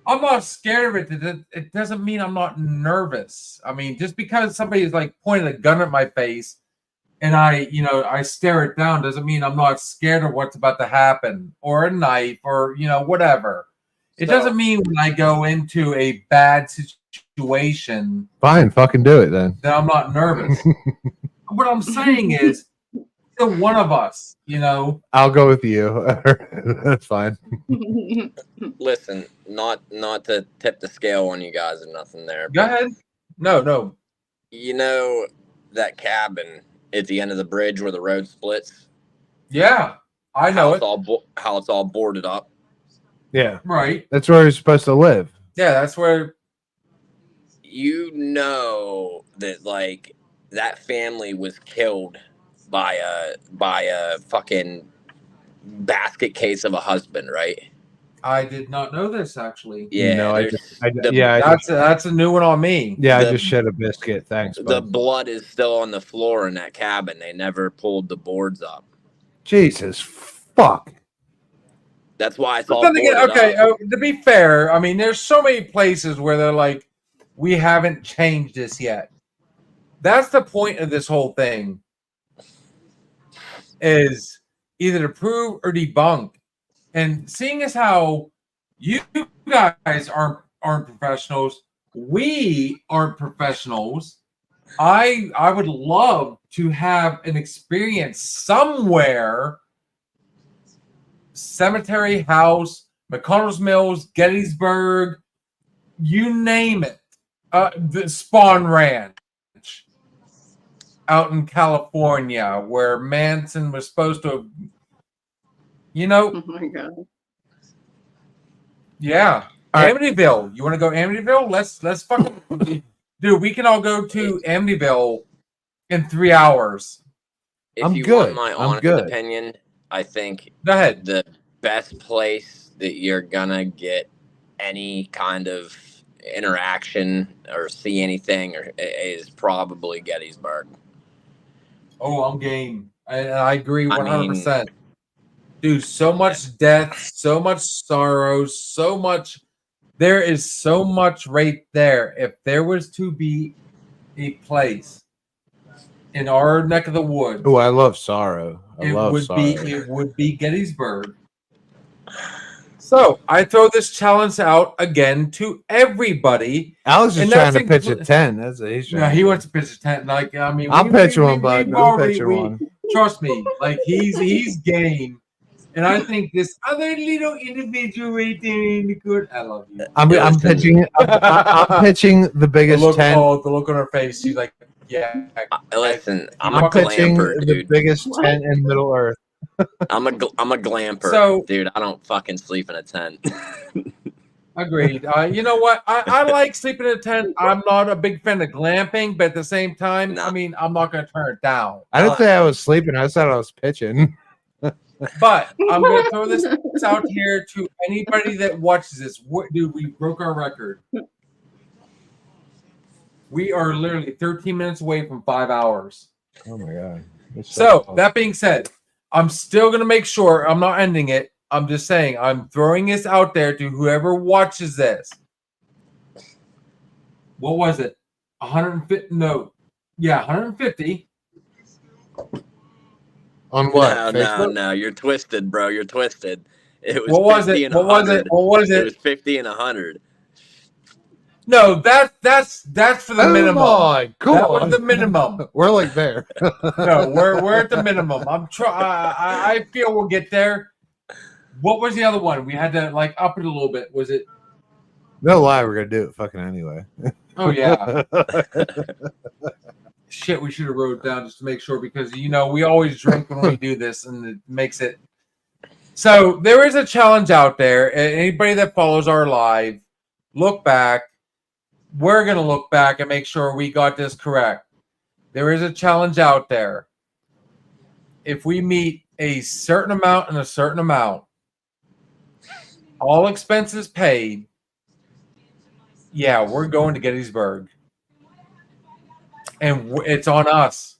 I'm not scared of it. It doesn't mean I'm not nervous. I mean, just because somebody's like pointing a gun at my face and I stare it down doesn't mean I'm not scared of what's about to happen, or a knife, or whatever. It doesn't mean when I go into a bad situation. Fine, fucking do it then. That I'm not nervous. What I'm saying is, either one of us, I'll go with you. That's fine. Listen, not to tip the scale on you guys or nothing there. Go ahead. No. You know that cabin at the end of the bridge where the road splits. Yeah, I know it. How it's all boarded up. Yeah, Right. that's where he's supposed to live. Yeah, that's where. You know that like that family was killed by a fucking basket case of a husband, right? I did not know this actually. Yeah, No, I there's the, That's a new one on me. I the- just shed a biscuit. Thanks, the bud. blood is still on the floor in that cabin. They never pulled the boards up. Jesus fuck. That's why it's But all then again, boarded okay, up. to be fair, I mean, there's so many places where they're like, we haven't changed this yet. That's the point of this whole thing, is either to prove or debunk. And seeing as how you guys aren't professionals, we aren't professionals. I would love to have an experience somewhere. Cemetery House, McConnell's Mills, Gettysburg, you name it. The Spawn Ranch out in California, where Manson was supposed to have, Oh my god. yeah. All right. Amityville. You want to go Amityville? Let's fucking dude, we can all go to Amityville in 3 hours. If I'm you good. want my I'm honest good. opinion, I think Go ahead. the best place that you're gonna get any kind of interaction or see anything is probably Gettysburg. Oh, I'm game. And I agree I 100%. Dude, so much death, so much sorrow, so much. There is so much right there. If there was to be a place in our neck of the woods, Oh, I love sorrow. I it love would sorrow. it would be Gettysburg. So I throw this challenge out again to everybody. Alex is and trying that's to pitch a inclu- 10. That's what he's trying. Yeah, to he do. wants to pitch a tent. Like, I mean, I'll pitch one, bud. we've I'll already- pitch we- one. Trust me, like he's game. And I think this other little individual right there in the good. I love you. I'm Listen. pitching. I'm pitching the The biggest look, 10. the look on her face. She's like, yeah. Listen, I'm I'm a pitching glamper, the dude. biggest tent in Middle Earth. I'm a glamper, So- dude. I don't fucking sleep in a tent. Agreed. You know what? I like sleeping in a tent. I'm not a big fan of glamping, but at the same time, No. I mean, I'm not going to turn it down. I didn't say I was sleeping. I said I was pitching. But I'm going to throw this out here to anybody that watches this. Dude, we broke our record. We are literally 13 minutes away from 5 hours. Oh my god. It's So close. that being said, I'm still going to make sure I'm not ending it. I'm just saying I'm throwing this out there to whoever watches this. What was it? 150? No. Yeah, 150. on what? No, Facebook? no. You're twisted, bro. You're twisted. It was What was 50 it? and What was it? 100. What was It it? was 50 and 100. No, that's for the Come minimum. on, come That on. was the minimum. We're like there. No, we're at the minimum. I feel we'll get there. What was the other one? We had to like up it a little bit. Was it? No lie, we're gonna do it fucking anyway. Oh yeah. Shit, we should have wrote it down just to make sure because we always drink when we do this and it makes it. So there is a challenge out there. Anybody that follows our live, look back. We're gonna look back and make sure we got this correct. There is a challenge out there. If we meet a certain amount and a certain amount, all expenses paid, yeah, we're going to Gettysburg. And it's on us.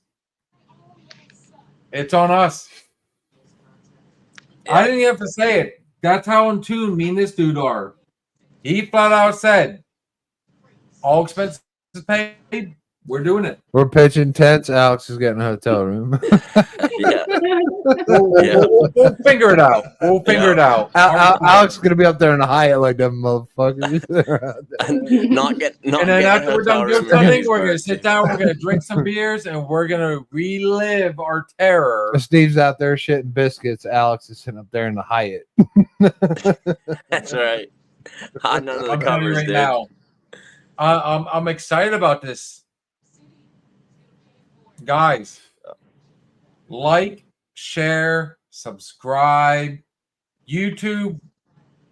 It's on us. I didn't even have to say it. That's how in tune me and this dude are. He flat out said, all expenses paid, we're doing it. We're pitching tents. Alex is getting a hotel room. Yeah. We'll figure it out. We'll figure it out. Alex is gonna be up there in a Hyatt like them motherfuckers. not And then after we're done doing doing something, we're going to sit down, we're going to drink some beers, and we're going to relive our terror. Steve's out there shitting biscuits. Alex is sitting up there in the Hyatt. That's right. Hot none of the I'm telling you covers, right dude. now. I'm excited about this. Guys, like, share, subscribe. YouTube,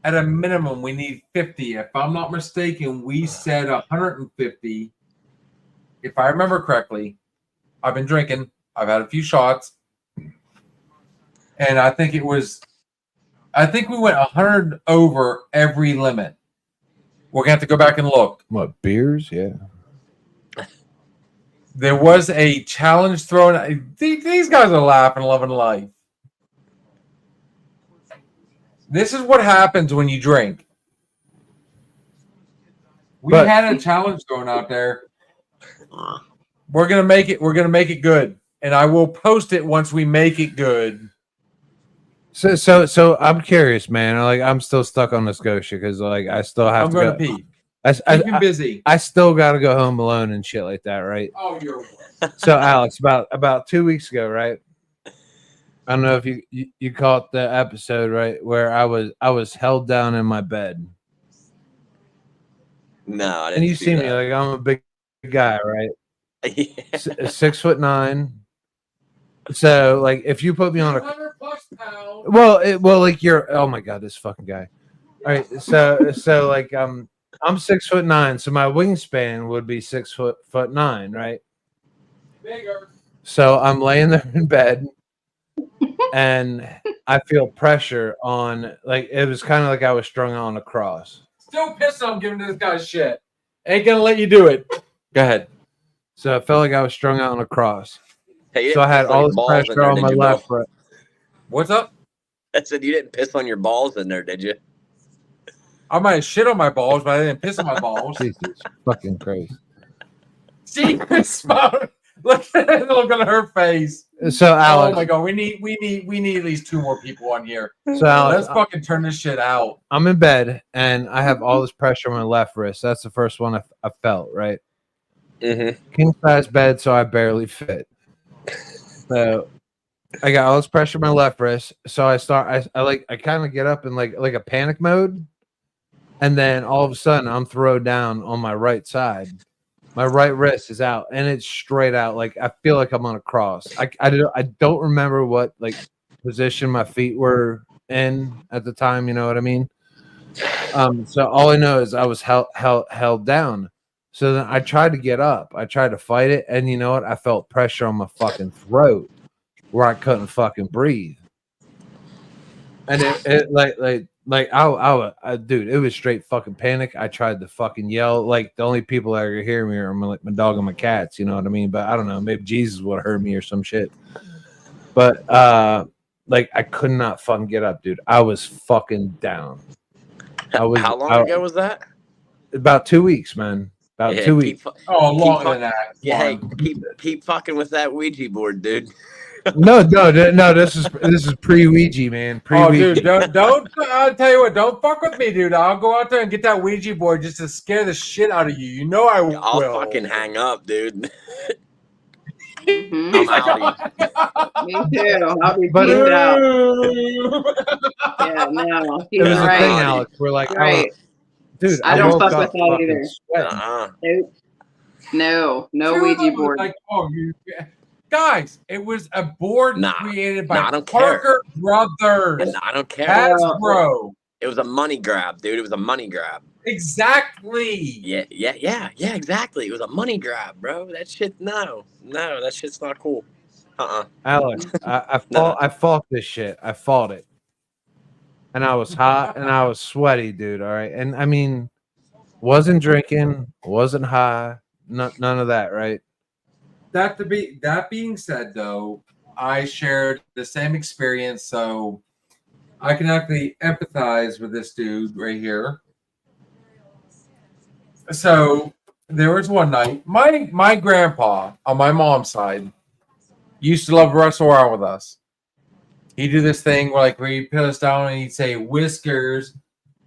at a minimum, we need 50. If I'm not mistaken, we said 150. If I remember correctly, I've been drinking. I've had a few shots. And I think we went 100 over every limit. We're going to have to go back and look. What, beers? Yeah. There was a challenge thrown. These guys are laughing, loving life. This is what happens when you drink. We had a challenge thrown out there. We're gonna make it. We're gonna make it good, and I will post it once we make it good. So I'm curious, man. Like, I'm still stuck on the Scotia because, like, I still have I'm to gonna go. pee. I, Keep him busy. I still got to go home alone and shit like that, right? Oh, you're. So, Alex, about 2 weeks ago, right? I don't know if you caught the episode, right, where I was held down in my bed. No, I didn't. And you see me, like, I'm a big guy, right? 6'9". So, like, if you put me on a 100+ pounds. well, like, you're, oh my god, this fucking guy. All right, so like, I'm 6'9", so my wingspan would be 6'9", right? Bigger. So I'm laying there in bed, and I feel pressure on, like, it was kind of like I was strung on a cross. Still pissed on giving this guy shit. Ain't gonna let you do it. Go ahead. So I felt like I was strung out on a cross. Hey, So I had all this pressure on my left foot. What's up? I said you didn't piss on your balls in there, did you? I might have shit on my balls, but I didn't piss on my balls. Jesus fucking Christ. See, look at her face. So Alex, Oh my god, we need at least 2 more people on here. so Alex, Let's fucking turn this shit out. I'm in bed and I have all this pressure on my left wrist. That's the first one I felt, right? Mm-hmm. King size bed, so I barely fit. So I got all this pressure on my left wrist. So I kind of get up in like a panic mode, and then all of a sudden I'm thrown down on my right side. My right wrist is out, and it's straight out. Like, I feel like I'm on a cross. I don't remember what, like, position my feet were in at the time. You know what I mean? So all I know is I was held down. So then I tried to get up. I tried to fight it, and you know what? I felt pressure on my fucking throat where I couldn't fucking breathe. And it dude, it was straight fucking panic. I tried to fucking yell. Like, the only people that could hear me are my dog and my cats, you know what I mean? But I don't know, maybe Jesus would have heard me or some shit. But like, I could not fucking get up, dude. I was fucking down. How long ago was that? About 2 weeks, man. About 2 weeks. Longer than that. Yeah, hey, keep fucking with that Ouija board, dude. No. This is pre-Ouija, man. Pre-Ouija. Dude, don't. I'll tell you what. Don't fuck with me, dude. I'll go out there and get that Ouija board just to scare the shit out of you. You know I will. I'll fucking hang up, dude. Mhm. I'm out. Me too. I'll be But- peed out. Yeah, no. It He's was the thing, right. Alex. We're like, Right. dude, I don't woke fuck up with that fucking either. sweating. Nope. No Ouija Dude, board. like, guys, it was a board Nah, created by nah, I don't care. Parker Brothers. And I don't care. Hasbro. It was a money grab, dude. It was a money grab. Exactly. Yeah, exactly. It was a money grab, bro. That shit, no, that shit's not cool. Alex, I fought this shit. I fought it. And I was hot and I was sweaty, dude. All right. And I mean, wasn't drinking, wasn't high, none of that, right? That being said, though, I shared the same experience, so I can actually empathize with this dude right here. So there was one night, my grandpa on my mom's side used to love to wrestle around with us. He'd do this thing where he'd put us down and he'd say whiskers,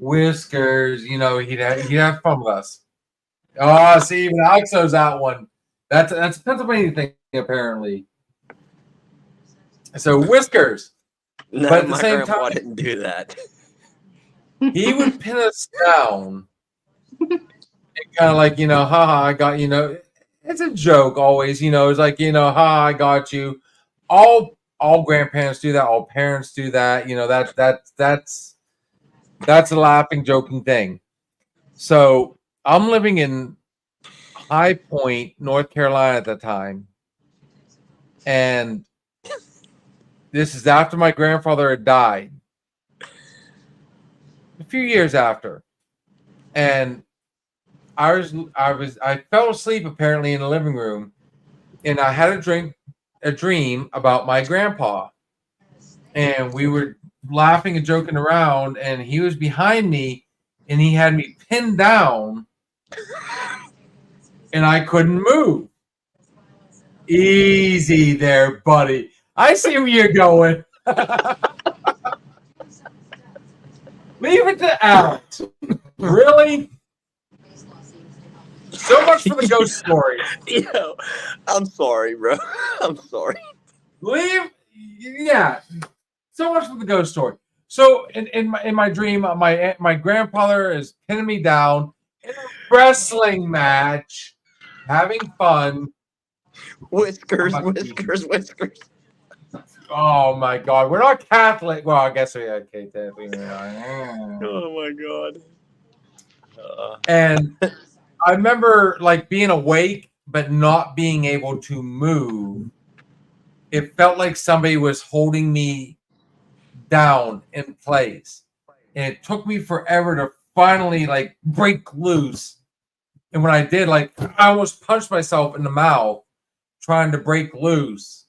you know, he'd have fun with us. Oh, see, even Alex knows that one. That's a Pennsylvania thing, apparently. So whiskers. No, But at the my same grandpa time- didn't do that. He would pin us down. And kind of like, you know, haha, I got, you know, it's a joke always, you know, it's like, you know, ha, I got you. All all grandparents do that, all parents do that. You know, that's a laughing, joking thing. So I'm living in High Point, North Carolina at the time, and this is after my grandfather had died, a few years after, and I fell asleep apparently in the living room, and I had a dream about my grandpa, and we were laughing and joking around, and he was behind me, and he had me pinned down, and I couldn't move. Easy there, buddy. I see where you're going. Leave it to Alex. Really? So much for the ghost story. Yo, I'm sorry, bro. I'm sorry. Yeah. So much for the ghost story. So in my dream, my grandfather is pinning me down in a wrestling match, having fun. Whiskers. Oh my God, we're not Catholic. Well, I guess we are Catholic. Oh my God. And I remember like being awake but not being able to move. It felt like somebody was holding me down in place, and it took me forever to finally like break loose. And when I did, like I almost punched myself in the mouth trying to break loose.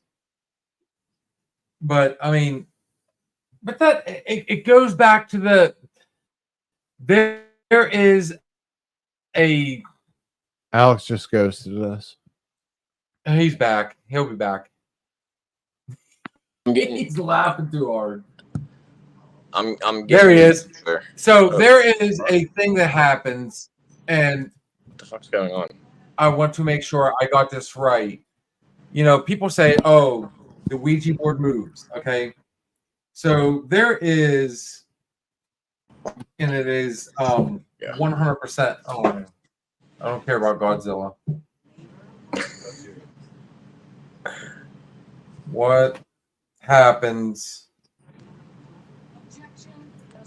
But I mean, but that it goes back to there is a Alex just ghosted us. he's back. He'll be back. I'm getting. He's laughing too hard. I'm getting. There he is. Sure. So there is a thing that happens, and What the fuck's going on? I want to make sure I got this right. You know, people say, "Oh, the Ouija board moves." Okay, so there is, and it is 100%. Oh, man. I don't care about Godzilla. What happens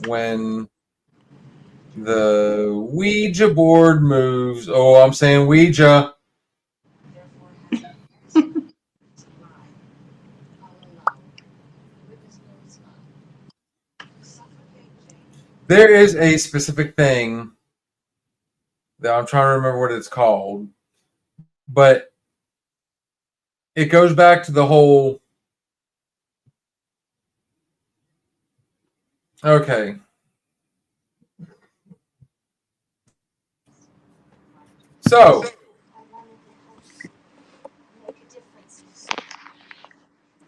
when the Ouija board moves? Oh, I'm saying Ouija. There is a specific thing that I'm trying to remember what it's called, but it goes back to the whole. Okay. So,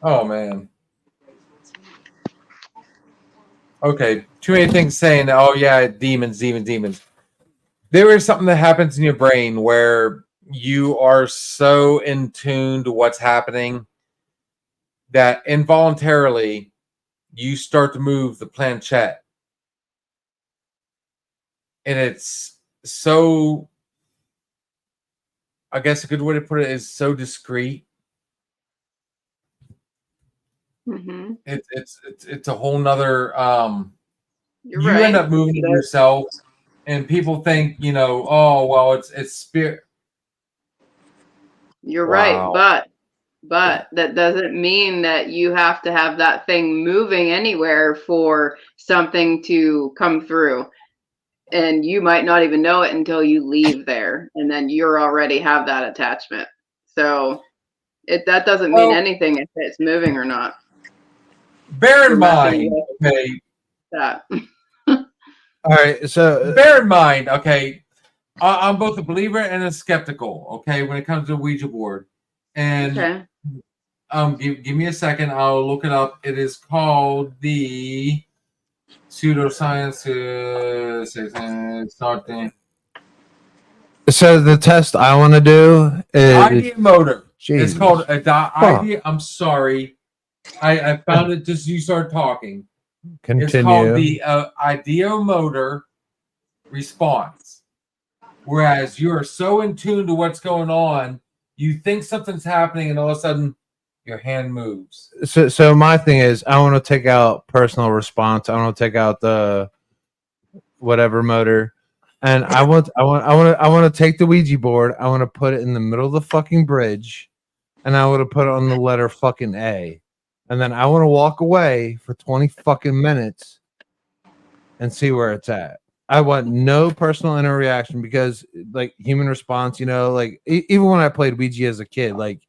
oh man. Okay, too many things saying, oh yeah, demons. There is something that happens in your brain where you are so in tune to what's happening that involuntarily you start to move the planchette. And it's so, I guess a good way to put it is so discreet. Mm-hmm. It's a whole nother You're you right. end up moving it yourself, and people think, you know, oh well, it's spirit. You're Wow. right, but that doesn't mean that you have to have that thing moving anywhere for something to come through. And you might not even know it until you leave there, and then you're already have that attachment. So that doesn't mean anything if it's moving or not. Bear in mind, okay. That. All right, so Bear in mind, okay. I'm both a believer and a skeptical. Okay, when it comes to Ouija board, and Okay. give me a second. I'll look it up. It is called the pseudoscience. It's not the so the test I want to do is idea motor. Jesus. It's called idea. I'm sorry. I found it just as you started talking. Continue. It's called the ideomotor response. Whereas you're so in tune to what's going on, you think something's happening, and all of a sudden Your hand moves. So my thing is, I want to take out personal response. I want to take out the whatever motor, and I want to take the Ouija board. I want to put it in the middle of the fucking bridge, and I want to put it on the letter fucking A, and then I want to walk away for 20 fucking minutes and see where it's at. I want no personal interaction because, like, human response, you know, like even when I played Ouija as a kid, like,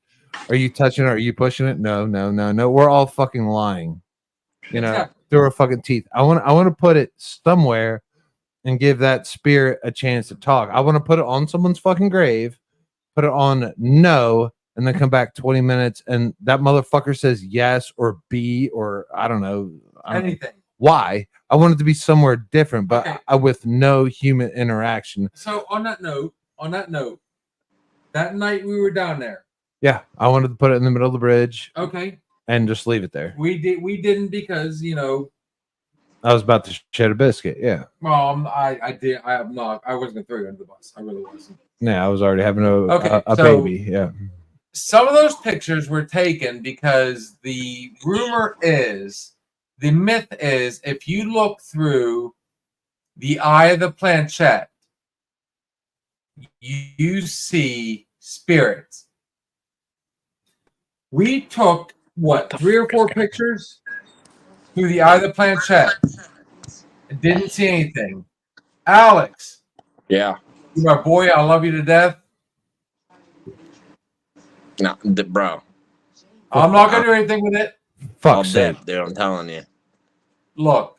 are you touching it? Are you pushing it? No. We're all fucking lying, you know, Yeah. through our fucking teeth. I want to put it somewhere and give that spirit a chance to talk. I want to put it on someone's fucking grave, put it on no, and then come back 20 minutes and that motherfucker says yes or B or I don't know. Anything. Why? I want it to be somewhere different, but Okay. with no human interaction. So on that note, that night we were down there. Yeah, I wanted to put it in the middle of the bridge Okay. and just leave it there. We didn't because, you know, I was about to shit a biscuit. Yeah. well, I wasn't gonna throw you under the bus. I really wasn't. Yeah, I was already having Okay, a so- baby. Yeah. Some of those pictures were taken because the myth is, if you look through the eye of the planchette, you see spirits. We took what, 3 or 4 pictures through the eye of the planchette and didn't see anything. Alex, Yeah. you my boy, I love you to death. No, bro. I'm not gonna do anything with it. I'll Fuck's sake. dip, dude. I'm telling you. Look,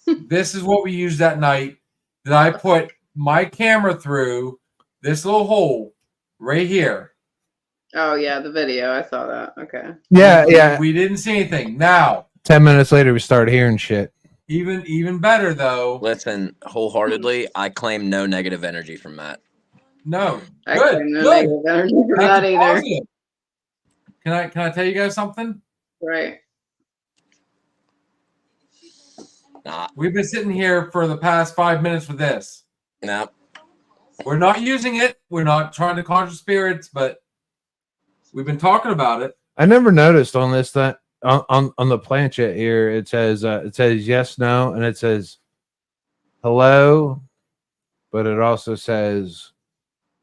this is what we used that night. That I put my camera through this little hole right here. Oh yeah, the video. I saw that. Okay. Yeah. We didn't see anything. Now, 10 minutes later, we started hearing shit. even better though. Listen, wholeheartedly, I claim no negative energy from that. No, I good, claim no good. negative energy for That's that a either. positive. Can I tell you guys something? Right. Nah, We've been sitting here for the past 5 minutes with this. nah. We're not using it. We're not trying to conjure spirits, but we've been talking about it. I never noticed on this that on the planchette here it says yes, no, and it says hello, but it also says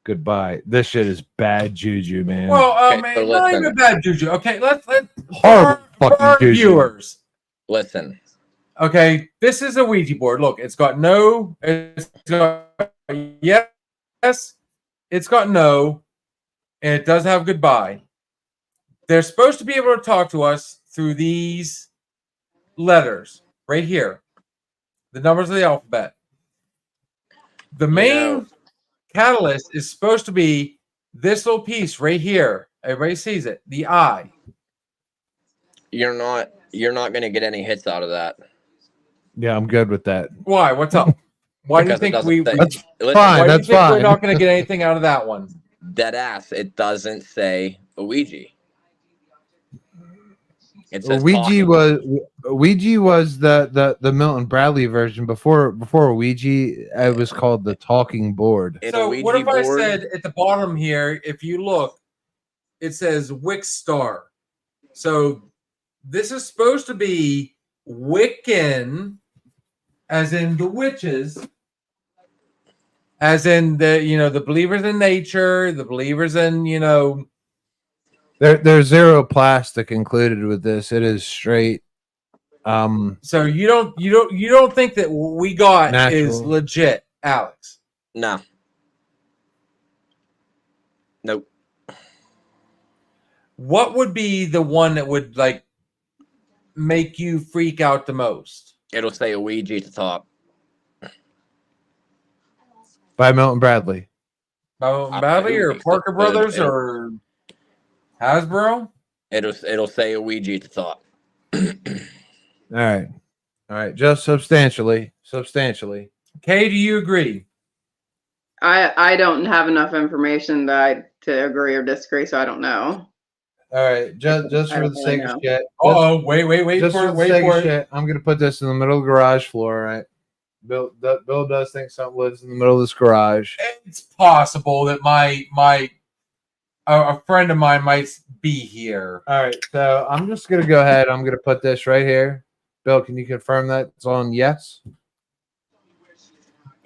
goodbye. This shit is bad juju, man. Well, Okay, man, so not listen. even bad juju. Okay, let's Horrible fucking our juju. viewers. Listen, Okay, this is a Ouija board. Look, it's got no. It's got yes. It's got no, and it does have goodbye. They're supposed to be able to talk to us through these letters right here, the numbers of the alphabet. The main catalyst is supposed to be this little piece right here. Everybody sees it. The eye. you're not going to get any hits out of that. Yeah, I'm good with that. Why? What's up? Why do you Because it think doesn't we? say- That's Listen, fine. Why do you That's think we're fine. not going to get anything out of that one? dead ass. It doesn't say Ouija. It says Ouija talking. was the Milton Bradley version before Ouija. It was called the talking board. In a So Ouija what if I board- said at the bottom here, if you look, it says Wick Star. So this is supposed to be Wiccan, as in the witches, as in the believers in nature, the believers in There's zero plastic included with this. It is straight. So you don't think that what we got is Natural. legit, Alex? No. Nope. What would be the one that would like make you freak out the most? It'll say Ouija at the top. By Milton Bradley. Bradley or Absolutely. Parker Brothers It'll- or Hasbro? It'll say Ouija at the top. All right. Just substantially. Kay, do you agree? I don't have enough information to agree or disagree, so I don't know. All right. Just I for don't the sake know. of shit. Oh, wait Just for for it, the wait sake for of it. shit, I'm gonna put this in the middle of the garage floor. All right. Bill does think something lives in the middle of this garage. It's possible that my a friend of mine might be here. All right, so I'm just gonna go ahead. I'm gonna put this right here. Bill, can you confirm that it's on yes?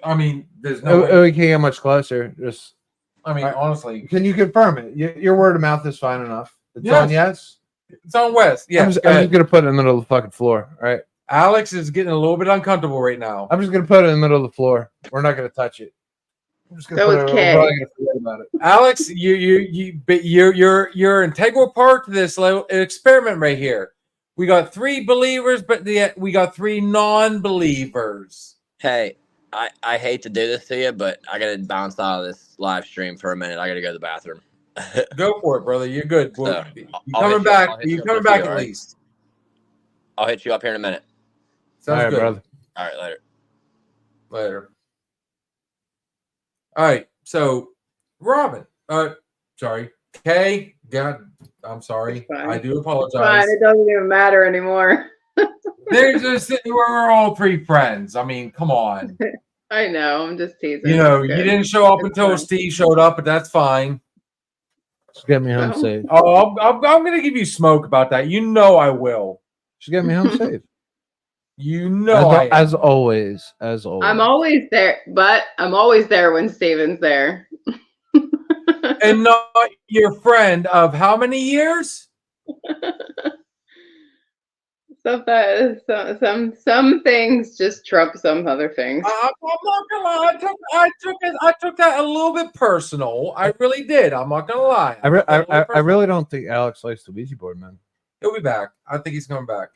I mean, there's no Oh, way. we can't get much closer. Just I mean, honestly, can you confirm it? Your word of mouth is fine enough. It's Yes. on yes. it's on West. Yeah, I'm just gonna put it in the middle of the fucking floor. All right. Alex is getting a little bit uncomfortable right now. I'm just gonna put it in the middle of the floor. We're not gonna touch it. I'm just gonna Go put with it. K. We're probably gonna forget about it. Alex, but you're integral part to this little experiment right here. We got 3 believers, but we got 3 non-believers. Hey, I hate to do this to you, but I gotta bounce out of this live stream for a minute. I gotta go to the bathroom. Go for it, brother. You're good. Well, So, you I'll coming hit you- back? I'll hit You you up coming with back you, at alright? least? I'll hit you up here in a minute. Sounds All right, good. brother. All right, later. Later. All right. So, Robin. Sorry. Kay. God, I'm sorry. It's fine. I do Fine, apologize. it doesn't even matter anymore. They're just we're all 3 friends. I mean, come on. I know. I'm just teasing. You know, It's you good. didn't show up It's until fine. Steve showed up, but that's fine. Just get me home Well. safe. Oh, I'm going to give you smoke about that. You know I will. Just get me home safe. You know I am. As always. As always. I'm always there, but I'm always there when Steven's there. And not your friend of how many years? Some things just trump some other things. I'm not gonna lie. I took that a little bit personal. I really did. I'm not gonna lie. I took that a little I personal. really don't think Alex likes the Ouija board, man. He'll be back. I think he's coming back.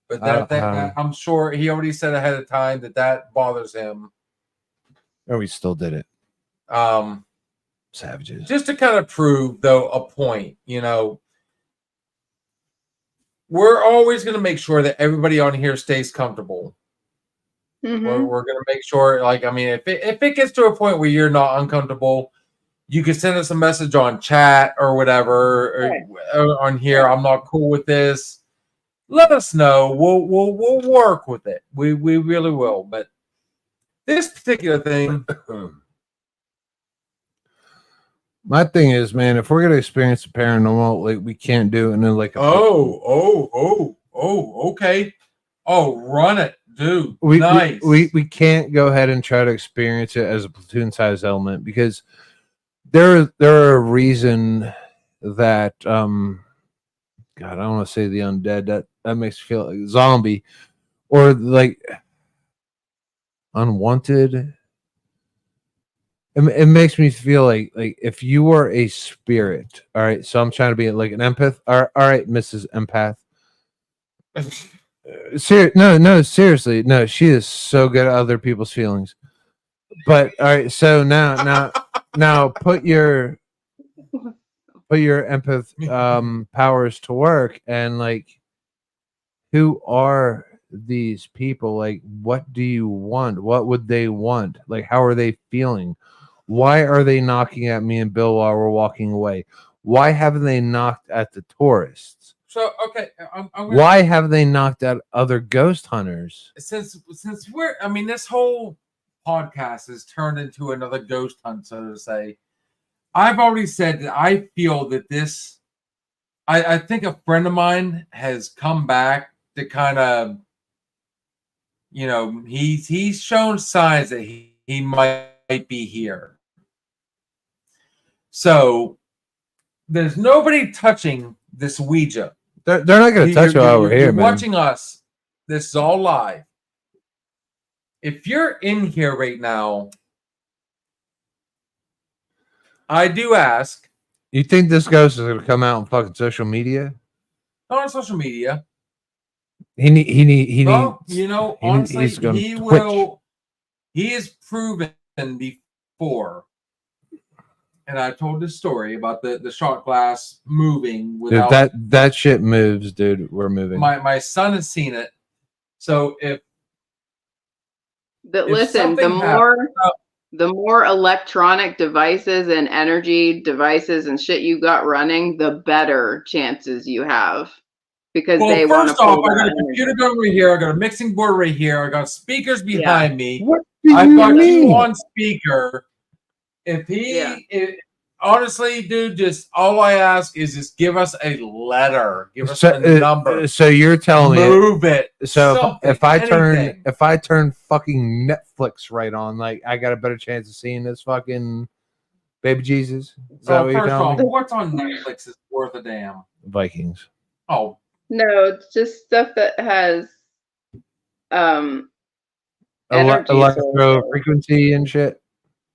But don't- that I'm sure he already said ahead of time that bothers him. Or we still did it. Savages. Just to kind of prove, though, a point, you know, we're always going to make sure that everybody on here stays comfortable. Mhm. We're going to make sure, like, I mean, if it gets to a point where you're not uncomfortable, you can send us a message on chat or whatever or on here. I'm not cool with this. Let us know. We'll work with it. We really will. But this particular thing. My thing is, man, if we're gonna experience the paranormal, like we can't do it in like a Okay. Oh, run it, dude. we Nice. we can't go ahead and try to experience it as a platoon size element because there are a reason that God, I don't want to say the undead, that makes me feel like zombie or like unwanted. It makes me feel like if you are a spirit, all right. So I'm trying to be like an empath. All right, Mrs. Empath. Seriously, no. She is so good at other people's feelings. But all right, so now put your empath powers to work and like, who are these people? Like, what do you want? What would they want? Like, how are they feeling? Why are they knocking at me and Bill while we're walking away? Why haven't they knocked at the tourists? So okay, I'm gonna, Why have they knocked at other ghost hunters? since this whole podcast has turned into another ghost hunt, so to say. I've already said that I feel that this. I think a friend of mine has come back to kind of, you know, he's shown signs that he might be here. So there's nobody touching this Ouija. They're not going to touch it over here, You're man. watching us. This is all live. If you're in here right now, I do ask. You think this ghost is going to come out on fucking social media? Not on social media. He needs. Well, you know, honestly, he's going he Twitch. will. He has proven before, and I told this story about the shot glass moving Dude, without. that shit moves, dude. We're moving. My son has seen it. So if Listen, something the more electronic devices and energy devices and shit you got running, the better chances you have. Because they want to first off, pull I got a that computer going right here. I got a mixing board right here. I got speakers behind me. What do I've you got you mean? on speaker. If he, Yeah. honestly, dude, just all I ask is just give us a letter, give us So, a number, so you're telling me move it. so something, if I turn anything. fucking Netflix right on, like I got a better chance of seeing this fucking baby Jesus. Is that So what you're first telling off, me? what's on Netflix is worth a damn. Vikings. Oh, No, it's just stuff that has energy Electro sources. frequency and shit.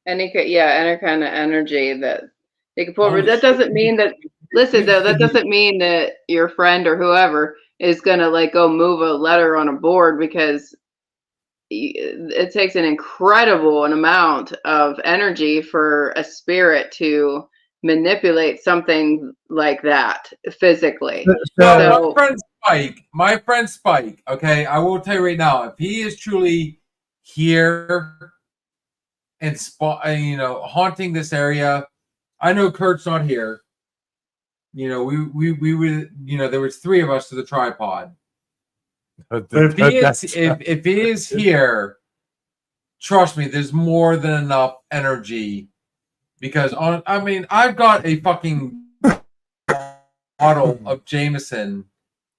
Any kind of energy that they can pull. Holy But that shit. doesn't mean that. Listen, though, that doesn't mean that your friend or whoever is gonna like go move a letter on a board, because it takes an incredible amount of energy for a spirit to manipulate something like that physically. Well, So my friend Spike, okay, I will tell you right now, if he is truly here and haunting this area, I know Kurt's not here. You know, we would, there was 3 of us to the tripod. But if he is here, trust me, there's more than enough energy, because I've got a fucking bottle of Jameson,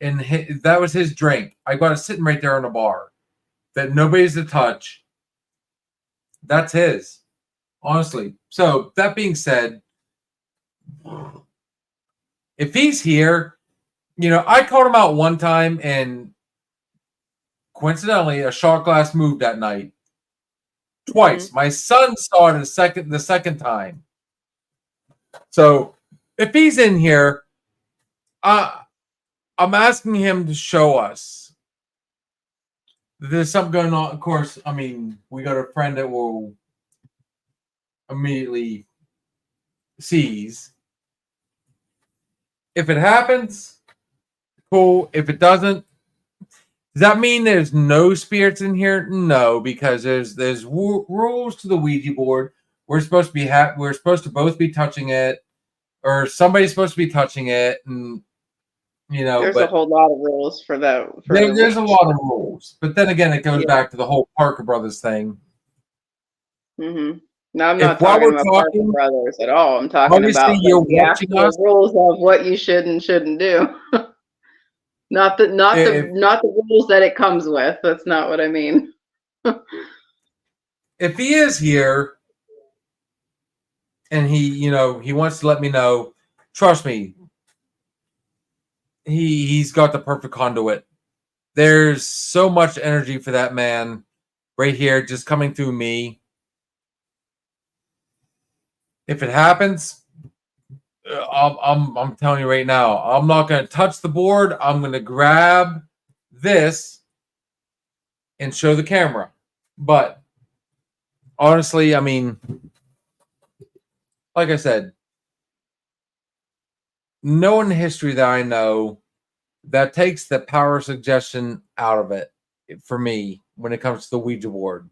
and that was his drink. I got it sitting right there on the bar that nobody's to touch. That's his, honestly. So that being said, if he's here, I called him out one time, and coincidentally, a shot glass moved that night. Twice. My son saw it the second time. So if he's in here, I'm asking him to show us. There's something going on. Of course, we got a friend that will immediately seize. If it happens, cool. If it doesn't, does that mean there's no spirits in here? No, because there's rules to the Ouija board. We're supposed to be we're supposed to both be touching it, or somebody's supposed to be touching it, and there's a whole lot of rules for that. There's a lot of rules, but then again, it goes back to the whole Parker Brothers thing. Mm-hmm. No, I'm not talking about Parker Brothers at all. I'm talking about the actual rules of what you should and shouldn't do. Not the rules that it comes with. That's not what I mean. If he is here and he wants to let me know, trust me, he's got the perfect conduit. There's so much energy for that man right here, just coming through me. If it happens, I'm telling you right now, I'm not going to touch the board. I'm going to grab this and show the camera. But honestly, like I said, no one in history that I know that takes the power of suggestion out of it for me when it comes to the Ouija board.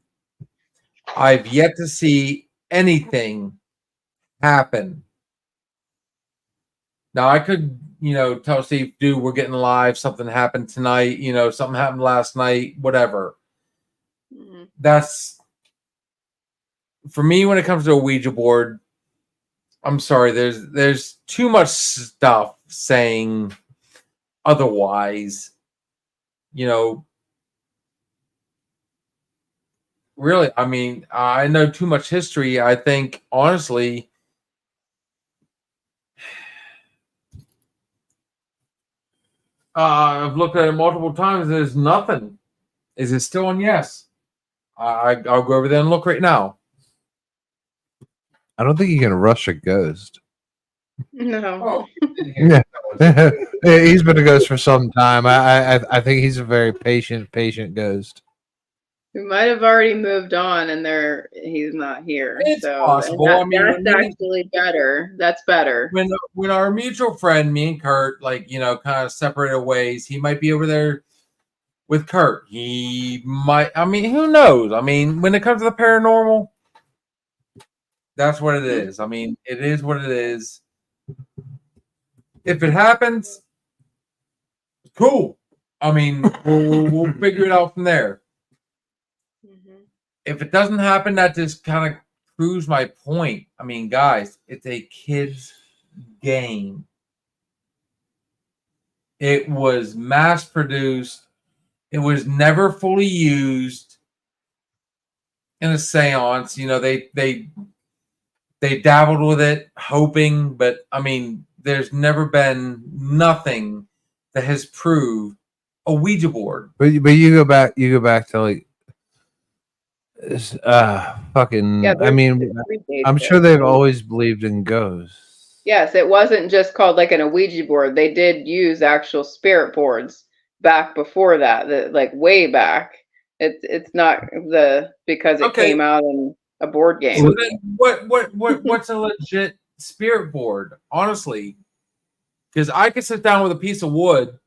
I've yet to see anything happen. Now I could, tell Steve, dude, we're getting live. Something happened tonight. Something happened last night. Whatever. Mm-hmm. That's for me when it comes to a Ouija board. I'm sorry. There's too much stuff saying otherwise. Really, I know too much history. I think honestly. I've looked at it multiple times. There's nothing. Is it still on yes? I'll go over there and look right now. I don't think you can rush a ghost. No. Yeah. He's been a ghost for some time. I think he's a very patient ghost. We might have already moved on, and he's not here. It's so possible. That's actually better. That's better. When our mutual friend, me and Kurt, kind of separated ways, he might be over there with Kurt. He might. Who knows? When it comes to the paranormal, that's what it is. It is what it is. If it happens, cool. We'll figure it out from there. If it doesn't happen, that just kind of proves my point. I mean, guys, it's a kid's game. It was mass produced. It was never fully used in a seance. You know, they dabbled with it, hoping, but I mean, there's never been nothing that has proved a Ouija board. But you go back to like fucking. Yeah, I mean, predates I'm it. sure they've always believed in ghosts. Yes, it wasn't just called like an Ouija board. They did use actual spirit boards back before that, like way back. It's not because it Okay. came out in a board game. So then what's a legit spirit board? Honestly, because I could sit down with a piece of wood.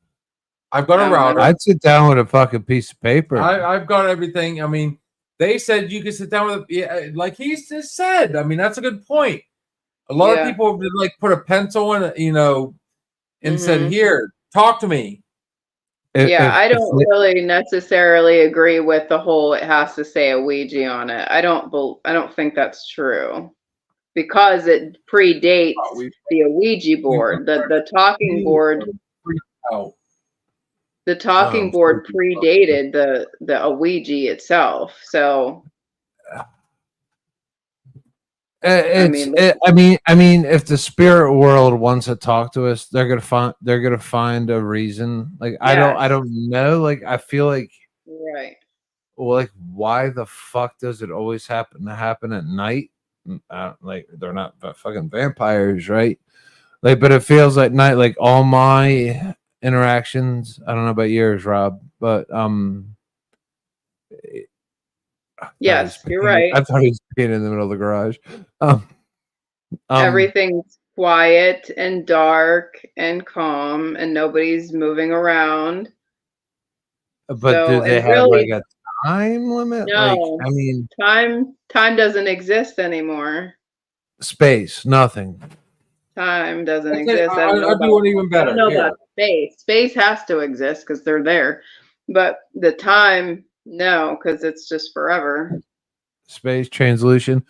I've got a router. I'd sit down with a fucking piece of paper. I've got everything. I mean, they said you could sit down with like he just said. I mean, that's a good point. A lot of people would like put a pencil in, and said, "Here, talk to me." I don't really necessarily agree with the whole it has to say a Ouija on it. I don't think that's true because it predates the Ouija board. The talking board. The talking board predated the Ouija itself. So I mean, if the spirit world wants to talk to us, they're gonna find a reason. Like I don't know. Like I feel like right. Well, like why the fuck does it always happen at night? Like they're not fucking vampires, right? Like, but it feels like night. Like all my interactions. I don't know about yours, Rob, but yes, you're right. I thought he was being in the middle of the garage. Everything's quiet and dark and calm, and nobody's moving around. But do they have like a time limit? No, like, I mean, time doesn't exist anymore. Space, nothing. Time doesn't exist. I'll do one even better. I don't know about space. Space has to exist because they're there, but the time, no, because it's just forever. Space translution.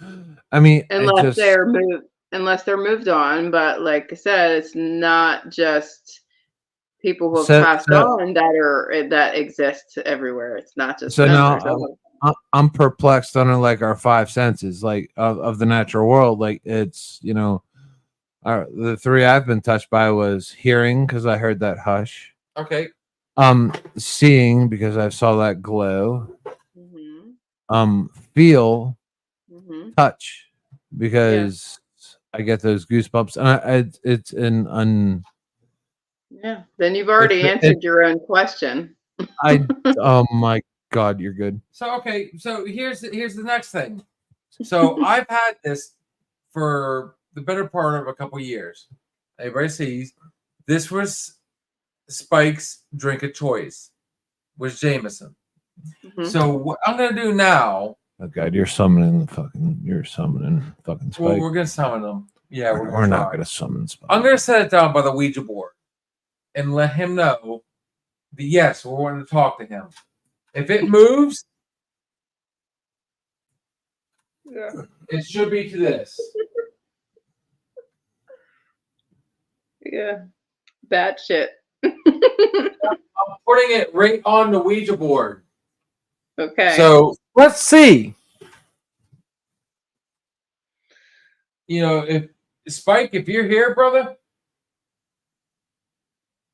I mean, unless they're moved on. But like I said, it's not just people who have passed on that exist everywhere. It's not just. So now I'm perplexed on like our five senses, like of the natural world. Like it's the three I've been touched by was hearing because I heard that hush. Okay. Seeing because I saw that glow. Feel, touch because I get those goosebumps, and it's an Yeah. Then you've already answered your own question. Oh my God, you're good. So here's the next thing. So I've had this for the better part of a couple years. Everybody sees this was Spike's drink of choice, was Jameson. So what I'm gonna do now? Oh God, you're summoning fucking Spike. Well, we're gonna summon them. Yeah, we're not gonna summon Spike. I'm gonna set it down by the Ouija board and let him know that yes, we're wanting to talk to him. If it moves, it should be to this. Yeah, bad shit. I'm putting it right on the Ouija board. Okay. So let's see. If Spike, if you're here, brother,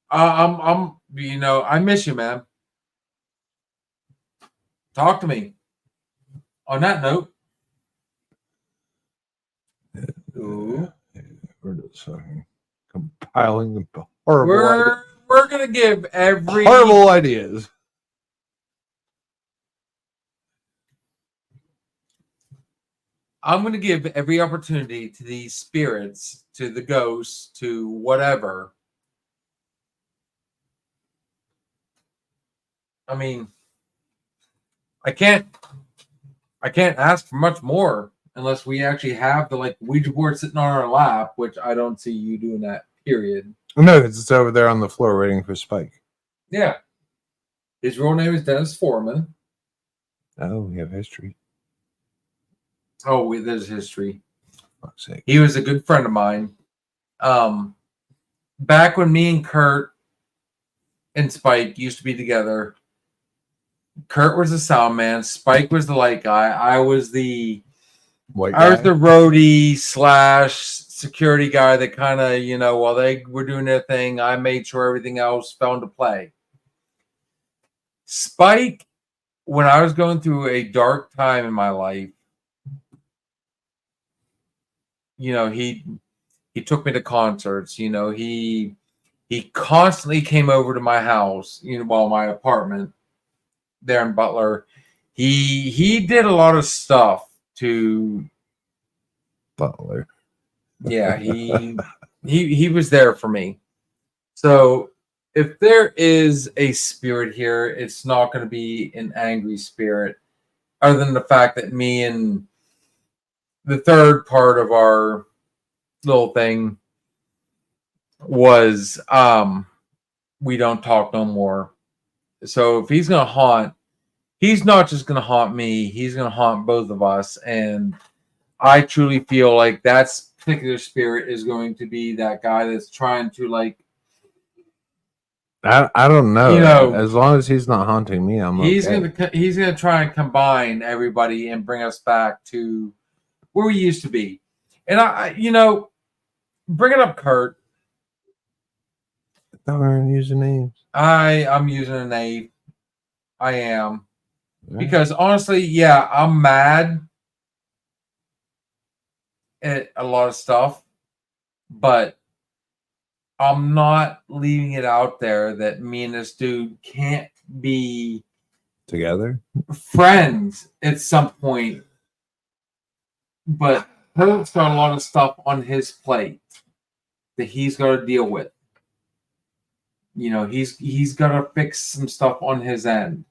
I miss you, man. Talk to me. On that note. We're just compiling the horrible. We're gonna give every horrible ideas. I'm going to give every opportunity to these spirits, to the ghosts, to whatever. I mean, I can't ask for much more unless we actually have the Ouija board sitting on our lap, which I don't see you doing that, period. No, it's over there on the floor waiting for Spike. Yeah. His real name is Dennis Foreman. Oh, we have history. Oh, there's history. Fuck's sake. He was a good friend of mine. Back when me and Kurt and Spike used to be together, Kurt was the sound man. Spike was the light guy. I was the White I was guy? the roadie / security guy that kind of, you know, while they were doing their thing, I made sure everything else fell into play. Spike, when I was going through a dark time in my life, you know, he took me to concerts. You know, he constantly came over to my house, you know, well, my apartment there in Butler. He did a lot of stuff to, Butler. yeah, he was there for me. So if there is a spirit here, it's not going to be an angry spirit, other than the fact that me and the third part of our little thing was we don't talk no more. So if he's gonna haunt, he's not just gonna haunt me, he's gonna haunt both of us. And I truly feel like that particular spirit is going to be that guy that's trying to, like, I don't know. You know, as long as he's not haunting me, I'm he's okay. gonna try and combine everybody and bring us back to where we used to be. And I you know, bringing up Kurt, Don't use the names. I'm using a name. I am. Right. Because honestly, yeah, I'm mad at a lot of stuff, but I'm not leaving it out there that me and this dude can't be Together. friends at some point. But Kurt's got a lot of stuff on his plate that he's got to deal with. You know, he's got to fix some stuff on his end.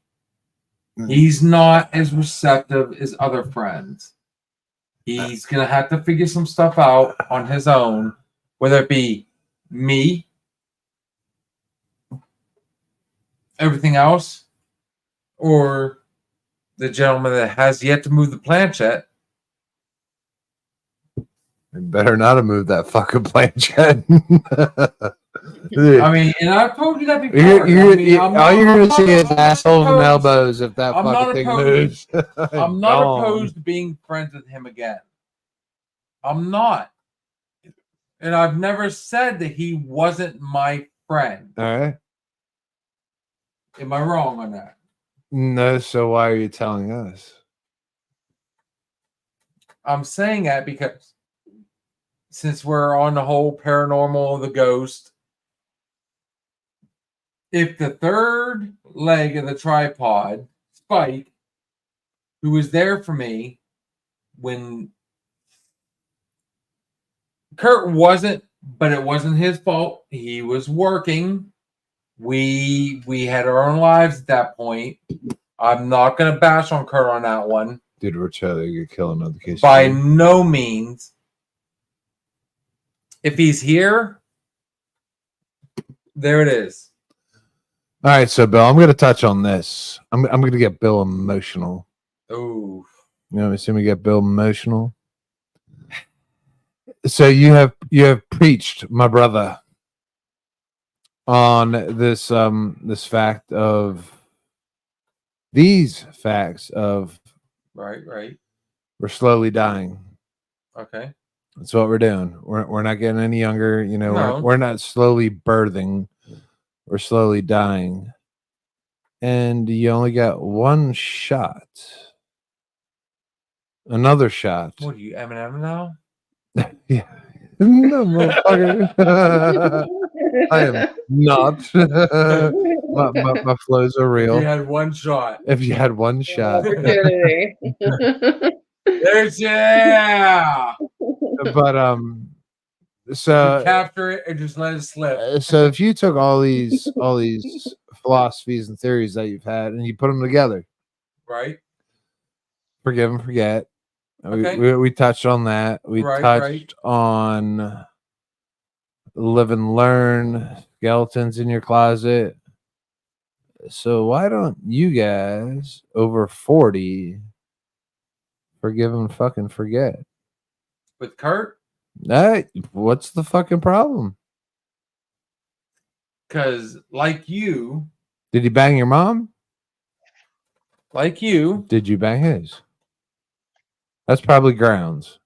He's not as receptive as other friends. He's going to have to figure some stuff out on his own, whether it be me, everything else, or the gentleman that has yet to move the planchette. You better not have moved that fucking planchette. I mean, and I've told you that before. All you're going to see is assholes and elbows if that I'm not fucking thing opposed. moves. I'm not Gone. opposed to being friends with him again. I'm not. And I've never said that he wasn't my friend. All right. Am I wrong on that? No, so why are you telling us? I'm saying that because since we're on the whole paranormal, the ghost, if the third leg of the tripod, Spike, who was there for me when Kurt wasn't, but it wasn't his fault. He was working. We had our own lives at that point. I'm not going to bash on Kurt on that one. Dude, we're trying to kill another case. By no means. If he's here, there it is. All right, so Bill, I'm going to touch on this. I'm going to get Bill emotional. Ooh. You know, assuming we get Bill emotional. So you have preached, my brother, on this this fact of these facts of Right. we're slowly dying. Okay. That's what we're doing. We're not getting any younger. You know, No. we're not slowly birthing. We're slowly dying. And you only got one shot. Another shot. What are you, Eminem now? Yeah. No, motherfucker. I am not. my flows are real. You had one shot. If you had one shot. Opportunity. There's yeah. But so Capture it and just let it slip. so if you took all these philosophies and theories that you've had and you put them together, Right. forgive and forget. Okay. We touched on that. We touched on live and learn, skeletons in your closet. So why don't you guys over 40 Forgive and fucking forget. With Kurt, Hey, what's the fucking problem? because like you, Did he bang your mom? like you, Did you bang his? That's probably grounds.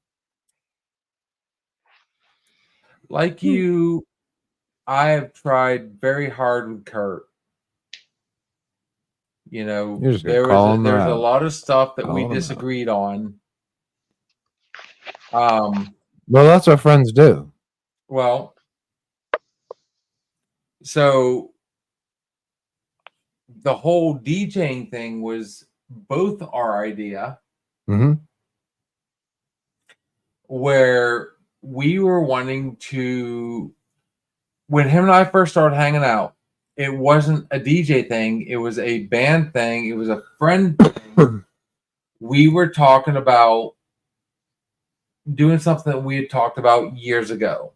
like you, I have tried very hard with Kurt. You know, You're just gonna call him there's a out. lot of stuff that Call we him out. disagreed on. Well, that's what friends do. Well, so the whole DJing thing was both our idea, Mm-hmm. where we were wanting to, when him and I first started hanging out, it wasn't a DJ thing, it was a band thing, it was a friend thing. We were talking about doing something that we had talked about years ago.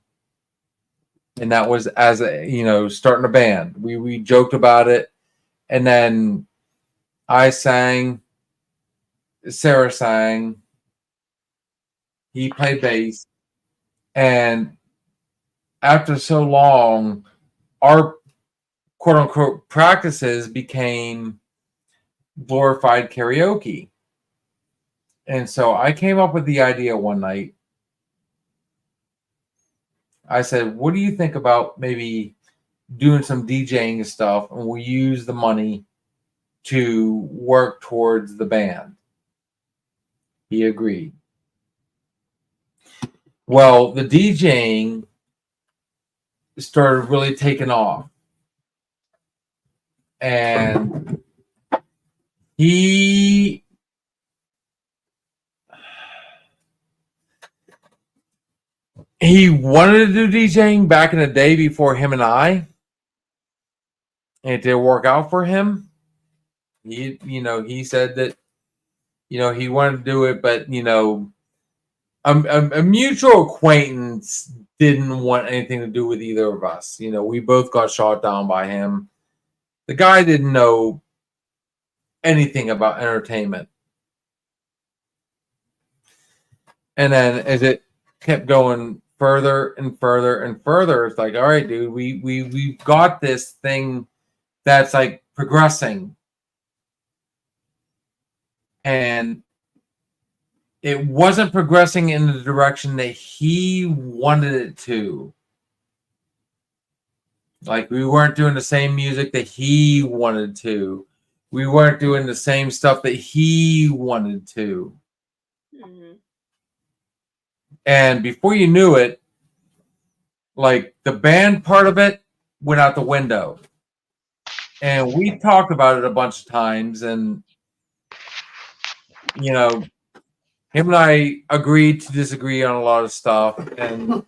And that was as a, you know, starting a band. We joked about it. And then I sang, Sarah sang, he played bass. And after so long, our quote unquote practices became glorified karaoke. And so I came up with the idea one night. I said, what do you think about maybe doing some DJing and stuff, and we'll use the money to work towards the band? He agreed. Well, the DJing started really taking off. And he wanted to do DJing back in the day before him and I. And it didn't work out for him. He said that, he wanted to do it, but, a mutual acquaintance didn't want anything to do with either of us. We both got shot down by him. The guy didn't know anything about entertainment. And then as it kept going further and further and further, it's like, all right, dude, we've got this thing that's like progressing. And it wasn't progressing in the direction that he wanted it to. Like, we weren't doing the same music that he wanted to. We weren't doing the same stuff that he wanted to. Mm-hmm. And before you knew it, like, the band part of it went out the window. And we talked about it a bunch of times, and him and I agreed to disagree on a lot of stuff. And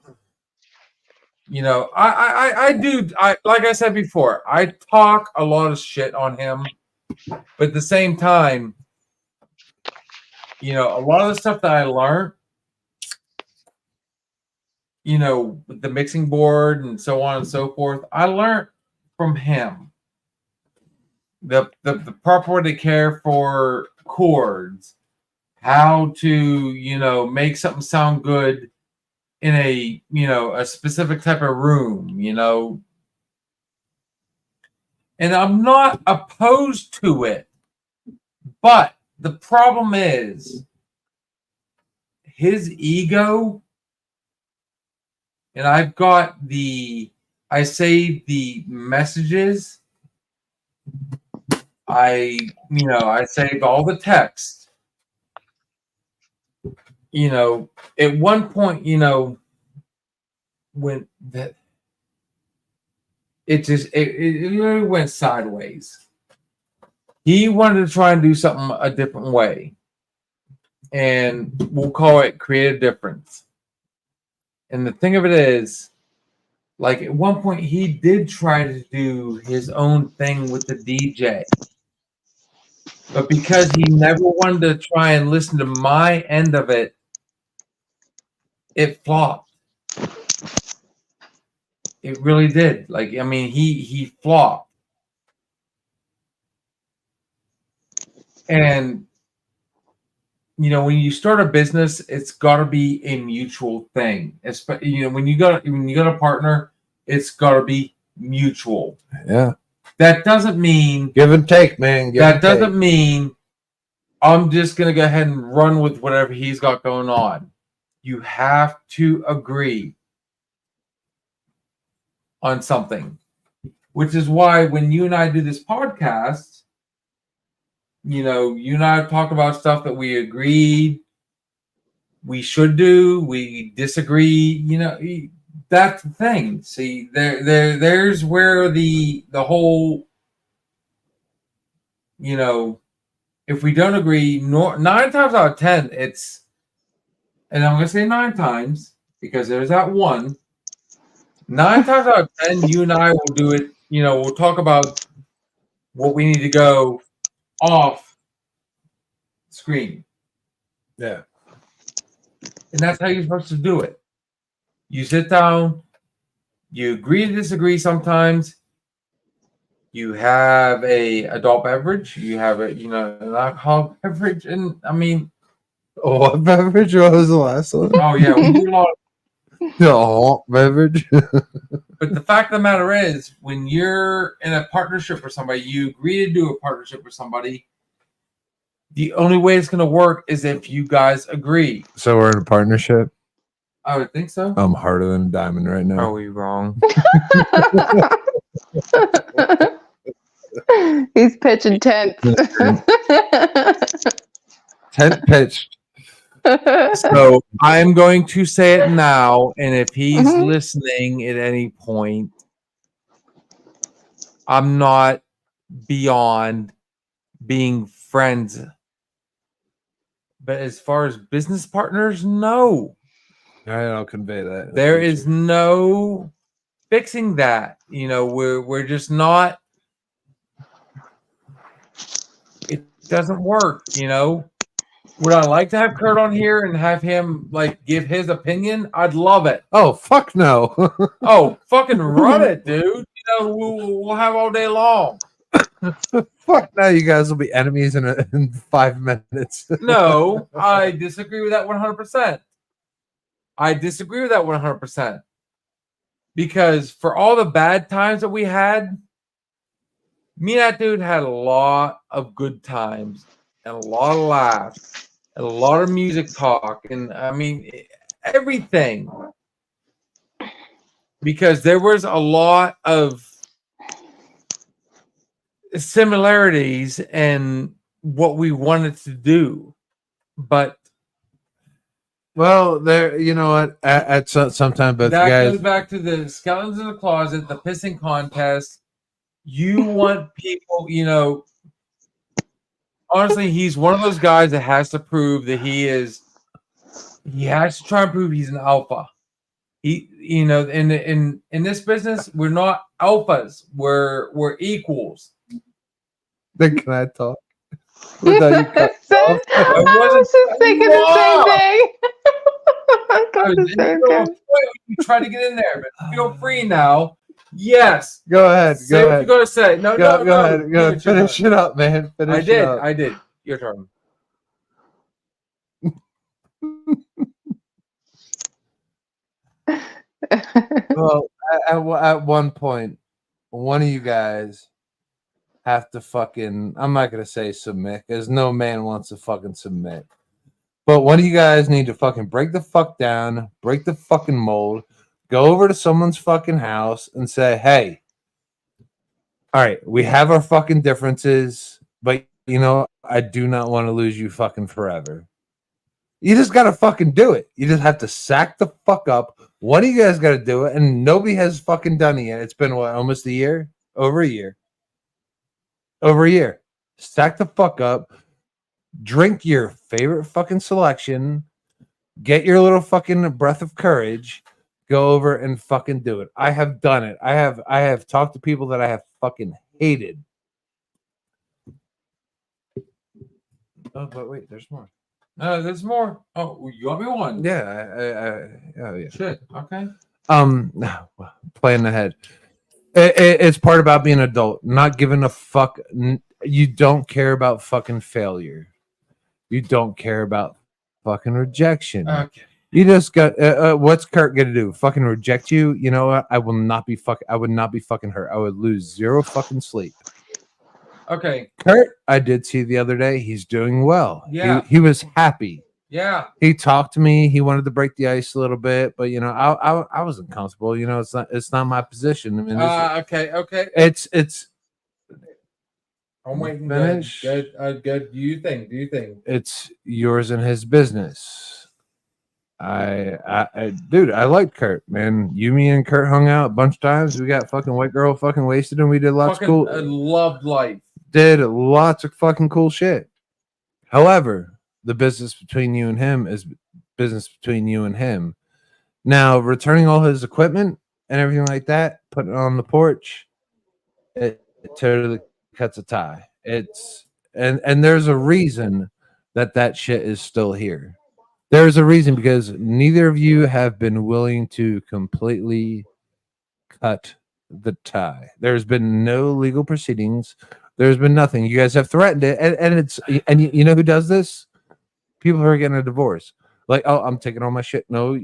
I do, like I said before, I talk a lot of shit on him, but at the same time, a lot of the stuff that I learned, with the mixing board and so on and so forth, I learned from him. The proper way to care for chords, how to, make something sound good in a specific type of room, and I'm not opposed to it, but the problem is his ego. And I saved the messages. I saved all the text. At one point, when that, it really went sideways. He wanted to try and do something a different way, and we'll call it create a difference. And the thing of it is, like, at one point he did try to do his own thing with the DJ, but because he never wanted to try and listen to my end of it, it flopped. It really did. Like, I mean, he flopped. And when you start a business, it's got to be a mutual thing. When you got a partner, it's got to be mutual. Yeah. That doesn't mean Give and take, man. Give that and take. doesn't mean I'm just gonna go ahead and run with whatever he's got going on. You have to agree on something, which is why when you and I do this podcast, you and I talk about stuff that we agreed we should do, we disagree, that's the thing. See, there's where the whole, if we don't agree, 9 times out of 10, it's, and I'm gonna say 9 times because there's that one. 9 times out of 10, you and I will do it. We'll talk about what we need to go off screen. Yeah. And that's how you're supposed to do it. You sit down, you agree to disagree sometimes. You have a adult beverage, you have an alcohol beverage, and I mean, What beverage? What was the last one? oh yeah, we do a lot. The beverage. But the fact of the matter is, when you're in a partnership with somebody, you agree to do a partnership with somebody. The only way it's going to work is if you guys agree. So we're in a partnership. I would think so. I'm harder than a diamond right now. Are we wrong? He's pitching tents. Tent pitched. So I'm going to say it now, and if he's Mhm. listening at any point, I'm not beyond being friends. But as far as business partners, no. All right, I'll convey that. There is no fixing that. We're just not. It doesn't work. Would I like to have Kurt on here and have him give his opinion? I'd love it. Oh fuck no. Oh, fucking run it, dude. We'll have all day long. Fuck no, you guys will be enemies in 5 minutes. No, I disagree with that 100%. I disagree with that 100%. Because for all the bad times that we had, me and that dude had a lot of good times and a lot of laughs and a lot of music talk and I mean everything. Because there was a lot of similarities in what we wanted to do, but Well, there, you know what? At some time, both that guys. goes back to the skeletons in the closet, the pissing contest. You want people, honestly, he's one of those guys that has to prove that he has to try and prove he's an alpha. In this business, we're not alphas. We're equals. Then can I talk? Without you cut off? I was just thinking the same thing. I I thought was the same thing. you try to get in there, but feel free now. Yes. Go ahead. Say Go what ahead. you're gonna say. No, Go no. ahead. Go ahead. Finish it up, man. Finish I it did. up. I did. Your turn. Well, at one point, one of you guys have to fucking. I'm not gonna say submit, because no man wants to fucking submit. But one of you guys need to fucking break the fuck down, break the fucking mold, go over to someone's fucking house and say, "Hey, all right, we have our fucking differences, but I do not want to lose you fucking forever." You just gotta fucking do it. You just have to sack the fuck up. One of you guys gotta do it, and nobody has fucking done it yet. It's been what, almost a year? Over a year. Over a year. Sack the fuck up. Drink your favorite fucking selection. Get your little fucking breath of courage. Go over and fucking do it. I have done it. I have talked to people that I have fucking hated. Oh, but wait, there's more. There's more. Oh, you want me one? Yeah, oh yeah. Shit. Okay. Plan ahead. It's part about being an adult, not giving a fuck. You don't care about fucking failure. You don't care about fucking rejection. Okay. You just got what's Kurt gonna do? Fucking reject you? You know what? I will not be fucking. I would not be fucking hurt. I would lose 0 fucking sleep. Okay. Kurt, I did see the other day. He's doing well. Yeah. He was happy. Yeah. He talked to me. He wanted to break the ice a little bit, but you know, I wasn't comfortable. You know, it's not my position. I mean, Okay. it's I'm waiting. Finish. Good. Good. Do you think? it's yours and his business. Dude, I like Kurt, man. You, me, and Kurt hung out a bunch of times. We got fucking white girl fucking wasted, and we did lots Fucking, of cool. I loved life. Did lots of fucking cool shit. However, the business between you and him is business between you and him. Now, returning all his equipment and everything like that, putting it on the porch, it totally cuts a tie. It's and there's a reason that shit is still here. There's a reason because neither of you have been willing to completely cut the tie. There's been no legal proceedings. There's been nothing. You guys have threatened it, and it's you know who does this? People who are getting a divorce. Like, oh, I'm taking all my shit. No.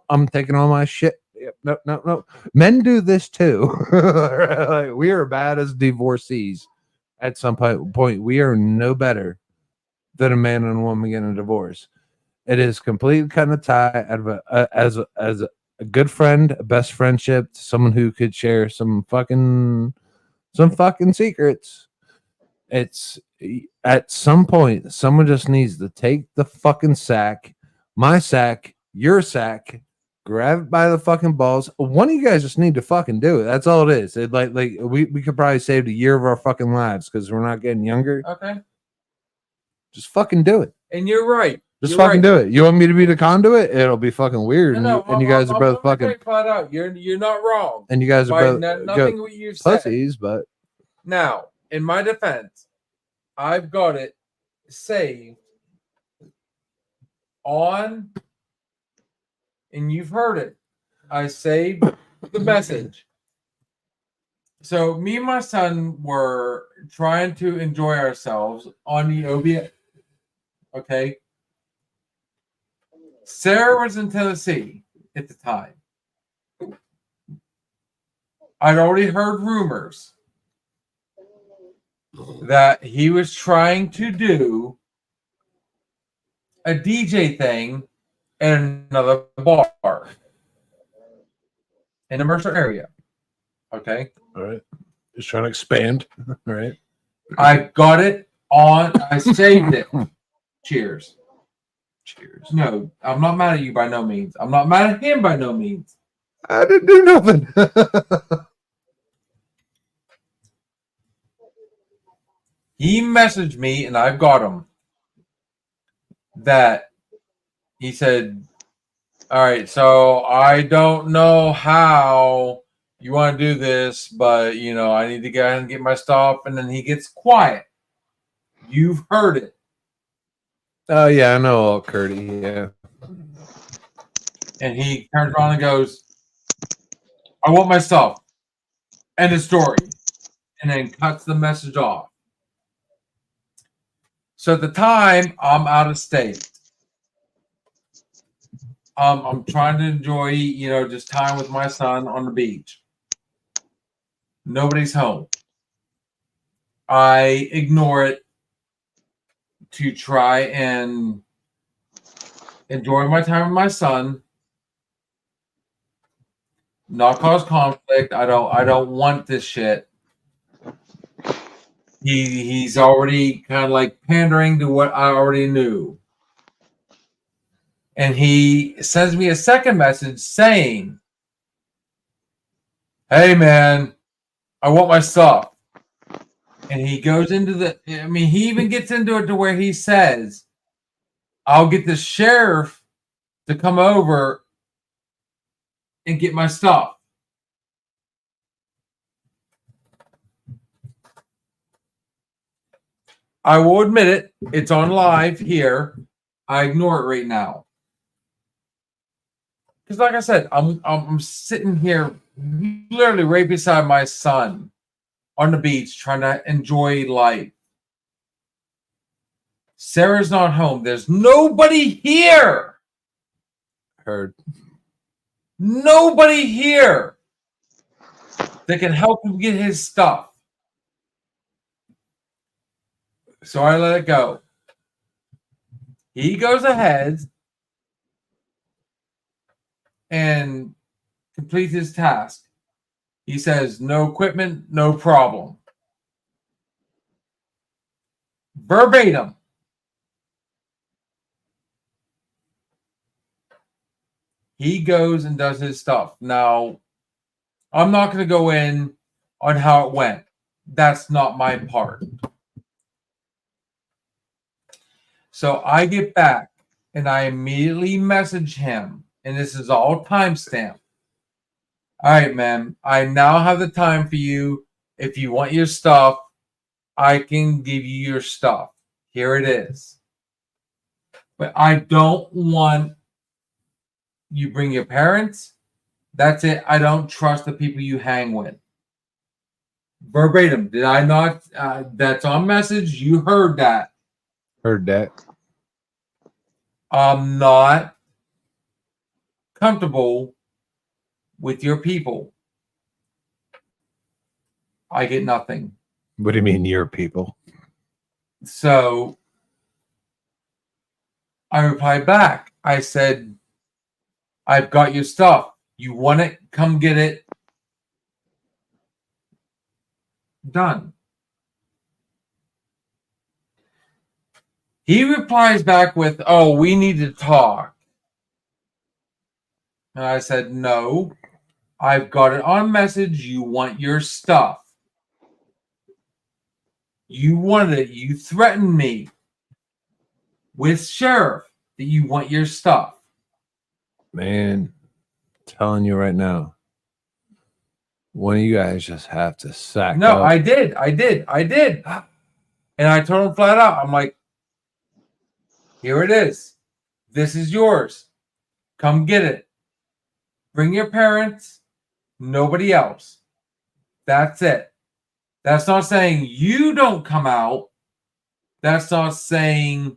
I'm taking all my shit. Yep, no. Men do this too. Like, we are bad as divorcees. At some point, we are no better than a man and a woman getting a divorce. It is completely cutting a tie out of as a good friend, a best friendship, someone who could share some fucking secrets. It's at some point, someone just needs to take the fucking sack, my sack, your sack, grab it by the fucking balls. One of you guys just need to fucking do it. That's all it is. It like we could probably save a year of our fucking lives because we're not getting younger. Okay. Just fucking do it. And you're right. Just fucking do it. You want me to be the conduit? It'll be fucking weird. No, and you guys are both fucking. Flat out. You're not wrong. And you guys are both nothing what you've said. pussies, but Now, in my defense, I've got it saved on, and you've heard it. I saved the message. So me and my son were trying to enjoy ourselves on the OBS. Okay. Sarah was in Tennessee at the time. I'd already heard rumors that he was trying to do a DJ thing in another bar in the Mercer area. Okay. all right. Just trying to expand. All right. I got it on, I saved it. Cheers. Cheers. No, I'm not mad at you by no means. I'm not mad at him by no means. I didn't do nothing. He messaged me, and I've got him, that he said, all right, so I don't know how you want to do this, but, you know, I need to go ahead and get my stuff. And then he gets quiet. You've heard it. Oh yeah, I know all Curdy. Yeah. And he turns around and goes, I want my stuff. End of story. And then cuts the message off. So at the time, I'm out of state. I'm trying to enjoy, you know, just time with my son on the beach. Nobody's home. I ignore it to try and enjoy my time with my son. Not cause conflict. I don't want this shit. He's already kind of like pandering to what I already knew. And he sends me a second message saying, hey man, I want my stuff. And he goes into he even gets into it to where he says, I'll get the sheriff to come over and get my stuff. I will admit it. It's on live here. I ignore it right now. Because like I said, I'm sitting here literally right beside my son on the beach trying to enjoy life. Sarah's not home. There's nobody here. Heard. Nobody here that can help him get his stuff. So I let it go. He goes ahead and completes his task. He says, no equipment, no problem. Verbatim. He goes and does his stuff. Now, I'm not going to go in on how it went. That's not my part. So I get back and I immediately message him, and this is all timestamped. All right, man, I now have the time for you. If you want your stuff, I can give you your stuff. Here it is. But I don't want you bring your parents. That's it. I don't trust the people you hang with. Verbatim. Did I not? That's on message. You heard that. Heard that. I'm not comfortable with your people. I get nothing. What do you mean, your people? So I replied back. I said, I've got your stuff. You want it? Come get it. Done. He replies back with, oh, we need to talk. And I said, no, I've got it on message. You want your stuff. You wanted it. You threatened me with sheriff that you want your stuff. Man, telling you right now, one of you guys just have to sack No, up. I did. And I told him flat out, I'm like, here it is. This is yours. Come get it. Bring your parents. Nobody else. That's it. That's not saying you don't come out. That's not saying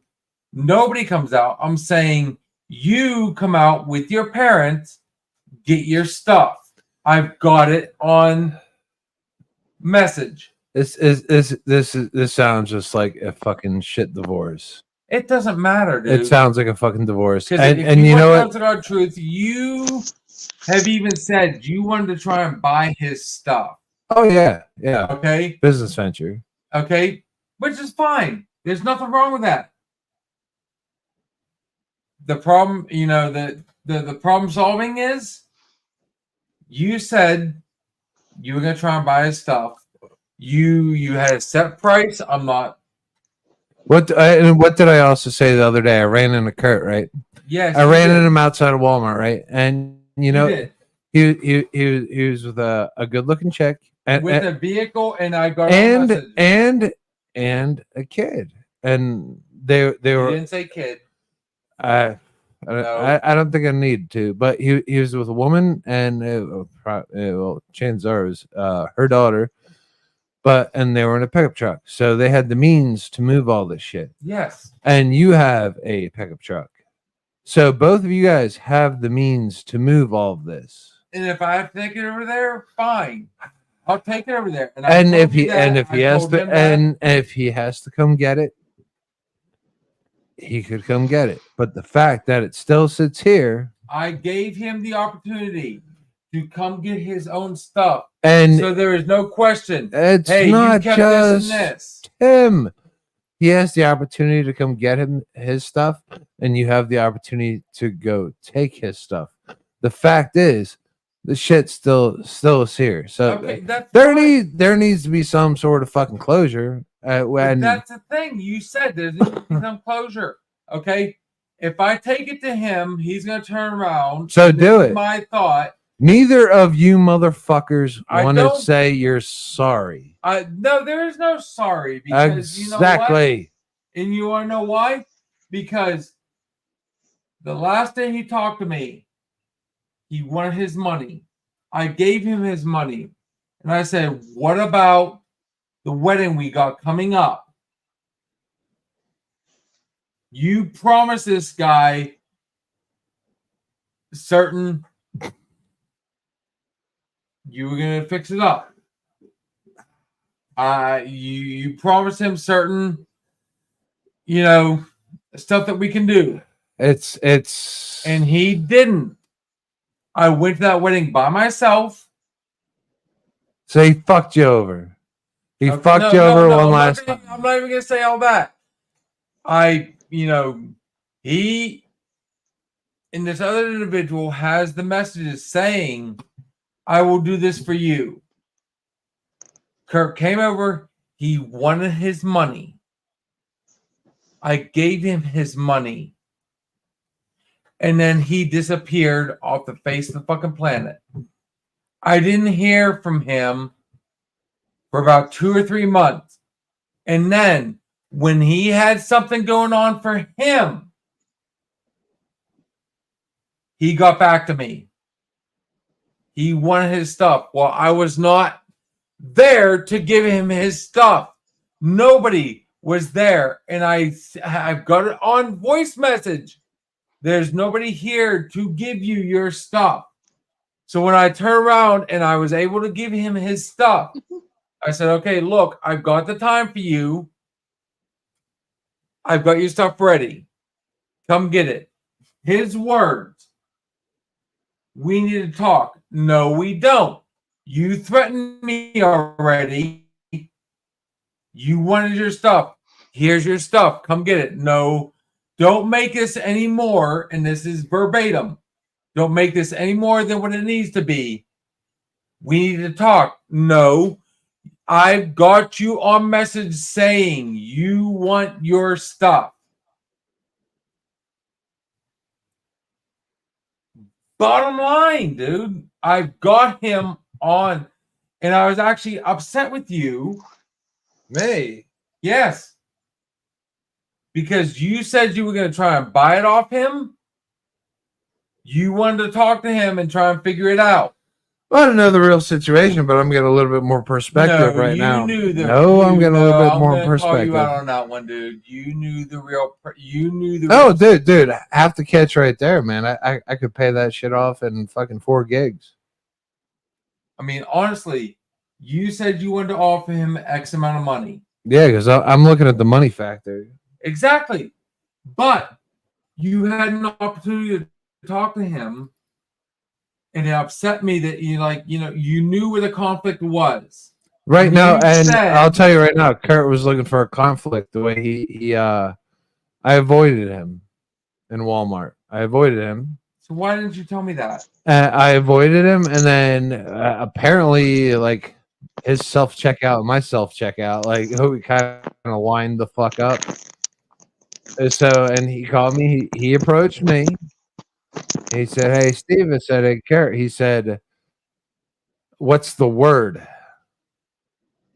nobody comes out. I'm saying you come out with your parents, get your stuff. I've got it on message. This sounds just like a fucking shit divorce. It doesn't matter, dude. It sounds like a fucking divorce. Because And you know what? To God truth, you have even said you wanted to try and buy his stuff. Oh yeah, yeah. Okay. Business venture. Okay. Which is fine. There's nothing wrong with that. The problem, the problem solving is you said you were gonna try and buy his stuff. You had a set price. I'm not. What did I also say the other day? I ran into Kurt, right? Yes. I ran into him outside of Walmart, right? And you know, did. he was with a good looking chick and With a vehicle, and I got a message. and a kid, and they You were. didn't say kid. I don't think I need to, but he was with a woman, and well, chances are it was her daughter, and they were in a pickup truck, so they had the means to move all this shit. Yes. And you have a pickup truck, so both of you guys have the means to move all of this. And if I have to take it over there, fine. I'll take it over there. And if he has to come get it, he could come get it. But the fact that it still sits here, I gave him the opportunity to come get his own stuff. and So there is no question. it's Hey, not you kept just this and this. him. He has the opportunity to come get him his stuff, and you have the opportunity to go take his stuff. The fact is, the shit still is here. So Okay, that's there fine. needs to be some sort of fucking closure. But When that's the thing. You said there needs to be some closure. Okay. If I take it to him, he's gonna turn around. So This do is it. My thought. neither of you motherfuckers I want to don't- say you're sorry. No, there is no sorry because you know what? Exactly. And you want to know why? Because the last day he talked to me, he wanted his money. I gave him his money. And I said, what about the wedding we got coming up? You promised this guy certain you were gonna fix it up. You promised him certain, stuff that we can do, It's and he didn't. I went to that wedding by myself. so he fucked you over. He Okay, fucked you over one I'm last not, time. I'm not even gonna say all that. He and this other individual has the messages saying, "I will do this for you." Kurt came over. He wanted his money. I gave him his money. And then he disappeared off the face of the fucking planet. I didn't hear from him for about 2 or 3 months. And then when he had something going on for him, he got back to me. He wanted his stuff. Well, I was not there to give him his stuff. Nobody was there. And I've got it on voice message. There's nobody here to give you your stuff. So when I turned around and I was able to give him his stuff, I said, okay, look, I've got the time for you. I've got your stuff ready. Come get it. His words. We need to talk. No, we don't. You threatened me already. You wanted your stuff. Here's your stuff. Come get it. No, don't make this any more. And this is verbatim. Don't make this any more than what it needs to be. We need to talk. No, I've got you on message saying you want your stuff. Bottom line, dude, I've got him on, and I was actually upset with you. Me. Yes. Because you said you were going to try and buy it off him. You wanted to talk to him and try and figure it out. Well, I don't know the real situation, but I'm getting a little bit more perspective No, right you now. Knew the, No, I'm getting a little bit I'm more gonna call perspective. you out on that one, dude. You knew the real. You knew the. Oh, real dude, half the catch right there, man. I could pay that shit off in fucking 4 gigs. I mean, honestly, you said you wanted to offer him X amount of money. Yeah, because I'm looking at the money factor. Exactly. But you had an opportunity to talk to him, and it upset me that you knew where the conflict was. Right now, You and said- I'll tell you right now, Kurt was looking for a conflict. The way he I avoided him in Walmart. I avoided him. So why didn't you tell me that? I avoided him, and then apparently, like his self checkout and my self checkout, like we kind of wind the fuck up. So, and he called me. He approached me. He said, "Hey, Steve," I said, "Hey, Kurt." He said, "What's the word?"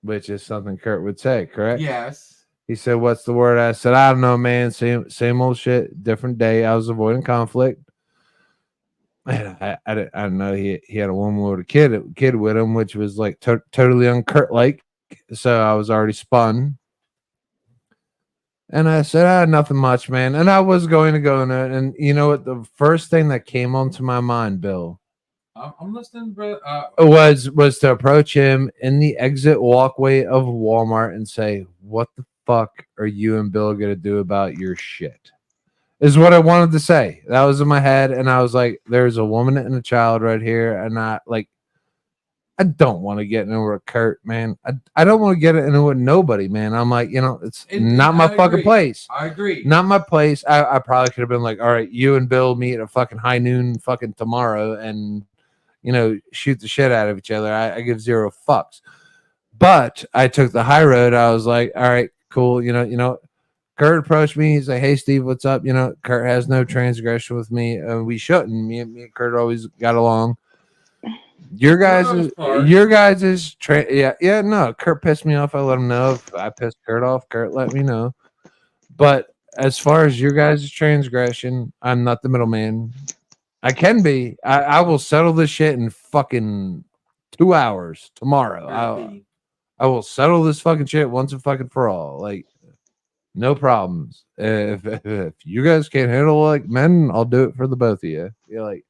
Which is something Kurt would say, correct? Yes. He said, "What's the word?" I said, "I don't know, man. Same old shit, different day." I was avoiding conflict. And I didn't know he had a woman with a kid with him, which was like totally un-Kurt like. So I was already spun. And I said, nothing much, man. And I was going to go in it. And you know what? The first thing that came onto my mind, Bill, I'm listening, bro. was to approach him in the exit walkway of Walmart and say, "What the fuck are you and Bill gonna do about your shit?" Is what I wanted to say. That was in my head, and I was like, "There's a woman and a child right here," and I don't want to get into it with Kurt, man. I don't want to get into it with nobody, man. I'm like, it's not my fucking agree. place. I agree. Not my place. I probably could have been like, all right, you and Bill meet at fucking high noon fucking tomorrow and, shoot the shit out of each other. I give 0 fucks. But I took the high road. I was like, all right, cool. Kurt approached me. He's like, "Hey, Steve, what's up?" Kurt has no transgression with me. We shouldn't. Me and Kurt always got along. Your guys, no. Kurt pissed me off. I let him know. If I pissed Kurt off, Kurt let me know. But as far as your guys' transgression, I'm not the middleman. I can be. I will settle this shit in fucking 2 hours tomorrow. I will settle this fucking shit once and fucking for all. Like, No problems. If you guys can't handle like men, I'll do it for the both of you. You're like,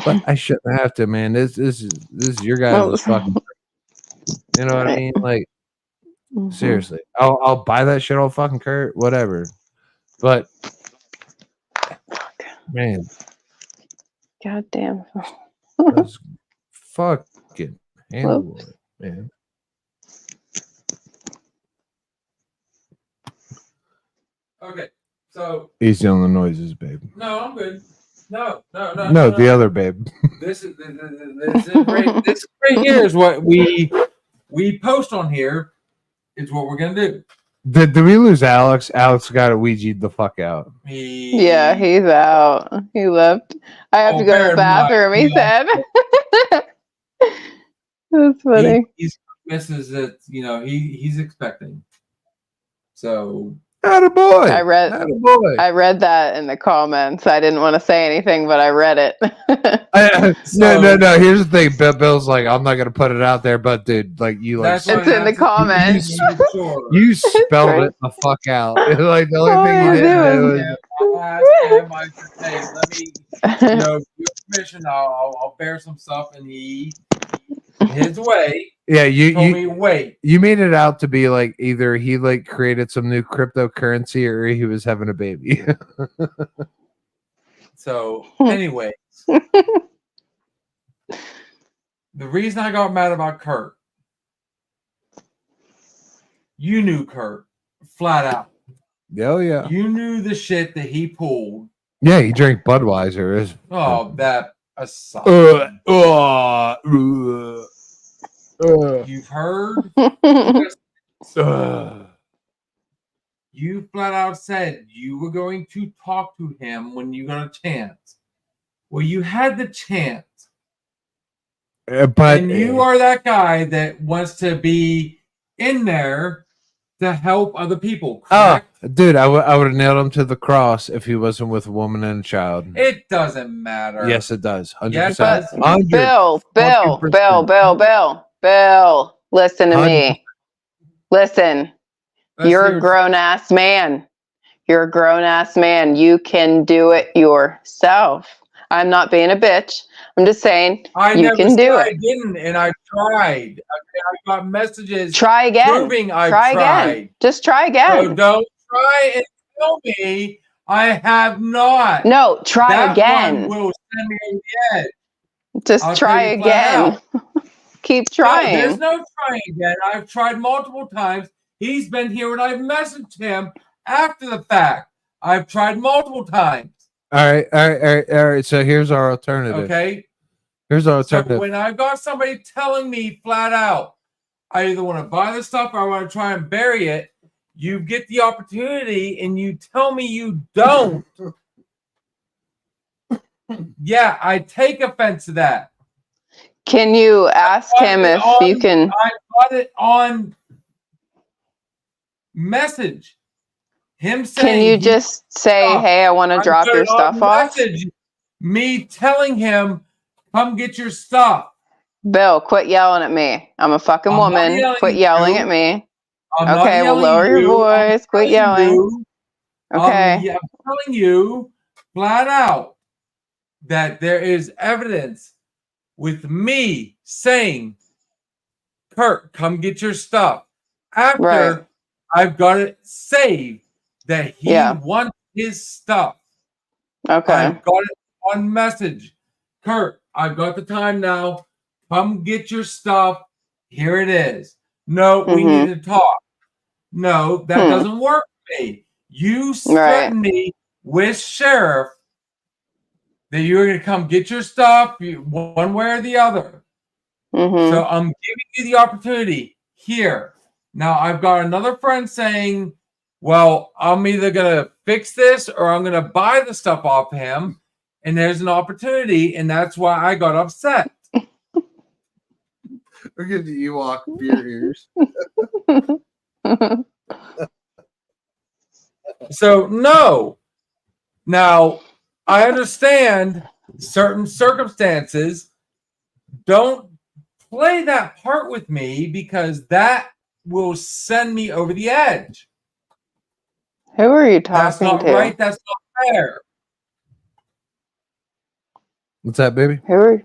but I shouldn't have to, man. This is your guys' fucking. You know what I mean? Like, Mhm. seriously, I'll buy that shit on fucking Kurt, whatever. But man, God damn. let's fucking handle it, man. Okay, so Easy on the noises, babe. no, I'm good. No, No, the other babe. This is this right here is what we post on here. Is what we're gonna do. Did we lose Alex? Alex got Ouija'd the fuck out. Yeah, he's out. He left. I have Oh, to go to bear the in mind, bathroom, he yeah. said. That's funny. He's misses that he's expecting. So Attaboy. I read Attaboy. I read that in the comments. I didn't want to say anything, but I read it. No. Here's the thing. Bill's like, I'm not gonna put it out there, but dude, like you like that's why It's in the I have to- comments. Sure. you spelled it the fuck out. Like the only Oh, thing you yeah, did dude. I'll ask him. I said, hey, let me, give permission. I'll bear some stuff, and his way. Yeah, Told me wait. you made it out to be like either he like created some new cryptocurrency or he was having a baby. So, anyways, the reason I got mad about Kurt, you knew Kurt flat out. Oh yeah. You knew the shit that he pulled. Yeah, he drank Budweiser. Oh, that aside. You've heard. You flat out said you were going to talk to him when you got a chance. Well, you had the chance. But And you are that guy that wants to be in there to help other people, correct? dude, I would have nailed him to the cross if he wasn't with a woman and a child. It doesn't matter. Yes, it does. 100%. Yes, it does. 100. Bill, 100%. listen to me. Listen, Let's you're hear a grown ass man. You're a grown ass man. You can do it yourself. I'm not being a bitch. I'm just saying I you never can said do I it. didn't, and I tried. I got messages Try again. proving I Try tried. again. Just try So again. don't try and tell me I have not. No, try That again. one will send me over the edge. Just I'll try tell you flat again. Keep No, trying. there's no trying again. I've tried multiple times. He's been here and I've messaged him after the fact. I've tried multiple times. All right. So here's our alternative. Okay. Here's our So alternative. when I've got somebody telling me flat out, I either want to buy the stuff or I want to try and bury it, you get the opportunity and you tell me you don't. Yeah, I take offense to that. Can you ask him if you can? I got it on message. Him saying, Can you just say, Oh, "Hey, I want to I drop got your it on stuff off"? message. Me telling him, come get your stuff. Bill, quit yelling at me. I'm a fucking I'm not woman. yelling Quit at yelling you. at me. I'm not Okay, well, yelling lower at your you. I'm voice. Quit telling yelling. you- Okay. I'm telling you flat out that there is evidence with me saying, Kurt, come get your stuff. After Right. I've got it saved that he Yeah. wants his stuff. Okay. I've got it on message. Kurt, I've got the time now. Come get your stuff. Here it is. No, we Mhm. need to talk. No, that doesn't work for me. You threatened me with sheriff that you're going to come get your stuff one way or the other. Mhm. So I'm giving you the opportunity here. Now I've got another friend saying, well, I'm either going to fix this or I'm going to buy the stuff off him. And there's an opportunity. And that's why I got upset. We're getting the Ewok beer ears. So, no. Now, I understand certain circumstances. Don't play that part with me because that will send me over the edge. Who are you That's talking not to? right. That's not fair. What's that, baby? Who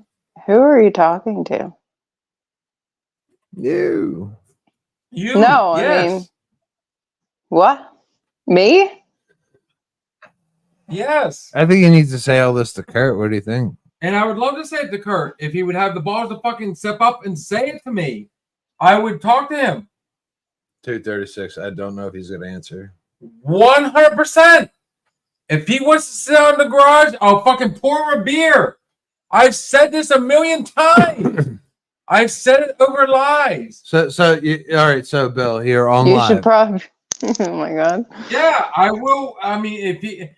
are you talking to? You. You. No, I yes. mean, what? Me? Yes. I think he needs to say all this to Kurt. What do you think? And I would love to say it to Kurt if he would have the balls to fucking step up and say it to me. I would talk to him. 236. I don't know if he's gonna answer. 100%. If he wants to sit out in the garage, I'll fucking pour him a beer. I've said this a million times. I've said it over lies. So you, all right. So Bill, here on You live. should probably. Oh my god. Yeah, I will. I mean, if he,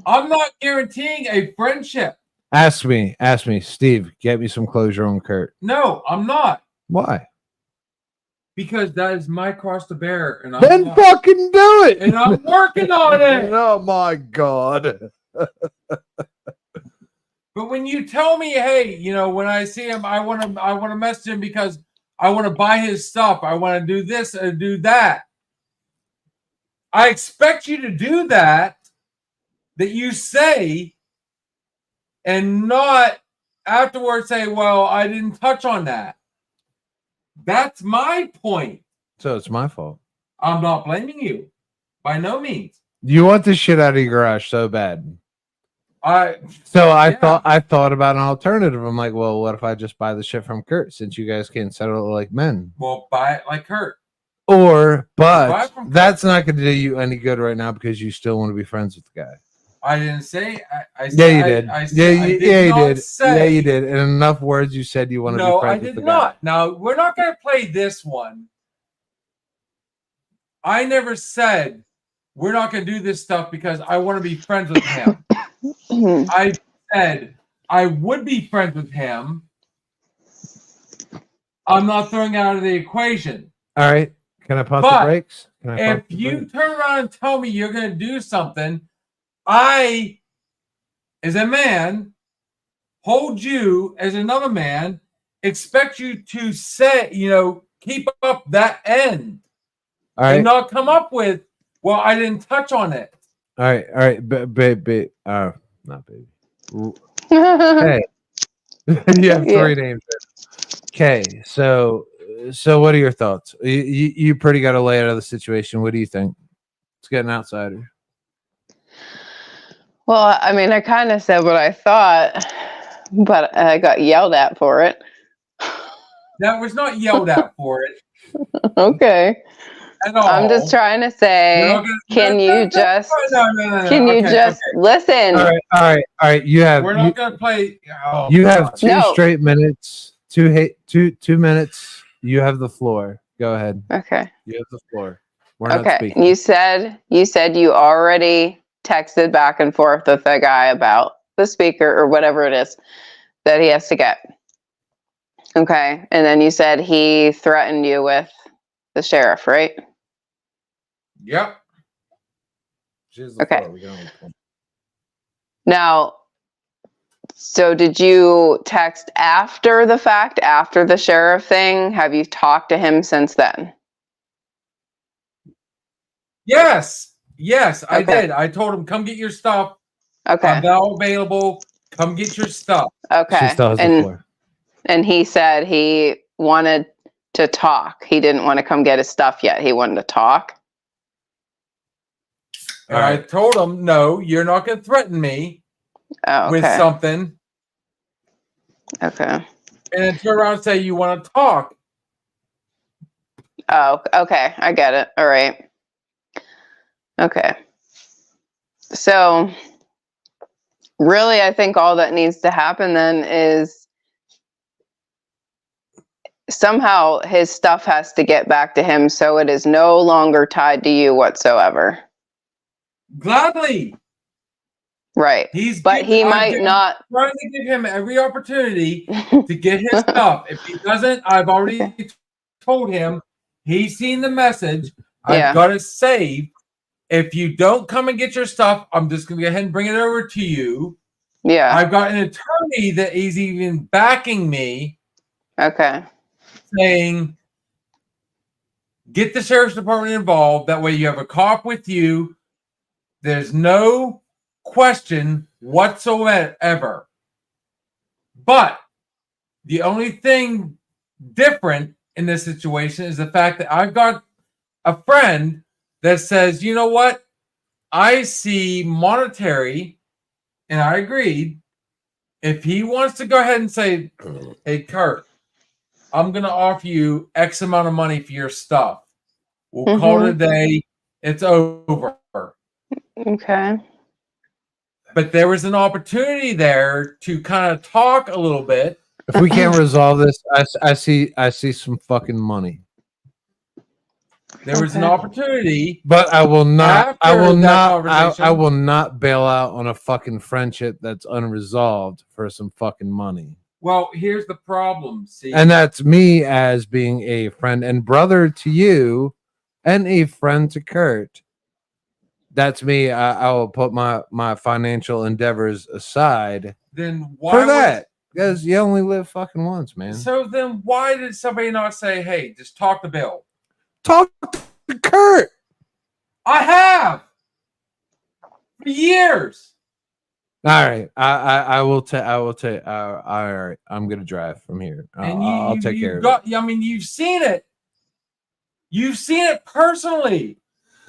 I'm not guaranteeing a friendship. Ask me, Steve. Get me some closure on Kurt. No, I'm not. Why? Because that is my cross to bear, and Then not, fucking do it. and I'm working on it. Oh my god. But when you tell me, hey, you know, when I see him, I want to message him because I want to buy his stuff. I want to do this and do that. I expect you to do that you say, and not afterwards say, well, I didn't touch on that. That's my point. So it's my fault. I'm not blaming you. By no means. You want this shit out of your garage so bad. I thought about an alternative. I'm like, well, what if I just buy the shit from Kurt since you guys can't settle it like men? Well, buy it like Kurt. But that's not going to do you any good right now because you still want to be friends with the guy. I didn't say. Yeah, you did. Yeah, you did. In enough words, you said you want to be friends with the guy. No, I did not. Now, we're not going to play this one. I never said we're not going to do this stuff because I want to be friends with him. I said I would be friends with him. I'm not throwing it out of the equation. All right. Can I pump the brakes? If you turn around and tell me you're going to do something, I, as a man, hold you as another man, expect you to say, you know, keep up that end. All right. And not come up with, well, I didn't touch on it. All right. Baby. Not baby. Hey. You have three names there. Okay. So what are your thoughts? You pretty got a lay out of the situation. What do you think? Let's get an outsider. Well, I mean, I kind of said what I thought, but I got yelled at for it. That was not yelled at for it. Okay. At all. I'm just trying to say, can you just listen? All right. You have. We're not going to play. Oh, you have two straight minutes. 2 minutes. You have the floor. Go ahead. Okay. You have the floor. We're not okay. speaking. You said you already texted back and forth with the guy about the speaker or whatever it is that he has to get. Okay. And then you said he threatened you with the sheriff, right? Yep. Okay. Now, so did you text after the fact, after the sheriff thing? Have you talked to him since then? Yes, I did. I told him, come get your stuff. Okay. I'm now available. Come get your stuff. Okay. And he said he wanted to talk. He didn't want to come get his stuff yet. He wanted to talk. And I told him, no, you're not going to threaten me with something. Okay. And then turn around and say, you want to talk. Oh, okay. I get it. All right. Okay. So really, I think all that needs to happen then is somehow his stuff has to get back to him so it is no longer tied to you whatsoever. Gladly. Right. He might not. Trying to give him every opportunity to get his stuff. If he doesn't, I've already told him he's seen the message. I've got it saved. If you don't come and get your stuff, I'm just going to go ahead and bring it over to you. Yeah. I've got an attorney that is even backing me. Okay. Saying, get the sheriff's department involved. That way you have a cop with you. There's no question whatsoever. But the only thing different in this situation is the fact that I've got a friend that says, you know what? I see monetary, and I agreed. If he wants to go ahead and say, hey, Kurt, I'm going to offer you X amount of money for your stuff. We'll call it a day. It's over. Okay. But there was an opportunity there to kind of talk a little bit. If we can't resolve this, I see some fucking money. There was an opportunity. But I will not. I After will that not. conversation- I will not bail out on a fucking friendship that's unresolved for some fucking money. Well, here's the problem. See, And that's me as being a friend and brother to you, and a friend to Kurt. That's me. I will put my financial endeavors aside then why for would- that, because you only live fucking once, man. So then why did somebody not say, hey, just talk to Bill? Talk to Kurt. I have for years. All right, I will take. All right, I'm gonna drive from here. And I'll take care of it. I mean, you've seen it. You've seen it personally.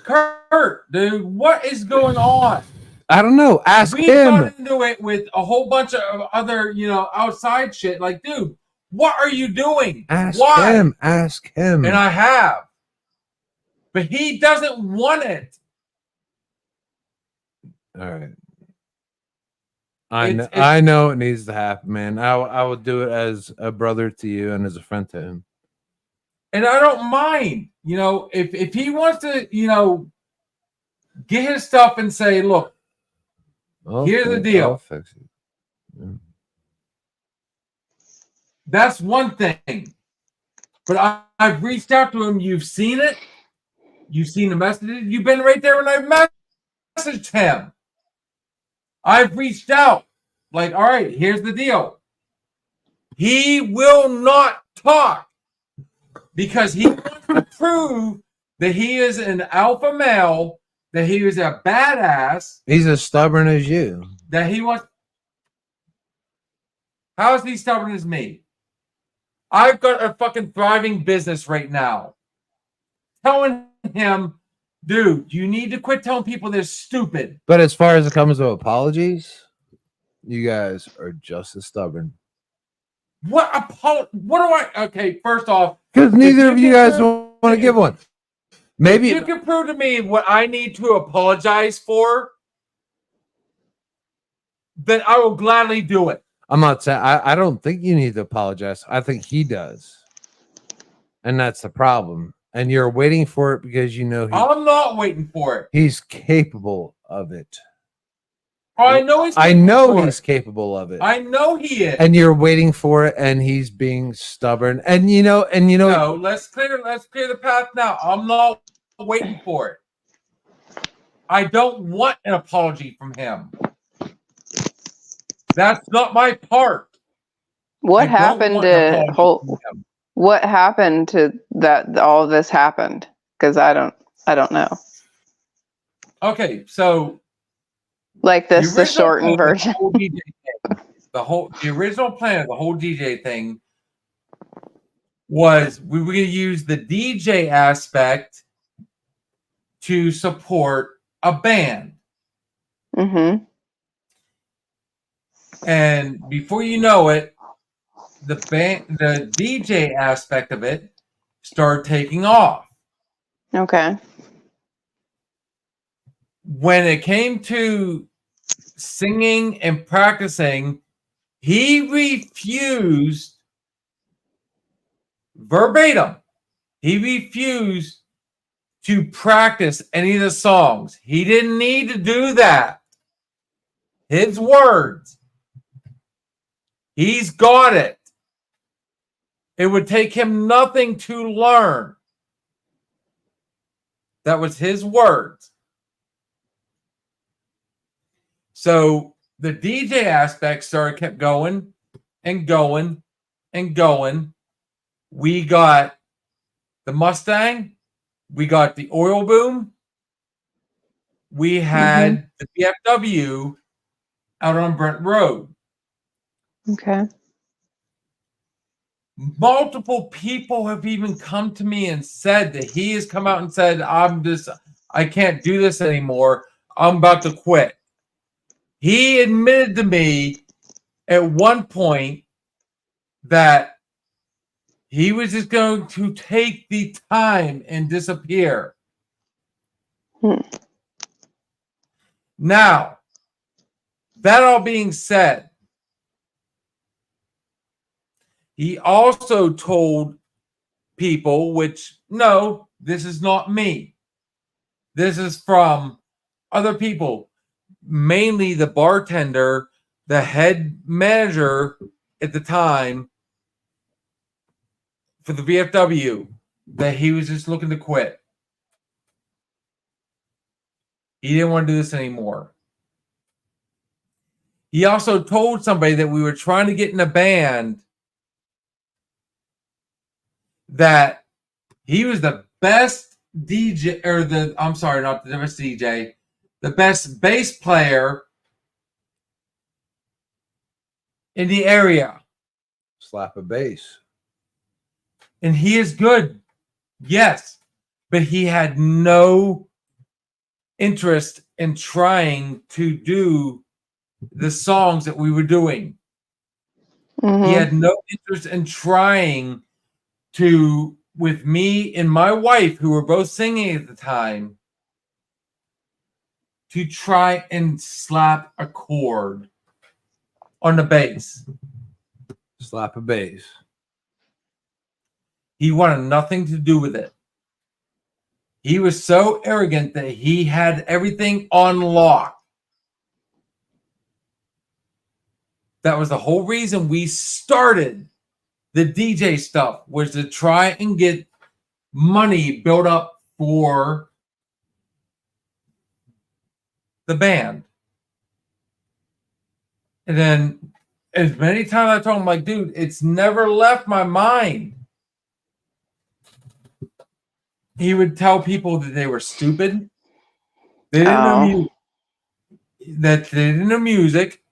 Kurt, dude, what is going on? I don't know. Ask We him. got into it with a whole bunch of other, outside shit. Like, dude, what are you doing? Ask Why? him. Ask him. And I have. But he doesn't want it. All right. It's- I know it needs to happen, man. I will do it as a brother to you and as a friend to him. And I don't mind. If he wants to, get his stuff and say, look, here's the deal. I'll fix it. Yeah. That's one thing. But I've reached out to him. You've seen it. You've seen the messages. You've been right there when I've messaged him. I've reached out. Like, all right, here's the deal. He will not talk because he wants to prove that he is an alpha male, that he is a badass, He's as stubborn as you. that he wants. How is he stubborn as me? I've got a fucking thriving business right now. Telling him, dude, you need to quit telling people they're stupid. But as far as it comes to apologies, you guys are just as stubborn. What do I? Okay, first off, Because neither you of you can guys prove- want to give one. if Maybe you can prove to me what I need to apologize for, then I will gladly do it. I'm not saying I don't think you need to apologize. I think he does. And that's the problem. And you're waiting for it because you know I'm not waiting for it. he's capable of it. I know he's. I capable know for he's it. capable of it. I know he is. And you're waiting for it, and he's being stubborn. And you know, No, let's clear the path now. I'm not waiting for it. I don't want an apology from him. That's not my part. What I don't happened want an to apology from him. what happened to that all of this happened? Because I don't know. Okay, so Like this the original shortened plan of version. The whole DJ thing, the original plan of the whole DJ thing was we were going to use the DJ aspect to support a band. Mm-hmm. And before you know it, the DJ aspect of it started taking off. Okay. When it came to singing and practicing, he refused verbatim. He refused to practice any of the songs. He didn't need to do that. His words. He's got it. It would take him nothing to learn. That was his words. So the DJ aspect kept going and going and going. We got the Mustang. We got the oil boom. we had the VFW out on Brent Road. Okay. Multiple people have even come to me and said that he has come out and said, I can't do this anymore. I'm about to quit. He admitted to me at one point that he was just going to take the time and disappear. Now, that all being said, he also told people, which, no, this is not me. This is from other people, mainly the bartender, the head manager at the time for the VFW, that he was just looking to quit. He didn't want to do this anymore. He also told somebody that we were trying to get in a band that he was the best DJ, or I'm sorry, not the best DJ, the best bass player in the area. Slap a bass. And he is good. Yes. But he had no interest in trying to do the songs that we were doing. He had no interest in trying to, with me and my wife, who were both singing at the time, to try and slap a chord on the bass. Slap a bass. He wanted nothing to do with it. He was so arrogant that he had everything on lock. That was the whole reason we started the DJ stuff, was to try and get money built up for the band. And then as many times I told him, like, dude, it's never left my mind. He would tell people that they were stupid. They didn't know music. That they didn't know music.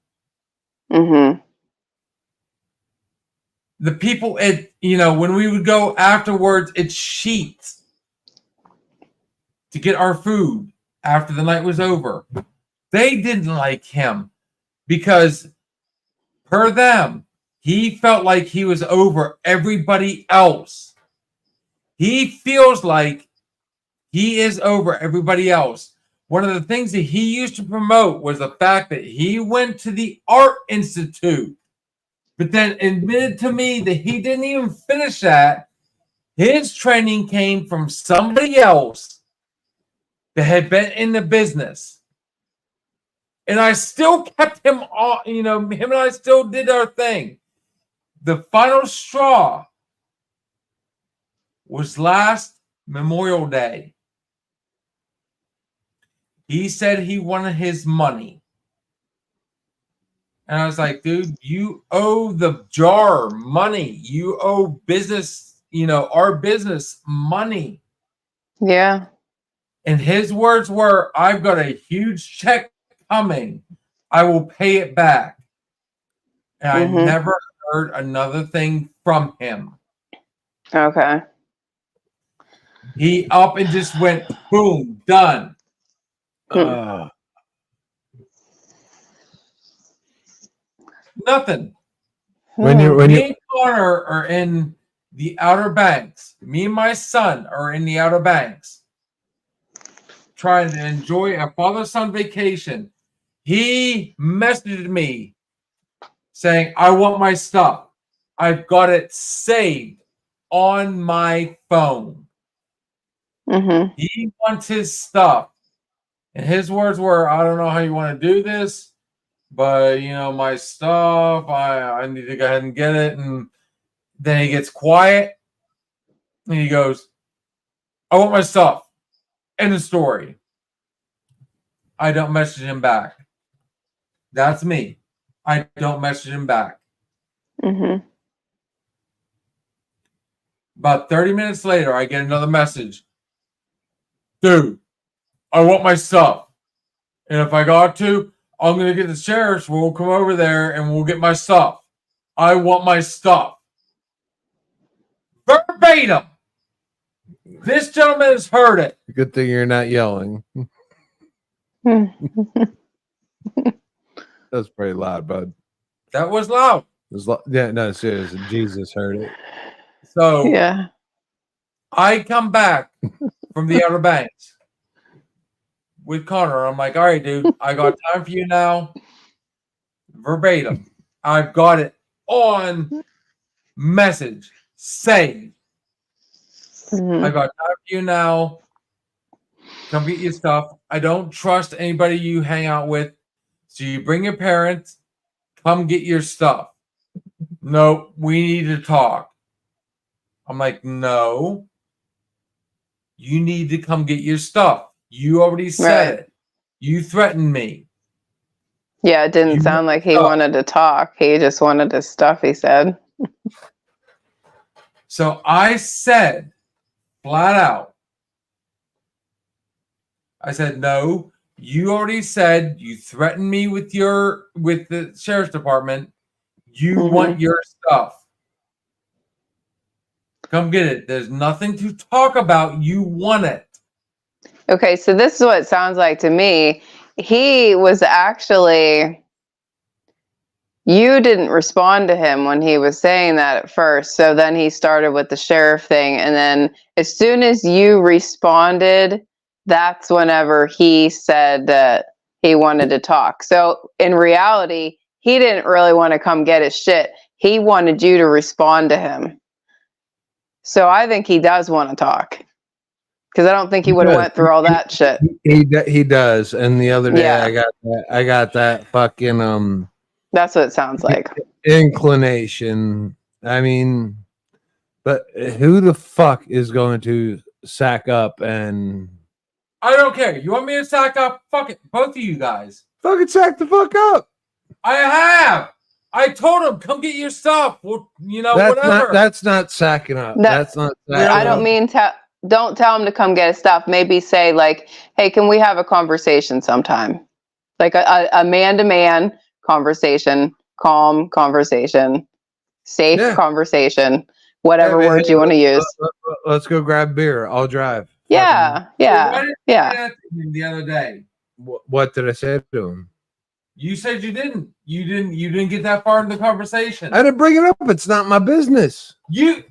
The people at, when we would go afterwards at Sheets to get our food after the night was over, they didn't like him because, per them, he felt like he was over everybody else. He feels like he is over everybody else. One of the things that he used to promote was the fact that he went to the Art Institute, but then admitted to me that he didn't even finish that. His training came from somebody else that had been in the business. And I still kept him on, him and I still did our thing. The final straw was last Memorial Day. He said he wanted his money. And I was like, dude, you owe the jar money. You owe business, our business money. Yeah. And his words were, I've got a huge check coming. I will pay it back. And I never heard another thing from him. Okay. He up and just went, boom, done. Nothing. When Me and Connor are in the Outer Banks. Me and my son are in the Outer Banks, trying to enjoy a father-son vacation. He messaged me saying, I want my stuff. I've got it saved on my phone. He wants his stuff. And his words were, I don't know how you want to do this, but, my stuff, I need to go ahead and get it. And then he gets quiet and he goes, I want my stuff. End of story. I don't message him back. That's me. I don't message him back. About 30 minutes later, I get another message. Dude, I want my stuff. And if I got to, I'm going to get the sheriffs. We'll come over there and we'll get my stuff. I want my stuff. Verbatim. This gentleman has heard it. Good thing you're not yelling. That's pretty loud, bud. That was loud. Yeah, no, seriously. Jesus heard it. So Yeah. I come back from the Outer Banks with Connor. I'm like, all right, dude, I got time for you now. Verbatim. I've got it on message. Save. Mhm. I got time for you now. Come get your stuff. I don't trust anybody you hang out with. So you bring your parents. Come get your stuff. No, we need to talk. I'm like, no. You need to come get your stuff. You already said Right. it. You threatened me. Yeah, it didn't You sound like he stuff. wanted to talk. He just wanted his stuff, he said. So I said flat out, I said, no, you already said you threatened me with the sheriff's department. You want your stuff. Come get it. There's nothing to talk about. You want it. Okay, so this is what it sounds like to me. He was actually, you didn't respond to him when he was saying that at first. So then he started with the sheriff thing. And then as soon as you responded, that's whenever he said that he wanted to talk. So in reality, he didn't really want to come get his shit. He wanted you to respond to him. So I think he does want to talk. Because I don't think he would have does. went through all that shit. He does. And the other day Yeah. I got that fucking That's what it sounds like. inclination. I mean, but who the fuck is going to sack up and I don't care. You want me to sack up? Fuck it. Both of you guys. fucking sack the fuck up? I have. I told him, come get your stuff. Well, That's whatever. not sacking up. That- That's not sacking I don't up. mean don't tell him to come get his stuff. Maybe say like, hey, can we have a conversation sometime? Like a man-to-man conversation, calm conversation, safe Yeah. conversation, whatever Yeah, man, words you want to use. Let's go grab beer. I'll drive. Yeah, Why yeah, did you yeah. say that to him the other day? What did I say to him? You said you didn't. You didn't get that far in the conversation. I didn't bring it up. It's not my business. You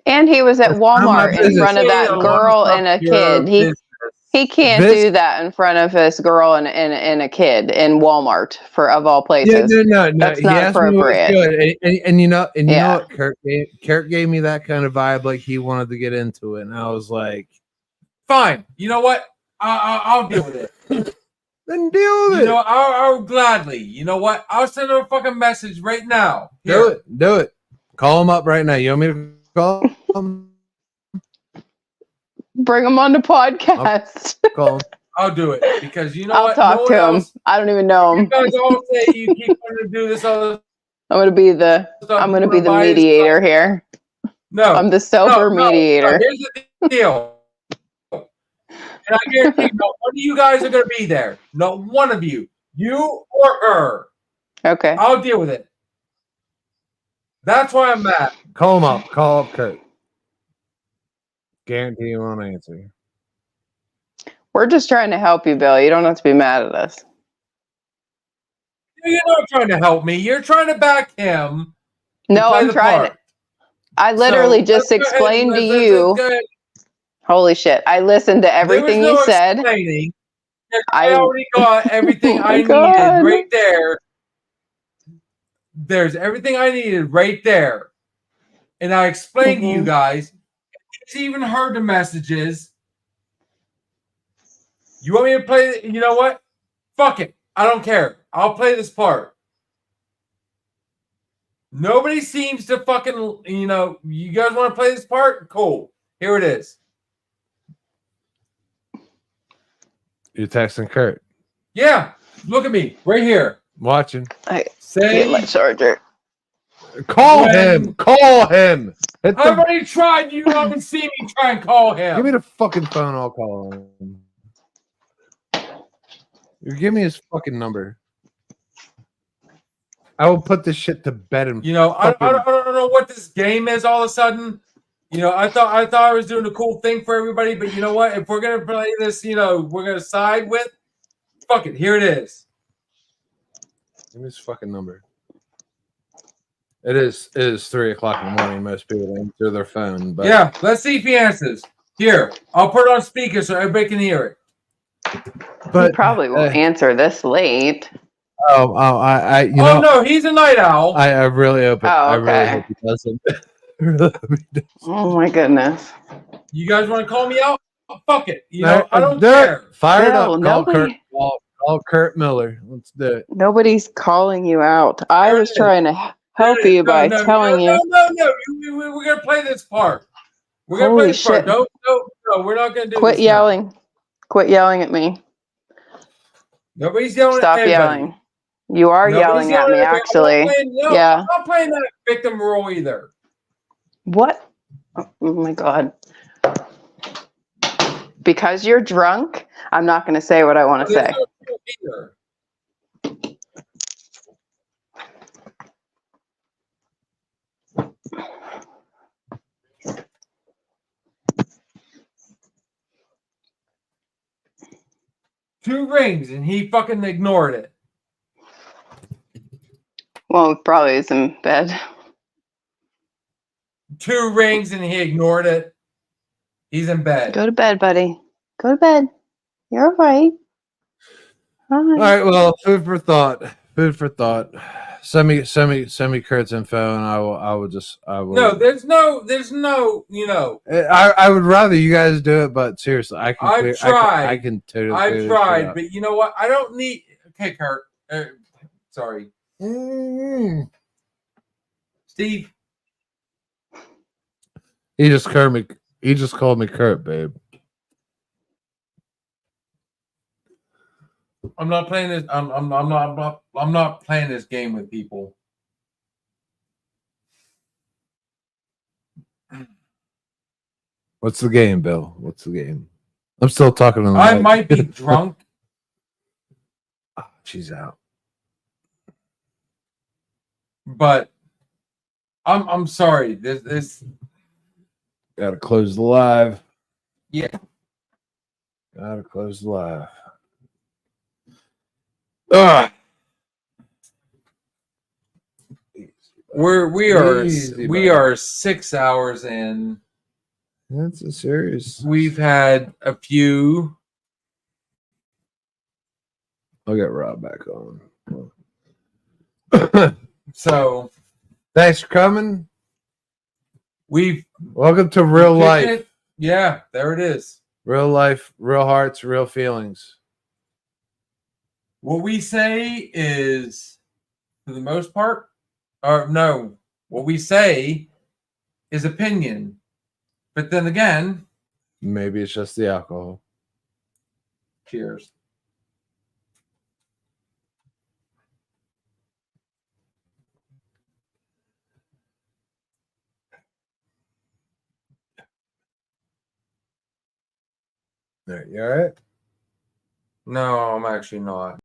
And he was at That's not my Walmart in business. front of that girl and a kid. He can't This- do that in front of this girl and a kid in Walmart of all places. Yeah, no. That's He not asked me what was appropriate. good. And you know Yeah. what? Kurt gave me that kind of vibe, like he wanted to get into it, and I was like, fine. You know what? I'll deal with it. then deal with You it. know, I'll gladly. You know what? I'll send her a fucking message right now. Here. Do it. Call him up right now. You want me to call him? Bring him on the podcast. Call him. I'll do it because you know I'll what? talk No to one him. else- I don't even know You him. guys all say you keep wanting to do this other I'm gonna be the stuff. I'm gonna You be the wanna buy this mediator stuff. here. No, I'm the sober mediator. Here's the deal. And I guarantee not one of you guys are going to be there. Not one of you. You or her. Okay. I'll deal with it. That's why I'm mad. Call him up. Call up Kurt. Guarantee you won't answer. We're just trying to help you, Bill. You don't have to be mad at us. You're not trying to help me. You're trying to back him. to No, play I'm the trying part. to. I literally So, just let's go ahead explained to and let's you. go ahead. Holy shit. I listened to everything There was you no said. explaining. I I- already got everything Oh my I needed God. right there. There's everything I needed right there. And I explained to you Mhm. guys. He's even heard the messages. You want me to play? You know what? Fuck it. I don't care. I'll play this part. Nobody seems to fucking, you guys want to play this part? Cool. Here it is. You're texting Kurt. Yeah. Look at me. Right here. Watching. I Say, get my charger. Call When- him. Call him. Hit the- I've already tried. You haven't seen me try and call him. Give me the fucking phone. I'll call him. Give me his fucking number. I will put this shit to bed and You know, I fucking- don't know what this game is all of a sudden. You know, I thought I was doing a cool thing for everybody, but you know what? If we're gonna play this, you know, we're gonna side with. Fuck it, here it is. Give me his fucking number. It is 3:00 in the morning. Most people answer their phone, but Yeah, let's see if he answers. Here, I'll put it on speaker so everybody can hear it. He probably won't answer this late. I Oh no, he's a night owl. I really hope it. Oh, I really okay. hope he doesn't. I really hope he doesn't. Oh my goodness. You guys want to call me out? Oh, fuck it. You No, know, I don't do it. care. Fire it Bill, up. Call Kurt. nobody- Call Kurt Miller. Let's do it. Nobody's calling you out. I There was it is. trying to help No, you by no, telling you. No. We're gonna play this part. We're gonna play Holy this part. shit. No, we're not gonna do Quit this now. yelling. Quit yelling at me. Nobody's yelling Stop at anybody. yelling. You are Nobody's yelling at me, everybody. actually. Yeah. I'm not playing that victim role either. What? Oh my God. Because you're drunk, I'm not going to say what I want to There's say. no role either. Two rings and he fucking ignored it. Well, probably is in bed. Two rings and he ignored it. He's in bed. Go to bed, buddy. Go to bed. You're all right. All All right. right. Well, food for thought. Food for thought. Send me Kurt's info, and I will. No, there's no, you know. I would rather you guys do it, but seriously, I can. I've tried. I can totally. clear I've this shit tried, up. but you know what? I don't need. Okay, Kurt. Sorry, Mm. Steve. He just called me Kurt, babe. I'm not playing this. I'm not playing this game with people. What's the game, Bill? What's the game? I'm still talking to the I mic. might be drunk. Ah, she's out. But I'm sorry. This Gotta close the live. Yeah. Gotta close the live. Ah. Easy, we are 6 hours in. That's a serious. We've had a few. I'll get Rob back on. So Thanks for coming. we've Welcome to real kicked life. it. Yeah, there it is. Real life, real hearts, real feelings. What we say is, for the most part, or no, what we say is opinion. But then again, Maybe it's just the alcohol. cheers. All right, you all right? No, I'm actually not.